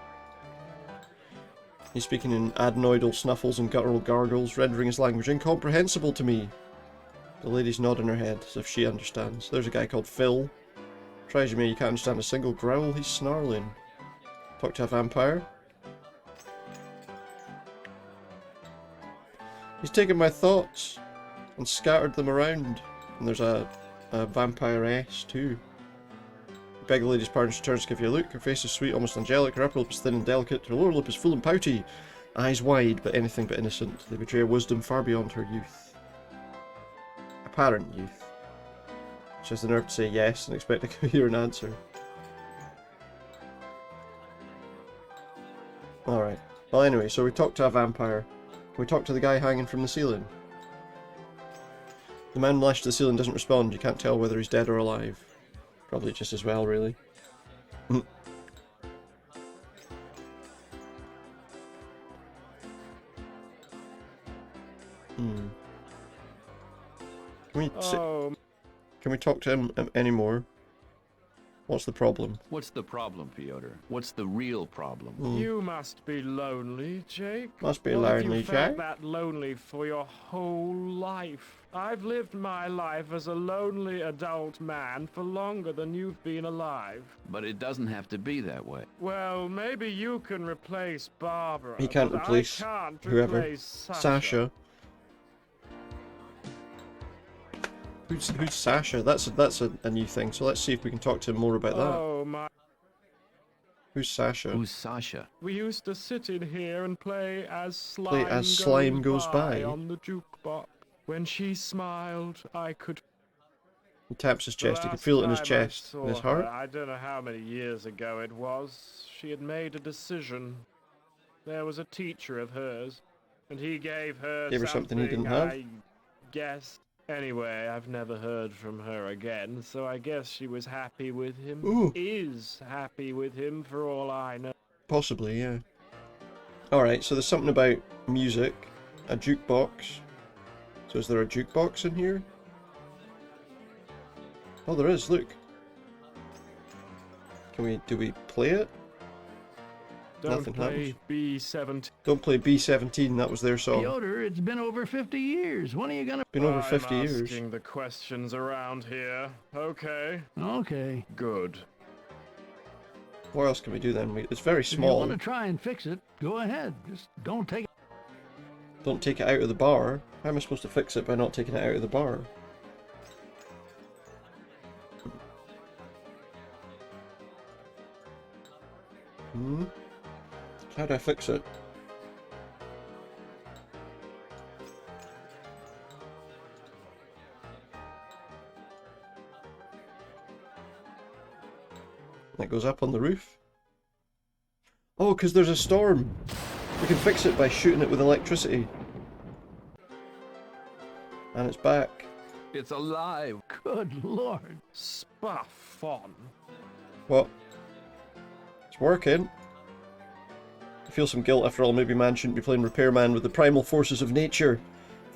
He's speaking in adenoidal snuffles and guttural gargles, rendering his language incomprehensible to me. The lady's nodding her head, as if she understands. There's a guy called Phil. Try as you may, you can't understand a single growl he's snarling. Talk to a vampire. He's taken my thoughts and scattered them around. And there's a vampire-ess too. You beg the lady's pardon, she turns to give you a look. Her face is sweet, almost angelic. Her upper lip is thin and delicate. Her lower lip is full and pouty. Eyes wide, but anything but innocent. They betray a wisdom far beyond her youth. Apparent youth. She has the nerve to say yes and expect to hear an answer. Alright. Well, anyway, so we talked to a vampire. We talked to the guy hanging from the ceiling. The man lashed to the ceiling doesn't respond. You can't tell whether he's dead or alive. Probably just as well, really. Can we talk to him anymore? What's the problem? What's the problem, Fyodor? What's the real problem? You must be lonely, Jake. Must be lonely, Jake. Felt that lonely for your whole life. I've lived my life as a lonely adult man for longer than you've been alive. But it doesn't have to be that way. Well, maybe you can replace Barbara. He can't replace whoever. Replace Sasha. Who's Sasha? That's a new thing. So let's see if we can talk to him more about that. Oh my! Who's Sasha? Who's Sasha? We used to sit in here and play as slime, goes by on the jukebox. When she smiled, I could. He taps his chest. He could feel it in his chest, in his heart. I don't know how many years ago it was. She had made a decision. There was a teacher of hers, and he gave her something he didn't have. I guess. Anyway, I've never heard from her again, so I guess she was happy with him. Ooh. Is happy with him for all I know. Possibly, yeah. Alright, so there's something about music. A jukebox. So is there a jukebox in here? Oh, there is, look. Do we play it? Nothing happens. B17. Don't play B17, that was their song. Piotr, it's been over 50 years. When are you gonna... Been over 50 I'm years. asking the questions around here. Okay. Okay. Good. What else can we do then? It's very If you small. want to try and fix it, go ahead. Just don't take it. Don't take it out of the bar. How am I supposed to fix it by not taking it out of the bar? How do I fix it? That goes up on the roof. Oh, because there's a storm. We can fix it by shooting it with electricity. And it's back. It's alive. Good lord. Spaffon. What? It's working. I feel some guilt after all. Maybe man shouldn't be playing repairman with the primal forces of nature.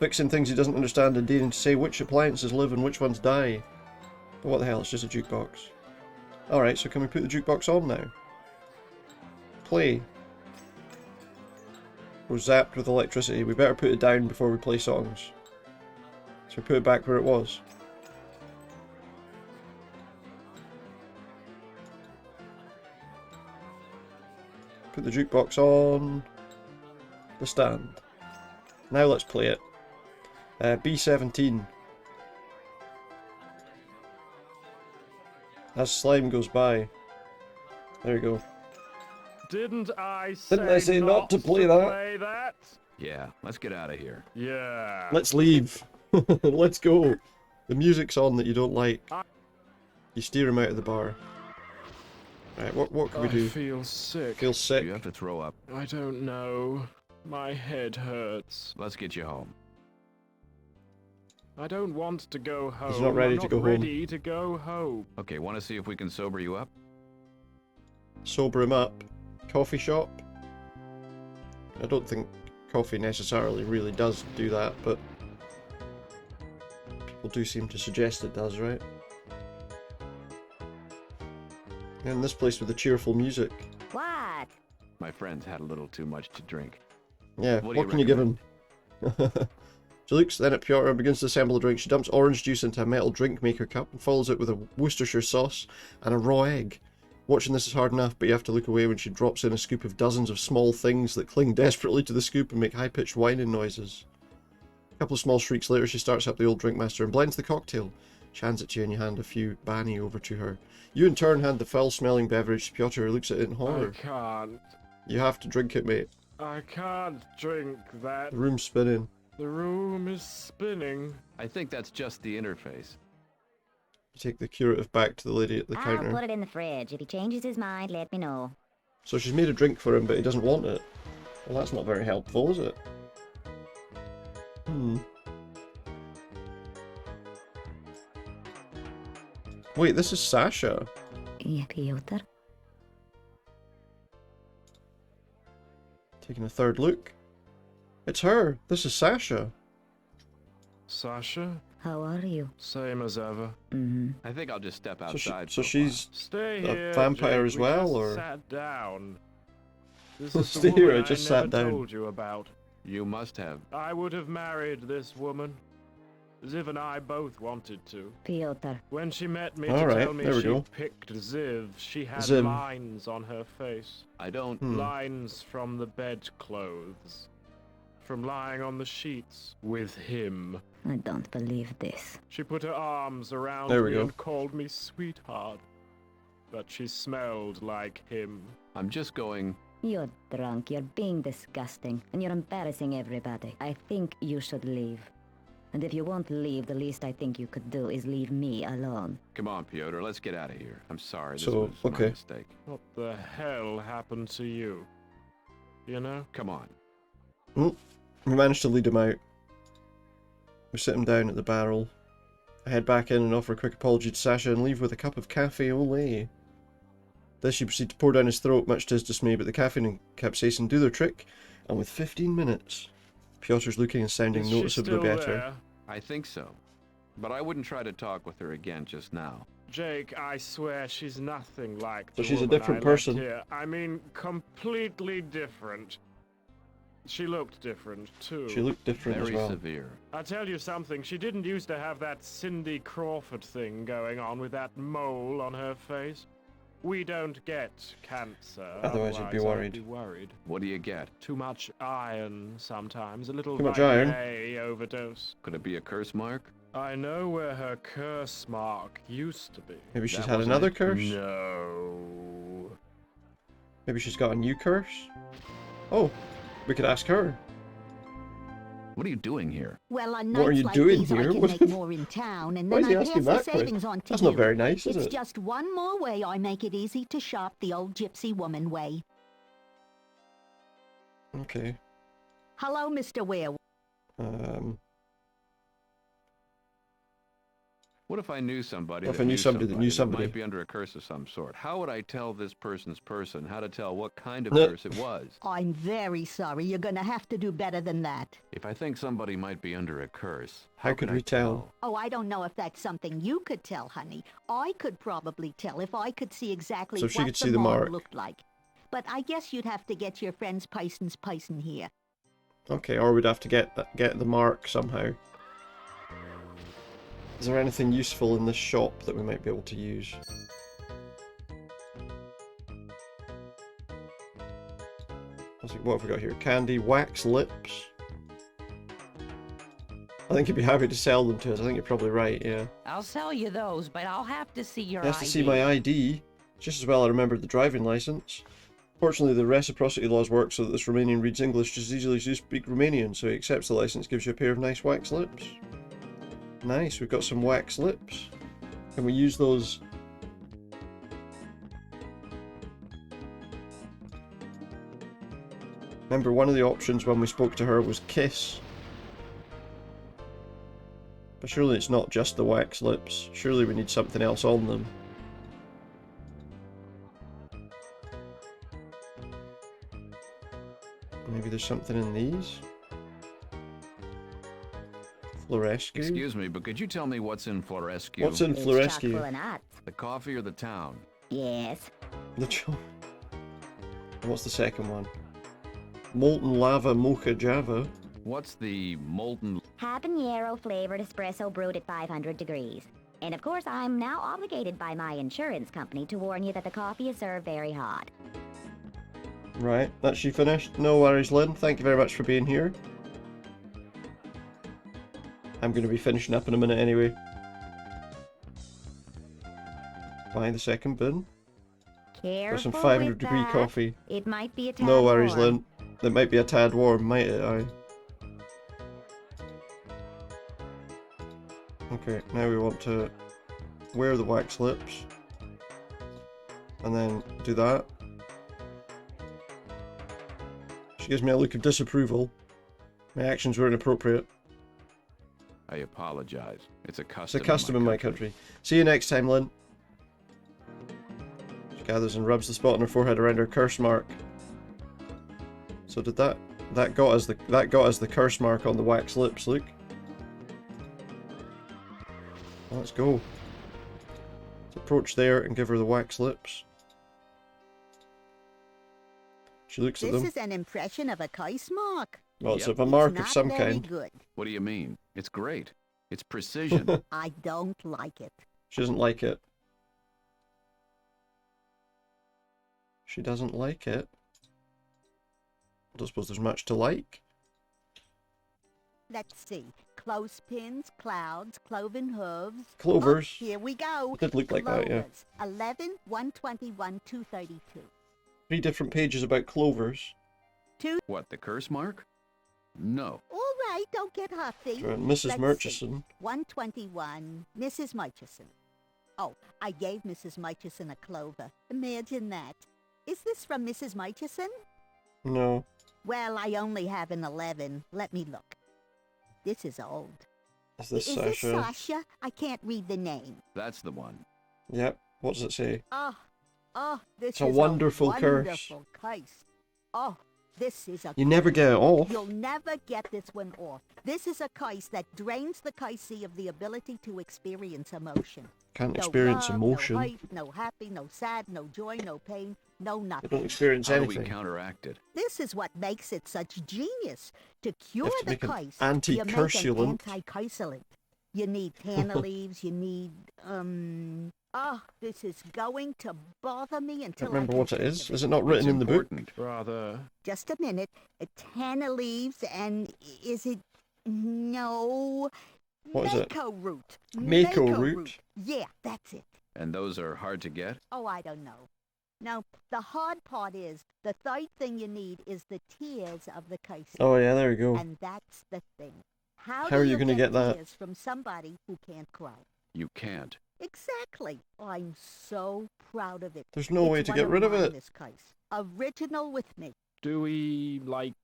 Fixing things he doesn't understand and daring to say which appliances live and which ones die. But what the hell, it's just a jukebox. Alright, so can we put the jukebox on now? Play. We're zapped with electricity. We better put it down before we play songs. So we put it back where it was. Put the jukebox on the stand. Now let's play it. B17. As slime goes by. There you go. Didn't I say not to play that? Yeah, let's get out of here. Yeah. Let's leave. Let's go. The music's on that you don't like. You steer him out of the bar. Right, what can we do? I feel sick. Feel sick? You have to throw up. I don't know. My head hurts. Let's get you home. I don't want to go home. He's not ready I'm to go home. ready to go home. Okay, want to see if we can sober you up? Sober him up. Coffee shop? I don't think coffee necessarily really does do that, but people do seem to suggest it does, right? And this place with the cheerful music. What? My friend's had a little too much to drink. Yeah, What what do can you give him? She looks then at Piotr and begins to assemble a drink. She dumps orange juice into a metal drink maker cup and follows it with a Worcestershire sauce and a raw egg. Watching this is hard enough, but you have to look away when she drops in a scoop of dozens of small things that cling desperately to the scoop and make high-pitched whining noises. A couple of small shrieks later, she starts up the old drink master and blends the cocktail. She hands it to you and you hand a few bani over to her. You in turn hand the foul-smelling beverage to Piotr, who looks at it in horror. I can't. You have to drink it, mate. I can't drink that. The room's spinning. The room is spinning. I think that's just the interface. You take the curative back to the lady at the counter. I'll put it in the fridge. If he changes his mind, let me know. So she's made a drink for him, but he doesn't want it. Well, that's not very helpful, is it? Wait, this is Sasha. Yeah, Piotr. Taking a third look. It's her. This is Sasha. Sasha? How are you? Same as ever. I think I'll just step outside. So she's Stay a here, vampire Jake. as well, we just or? Sat down. This is the Stay here, woman I just never sat down. told you about. You must have. I would have married this woman. Ziv and I both wanted to. Piotr. When she met me All to right, tell me there we she go. picked Ziv, she had Ziv. lines on her face. I don't... Lines from the bedclothes. From lying on the sheets with him. I don't believe this. She put her arms around There we me go. and called me sweetheart. But she smelled like him. I'm just going... You're drunk, you're being disgusting, and you're embarrassing everybody. I think you should leave. And if you won't leave, the least I think you could do is leave me alone. Come on, Piotr, let's get out of here. I'm sorry, this So, was my okay. mistake. What the hell happened to you? You know? Come on. We managed to lead him out. We sit him down at the barrel. I head back in and offer a quick apology to Sasha and leave with a cup of cafe au lait. This she proceeds to pour down his throat, much to his dismay, but the caffeine and capsaicin do their trick, and with 15 minutes, Piotr's looking and sounding Is she noticeably still better. there? I think so. But I wouldn't try to talk with her again just now. Jake, I swear she's nothing like So the she's a woman different I left person. here. I mean, completely different. She looked different, too. She looked different as well. Very severe. I'll tell you something, she didn't used to have that Cindy Crawford thing going on with that mole on her face. We don't get cancer. Otherwise you'd be worried. What do you get? Too much iron sometimes, a little Too much vitamin iron? A overdose. Could it be a curse mark? I know where her curse mark used to be. Maybe she's That had wasn't another it? curse? No. Maybe she's got a new curse? Oh, we could ask her. What are you doing here? Well, on What are nights you like doing these, I here? can What- make more in town, and Why then is he I asking pass the that question? savings on to That's you. not very nice, is It's it? just one more way I make it easy to shop the old gypsy woman way. Okay. Hello, Mr. Werewolf. What if I knew somebody What if that I knew knew somebody that knew somebody? might be under a curse of some sort? How would I tell this person's person how to tell what kind of No. curse it was? I'm very sorry. You're gonna have to do better than that. If I think somebody might be under a curse, How could I we tell? Oh, I don't know if that's something you could tell, honey. I could probably tell if I could see exactly So if she what could see the mark. looked like. But I guess you'd have to get your friend's Pison's Pison here. Okay, or we'd have to get the mark somehow. Is there anything useful in this shop that we might be able to use? What have we got here? Candy, wax lips. I think you'd be happy to sell them to us. I think you're probably right, yeah. I'll sell you those, but I'll have to see your He has ID. to see my ID. Just as well I remembered the driving license. Fortunately, the reciprocity laws work so that this Romanian reads English just as easily as you speak Romanian, so he accepts the license, gives you a pair of nice wax lips. Nice, we've got some wax lips. Can we use those? Remember, one of the options when we spoke to her was kiss. But surely it's not just the wax lips. Surely we need something else on them. Maybe there's something in these? Florescu? Excuse me, but could you tell me what's in Florescu? What's in It's Florescu? chock full of nuts. The coffee or the town? Yes. The What's the second one? Molten lava mocha java. What's the molten... Habanero flavored espresso brewed at 500 degrees. And of course, I'm now obligated by my insurance company to warn you that the coffee is served very hot. Right, that's she finished. No worries, Lynn. Thank you very much for being here. I'm going to be finishing up in a minute anyway. Buy the second bin. Careful Got some 500 with degree that. coffee. It might be a tad No worries, warm. Lynn. It might be a tad warm, might it? Aye. Okay, now we want to wear the wax lips. And then do that. She gives me a look of disapproval. My actions were inappropriate. I apologize. It's a It's custom. a custom in my country. See you next time, Lynn. She gathers and rubs the spot on her forehead around her curse mark. So did that got us the curse mark on the wax lips, look. Let's go. Let's approach there and give her the wax lips. She looks at This them. is an impression of a curse mark. Well, it's Yep. a mark It's of not some very kind. good. What do you mean? It's great. It's precision. I don't like it. She doesn't like it. She doesn't like it. I don't suppose there's much to like. Let's see. Clothespins, clouds, cloven hooves. Clovers. Oh, here we go. It did look like that, yeah. Clovers. 11, 121, 232. 3 different pages about clovers. What, the curse mark? No. All right, don't get huffy. Mrs. Let's see. Murchison. 121, Mrs. Murchison. Oh, I gave Mrs. Murchison a clover. Imagine that. Is this from Mrs. Murchison? No. Well, I only have an 11. Let me look. This is old. Is this Is Sasha? this Sasha? I can't read the name. That's the one. Yep. What does it say? This It's a is wonderful a curse. wonderful curse. Oh, this is a You never curse. get it off. You'll never get this one off. This is a curse that drains the cursee of the ability to experience emotion. Can't No experience love, emotion. No hate, no happy, no sad, no joy, no pain, no You nothing. don't experience How do anything. we counteract it? This is what makes it such genius. To cure have to the make an curse, you make an anti-cursulant. anti-cursulant. You need tanner leaves, you need, this is going to bother me I until don't remember can what it think is. of Is it not written in the book? Rather. Just a minute. Tanner leaves and is it... No. What is it? Mako root. Mako root? Yeah, that's it. And those are hard to get? Oh, I don't know. Now, the hard part is, the third thing you need is the tears of the curse. Oh yeah, there we go. And that's the thing. How are do you gonna get that? tears from somebody who can't cry? You can't. Exactly. I'm so proud of it. There's no way to get rid of it. This curse. Original with me. Do we, like,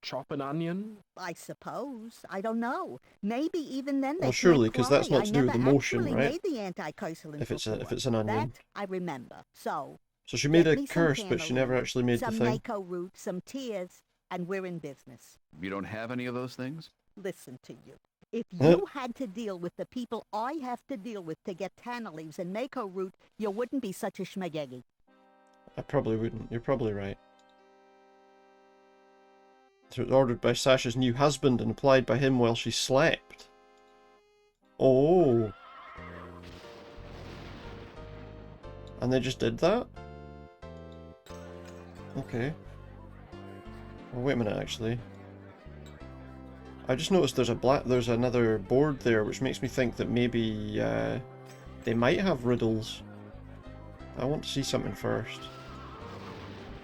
chop an onion? I suppose. I don't know. Maybe even then they Well, surely, can't because that's cry. not to do with I never emotion, actually right? made the anti-cursulant If it's before. an onion. That I remember. So So she made get a me some curse, but she never tanner actually made the some thing. Mako root, some tears, and we're in business. You don't have any of those things? Listen to you. If Huh? you had to deal with the people I have to deal with to get tanner leaves and Mako root, you wouldn't be such a schmagegi. I probably wouldn't. You're probably right. So it was ordered by Sasha's new husband and applied by him while she slept. Oh. And they just did that? Okay. Well, wait a minute, actually. I just noticed there's another board there, which makes me think that maybe they might have riddles. I want to see something first.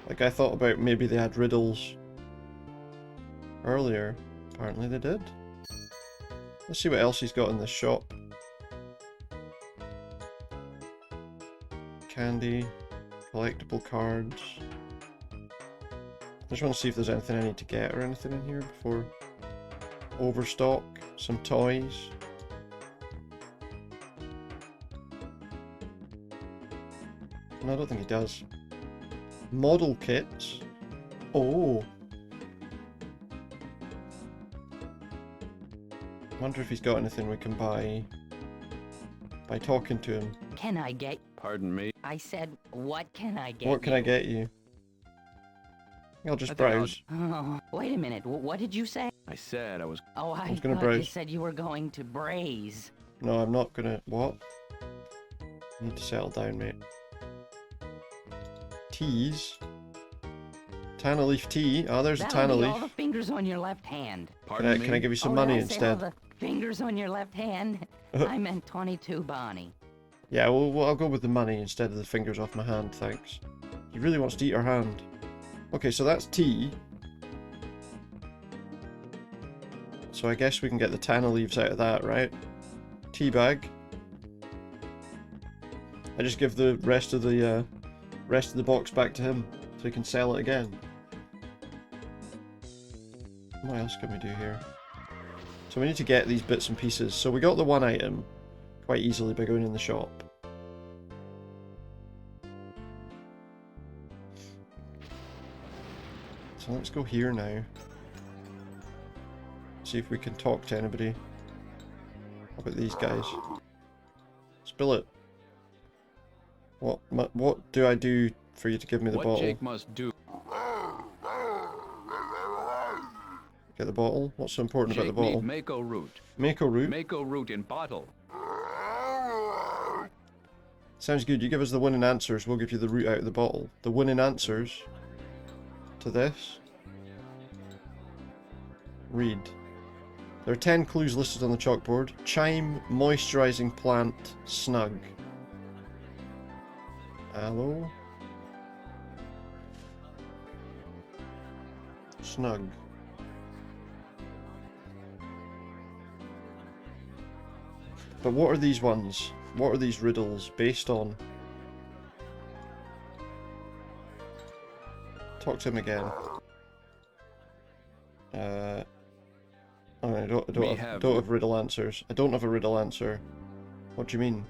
Like, I thought about maybe they had riddles earlier. Apparently they did. Let's see what else he's got in this shop. Candy, collectible cards. I just want to see if there's anything I need to get or anything in here before overstock. Some toys. No, I don't think he does. Model kits. Oh. Wonder if he's got anything we can buy by talking to him. Can I get... Pardon me? I said, what can I get What can I you? get you? I'll just I think I'll- browse. Oh, wait a minute. What did you say? I said I was... Oh, I was gonna thought you browse. said you were going to braise. No, I'm not gonna... What? I need to settle down, mate. Teas. Tanner leaf tea. Ah, there's a That'll tanner be leaf. all the fingers on your left hand. Can I give you some Oh, money did I say all instead? the fingers on your left hand? I meant 22, Bonnie. Yeah, well, I'll go with the money instead of the fingers off my hand, thanks. He really wants to eat her hand. Okay, so that's tea. So I guess we can get the tanner leaves out of that, right? Tea bag. I just give the rest of the box back to him so he can sell it again. What else can we do here? So we need to get these bits and pieces. So we got the one item quite easily by going in the shop. So let's go here now. See if we can talk to anybody about these guys. Spill it. What do I do for you to give me the What bottle? Jake must do... Get the bottle? What's so important Jake about the bottle? need Mako root. Mako root? Mako root in bottle. Sounds good. You give us the winning answers, we'll give you the root out of the bottle. The winning answers to this. Read. There are 10 clues listed on the chalkboard. Chime, moisturizing plant, snug. Aloe. Snug. But what are these ones? What are these riddles based on? Talk to him again. I don't have riddle answers. I don't have a riddle answer. What do you mean?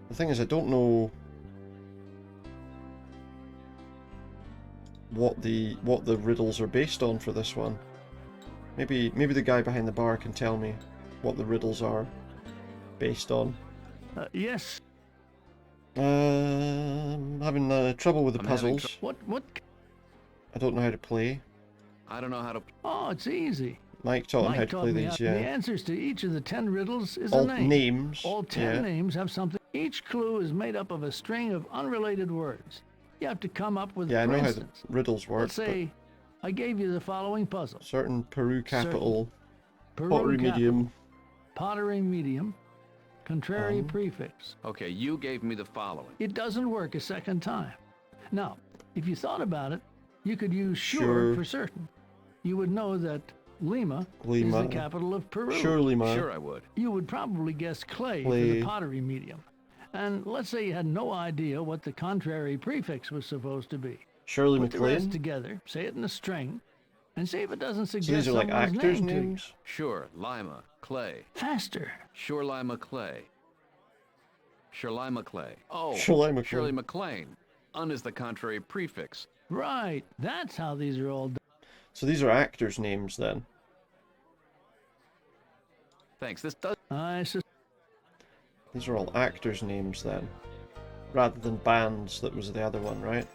The thing is, I don't know what the riddles are based on for this one. Maybe the guy behind the bar can tell me what the riddles are based on. Yes. Having trouble with the puzzles. What? I don't know how to play. I don't know how to. Oh, it's easy. Mike taught him how to play these. Yeah. The answers to each of the 10 riddles is All a name. names. All 10 names have something. Each clue is made up of a string of unrelated words. You have to come up with. Yeah, I for know instance, how the riddles work. Let's say I gave you the following puzzle. Certain Peru capital. Peru Pottery capital, medium. Pottery medium. Contrary prefix. Okay, you gave me the following. It doesn't work a second time. Now, if you thought about it, you could use Sure. for certain. You would know that Lima is Lima. the capital of Peru. Sure, Lima. Sure, I would. You would probably guess clay for Clay. the pottery medium. And let's say you had no idea what the contrary prefix was supposed to be. Shirley Put the rest MacLaine. together, say it in a string, and see if it doesn't So suggest these are like someone's actors' name to you. names. Sure, Lima, Clay. Faster. Sure, Lima, Clay. Shirley MacLaine. Oh, Shirley MacLaine. Shirley MacLaine. Un is the contrary prefix. Right. That's how these are all done. So these are actors' names then. Thanks. This does. These are all actors' names then, rather than bands. That was the other one, right?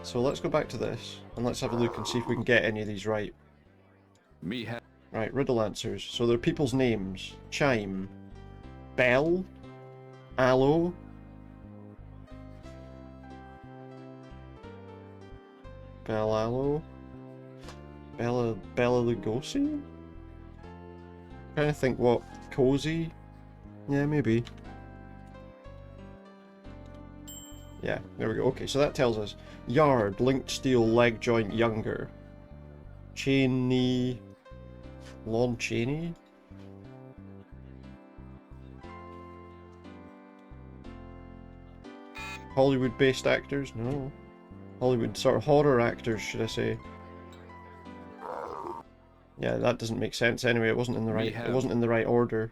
So let's go back to this and let's have a look and see if we can get any of these right. Right, riddle answers. So they're people's names. Chime. Bell. Aloe. Aloe. Bella Lugosi? Trying to think what. Cozy? Yeah, maybe. Yeah, there we go. Okay, so that tells us yard, linked steel, leg joint, younger. Cheney. Lon Chaney? Hollywood-based actors? No. Hollywood sort of horror actors, should I say? Yeah, that doesn't make sense anyway. It wasn't in the right. It wasn't in the right order.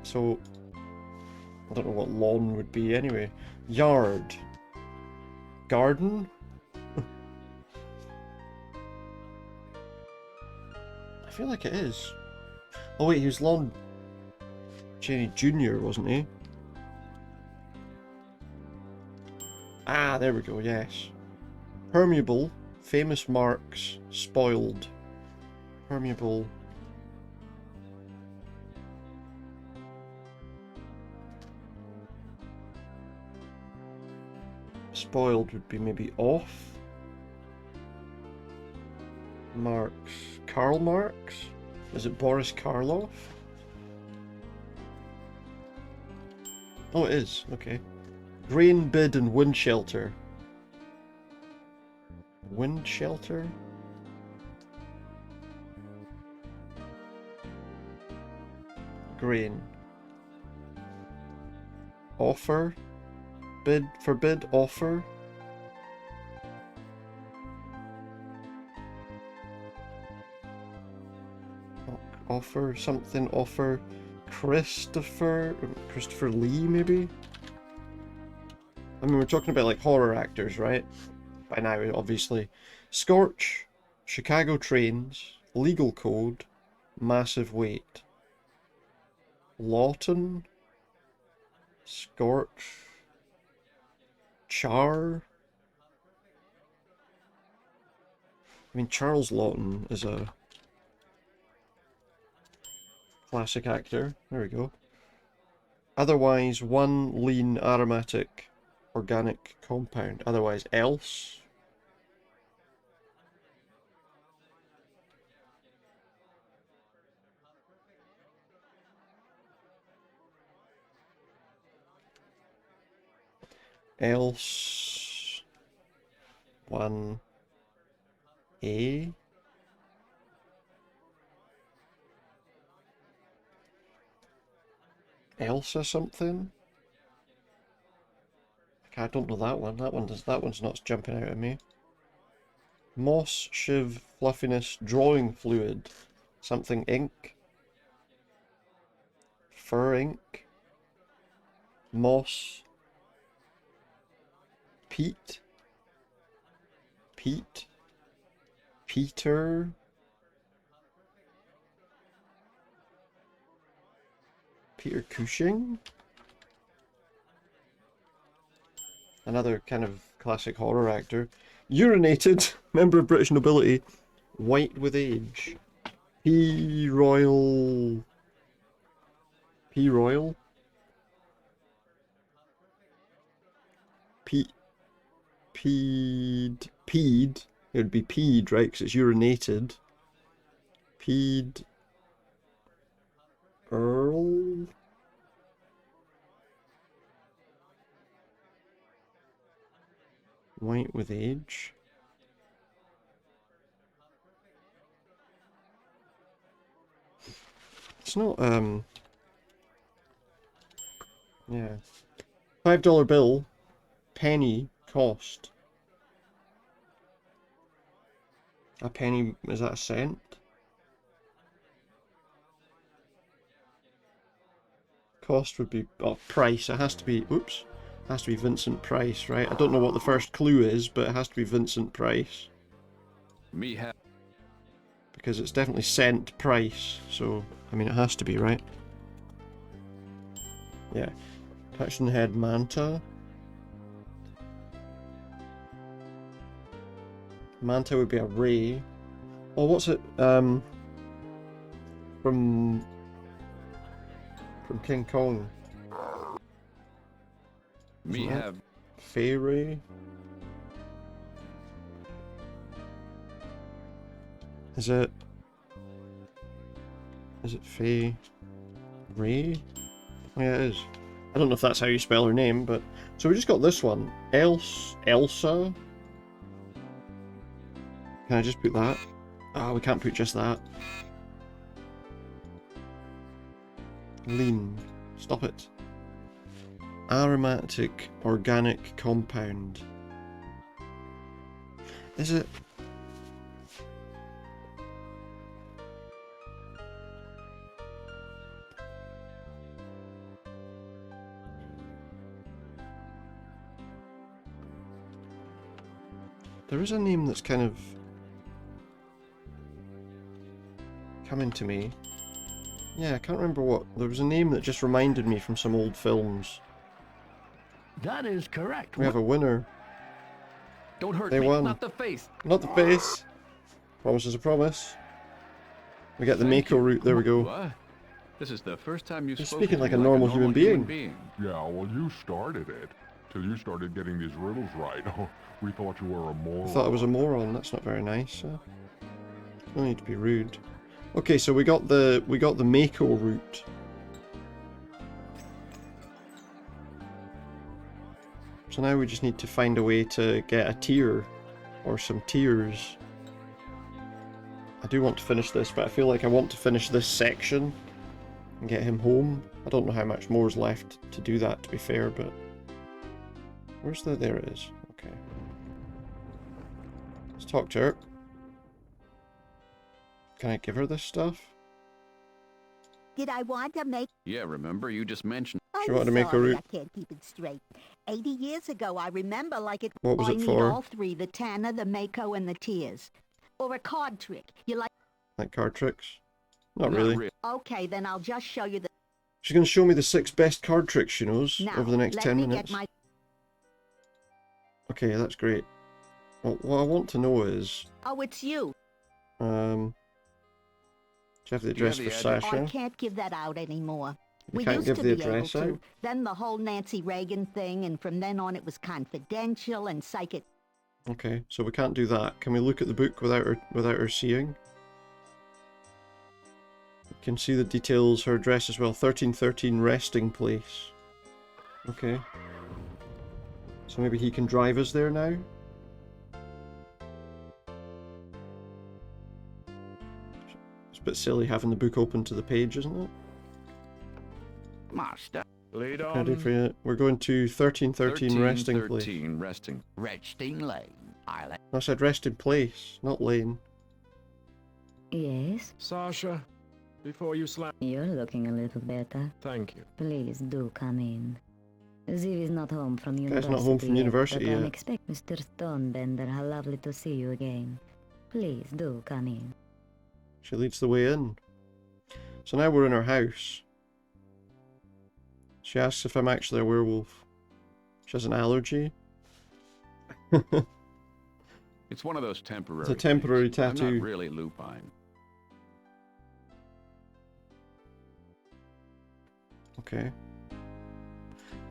So I don't know what lawn would be anyway. Yard. Garden. I feel like it is. Oh wait, he was Lon Chaney Jr., wasn't he? Ah, there we go, yes. Permeable, famous marks, spoiled. Permeable. Spoiled would be maybe off. Marx. Karl Marx? Is it Boris Karloff? Oh, it is. Okay. Grain bid and wind shelter. Wind shelter? Grain. Offer. Bid. Forbid. Offer. Offer. Something. Offer. Christopher Lee, maybe? I mean, we're talking about like horror actors, right? By now, obviously. Scorch, Chicago trains, legal code, massive weight. Lawton, Scorch, Char. I mean, Charles Lawton is a classic actor. There we go. Otherwise, one lean aromatic organic compound. Otherwise, else. Else. 1A. Elsa something? I don't know that one. That one's not jumping out at me. Moss, shiv, fluffiness, drawing fluid. Something ink. Fur ink. Moss. Peat. Pete. Peter. Peter Cushing. Another kind of classic horror actor. Urinated. Member of British nobility. White with age. P. Royal. P. Royal. P. Peed. Peed. It would be peed, right? Because it's urinated. Peed. Earl. White with age. It's not, yeah. $5 bill. Penny cost. A penny, is that a cent? Cost would be, oh, price. It has to be, oops. It has to be Vincent Price, right? I don't know what the first clue is, but it has to be Vincent Price. Because it's definitely cent price, so, I mean, it has to be, right? Yeah. Touching head manta. Manta would be a ray. Oh, what's it? From King Kong. Me have Fey ray. Is it Fey Ray? Oh, yeah, it is. I don't know if that's how you spell her name, but so we just got this one. Elsa. Can I just put that? Ah, we can't put just that. Lean. Stop it. Aromatic organic compound. Is it? There is a name that's kind of coming to me. Yeah, I can't remember what. There was a name that just reminded me from some old films. That is correct. We have a winner. Don't hurt They me. won. Not the face. Not the face. Promise is a promise. We get the Mako route. There we go. What? This is the first time you've You're spoken speaking to like me a normal human being. Yeah, well, you started it. Till you started getting these riddles right. We thought you were a moron. I thought I was a moron. That's not very nice. No need to be rude. Okay, so we got the Mako route. So now we just need to find a way to get a tier or some tiers. I do want to finish this, but I feel like I want to finish this section and get him home. I don't know how much more is left to do that, to be fair, but where's the? There it is. Okay. Let's talk to her. Can I give her this stuff? Did I want to make... Yeah, remember? You just mentioned... She wanted to make a route. I can't keep it straight. 80 years ago, I remember like it... What was I it need for? all three, the Tanner, the Mako, and the Tears. Or a card trick. You like... Like card tricks? Not really. Okay, then I'll just show you the... She's going to show me the 6 best card tricks she knows Now, over the next let 10 me minutes. Get my... Okay, that's great. Well, what I want to know is... Oh, it's you. Do you have the address for Sasha? I can't give that out anymore. You We can't used give to the be able address to. out? Then the whole Nancy Reagan thing, and from then on it was confidential and psychic. Okay, so we can't do that. Can we look at the book without her seeing? You can see the details, her address as well. 1313 Resting Place. Okay. So maybe he can drive us there now? It's a bit silly having the book open to the page, isn't it? Master. Lead What can I do for you? We're going to 1313 Resting Place. Resting. Resting Lane. Island. I said rest in place, not lane. Yes? Sasha, before you slam... You're looking a little better. Thank you. Please do come in. Ziv is not home from university. Guy's not home from university but I'm yet. expecting Mr. Stonebender. How lovely to see you again. Please do come in. She leads the way in. So now we're in her house. She asks if I'm actually a werewolf. She has an allergy. It's one of those temporary. It's a temporary things. tattoo. I'm not really lupine. Okay.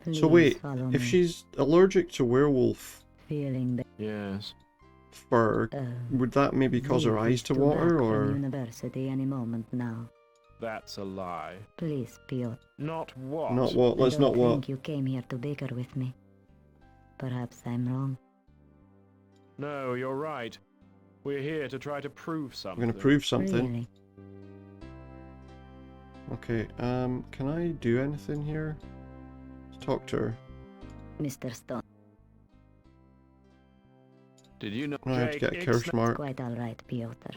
Please So wait, follow if me. she's allergic to werewolf Feeling Yes. fur, would that maybe cause her eyes to water, From or? university any moment now. That's a lie. Please, Piotr. Not what? Not what? Let's I don't not what. think you came here to bicker with me. Perhaps I'm wrong. No, you're right. We're here to try to prove something. We're gonna prove something. Really? Okay, can I do anything here? Let's talk to her. Mr. Stone. Did you know? I have to get a curse mark. Quite all right, Piotr.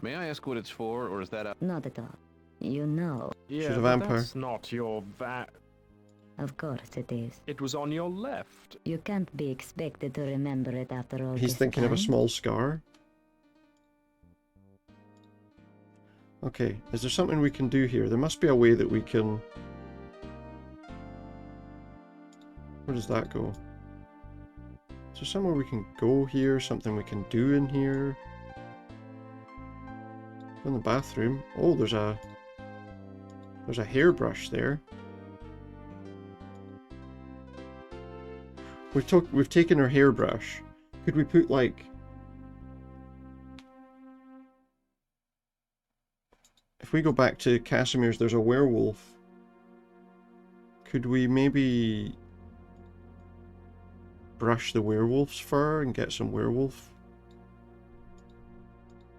May I ask what it's for, or is that a... Not at all. You know. Yeah, She's a but vampire. that's not your Of course it is. It was on your left. You can't be expected to remember it after all He's this thinking of a time. small scar. Okay, is there something we can do here? There must be a way that we can... Where does that go? Is there somewhere we can go here? Something we can do in here? In the bathroom. Oh, there's a hairbrush there. We've taken her hairbrush. Could we put like... If we go back to Casimir's, there's a werewolf. Could we maybe brush the werewolf's fur and get some werewolf?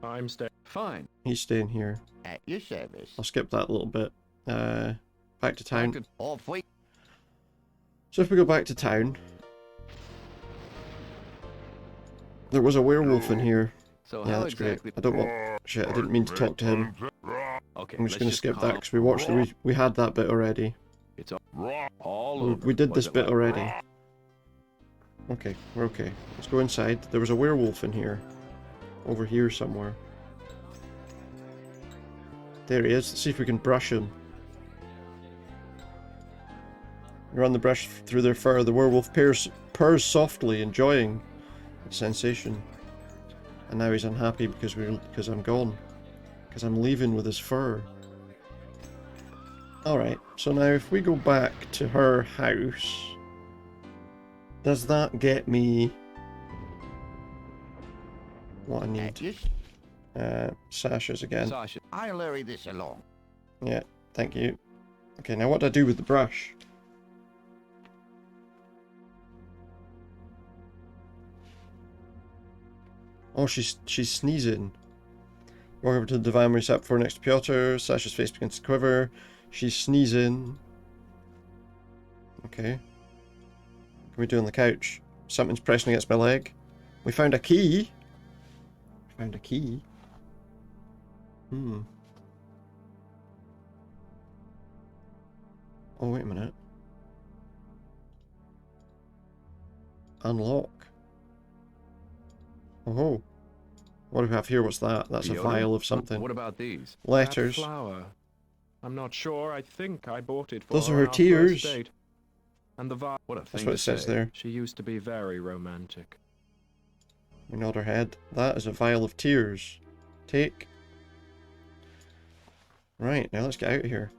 I'm staying. Fine. He's staying here. At your service. I'll skip that little bit. Back to town. Off we... So if we go back to town, there was a werewolf in here. So Yeah, how that's exactly... great. I don't want... Shit, I didn't mean to talk to him. Okay, I'm just let's going to just skip call that because we watched the... We had that bit already. It's all over. We did Was this it bit like- already. Okay, we're okay. Let's go inside. There was a werewolf in here. Over here somewhere. There he is. Let's see if we can brush him. You run the brush through their fur. The werewolf purrs softly, enjoying the sensation. And now he's unhappy because I'm gone. Because I'm leaving with his fur. Alright, so now if we go back to her house, does that get me what I need? Sasha's again. Sasha. I'll hurry this along. Yeah, thank you. Okay, now what do I do with the brush? Oh, she's sneezing. Walk over to the divan where he sat before next to Piotr. Sasha's face begins to quiver. She's sneezing. Okay. What can we do on the couch? Something's pressing against my leg. We found a key. Found a key. Oh, wait a minute. Unlock. Oh. What do we have here? What's that? That's a Deodorant? vial of something. What about these? Letters. That flower. I'm not sure. I think I bought it for Those are her her on our tears. first date. And the What a That's thing what to it says say. there. She used to be very romantic. We nod her head. That is a vial of tears. Take. Right, now let's get out of here.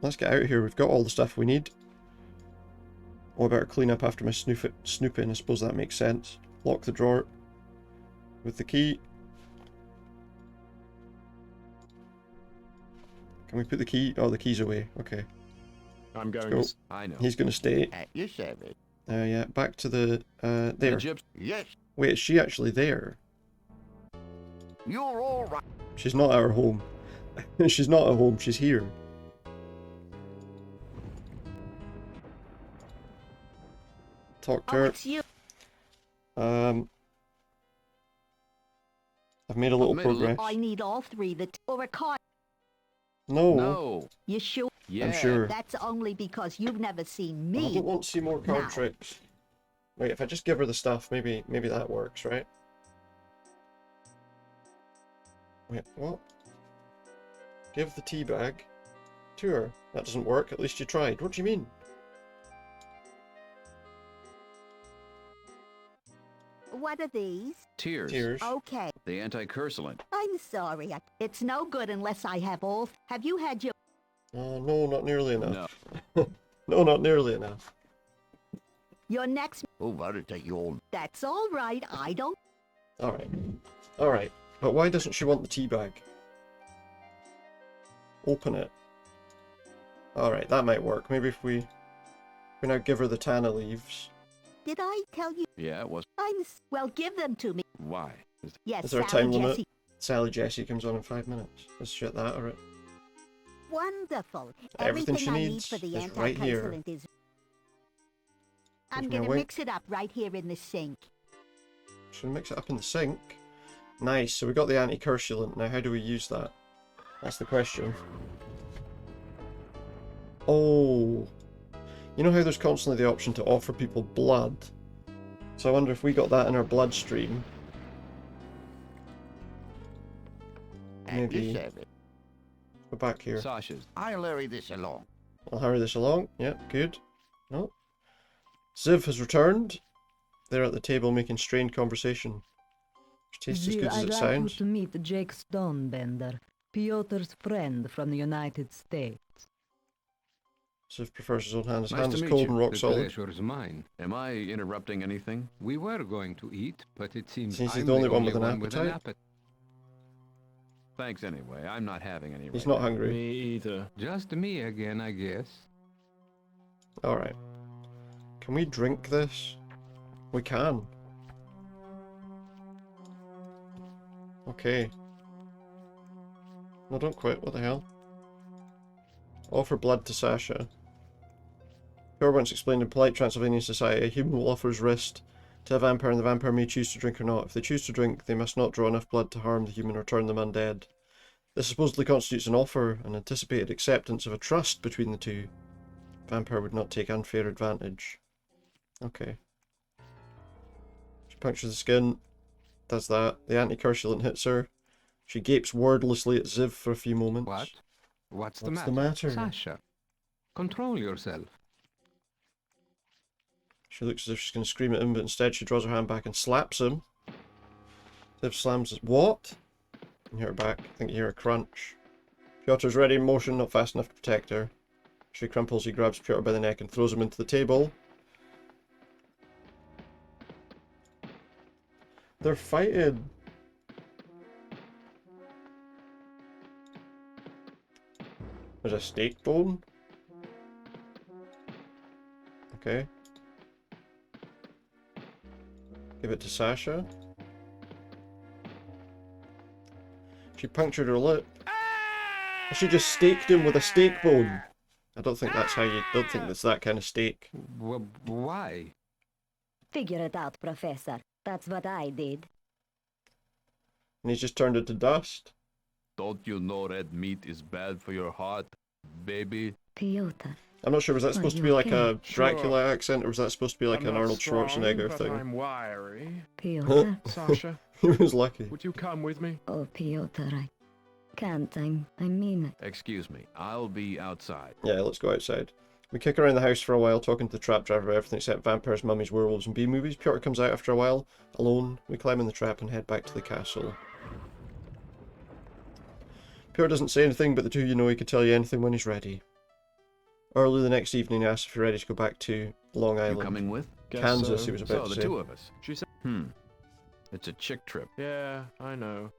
Let's get out of here. We've got all the stuff we need. Oh, I better clean up after my snooping. I suppose that makes sense. Lock the drawer with the key. Can we put the key? Oh, the key's away. Okay. I'm going Let's to... go. I know. He's going to stay. At your service. Yeah, back to the... there. Yes. Wait, is she actually there? You're all right. She's not at her home. She's not at home. She's here. Talk to her. It's you. I've made a little progress. I need all three or a card. No. No. You sure? Yeah. I'm sure. That's only because you've never seen I me. don't want to see more card Now. tricks. Wait, if I just give her the stuff, maybe that works, right? Wait, what? Give the tea bag to her. That doesn't work. At least you tried. What do you mean? What are these? Tears. Tears. Okay. The anti-cursulant. I'm sorry. It's no good unless I have all. Have you had your... No, not nearly enough. No. No, not nearly enough. Your next... Oh, that'll take you all. That's all right. I don't... Alright. Alright. But why doesn't she want the tea bag? Open it. Alright, that might work. Maybe if we now give her the Tana leaves. Did I tell you? Yeah, it was. Well, give them to me. Why? Yes, Is there a Sally time limit? Jesse. Sally Jesse comes on in 5 minutes. Let's shut that, alright. Wonderful. Everything she I need needs for the is right here. anti-cursulant is... I'm Now gonna wait. mix it up right here in the sink. Should we mix it up in the sink? Nice, so we got the anti-cursulant. Now how do we use that? That's the question. Oh. You know how there's constantly the option to offer people blood? So I wonder if we got that in our bloodstream. Maybe. Go back here. Sasha's. I'll hurry this along. I'll hurry this along. Yep, good. No. Ziv has returned. They're at the table making strained conversation. Which tastes as good as it I'd like you sounds. to meet Jake Stonebender, Piotr's friend from the United States. Ziv prefers his own hand. His Nice hand to is meet cold you. and rock The solid. pleasure is mine. Am I interrupting anything? We were going to eat, but it seems Seems he's I'm the only one with an appetite. Thanks anyway. I'm not having any. He's right not now. hungry. Me either. Just me again, I guess. Alright. Can we drink this? We can. Okay. No, don't quit. What the hell? Offer blood to Sasha. Pure once explained in polite Transylvanian society, a human will offer his wrist to a vampire and the vampire may choose to drink or not. If they choose to drink, they must not draw enough blood to harm the human or turn them undead. This supposedly constitutes an offer, an anticipated acceptance of a trust between the two. Vampire would not take unfair advantage. Okay. She punctures the skin. Does that. The anti-cursulant hits her. She gapes wordlessly at Ziv for a few moments. What? What's the matter? matter? Sasha, control yourself. She looks as if she's going to scream at him, but instead she draws her hand back and slaps him. Ziv slams his... What? You can hear her back. I think you hear a crunch. Piotr's ready in motion, not fast enough to protect her. She crumples, he grabs Piotr by the neck and throws him into the table. They're fighting. There's a steak bone. Okay. Give it to Sasha. She punctured her lip. She just staked him with a steak bone. I don't think that's how you... don't think that's that kind of steak. Why? Figure it out, Professor. That's what I did. And he's just turned into dust. Don't you know red meat is bad for your heart, baby? Piotr. I'm not sure, was that supposed to be like a Dracula Sure. accent, or was that supposed to be like I'm an not Arnold strong, Schwarzenegger but thing? I'm wiry. Piotr. Sasha, He was lucky. would you come with me? Oh, Piotr, I can't. I mean it. Excuse me. I'll be outside. Yeah, let's go outside. We kick around the house for a while, talking to the trap driver about everything except vampires, mummies, werewolves, and B-movies. Piotr comes out after a while, alone. We climb in the trap and head back to the castle. Piotr doesn't say anything, but the two of you know he could tell you anything when he's ready. Early the next evening, he asks if you're ready to go back to Long Island. You coming with? Kansas, so. he was about So to the say. two of us. She said, It's a chick trip. yeah, I know.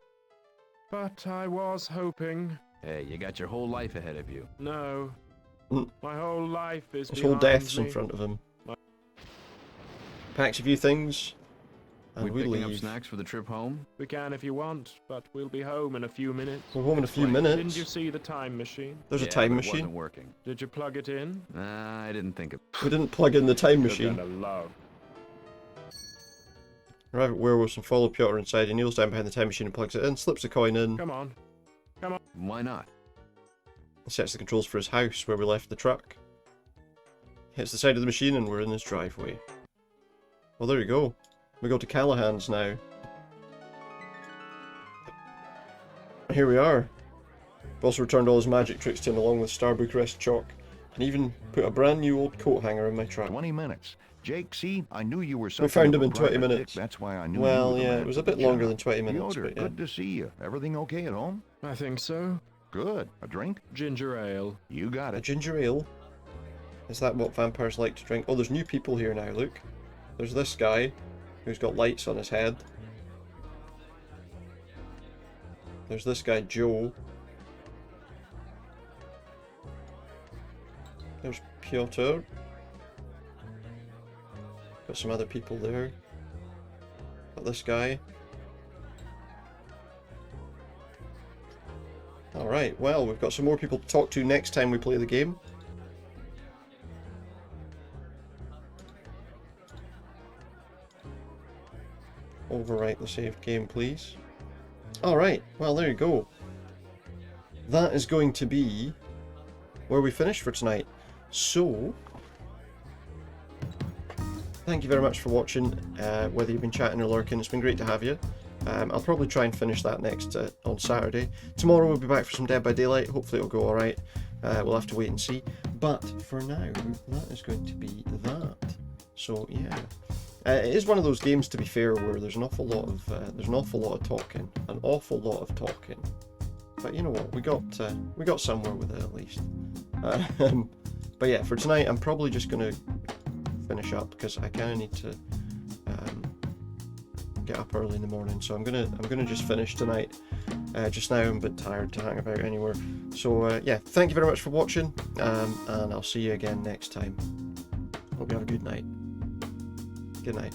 But I was hoping... Hey, you got your whole life ahead of you. No. Mm. My whole life is His whole behind death's me. in front of him. Packs a few things, and We we picking up leave. snacks for the trip home? We can if you want, but we'll be home in a few minutes. We're home in a few Explain. minutes. Didn't you see the time machine? There's a Yeah, time but it machine. wasn't working. Did you plug it in? I didn't think of. We didn't plug in the time You're machine. gonna love. Arrive at Werewolves and follow Piotr inside. He kneels down behind the time machine and plugs it in, slips the coin in. Come on. Come on. Why not? And sets the controls for his house where we left the truck. Hits the side of the machine and we're in his driveway. Well, there you go. We go to Callahan's now. Here we are. I've also returned all his magic tricks to him along with Star Bucharest chalk. And even put a brand new old coat hanger in my truck. 20 minutes. Jake, see, I knew you were We something found of him a in 20 private minutes. dick. That's why I knew Well, you were the yeah, man it was for a bit the longer job. than 20 minutes, Piotr, but yeah. good to see you. Everything okay at home? I think so. Good. A drink? Ginger ale. You got A it. ginger ale? Is that what vampires like to drink? Oh, there's new people here now, look. There's this guy who's got lights on his head. There's this guy, Joe. There's Piotr. Got some other people there. Got this guy. Alright, well, we've got some more people to talk to next time we play the game. Overwrite the saved game, please. Alright, well, there you go. That is going to be where we finish for tonight. So, thank you very much for watching, whether you've been chatting or lurking. It's been great to have you. I'll probably try and finish that next on Saturday. Tomorrow we'll be back for some Dead by Daylight. Hopefully it'll go alright. We'll have to wait and see. But for now, that is going to be that. So yeah, it is one of those games, to be fair, where there's an awful lot of talking, an awful lot of talking. But you know what, we got somewhere with it at least. But yeah, for tonight, I'm probably just gonna finish up because I kind of need to get up early in the morning. So I'm gonna just finish tonight. Just now I'm a bit tired to hang about anywhere. So yeah, thank you very much for watching, and I'll see you again next time. Hope you have a good night. Good night.